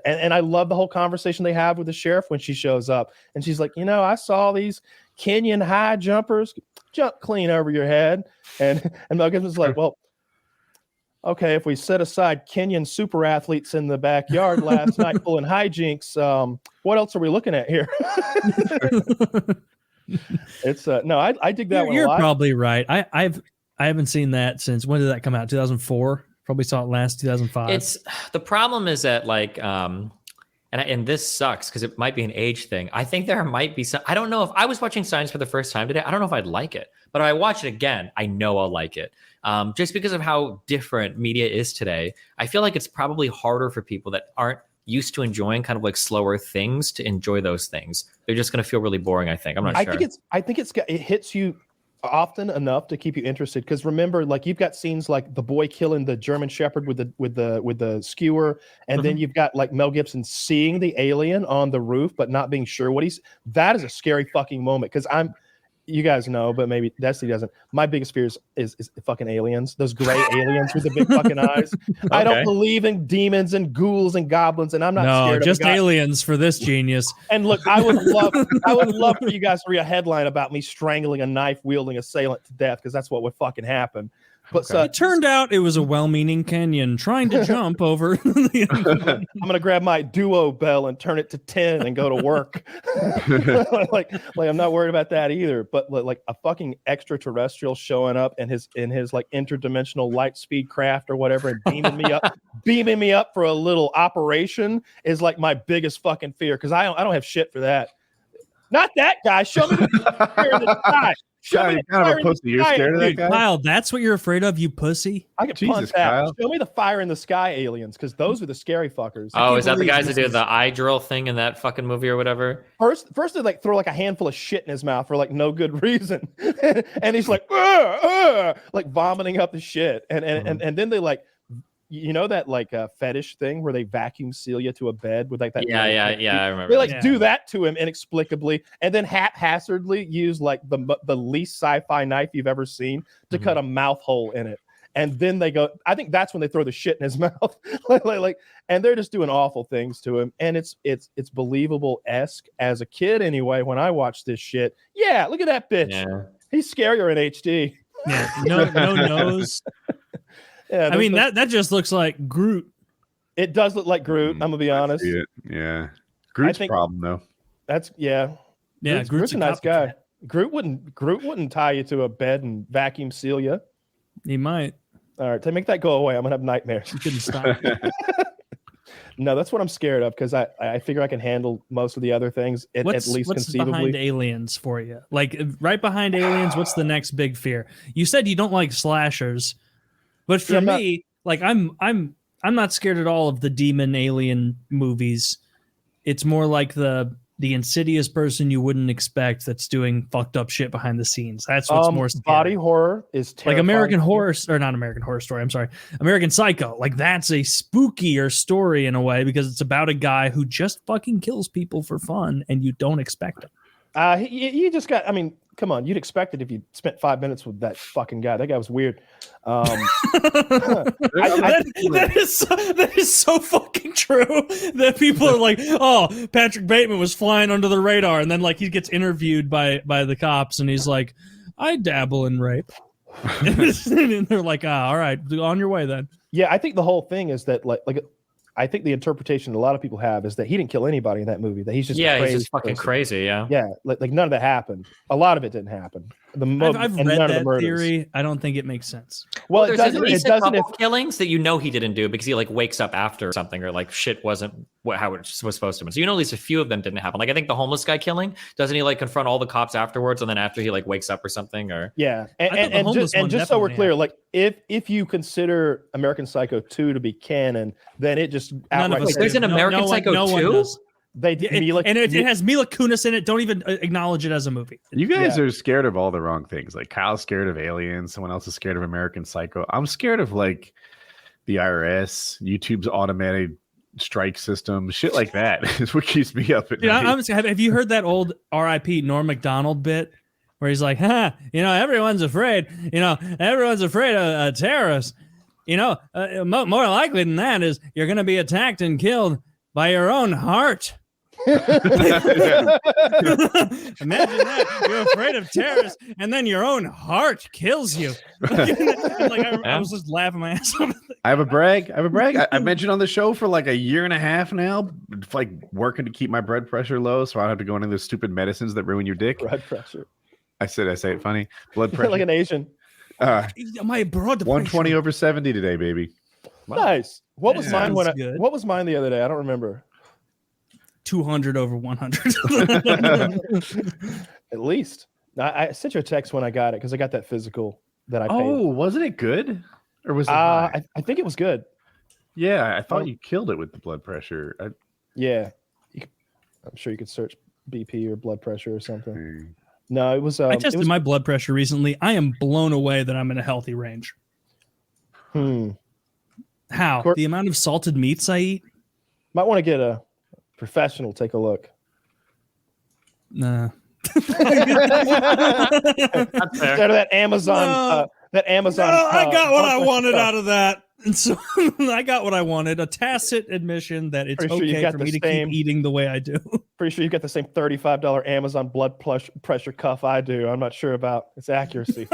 And I love the whole conversation they have with the sheriff when she shows up and she's like, you know, I saw these Kenyan high jumpers jump clean over your head. And Mel Gibson's like, well, okay, if we set aside Kenyan super athletes in the backyard last night pulling hijinks, what else are we looking at here? It's no, I dig that one a lot. You're probably right. I haven't seen that since, when did that come out? 2004. Probably saw it last 2005. It's the problem is that like and this sucks because it might be an age thing. I think there might be some. I don't know if I was watching Signs for the first time today. I don't know if I'd like it, but if I watch it again, I know I'll like it. Just because of how different media is today, I feel like it's probably harder for people that aren't used to enjoying kind of like slower things to enjoy those things. They're just going to feel really boring. I think. I'm not sure. I think it hits you often enough to keep you interested, because remember, like, you've got scenes like the boy killing the German Shepherd with the skewer, and then you've got like Mel Gibson seeing the alien on the roof but not being sure what that is a scary fucking moment, because you guys know, but maybe Destiny doesn't. My biggest fear is fucking aliens. Those gray aliens with the big fucking eyes. Okay. I don't believe in demons and ghouls and goblins, and I'm not scared of just aliens for this genius. And look, I would love for you guys to read a headline about me strangling a knife wielding assailant to death, because that's what would fucking happen. But it turned out it was a well-meaning Kenyan trying to jump over. I'm gonna grab my duo bell and turn it to 10 and go to work. like I'm not worried about that either. But like a fucking extraterrestrial showing up in his like interdimensional light speed craft or whatever and beaming me up for a little operation is like my biggest fucking fear, because I don't have shit for that. Not that guy. Show me the fire in the sky. Kind of a pussy. You're scared of that guy? Kyle, that's what you're afraid of, you pussy? I can punt that. Kyle. Show me the fire in the sky aliens, because those are the scary fuckers. Oh, is that the guys that do the eye drill thing in that fucking movie or whatever? First they like throw like a handful of shit in his mouth for like no good reason, and he's like like vomiting up the shit, and then they like, you know, that like fetish thing where they vacuum seal you to a bed with like that. Yeah, I remember. They like do that to him inexplicably, and then haphazardly use like the least sci-fi knife you've ever seen to cut a mouth hole in it, and then they go. I think that's when they throw the shit in his mouth, like, and they're just doing awful things to him, and it's believable-esque as a kid anyway. When I watched this shit, yeah, look at that bitch. Yeah. He's scarier in HD. Yeah, no nose. Yeah, I mean, that just looks like Groot. It does look like Groot. I'm gonna be honest. Yeah, Groot's problem though. That's Groot's a nice guy. Groot wouldn't tie you to a bed and vacuum seal you. He might. All right, to make that go away, I'm gonna have nightmares. You couldn't stop. No, that's what I'm scared of, because I figure I can handle most of the other things at least what's conceivably. Behind aliens for you? Like right behind aliens, what's the next big fear? You said you don't like slashers. But for me, like I'm not scared at all of the demon alien movies. It's more like the insidious person you wouldn't expect that's doing fucked up shit behind the scenes. That's what's more scary. Body horror is terrifying. Like American Horror Story. I'm sorry, American Psycho. Like that's a spookier story in a way, because it's about a guy who just fucking kills people for fun, and you don't expect him. You just got. I mean, come on, you'd expect it if you spent 5 minutes with that fucking guy. That guy was weird. That is so fucking true, that people are like, oh, Patrick Bateman was flying under the radar, and then like he gets interviewed by the cops, and he's like, I dabble in rape. And they're like, all right, on your way then. Yeah, I think the whole thing is that like I think the interpretation that a lot of people have is that he didn't kill anybody in that movie. That he's just he's just fucking crazy. Yeah, like none of that happened. A lot of it didn't happen. I've and read none of the that murders. theory. I don't think it makes sense. Well, there's it at doesn't. It least a doesn't. couple killings that you know he didn't do because he like wakes up after something or like shit wasn't how it was supposed to be. So you know at least a few of them didn't happen. Like I think the homeless guy killing, doesn't he like confront all the cops afterwards and then after he like wakes up or something or Yeah, I thought the and homeless just, and one just so we're definitely clear, like if you consider American Psycho 2 to be canon, then it just None of outright us. Wait, there's do. an American no Psycho one 2? does. they Yeah, Mila, and it has Mila Kunis in it. Don't even acknowledge it as a movie. You guys are scared of all the wrong things. Like Kyle's scared of aliens. Someone else is scared of American Psycho. I'm scared of like the IRS, YouTube's automated strike system, shit like that is what keeps me up at night. Have you heard that old R.I.P. Norm Macdonald bit where he's like, everyone's afraid. Everyone's afraid of terrorists. More likely than that is you're going to be attacked and killed by your own heart. Imagine that you're afraid of terrorists and then your own heart kills you. I was just laughing my ass off. I have a brag. I mentioned on the show for like a year and a half now, like working to keep my blood pressure low so I don't have to go into those stupid medicines that ruin your dick. blood pressure. I say it funny. Blood pressure. Like an Asian. My blood pressure. 120 over 70 today, baby. Wow. Nice. What was mine when good. what was mine the other day? I don't remember. 200 over 100. At least. I sent you a text when I got it because I got that physical that I paid. Oh, wasn't it good? Or was it I think it was good. Yeah, I thought you killed it with the blood pressure. Yeah. I'm sure you could search BP or blood pressure or something. No, it was. I tested my blood pressure recently. I am blown away that I'm in a healthy range. How? The amount of salted meats I eat? Might want to get a professional take a look. Nah. Instead of that Amazon. I got what I wanted out of that. And so I got what I wanted. A tacit admission that it's okay for me to keep eating the way I do. Pretty sure you got the same $35 Amazon blood pressure cuff I do. I'm not sure about its accuracy.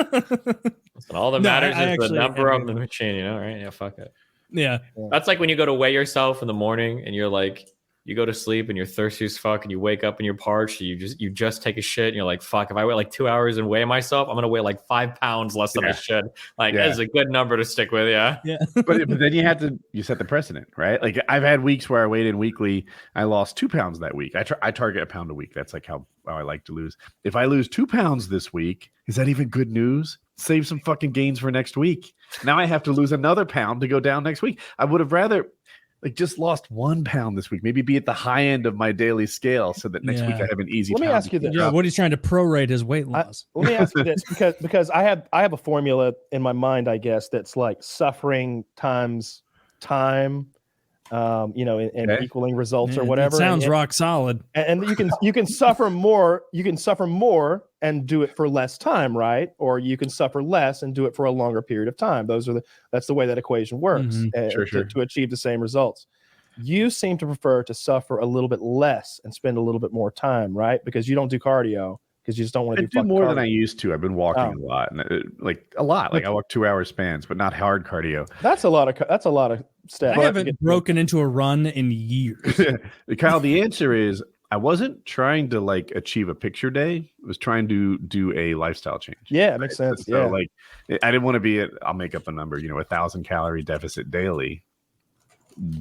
All that matters is the number on the machine, right? Yeah, fuck it. Yeah. That's like when you go to weigh yourself in the morning and you're like, you go to sleep and you're thirsty as fuck and you wake up and you're parched. You just take a shit and you're like, fuck, if I wait like 2 hours and weigh myself, I'm going to weigh like 5 pounds less than I should. Like that is a good number to stick with. Yeah. But then you set the precedent, right? Like I've had weeks where I weighed in weekly. I lost 2 pounds that week. I target a pound a week. That's like how I like to lose. If I lose 2 pounds this week, is that even good news? Save some fucking gains for next week. Now I have to lose another pound to go down next week. I would have rather just lost 1 pound this week, maybe be at the high end of my daily scale so that next week I have an easy. Let me ask you this. Yeah, what he's trying to prorate his weight loss. Let me ask you this because I have a formula in my mind, I guess, that's like suffering times time, and equaling results or whatever. It sounds rock solid. And you can suffer more. You can suffer more and do it for less time, right? Or you can suffer less and do it for a longer period of time. That's the way that equation works to achieve the same results. You seem to prefer to suffer a little bit less and spend a little bit more time, right? Because you don't do cardio because you just don't want to do more cardio. than I used to. I've been walking a lot, and a lot. Like I walk 2 hour spans, but not hard cardio. That's a lot of steps. I haven't broken into a run in years. Kyle, the answer is I wasn't trying to achieve a picture day. I was trying to do a lifestyle change. Yeah, it makes sense. So I didn't want to be I'll make up a number, 1,000 calorie deficit daily,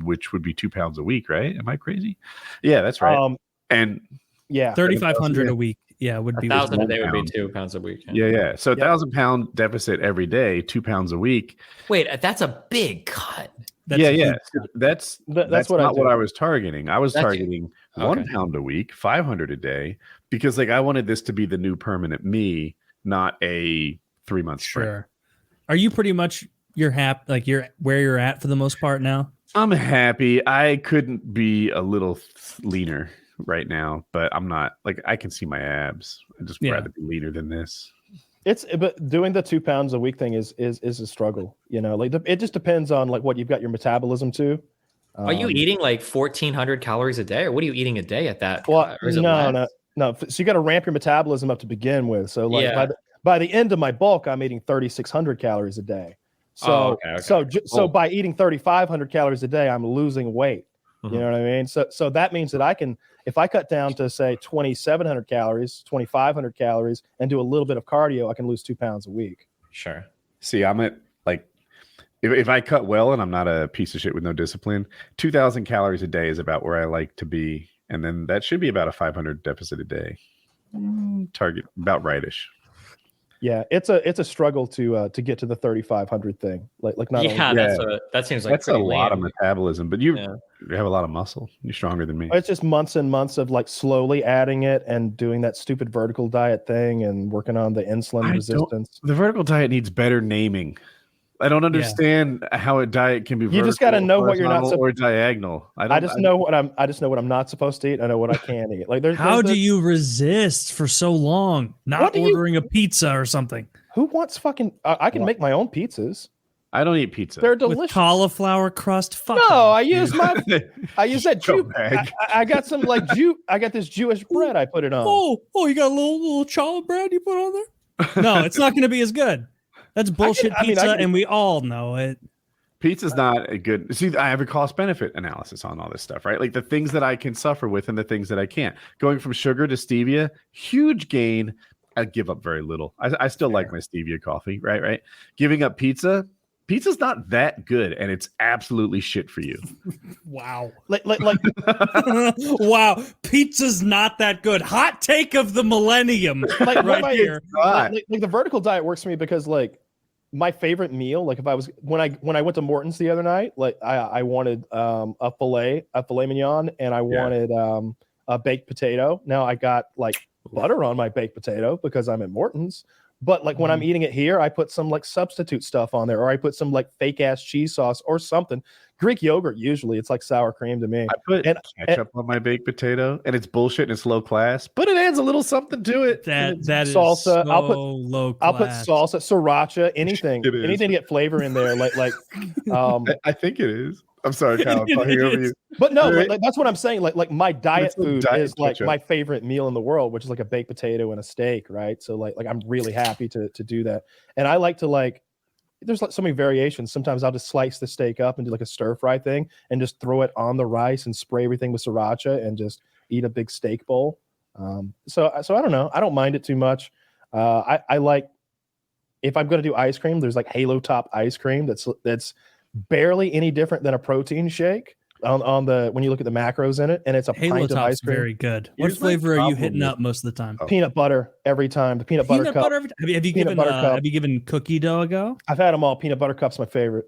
which would be 2 pounds a week, right? Am I crazy? Yeah, that's right. And 3,500 a week. Yeah, would be 1,000 a day would be 2 pounds a week. Yeah. So 1,000 pound deficit every day, 2 pounds a week. Wait, that's a big cut. That's what I was targeting. I was targeting 1 pound a week, 500 a day, because I wanted this to be the new permanent me, not a 3 month sprint. Sure. Are you pretty much you're happy? You're where you're at for the most part now? I'm happy. I couldn't be a little leaner right now, but I'm not. I can see my abs. I'd just rather be leaner than this. But doing the 2 pounds a week thing is a struggle. It just depends on what you've got your metabolism to. Are you eating 1,400 calories a day, or what are you eating a day at that? Well, no. So you got to ramp your metabolism up to begin with. So by the end of my bulk, I'm eating 3,600 calories a day. So by eating 3,500 calories a day, I'm losing weight. You know what I mean? So that means that I can, if I cut down to say 2,700 calories, 2,500 calories, and do a little bit of cardio, I can lose 2 pounds a week. Sure. See, I'm at like, if I cut well and I'm not a piece of shit with no discipline, 2,000 calories a day is about where I like to be. And then that should be about a 500 deficit a day. Target about rightish. Yeah, it's a struggle to get to the 3,500 thing. Like not that seems like that's a lot of metabolism, but you have a lot of muscle. You're stronger than me. It's just months and months of like slowly adding it and doing that stupid vertical diet thing and working on the insulin resistance. The vertical diet needs better naming. I don't understand how a diet can be. You just got to know what you're not or diagonal. I just know what I'm not supposed to eat. I know what I can eat. Like how do you resist for so long not ordering a pizza or something? Who wants fucking? I can make my own pizzas. I don't eat pizza. They're delicious. With cauliflower crust. Fuck no, I use that Jew. Bag. I got some like Jew. I got this Jewish bread. I put it on. Oh, you got a little challah bread you put on there? No, it's not going to be as good. That's bullshit pizza, and we all know it. Pizza's not a good. See, I have a cost benefit analysis on all this stuff, right? Like the things that I can suffer with and the things that I can't. Going from sugar to stevia, huge gain. I give up very little. I still like my stevia coffee, right? Giving up pizza's not that good, and it's absolutely shit for you. Wow. Like wow. Pizza's not that good. Hot take of the millennium. Like right here. Like the vertical diet works for me because like my favorite meal, like if I was when I went to Morton's the other night, like I wanted a filet mignon, and I wanted a baked potato. Now I got like butter on my baked potato because I'm at Morton's. But like when I'm eating it here, I put some like substitute stuff on there, or I put some like fake ass cheese sauce or something. Greek yogurt, usually it's like sour cream to me. I put ketchup on my baked potato, and it's bullshit and it's low class, but it adds a little something to it. That is salsa. So low class. I'll put salsa, sriracha, anything to get flavor in there. I think it is. I'm sorry, Kyle. I'm talking over you. But no, like, that's what I'm saying. Like my diet food is like ketchup. my favorite meal in the world, which is like a baked potato and a steak, right? So like I'm really happy to do that. And I like to like, there's like so many variations. Sometimes I'll just slice the steak up and do like a stir fry thing and just throw it on the rice and spray everything with sriracha and just eat a big steak bowl. So I don't know. I don't mind it too much. I like, if I'm going to do ice cream, there's like Halo Top ice cream that's barely any different than a protein shake on the when you look at the macros in it, and it's a Halo pint of ice Top's cream. very good. What flavor are you hitting up most of the time? Peanut butter every time. The peanut butter cup. Have you given cookie dough a go? I've had them all. Peanut butter cup's my favorite.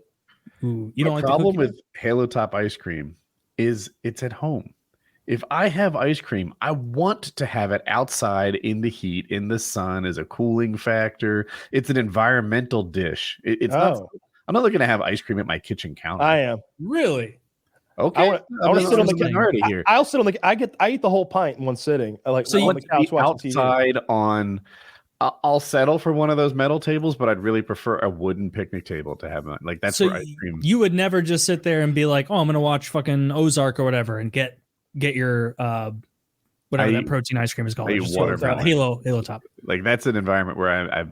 Ooh, you don't like the problem cookie with Halo Top ice cream is it's at home. If I have ice cream, I want to have it outside in the heat, in the sun, as a cooling factor. It's an environmental dish. It's not. I'm not looking to have ice cream at my kitchen counter. I am. Really? Okay. I want to sit on the minority here. I'll sit on the. I eat the whole pint in one sitting. I like So on the couch watching outside TV. on. I'll settle for one of those metal tables, but I'd really prefer a wooden picnic table to have. Like that's so where ice cream. You would never just sit there and be like, "Oh, I'm going to watch fucking Ozark or whatever," and get your whatever that protein ice cream is called. Halo Top. Like that's an environment where I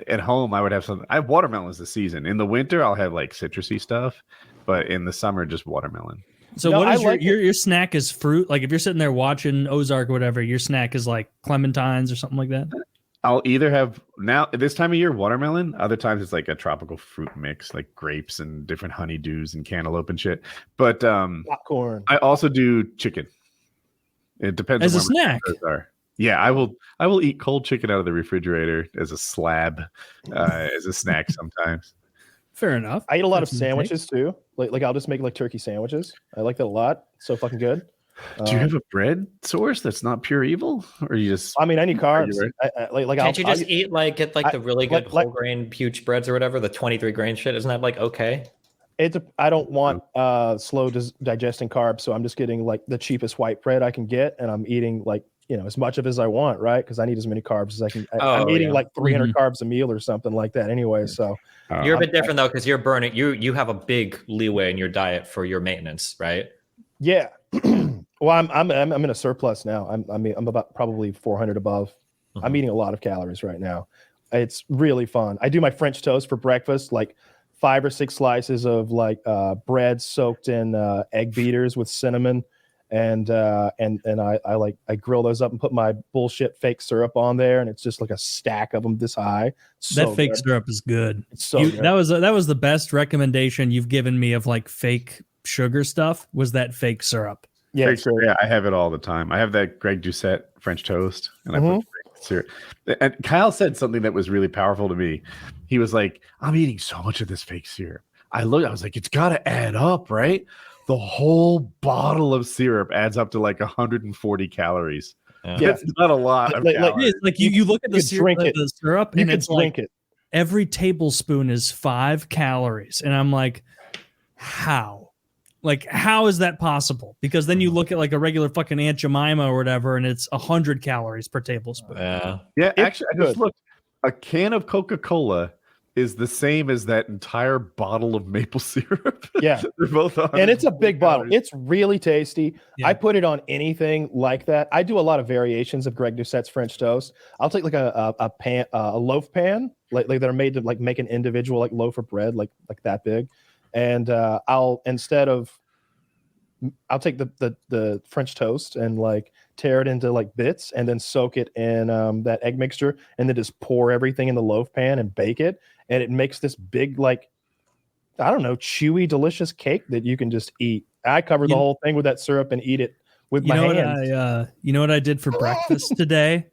at home I would have something. I have watermelons this season. In the winter, I'll have like citrusy stuff, but in the summer, just watermelon. So what is your snack is fruit? Like if you're sitting there watching Ozark or whatever, your snack is like clementines or something like that? I'll either have now this time of year watermelon. Other times it's like a tropical fruit mix, like grapes and different honeydews and cantaloupe and shit. But popcorn. I also do chicken. It depends as on a snack. Yeah, I will eat cold chicken out of the refrigerator as a slab, as a snack sometimes. Fair enough. I eat a lot of sandwiches too. Like I'll just make like turkey sandwiches. I like that a lot. It's so fucking good. Do you have a bread source that's not pure evil, or you just? I mean, I need carbs. Can't you just eat the really good whole grain huge breads or whatever, the 23 grain shit? Isn't that like okay? I don't want slow digesting carbs, so I'm just getting like the cheapest white bread I can get, and I'm eating like as much of it as I want, right? Because I need as many carbs as I can. I'm eating like 300 carbs a meal or something like that, anyway. So you're a bit different though, because you're burning. You have a big leeway in your diet for your maintenance, right? Yeah. Well, I'm in a surplus now. I'm about probably 400 above. I'm eating a lot of calories right now. It's really fun. I do my French toast for breakfast like 5 or 6 slices of like bread soaked in egg beaters with cinnamon, and I grill those up and put my bullshit fake syrup on there, and it's just like a stack of them this high. That fake syrup is good. It's so good. That was the best recommendation you've given me of like fake sugar stuff. Was that fake syrup? Yeah, yeah, I have it all the time. I have that Greg Doucette French toast, and I put fake syrup. And Kyle said something that was really powerful to me. He was like, "I'm eating so much of this fake syrup." I was like, "It's got to add up, right?" The whole bottle of syrup adds up to like 140 calories. Yeah. That's not a lot of calories. Like you look at the syrup, You and it's like every tablespoon is 5 calories, and I'm like, how? Like, how is that possible? Because then you look at like a regular fucking Aunt Jemima or whatever, and it's 100 calories per tablespoon. Yeah. Actually, I just looked. A can of Coca-Cola is the same as that entire bottle of maple syrup. Yeah, they're both, and it's a big bottle. It's really tasty. Yeah. I put it on anything like that. I do a lot of variations of Greg Doucette's French toast. I'll take like a loaf pan, like that are made to like make an individual like loaf of bread, like that big. And I'll take the French toast and like tear it into like bits and then soak it in that egg mixture and then just pour everything in the loaf pan and bake it. And it makes this big, like, I don't know, chewy, delicious cake that you can just eat. I cover the whole thing with that syrup and eat it with my hands. You know what I did for breakfast today?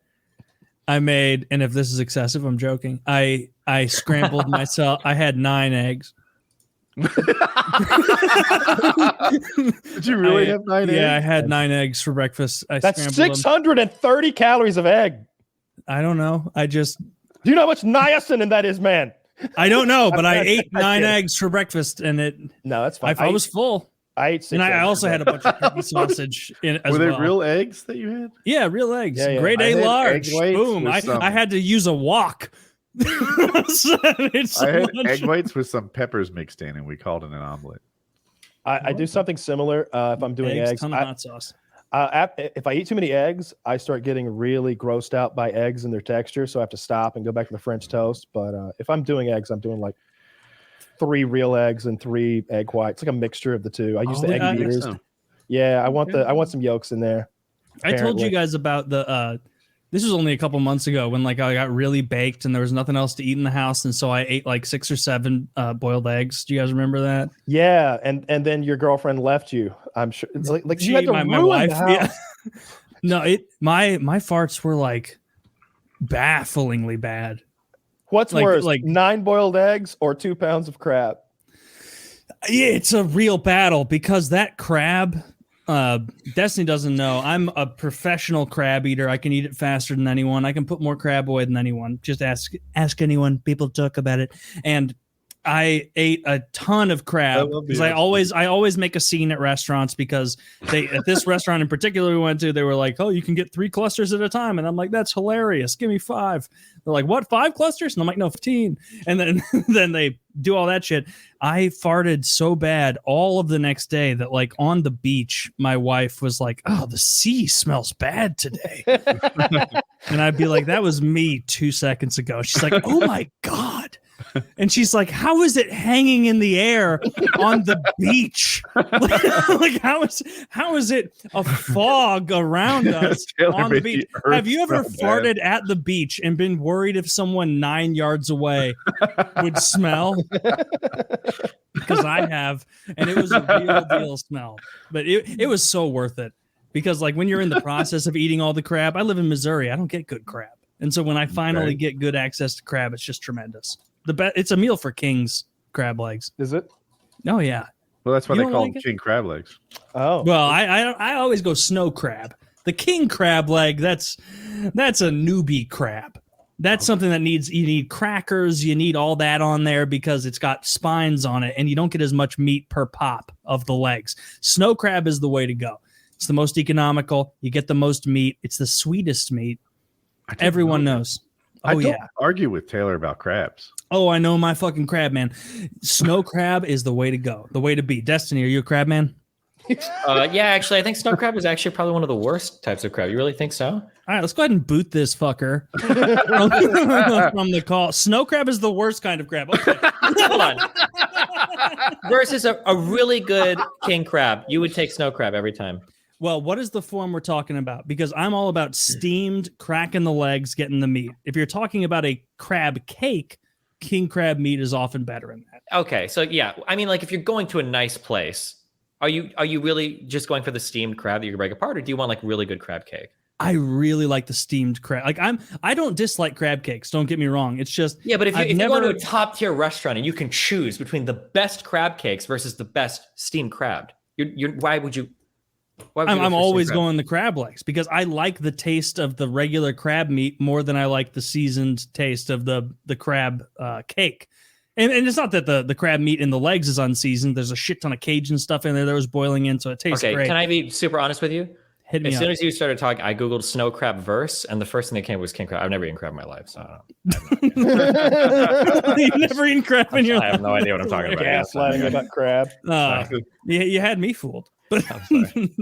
I made, and if this is excessive, I'm joking. I scrambled myself. I had 9 eggs. Did you really have 9 eggs? Yeah, I had 9 eggs for breakfast. That's 630 calories of egg. I don't know. Do you know how much niacin in that is, man? I don't know, but I ate 9 eggs for breakfast, and that's fine. I was full. I ate 6 and I eggs also had a bunch of turkey sausage in it as well. Were they real eggs that you had? Yeah, real eggs. Yeah. Grade A large. Boom. I had to use a wok. I had egg whites with some peppers mixed in, and we called it an omelet. I do something similar if I'm doing eggs. Ton of hot sauce. If I eat too many eggs, I start getting really grossed out by eggs and their texture, so I have to stop and go back to the French toast. But if I'm doing eggs, I'm doing like 3 real eggs and 3 egg whites, like a mixture of the two. I use the egg beaters. Yeah, I want some yolks in there. I told you guys about the this was only a couple months ago when like I got really baked and there was nothing else to eat in the house, and so I ate like 6 or 7 boiled eggs. Do you guys remember that? Yeah, and then your girlfriend left you. I'm sure. Like you had to ruin my wife. The house. Yeah. No, my farts were like bafflingly bad. What's worse, like 9 boiled eggs or 2 pounds of crab? Yeah, it's a real battle because that crab. Destiny doesn't know. I'm a professional crab eater. I can eat it faster than anyone. I can put more crab away than anyone. Just ask anyone. People talk about it. And I ate a ton of crab because I always make a scene at restaurants because at this restaurant in particular we went to, they were like, "Oh, you can get 3 clusters at a time," and I'm like, "That's hilarious. Give me 5." They're like, "What, 5 clusters?" And I'm like, "No, 15." And then then they do all that shit. I farted so bad all of the next day that like on the beach, my wife was like, "Oh, the sea smells bad today." And I'd be like, "That was me 2 seconds ago." She's like, "Oh my God." And she's like, "How is it hanging in the air on the beach? Like how is it a fog around us on the beach?" Have you ever farted at the beach and been worried if someone 9 yards away would smell? Because I have, and it was a real deal smell. But it was so worth it. Because like when you're in the process of eating all the crab, I live in Missouri, I don't get good crab. And so when I finally get good access to crab, it's just tremendous. It's a meal for kings, crab legs. Is it? Oh yeah. Well, that's why they call them king crab legs. Oh. Well, I always go snow crab. The king crab leg, that's a newbie crab. That's something that you need crackers, you need all that on there because it's got spines on it and you don't get as much meat per pop of the legs. Snow crab is the way to go. It's the most economical. You get the most meat. It's the sweetest meat. Everyone knows. I don't argue with Taylor about crabs. Oh, I know my fucking crab man. Snow crab is the way to go. The way to be. Destiny, are you a crab man? Yeah, actually, I think snow crab is actually probably one of the worst types of crab. You really think so? All right, let's go ahead and boot this fucker from the call. Snow crab is the worst kind of crab. Okay. Hold on. Versus a really good king crab. You would take snow crab every time. Well, what is the form we're talking about? Because I'm all about steamed, cracking the legs, getting the meat. If you're talking about a crab cake, king crab meat is often better in that. Okay, so yeah, I mean, like if you're going to a nice place, are you really just going for the steamed crab that you can break apart, or do you want like really good crab cake? I really like the steamed crab. Like I don't dislike crab cakes. Don't get me wrong. It's just yeah, but if you go to a top tier restaurant and you can choose between the best crab cakes versus the best steamed crab, why would you? I'm always going the crab legs because I like the taste of the regular crab meat more than I like the seasoned taste of the crab cake. And it's not that the crab meat in the legs is unseasoned. There's a shit ton of Cajun stuff in there that was boiling in, so it tastes great. Can I be super honest with you? Hit me as up. soon as you started talking, I googled snow crab verse, and the first thing that came was king crab. I've never eaten crab in my life, so I don't know. You've never eaten crab in your life? I have no idea what I'm talking about. Gaslighting about crab. You had me fooled. But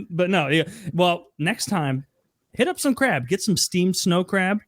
but no, yeah. Well, next time, hit up some crab. Get some steamed snow crab.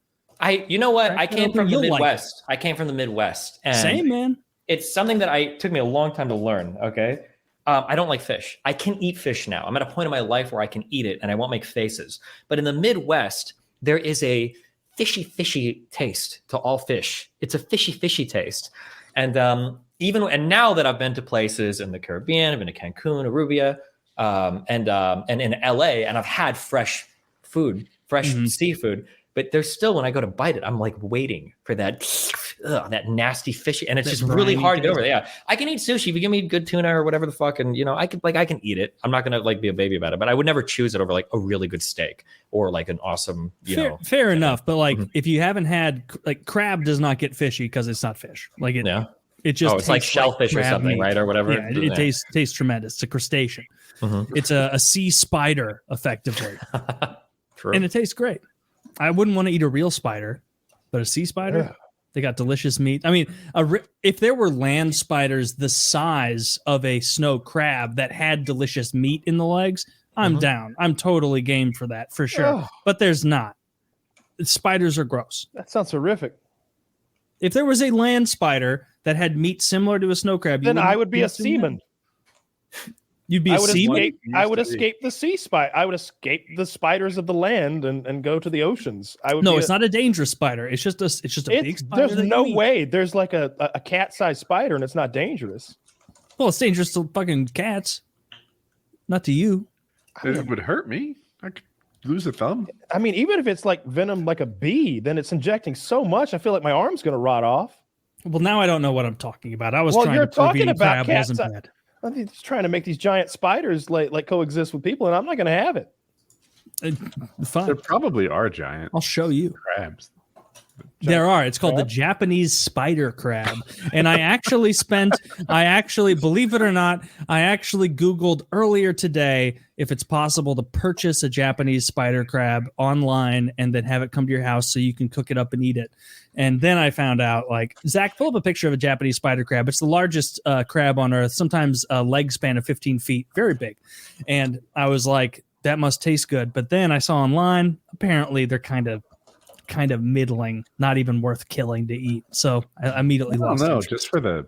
You know what? I came from the Midwest. Like I came from the Midwest. And same, man. It's something that took me a long time to learn. Okay. I don't like fish. I can eat fish now. I'm at a point in my life where I can eat it and I won't make faces. But in the Midwest, there is a fishy taste to all fish. It's a fishy taste. And now that I've been to places in the Caribbean, I've been to Cancun, Aruba, and in LA, and I've had fresh food, seafood, but there's still, when I go to bite it, I'm like waiting for that nasty fishy, and it's just really hard to get over there. Yeah, I can eat sushi if you give me good tuna or whatever the fuck, and I can eat it. I'm not gonna like be a baby about it, but I would never choose it over like a really good steak or like an awesome, fair enough. But like if you haven't had like crab does not get fishy because it's not fish. Like it, it just it's like shellfish or something, right, or whatever. Yeah, it tastes tremendous. It's a crustacean. It's a sea spider, effectively. True. And it tastes great. I wouldn't want to eat a real spider, but a sea spider, they got delicious meat. I mean, if there were land spiders the size of a snow crab that had delicious meat in the legs, I'm down. I'm totally game for that, for sure. Oh. But there's not. Spiders are gross. That sounds horrific. If there was a land spider that had meat similar to a snow crab, then I would be a seaman. You'd be a seaman? I would escape the sea spider. I would escape the spiders of the land and go to the oceans. It's not a dangerous spider. It's just a big spider. There's no way. There's like a cat-sized spider, and it's not dangerous. Well, it's dangerous to fucking cats, not to you. It would hurt me. I could lose a thumb. I mean, even if it's like venom, like a bee, then it's injecting so much. I feel like my arm's gonna rot off. Well, now I don't know what I'm talking about. I was trying to prove eating crab wasn't bad. I'm just trying to make these giant spiders like coexist with people, and I'm not going to have it. Fine. There probably are giant. I'll show you. Crabs. There are. It's called the Japanese spider crab. And I actually believe it or not, I actually Googled earlier today if it's possible to purchase a Japanese spider crab online and then have it come to your house so you can cook it up and eat it. And then I found out, like, Zach, pull up a picture of a Japanese spider crab. It's the largest crab on Earth, sometimes a leg span of 15 feet, very big. And I was like, that must taste good. But then I saw online, apparently they're kind of middling, not even worth killing to eat. So I immediately lost interest. Just for the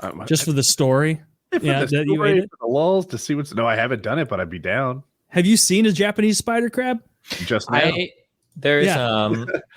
for the story. Yeah, the story, you ate it? For the lulls to see what's. No, I haven't done it, but I'd be down. Have you seen a Japanese spider crab? Just now.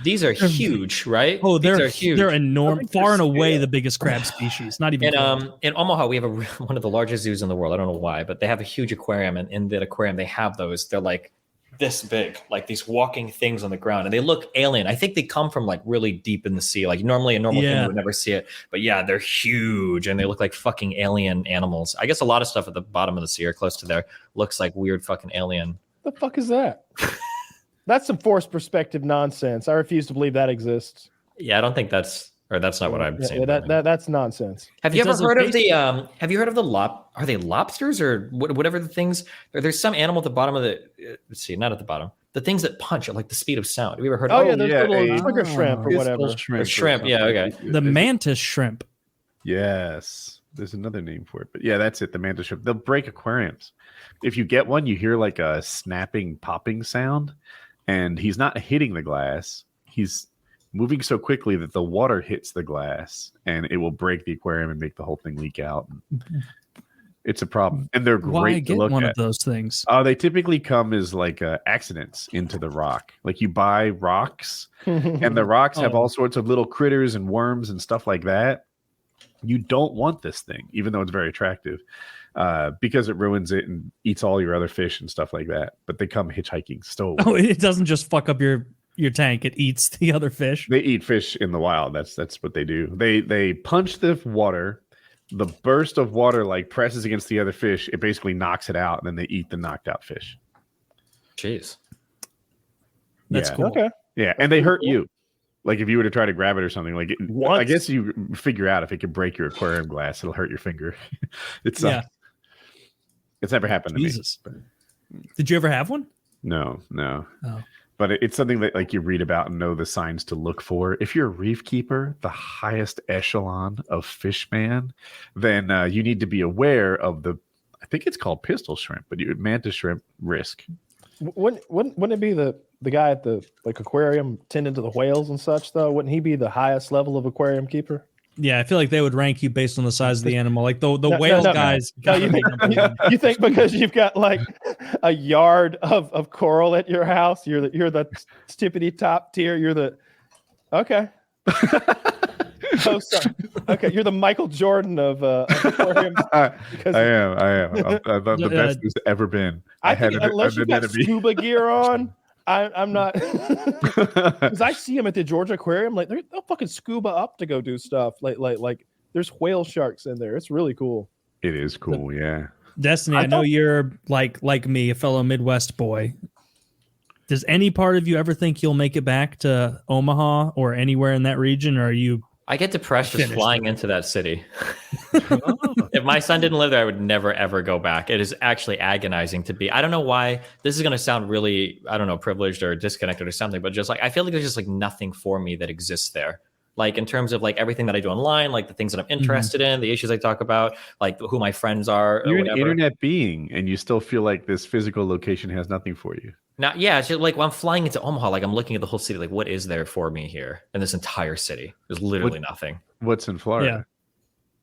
These are huge, right? Oh, they're huge. They're enormous, far and away the biggest crab species. Not even in Omaha, we have one of the largest zoos in the world. I don't know why, but they have a huge aquarium, and in that aquarium, they have those. They're like this big, like these walking things on the ground, and they look alien. I think they come from like really deep in the sea. Like normally a normal thing would never see it, but yeah, they're huge and they look like fucking alien animals. I guess a lot of stuff at the bottom of the sea or close to there looks like weird fucking alien. The fuck is that? That's some forced perspective nonsense. I refuse to believe that exists. Yeah, I don't think that's not what I'm saying. That's nonsense. Have you ever heard of the are they lobsters or whatever the things? There's some animal at the bottom of the let's see, not at the bottom. The things that punch at like the speed of sound. Have you ever heard of those little trigger shrimp or whatever. Shrimp, yeah, okay. The mantis shrimp. Yes. There's another name for it, but yeah, that's it. The mantis shrimp. They'll break aquariums. If you get one, you hear like a snapping, popping sound, and he's not hitting the glass. He's moving so quickly that the water hits the glass, and it will break the aquarium and make the whole thing leak out. It's a problem, and they're great Why to get look one at. of those things? They typically come as like accidents into the rock. Like you buy rocks, and the rocks have all sorts of little critters and worms and stuff like that. You don't want this thing, even though it's very attractive, because it ruins it and eats all your other fish and stuff like that. But they come hitchhiking stowaway. Oh, it doesn't just fuck up your tank; it eats the other fish. They eat fish in the wild. That's what they do. They punch the water. The burst of water like presses against the other fish. It basically knocks it out, and then they eat the knocked out fish. Jeez. That's cool. Okay. Yeah, and they hurt you. Like if you were to try to grab it or something, like I guess you figure out if it could break your aquarium glass, it'll hurt your finger. It's never happened to me. But Did you ever have one? no. Oh. But it's something that like you read about and know the signs to look for. If you're a reef keeper, the highest echelon of fish man, then you need to be aware of I think it's called pistol shrimp, but mantis shrimp risk. Wouldn't it be the guy at the like aquarium tending to the whales and such though? Wouldn't he be the highest level of aquarium keeper? Yeah, I feel like they would rank you based on the size of the animal. Like the whale guys. No, you think because you've got like a yard of coral at your house, you're the tippity top tier. You're the okay. Okay, you're the Michael Jordan of aquariums. I am. I'm the best there's ever been. I think unless you've got scuba gear on, I'm not. Because I see them at the Georgia Aquarium, like they'll fucking scuba up to go do stuff. Like there's whale sharks in there. It's really cool. It is cool, yeah. Destiny, I know you're like me, a fellow Midwest boy. Does any part of you ever think you'll make it back to Omaha or anywhere in that region, or are you? I get depressed just flying into that city. If my son didn't live there, I would never, ever go back. It is actually agonizing to be. I don't know why. This is going to sound really, I don't know, privileged or disconnected or something, but just like, I feel like there's just like nothing for me that exists there. Like in terms of like everything that I do online, like the things that I'm interested in, the issues I talk about, like who my friends are. You're an internet being, and you still feel like this physical location has nothing for you. Now, yeah, it's just like when I'm flying into Omaha, like I'm looking at the whole city, like what is there for me here in this entire city? There's literally nothing. What's in Florida?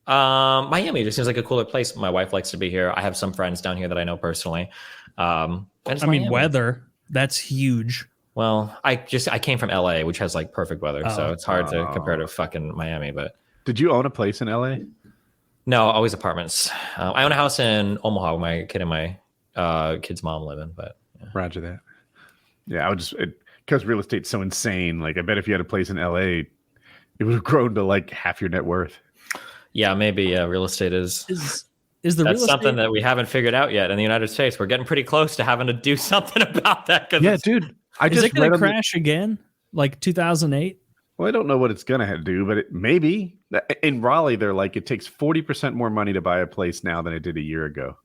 Yeah. Miami just seems like a cooler place. My wife likes to be here. I have some friends down here that I know personally. I mean, weather, that's huge. Well, I came from LA, which has like perfect weather, so it's hard to compare to fucking Miami. But did you own a place in LA? No, always apartments. I own a house in Omaha where my kid and my kid's mom live in. But yeah. Roger that. Yeah, I would just because real estate's so insane. Like, I bet if you had a place in LA, it would have grown to like half your net worth. Yeah, maybe. Real estate is the that's something that we haven't figured out yet in the United States. We're getting pretty close to having to do something about that. Yeah, dude. Is it going to crash again, like 2008? Well, I don't know what it's going to do, but maybe. In Raleigh, they're like, it takes 40% more money to buy a place now than it did a year ago.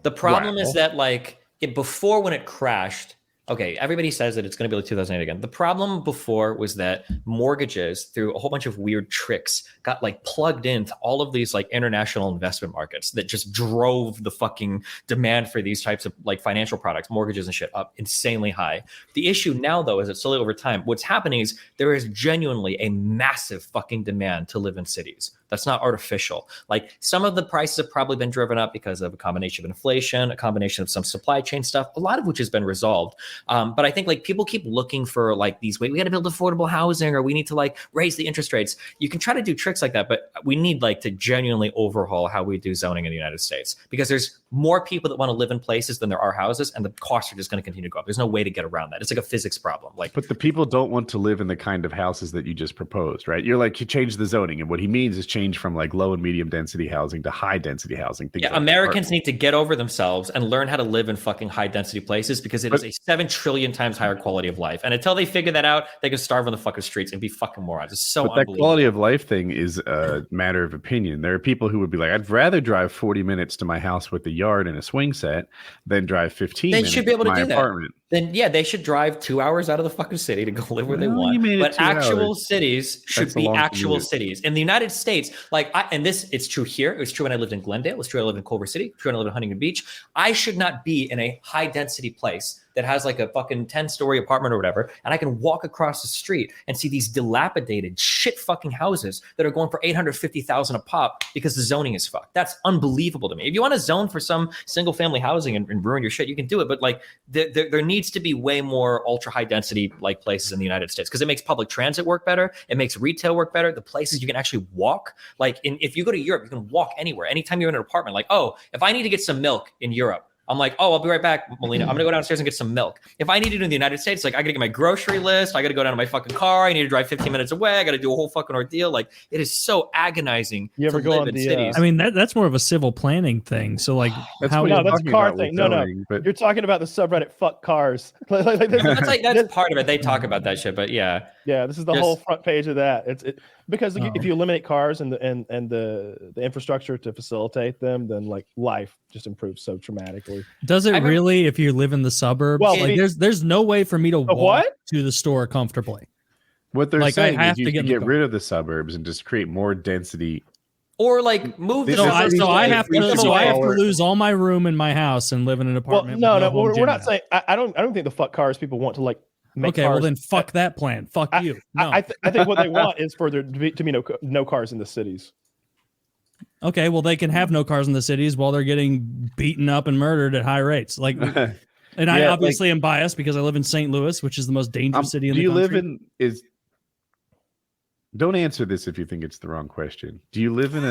The problem is that, like, before when it crashed, okay, everybody says that it's going to be like 2008 again. The problem before was that mortgages, through a whole bunch of weird tricks, got like plugged into all of these like international investment markets that just drove the fucking demand for these types of like financial products, mortgages and shit up insanely high. The issue now, though, is that slowly over time, what's happening is there is genuinely a massive fucking demand to live in cities. That's not artificial. Like some of the prices have probably been driven up because of a combination of inflation, a combination of some supply chain stuff, a lot of which has been resolved. But I think like people keep looking for like these ways, we got to build affordable housing or we need to like raise the interest rates. You can try to do tricks like that, but we need like to genuinely overhaul how we do zoning in the United States because there's more people that want to live in places than there are houses and the costs are just going to continue to go up. There's no way to get around that. It's like a physics problem. Like, but the people don't want to live in the kind of houses that you just proposed, right? You're like, you change the zoning. And what he means is change from like low and medium density housing to high density housing. Yeah, like Americans need to get over themselves and learn how to live in fucking high density places because it is a 7 trillion times higher quality of life. And until they figure that out, they can starve on the fucking streets and be fucking morons. It's so unbelievable. That quality of life thing is a matter of opinion. There are people who would be like, I'd rather drive 40 minutes to my house with a yard and a swing set than drive 15 minutes should be able to my do apartment. then yeah, they should drive 2 hours out of the fucking city to go live where they want. But actual cities should be actual cities. In the United States, it's true here. It was true when I lived in Glendale. It's true when I lived in Culver City. It's true when I lived in Huntington Beach. I should not be in a high density place that has like a fucking 10-story apartment or whatever, and I can walk across the street and see these dilapidated shit fucking houses that are going for $850,000 a pop because the zoning is fucked. That's unbelievable to me. If you want to zone for some single family housing and ruin your shit, you can do it. But like there needs to be way more ultra high density like places in the United States because it makes public transit work better. It makes retail work better. The places you can actually walk, if you go to Europe, you can walk anywhere. Anytime you're in an apartment, like, oh, if I need to get some milk in Europe, I'm like, oh, I'll be right back, Melina. I'm going to go downstairs and get some milk. If I need to do in the United States, like I got to get my grocery list. I got to go down to my fucking car. I need to drive 15 minutes away. I got to do a whole fucking ordeal. Like it is so agonizing you ever to go live on in the, cities. I mean, that's more of a civil planning thing. So like, that's how? No, that's a car thing. No, but you're talking about the subreddit "fuck cars." that's part of it. They talk about that shit, but yeah. Yeah, this is the whole front page of that. Because if you eliminate cars and the infrastructure to facilitate them, then like life just improves so dramatically. Does it really? If you live in the suburbs, well, like there's no way for me to walk to the store comfortably. What they're like, saying I have is you to can get rid of the suburbs and just create more density. Or like move the so I have to lose all my room in my house and live in an apartment. Well, no, we're not saying. I don't think the fuck cars people want to like. Okay, well then fuck that plan. Fuck you. No. I think what they want is for there to be no cars in the cities. Okay, well they can have no cars in the cities while they're getting beaten up and murdered at high rates. Like, and I obviously am biased because I live in St. Louis, which is the most dangerous city in the country. Do you live in Don't answer this if you think it's the wrong question. Do you live in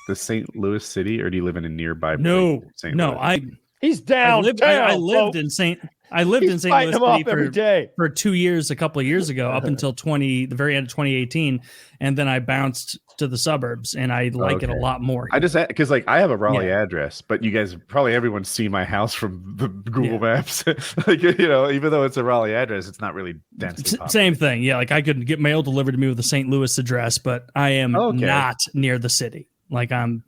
the St. Louis city, or do you live in a nearby? No, St. no, Louis? He's down. I lived in St. Louis City for 2 years, a couple of years ago, up until the very end of 2018, and then I bounced to the suburbs, and I like it a lot more. I just because like I have a Raleigh address, but you guys probably everyone's seen my house from the Google Maps. Like even though it's a Raleigh address, it's not really densely populated. Same thing, yeah. Like I could get mail delivered to me with a St. Louis address, but I am not near the city. Like I'm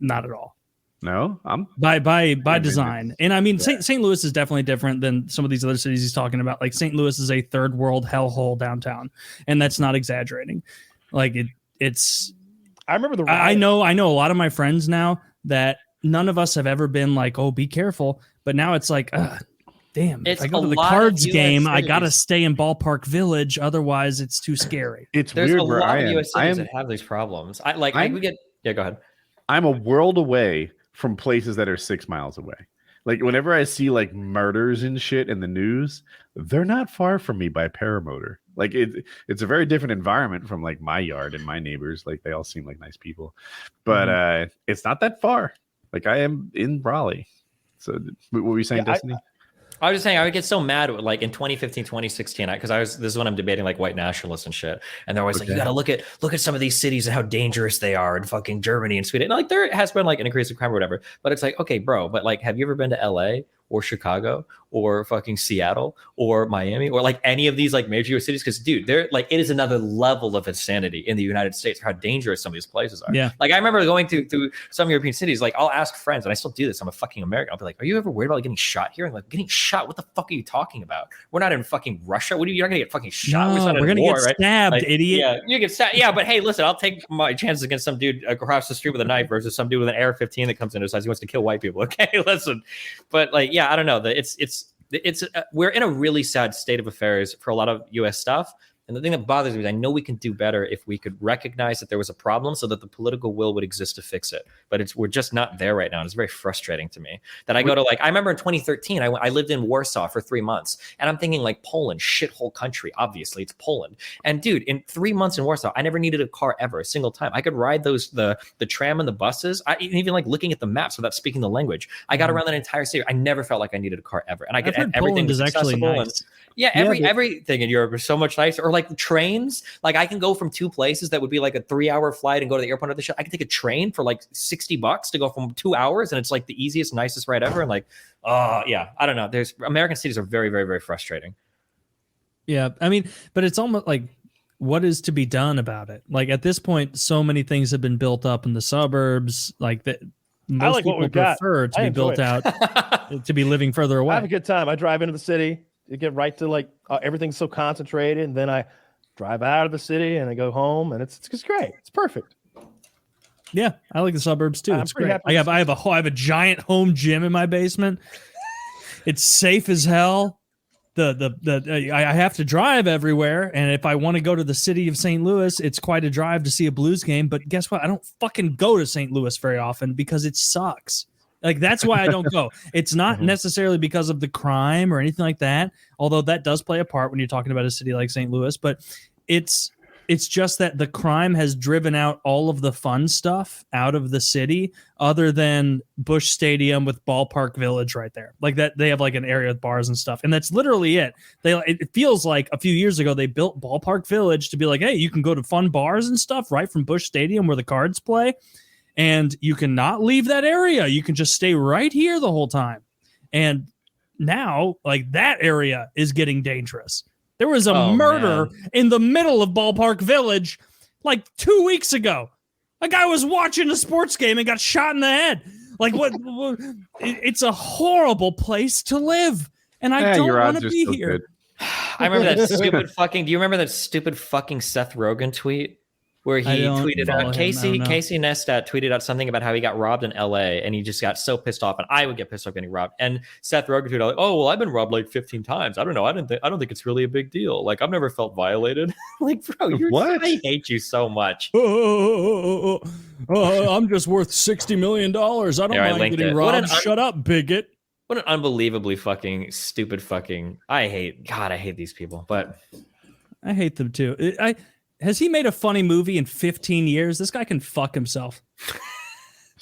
not at all. No, I'm by design. And I mean, St. Louis is definitely different than some of these other cities he's talking about. Like St. Louis is a third world hellhole downtown, and that's not exaggerating. Like it's. I remember I know a lot of my friends now that none of us have ever been like, oh, be careful. But now it's like, damn. If I go to the cards game, I gotta stay in Ballpark Village, otherwise it's too scary. There's weird a lot of U.S. cities that have these problems. Go ahead. I'm a world away from places that are 6 miles away. Like whenever I see like murders and shit in the news, they're not far from me by paramotor. Like it's a very different environment from like my yard and my neighbors. Like they all seem like nice people, but it's not that far. Like I am in Raleigh. So what were you saying, Destiny? I was just saying I would get so mad like in 2015, 2016, because this is when I'm debating like white nationalists and shit. And they're always like, you got to look at some of these cities and how dangerous they are in fucking Germany and Sweden. And like there has been like an increase in crime or whatever, but it's like, okay, bro, but like, have you ever been to LA or Chicago or fucking Seattle or Miami or like any of these like major US cities? Because dude, they're like, it is another level of insanity in the United States for how dangerous some of these places are. Yeah. Like I remember going through some European cities, like I'll ask friends, and I still do this, I'm a fucking American, I'll be like, are you ever worried about like, getting shot here? And like, getting shot? What the fuck are you talking about? We're not in fucking Russia. You're not gonna get fucking shot. No, we're gonna get stabbed, like, idiot. Yeah, you get stabbed. Yeah, but hey, listen, I'll take my chances against some dude across the street with a knife versus some dude with an AR-15 that comes in and decides he wants to kill white people. Okay, listen, but like, yeah, I don't know. We're in a really sad state of affairs for a lot of U.S. stuff. And the thing that bothers me is I know we can do better if we could recognize that there was a problem so that the political will would exist to fix it. But we're just not there right now. And it's very frustrating to me that I go to like, I remember in 2013, I lived in Warsaw for 3 months, and I'm thinking like Poland, shithole country. Obviously it's Poland. And dude, in 3 months in Warsaw, I never needed a car ever, a single time. I could ride the tram and the buses. Even like looking at the maps without speaking the language. I got around that entire city. I never felt like I needed a car ever. And I could everything was actually nice. Everything in Europe is so much nicer. Or like trains, like I can go from two places that would be like a 3-hour flight and go to the airport. I can take a train for like $60 to go from 2 hours, and it's like the easiest, nicest ride ever. And like, I don't know. American cities are very, very, very frustrating. Yeah, I mean, but it's almost like, what is to be done about it? Like at this point, so many things have been built up in the suburbs, like that. Most people prefer to be built out to be living further away. I have a good time. I drive into the city. You get right to like everything's so concentrated, and then I drive out of the city and I go home, and it's just great. It's perfect. Yeah, I like the suburbs too. I'm It's pretty great. happy I have a giant home gym in my basement. It's safe as hell. I have to drive everywhere, and if I want to go to the city of St. Louis, it's quite a drive to see a Blues game. But guess what? I don't fucking go to St. Louis very often because it sucks. Like, that's why I don't go. It's not necessarily because of the crime or anything like that, although that does play a part when you're talking about a city like St. Louis. But it's just that the crime has driven out all of the fun stuff out of the city, other than Busch Stadium with Ballpark Village right there. Like that, they have like an area with bars and stuff, and that's literally it. It feels like a few years ago they built Ballpark Village to be like, hey, you can go to fun bars and stuff right from Busch Stadium where the Cards play. And you cannot leave that area. You can just stay right here the whole time. And now, like, that area is getting dangerous. There was a murder in the middle of Ballpark Village like 2 weeks ago. A guy was watching a sports game and got shot in the head. Like, what? It's a horrible place to live. And I don't want to be here. Good. I remember that stupid fucking. Do you remember that stupid fucking Seth Rogen tweet? Where he tweeted out, Casey Neistat tweeted out something about how he got robbed in LA and he just got so pissed off, and I would get pissed off getting robbed. And Seth Rogen tweeted out, oh, well, I've been robbed like 15 times. I don't know. I don't think it's really a big deal. Like, I've never felt violated. Like, bro, I hate you so much. I'm just worth $60 million. I don't mind getting robbed. Shut up, bigot. What an unbelievably fucking stupid fucking. I hate these people, but I hate them too. Has he made a funny movie in 15 years? This guy can fuck himself.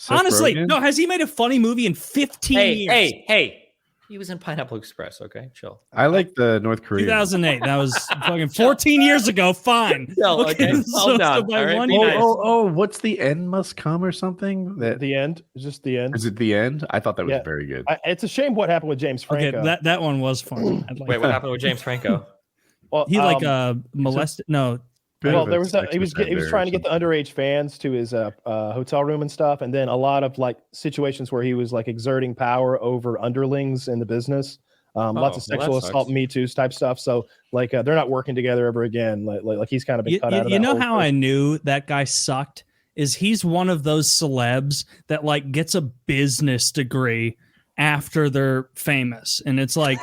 Honestly, no. Has he made a funny movie in 15 years? Hey. He was in Pineapple Express. Okay, chill. I like the North Korean. 2008. That was fucking 14 years ago. Fine. Okay. So What's the end must come or something? The end is just the end. Is it the end? I thought that was very good. It's a shame what happened with James Franco. Okay, that one was fun. Wait, what happened with James Franco? Well, he molested. No. Well, he was trying to get the underage fans to his hotel room and stuff, and then a lot of like situations where he was like exerting power over underlings in the business. Lots of sexual assault, Me Too type stuff. So like they're not working together ever again. Like he's kind of been cut out of that. You know how I knew that guy sucked is he's one of those celebs that like gets a business degree after they're famous, and it's like.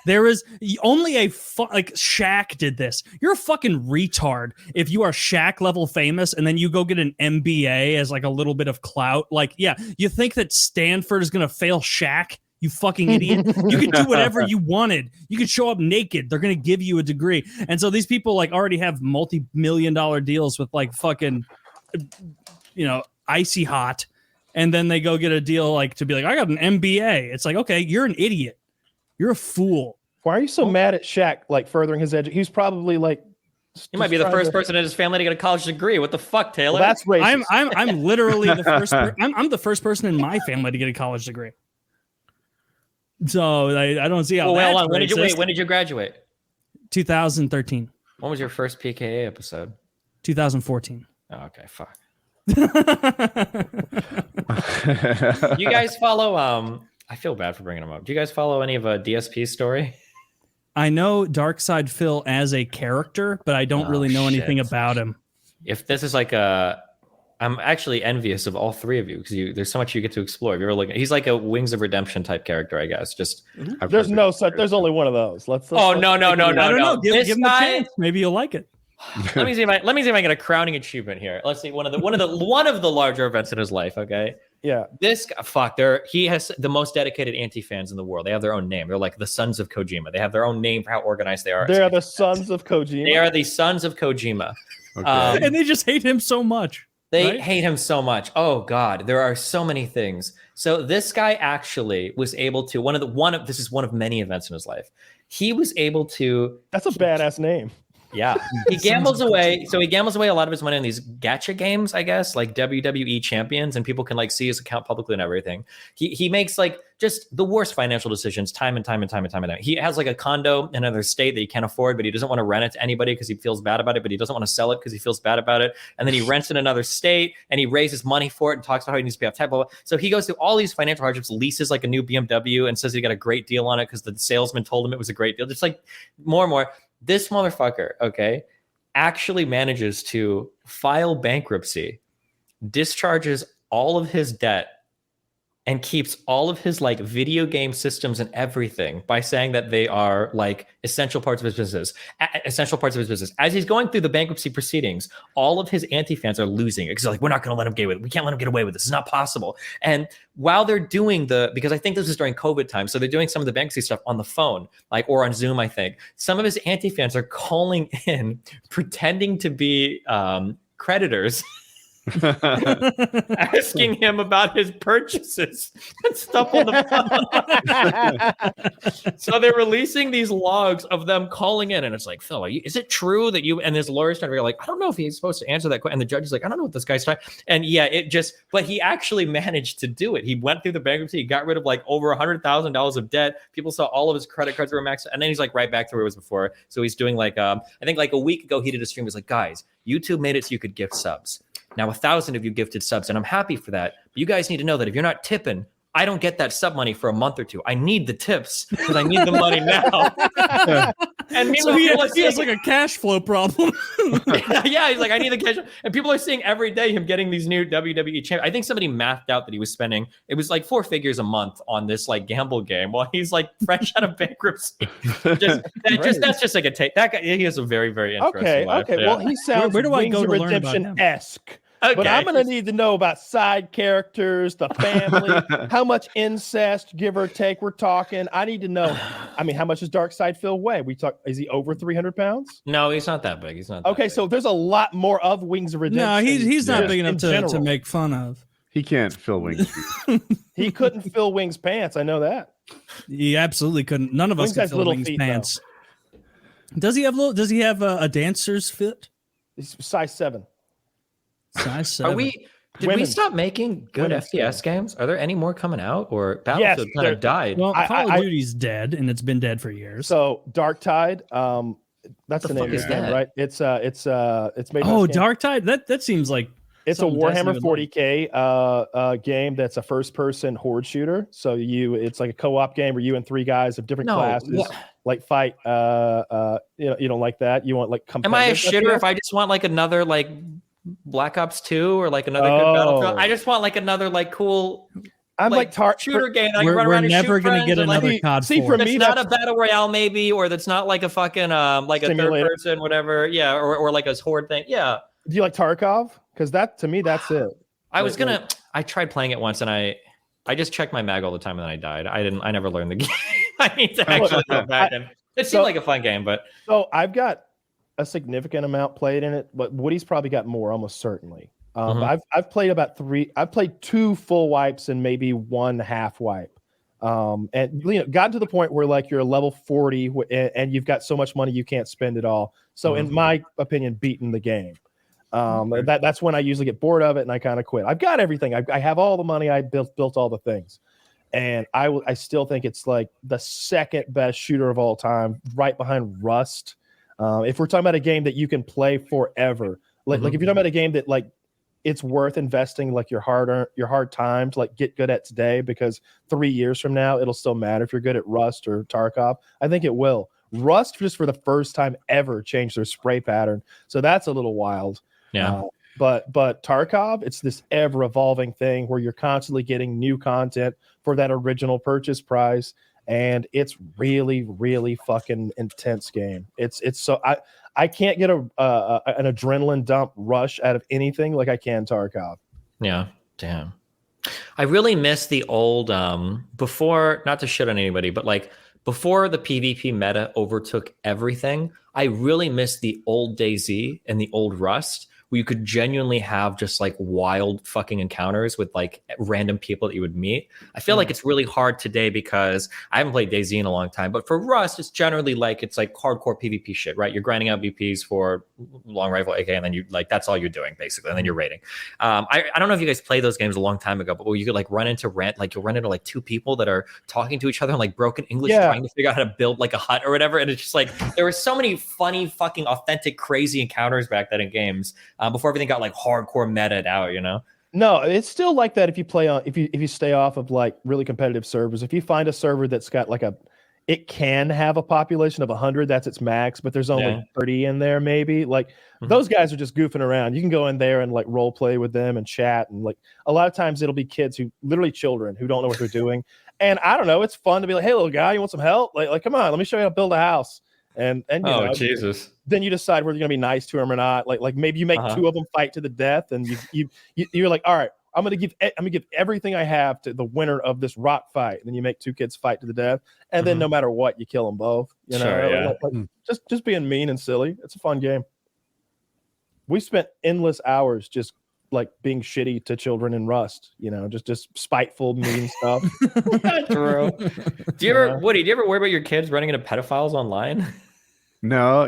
There is only like Shaq did this. You're a fucking retard if you are Shaq level famous and then you go get an MBA as like a little bit of clout. Like, yeah, you think that Stanford is going to fail Shaq? You fucking idiot. You can do whatever you wanted. You can show up naked. They're going to give you a degree. And so these people like already have multi-million-dollar deals with like fucking, Icy Hot. And then they go get a deal like to be like, I got an MBA. It's like, okay, you're an idiot. You're a fool. Why are you so mad at Shaq, like furthering his education? He's probably like... He might be the first person in his family to get a college degree. What the fuck, Taylor? Well, that's racist. I'm literally the first... I'm the first person in my family to get a college degree. So I don't see how that's on. When did you graduate? 2013. When was your first PKA episode? 2014. Oh, okay, fuck. You guys follow... I feel bad for bringing him up. Do you guys follow any of DSP's story? I know Darkside Phil as a character, but I don't really know anything about him. If this is like I'm actually envious of all three of you because there's so much you get to explore. If you're looking, he's like a Wings of Redemption type character, I guess. Just there's only one of those. Let's no. I don't know. Give him a chance. Maybe you'll like it. Let me see if I get a crowning achievement here. Let's see one of the larger events in his life. Okay. Yeah. This he has the most dedicated anti-fans in the world. They have their own name. They're like the Sons of Kojima. They have their own name for how organized they are. They are the Sons of Kojima. They are the Sons of Kojima. Okay. And they just hate him so much. They hate him so much. Oh God, there are so many things. So this guy actually was able to this is one of many events in his life. He was able to. That's a badass name. Yeah, he gambles away. So he gambles away a lot of his money on these gacha games, I guess, like WWE Champions, and people can like see his account publicly and everything. He makes like just the worst financial decisions time and time and time and time and time. He has like a condo in another state that he can't afford, but he doesn't want to rent it to anybody because he feels bad about it, but he doesn't want to sell it because he feels bad about it. And then he rents in another state and he raises money for it and talks about how he needs to pay off tax. So he goes through all these financial hardships, leases like a new BMW and says he got a great deal on it because the salesman told him it was a great deal. Just like more and more. This motherfucker, okay, actually manages to file bankruptcy, discharges all of his debt, and keeps all of his like video game systems and everything by saying that they are like essential parts of his business. As he's going through the bankruptcy proceedings, all of his anti-fans are losing it because like, we're not going to let him get away with it. We can't let him get away with this. It's not possible. And while they're doing because I think this is during COVID time, so they're doing some of the bankruptcy stuff on the phone, like, or on Zoom, I think. Some of his anti-fans are calling in, pretending to be creditors, asking him about his purchases and stuff on the phone. So they're releasing these logs of them calling in, and it's like, Phil, is it true that you? And his lawyer's trying to be like, I don't know if he's supposed to answer that question. And the judge is like, I don't know what this guy's trying. And yeah, but he actually managed to do it. He went through the bankruptcy. He got rid of like over $100,000 of debt. People saw all of his credit cards were maxed, and then he's like right back to where he was before. So he's doing like, I think like a week ago he did a stream. He was like, guys, YouTube made it so you could gift subs. Now 1,000 of you gifted subs, and I'm happy for that. But you guys need to know that if you're not tipping, I don't get that sub money for a month or two. I need the tips because I need the money now. And so he has like a cash flow problem. Yeah, he's like, I need the cash. And people are seeing every day him getting these new WWE champions. I think somebody mathed out that he was spending, it was like 4 figures a month on this like gamble game while he's like fresh out of bankruptcy. That's just like a take. That guy, he has a very, very interesting life. Okay. Well, he sounds where do I Wings go of to learn about him? Redemption-esque. Okay. But I'm going to need to know about side characters, the family, how much incest, give or take, we're talking. I need to know. I mean, how much does Darkseid Phil weigh? Is he over 300 pounds? No, he's not that big. He's not. Okay, so there's a lot more of Wings of Redemption. No, he's not big enough to general. make fun of. He can't fill Wings. He couldn't fill Wings' pants. I know that. He absolutely couldn't. None of us Wings could has fill little Wings' feet, pants. Does he have a dancer's fit? He's size 7. Size 7. Did we stop making good FPS games? Are there any more coming out, or Battlefield kind of died? Well, Call of Duty's dead, and it's been dead for years. So Darktide, that's the name of the game, right? It's made. Oh, Darktide. That seems like it's a Warhammer 40K game that's a first-person horde shooter. So it's like a co-op game where you and 3 guys of different classes like fight. You don't like that. You want like am I a shitter if I just want like another like Black Ops 2 or like another good Battlefield? I just want like another like cool. I'm like shooter game. I can we're run around never going to get another like, COD 4. See, for me, that's not a battle royale, maybe, or that's not like a fucking like simulator. A third person, whatever. Yeah, or like a horde thing. Yeah. Do you like Tarkov? Because to me, that's it. I tried playing it once, and I just checked my mag all the time, and then I died. I never learned the game. I need to actually go back. It seemed like a fun game, but so I've got a significant amount played in it, but Woody's probably got more, almost certainly. I've played about 3. I've played 2 full wipes and maybe 1 half wipe. And gotten to the point where like you're a level 40 and you've got so much money you can't spend it all. So in my opinion, beaten the game. That's when I usually get bored of it and I kind of quit. I've got everything. I have all the money. I built all the things, and I still think it's like the second best shooter of all time, right behind Rust. If we're talking about a game that you can play forever, like if you're talking about a game that like it's worth investing like your hard time to like get good at today, because 3 years from now it'll still matter if you're good at Rust or Tarkov. I think it will. Rust just for the first time ever changed their spray pattern, so that's a little wild. Yeah. But Tarkov, it's this ever evolving thing where you're constantly getting new content for that original purchase price. And it's really, really fucking intense game. It's so I can't get an adrenaline dump rush out of anything like I can Tarkov. Yeah, damn. I really miss the old before, not to shit on anybody, but like before the PvP meta overtook everything. I really miss the old DayZ and the old Rust, where you could genuinely have just like wild fucking encounters with like random people that you would meet. I feel like it's really hard today because I haven't played DayZ in a long time, but for Rust, it's generally like it's like hardcore PvP shit, right? You're grinding out VPs for long rifle AK, and then you like that's all you're doing basically, and then you're raiding. I don't know if you guys played those games a long time ago, but where you could like run into like two people that are talking to each other in like broken English, trying to figure out how to build like a hut or whatever, and it's just like there were so many funny, fucking authentic, crazy encounters back then in games before everything got like hardcore meta'd out, you know? No, it's still like that if you play on if you stay off of like really competitive servers. If you find a server that's got like it can have a population of 100, that's its max, but there's only 30 in there maybe. Like those guys are just goofing around. You can go in there and like role play with them and chat, and like a lot of times it'll be kids who literally children who don't know what they're doing. And I don't know, it's fun to be like, hey little guy, you want some help? Like come on, let me show you how to build a house. And you know, Jesus. Then you decide whether you're gonna be nice to him or not. Like maybe you make two of them fight to the death, and you're like, all right, I'm gonna give everything I have to the winner of this rock fight. And then you make two kids fight to the death, and then no matter what, you kill them both. You know, just being mean and silly. It's a fun game. We spent endless hours just like being shitty to children in Rust. You know, just spiteful, mean stuff. True. Do you ever, Woody? Do you ever worry about your kids running into pedophiles online? No,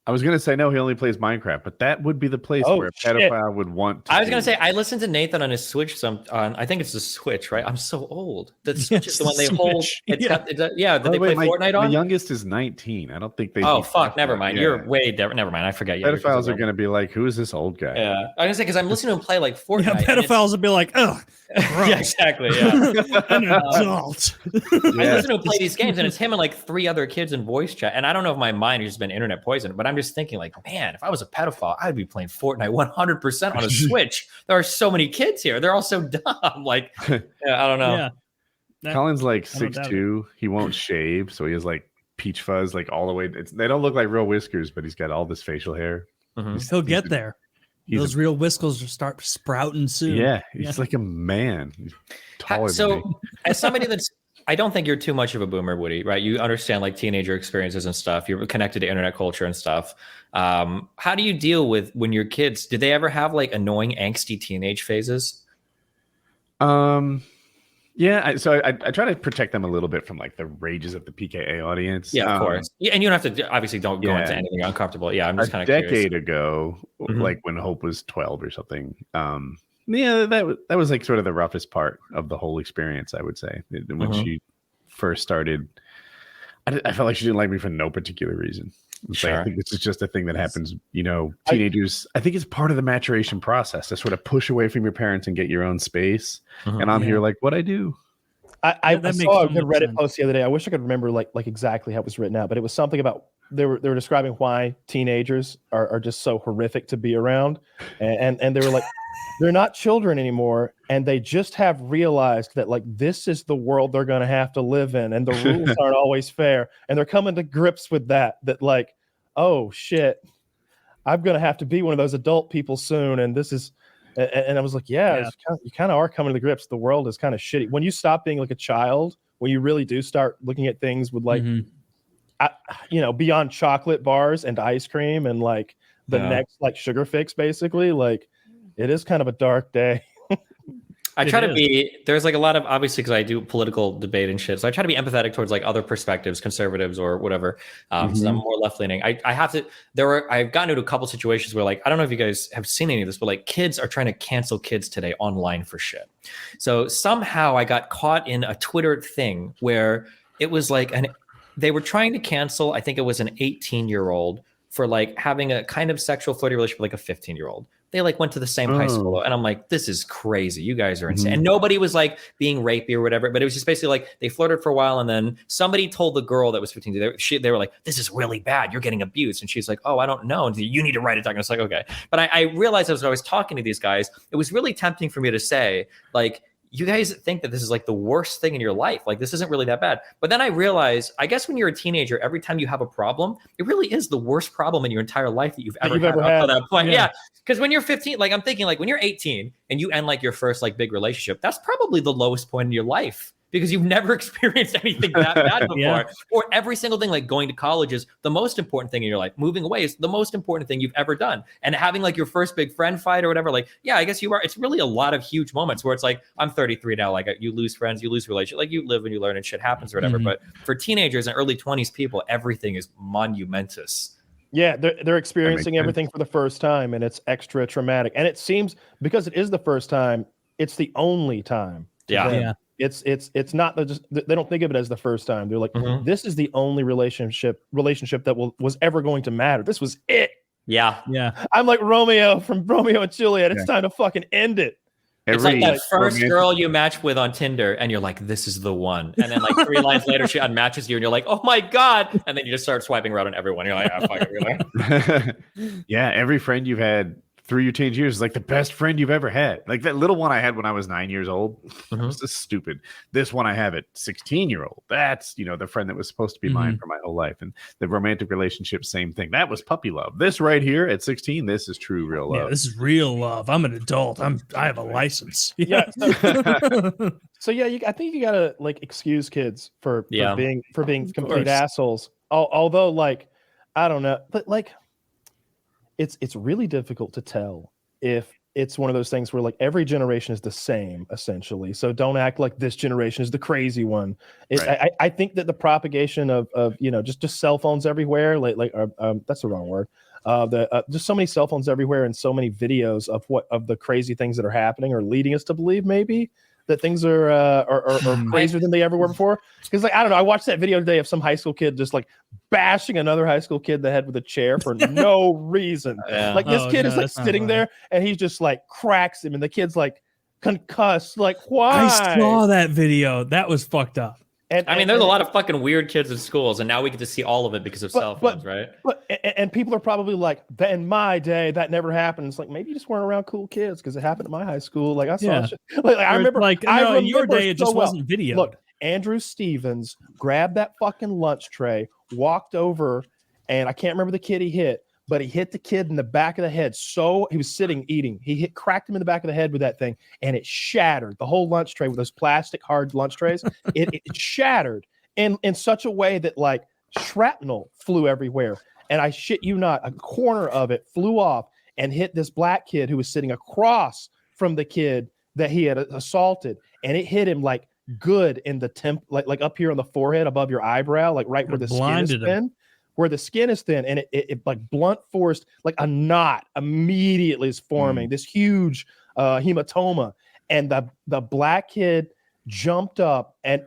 I was gonna say no. He only plays Minecraft, but that would be the place where a pedophile would want to. I was gonna say I listened to Nathan on his Switch. I think it's the Switch, right? I'm so old. That's just the one they hold. Did they play Fortnite on? My youngest is 19. I don't think they. Oh fuck! Never mind. You're way different. Never mind. I forget. Pedophiles are gonna be like, "Who is this old guy?" Yeah, I was gonna say because I'm listening to him play like Fortnite. Yeah, pedophiles would be like, "Oh, yeah, exactly. Yeah, an adult." I listen to him play these games, and it's him and like 3 other kids in voice chat. And I don't know if my mind has just been internet poisoned, but I'm just thinking like, man, if I was a pedophile, I'd be playing Fortnite 100% on a Switch. There are so many kids here. They're all so dumb. Like, I don't know. Yeah. Colin's like 6'2". He won't shave, so he has like peach fuzz like all the way. They don't look like real whiskers, but he's got all this facial hair. He'll get there. Those real whiskers will start sprouting soon. Yeah, he's like a man. He's taller than me. As somebody that's, I don't think you're too much of a boomer, Woody, right? You understand like teenager experiences and stuff. You're connected to internet culture and stuff. How do you deal with when your kids, did they ever have like annoying, angsty teenage phases? Yeah, so I try to protect them a little bit from like the rages of the PKA audience. Yeah, of course. Yeah, and you don't have to obviously don't go into anything uncomfortable. Yeah, I'm just kind of curious. A decade ago, like when Hope was 12 or something. That was like sort of the roughest part of the whole experience, I would say. When she first started, I felt like she didn't like me for no particular reason. Like, I think this is just a thing that happens, you know, teenagers. I think it's part of the maturation process to sort of push away from your parents and get your own space. And I'm here like, what I do? I saw a good Reddit post the other day. I wish I could remember like exactly how it was written out, but it was something about they were describing why teenagers are just so horrific to be around, and they were like, they're not children anymore, and they just have realized that like this is the world they're going to have to live in, and the rules aren't always fair, and they're coming to grips with that like, oh shit, I'm going to have to be one of those adult people soon, and this is. And I was like, you kind of are coming to the grips. The world is kind of shitty. When you stop being like a child, when you really do start looking at things with like, beyond chocolate bars and ice cream and like the next like sugar fix, basically, like it is kind of a dark day. I try to be, there's like a lot of, obviously, because I do political debate and shit. So I try to be empathetic towards like other perspectives, conservatives or whatever. So I'm more left leaning. I've gotten into a couple situations where like, I don't know if you guys have seen any of this, but like kids are trying to cancel kids today online for shit. So somehow I got caught in a Twitter thing where it was like, they were trying to cancel, I think it was an 18-year-old for like having a kind of sexual flirty relationship with like a 15-year-old. They like went to the same high school, and I'm like, this is crazy. You guys are insane. And nobody was like being rapey or whatever, but it was just basically like they flirted for a while, and then somebody told the girl that was 15, they were like, this is really bad. You're getting abused. And she's like, oh, I don't know. And you need to write it down. And it's like, okay. But I realized as I was talking to these guys, it was really tempting for me to say, like, you guys think that this is like the worst thing in your life. Like, this isn't really that bad. But then I realized, I guess when you're a teenager, every time you have a problem, it really is the worst problem in your entire life that you've ever had up to that point. Yeah. Because when you're 15, like I'm thinking like when you're 18 and you end like your first like big relationship, that's probably the lowest point in your life. because you've never experienced anything that bad before. Yeah. Or every single thing, like going to college is the most important thing in your life. Moving away is the most important thing you've ever done. And having like your first big friend fight or whatever, like, yeah, I guess you are. It's really a lot of huge moments where it's like, I'm 33 now. Like you lose friends, you lose relationships, like you live and you learn and shit happens or whatever. But for teenagers and early 20s people, everything is monumentous. Yeah, they're experiencing everything for the first time, and it's extra traumatic. And it seems, because it is the first time, it's the only time. Yeah. It's not just, they don't think of it as the first time. They're like, this is the only relationship that was ever going to matter. This was it. Yeah. I'm like Romeo from Romeo and Juliet. It's time to fucking end it. It's like that first girl you match with on Tinder, and you're like, this is the one. And then like 3 lines later, she unmatches you, and you're like, oh my God. And then you just start swiping around on everyone. You're like, oh, fuck it, really? Yeah, every friend you've had through your teenage years is like the best friend you've ever had. Like that little one I had when I was 9 years old. It was just stupid. This one I have at 16-year-old. That's, the friend that was supposed to be mine for my whole life. And the romantic relationship, same thing. That was puppy love. This right here at 16, this is true real love. Yeah, this is real love. I'm an adult. I have a license. Yeah. So yeah, I think you gotta like excuse kids for being complete assholes. Although like, I don't know, but like, it's really difficult to tell if it's one of those things where like every generation is the same essentially. So don't act like this generation is the crazy one. I think that the propagation of just cell phones everywhere, that's the wrong word. Just so many cell phones everywhere and so many videos of the crazy things that are happening are leading us to believe maybe that things are crazier than they ever were before. Because like, I don't know, I watched that video today of some high school kid just like bashing another high school kid in the head with a chair for no reason. Like this kid is like sitting there and he's just like cracks him and the kid's like concussed. Like, why? I saw that video. That was fucked up. There's a lot of fucking weird kids in schools, and now we get to see all of it because of cell phones, right? And people are probably like, in my day, that never happened. It's like, maybe you just weren't around cool kids because it happened at my high school. Like, I saw shit. I remember, in your day, it just wasn't video. Look, Andrew Stevens grabbed that fucking lunch tray, walked over, and I can't remember the kid he hit, but he hit the kid in the back of the head. So he was sitting eating. He cracked him in the back of the head with that thing, and it shattered the whole lunch tray with those plastic hard lunch trays. It shattered in such a way that like shrapnel flew everywhere. And I shit you not, a corner of it flew off and hit this black kid who was sitting across from the kid that he had assaulted, and it hit him like good in the like up here on the forehead above your eyebrow, like right where the skin is thin. Where the skin is thin, and it like blunt forced, like a knot immediately is forming, this huge hematoma. And the black kid jumped up and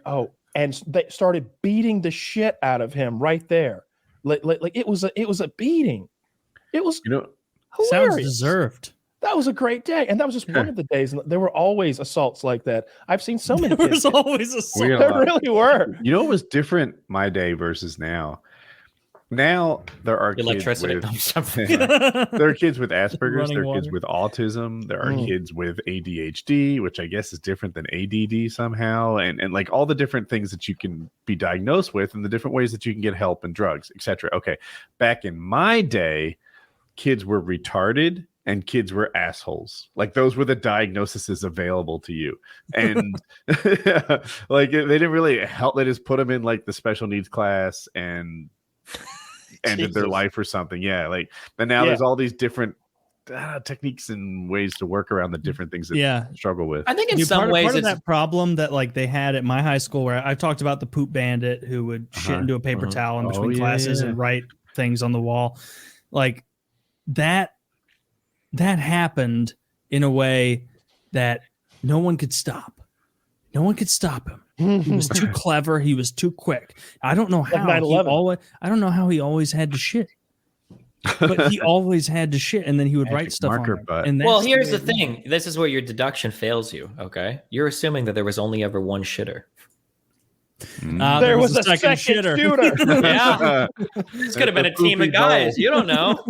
they started beating the shit out of him right there. Like it was a beating. It was hilarious. Sounds deserved. That was a great day, and that was just one of the days. And there were always assaults like that. I've seen so many. There was always assaults. There really were. You know what was different my day versus now? Now there are kids there are kids with Asperger's, there are kids with autism, there are kids with ADHD, which I guess is different than ADD somehow, and like all the different things that you can be diagnosed with and the different ways that you can get help and drugs, etc. Okay, back in my day, kids were retarded and kids were assholes. Like those were the diagnoses available to you. And like they didn't really help. They just put them in like the special needs class and ended their life or something. Yeah. Like, and now there's all these different techniques and ways to work around the different things that you struggle with. I think in some ways part of that problem that like they had at my high school where I talked about the poop bandit who would shit into a paper towel in between classes and write things on the wall. Like that happened in a way that no one could stop. No one could stop him. He was too clever. He was too quick. I don't know how. I don't know how he always had to shit, but he always had to shit, and then he would write stuff on it. And well, here's the thing. This is where your deduction fails you. Okay, you're assuming that there was only ever one shitter. There was a second shooter. Yeah, this could have been a team of guys. You don't know.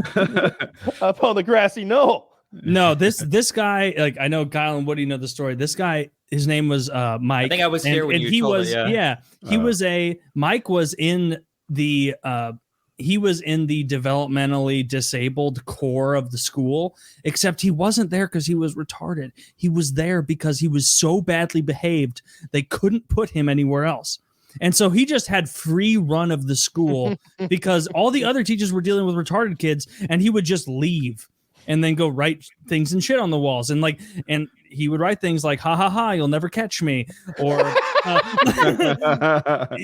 Up on the grassy knoll. No, this guy, like I know Kyle and Woody know the story. This guy, his name was Mike. I think I was here when you he told was it, Mike was in the he was in the developmentally disabled core of the school, except he wasn't there because he was retarded. He was there because he was so badly behaved they couldn't put him anywhere else. And so he just had free run of the school because all the other teachers were dealing with retarded kids, and he would just leave and then go write things and shit on the walls. And he would write things like, ha ha ha, you'll never catch me. Or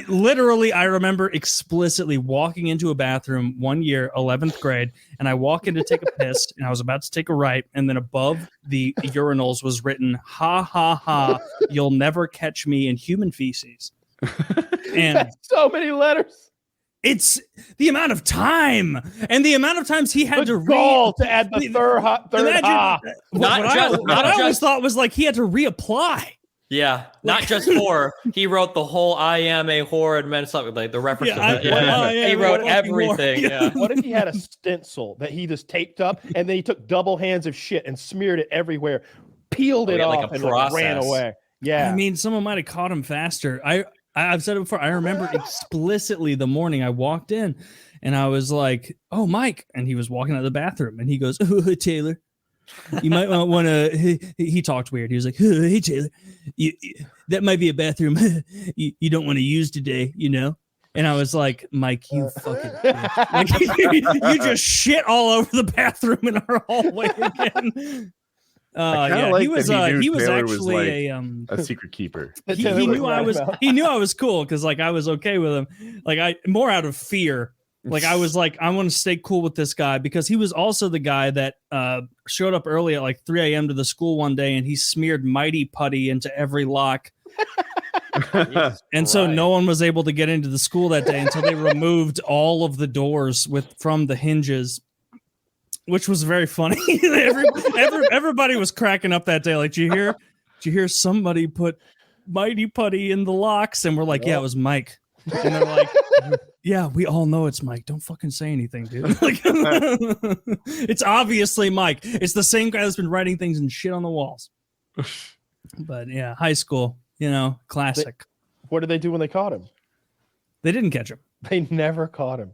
literally, I remember explicitly walking into a bathroom one year, 11th grade, and I walk in to take a piss, and I was about to take a right, and then above the urinals was written, ha ha ha, you'll never catch me in human feces. And That's so many letters. it's the amount of time and the amount of times he had to add the third ha. What I always thought was like he had to reapply. Yeah, not just whore. He wrote the whole "I am a whore" and meant something like the reference. He wrote everything. Yeah. What if he had a stencil that he just taped up, and then he took double hands of shit and smeared it everywhere, peeled it off, and ran away? Yeah, I mean, someone might have caught him faster. I've said it before. I remember explicitly the morning I walked in, and I was like, "Oh, Mike," and he was walking out of the bathroom, and he goes, "Oh, Taylor, you might want to." He talked weird. He was like, "Oh, hey, Taylor, that might be a bathroom you don't want to use today, you know." And I was like, "Mike, you fucking bitch. Like, you just shit all over the bathroom in our hallway again." Yeah, he was actually a secret keeper. He knew I was cool because like I was okay with him. Like I more out of fear. Like I was like, I want to stay cool with this guy because he was also the guy that showed up early at like 3 a.m. to the school one day, and he smeared Mighty Putty into every lock. And so no one was able to get into the school that day until they removed all of the doors from the hinges, which was very funny. Everybody was cracking up that day. Like, did you hear somebody put Mighty Putty in the locks? And we're like, yeah, it was Mike. And they're like, yeah, we all know it's Mike. Don't fucking say anything, dude. Like, it's obviously Mike. It's the same guy that's been writing things and shit on the walls. But yeah, high school, classic. What did they do when they caught him? They didn't catch him. They never caught him.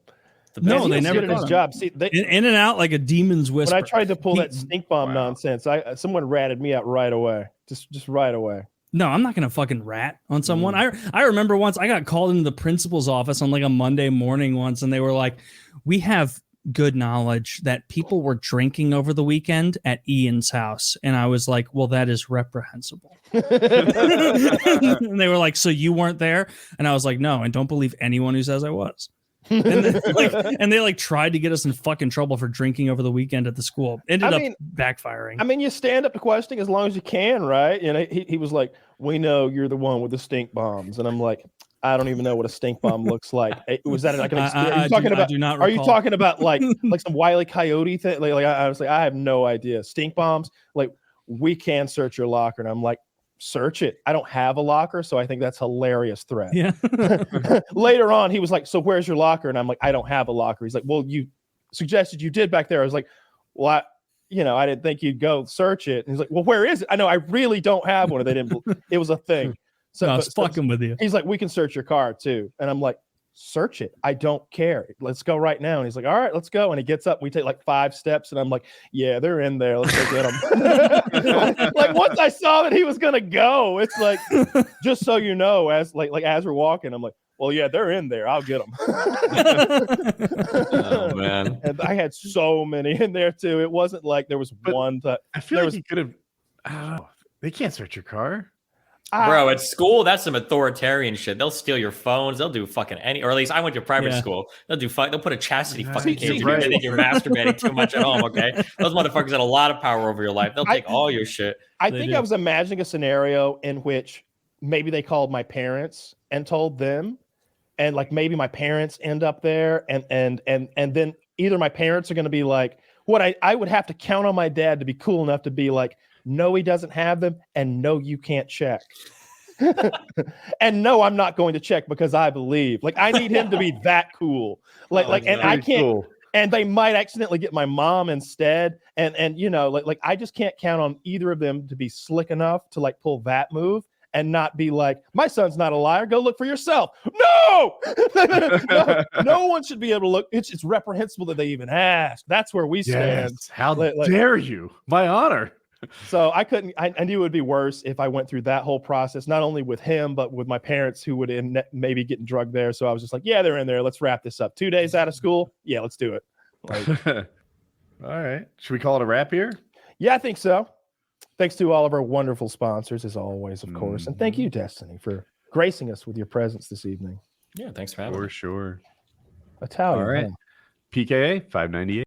No, they never did his job. See, in and out like a demon's whisper. When I tried to pull that stink bomb nonsense, someone ratted me out right away. Just right away. No, I'm not gonna fucking rat on someone. I remember once I got called into the principal's office on like a Monday morning once, and they were like, "We have good knowledge that people were drinking over the weekend at Ian's house," and I was like, "Well, that is reprehensible." And they were like, "So you weren't there?" And I was like, "No, and don't believe anyone who says I was." And they tried to get us in fucking trouble for drinking over the weekend at the school. Ended up backfiring. I mean, you stand up to questioning as long as you can, right? He was like, "We know you're the one with the stink bombs," and I'm like, "I don't even know what a stink bomb looks like." Was that like an experience? Are you talking about like some Wile E. Coyote thing? Like I was like, I have no idea. Stink bombs? Like, we can search your locker, and I'm like, search it. I don't have a locker, so I think that's a hilarious threat. Yeah. Later on, he was like, "So where's your locker?" And I'm like, "I don't have a locker." He's like, "Well, you suggested you did back there." I was like, "Well, I didn't think you'd go search it." And he's like, "Well, where is it?" I know, I really don't have one. They didn't. It was a thing. So I was fucking with you. He's like, "We can search your car too," and I'm like, "Search it. I don't care. Let's go right now." And he's like, "All right, let's go." And he gets up. We take like 5 steps, and I'm like, "Yeah, they're in there. Let's go get them." Like once I saw that he was gonna go, it's like, just so you know, as we're walking, I'm like, "Well, yeah, they're in there. I'll get them." Oh man! And I had so many in there too. It wasn't like there was one. I feel like he could have. I don't know. They can't search your car. Bro, at school, that's some authoritarian shit. They'll steal your phones. They'll do fucking or at least I went to private school. They'll put a chastity fucking cage in you. They think you're masturbating too much at home, okay? Those motherfuckers had a lot of power over your life. They'll take all your shit. I think I was imagining a scenario in which maybe they called my parents and told them, and like maybe my parents end up there, and then either my parents are going to be like, what I would have to count on my dad to be cool enough to be like, "No, he doesn't have them," and "No, you can't check." And "No, I'm not going to check because I believe." Like, I need him to be that cool. And I can't. Cool. And they might accidentally get my mom instead. And I just can't count on either of them to be slick enough to like pull that move and not be like, "My son's not a liar. Go look for yourself." no! No one should be able to look. It's reprehensible that they even ask. That's where we stand. Yes. How dare you? My honor. So I couldn't. I knew it would be worse if I went through that whole process, not only with him but with my parents, who would maybe getting drugged there. So I was just like, yeah, they're in there. Let's wrap this up. 2 days out of school. Yeah, let's do it. Like, All right. Should we call it a wrap here? yeah, I think so. Thanks to all of our wonderful sponsors, as always, of course, and thank you, Destiny, for gracing us with your presence this evening. Yeah, thanks for having me. For sure. Italian. All right. Huh? PKA 598.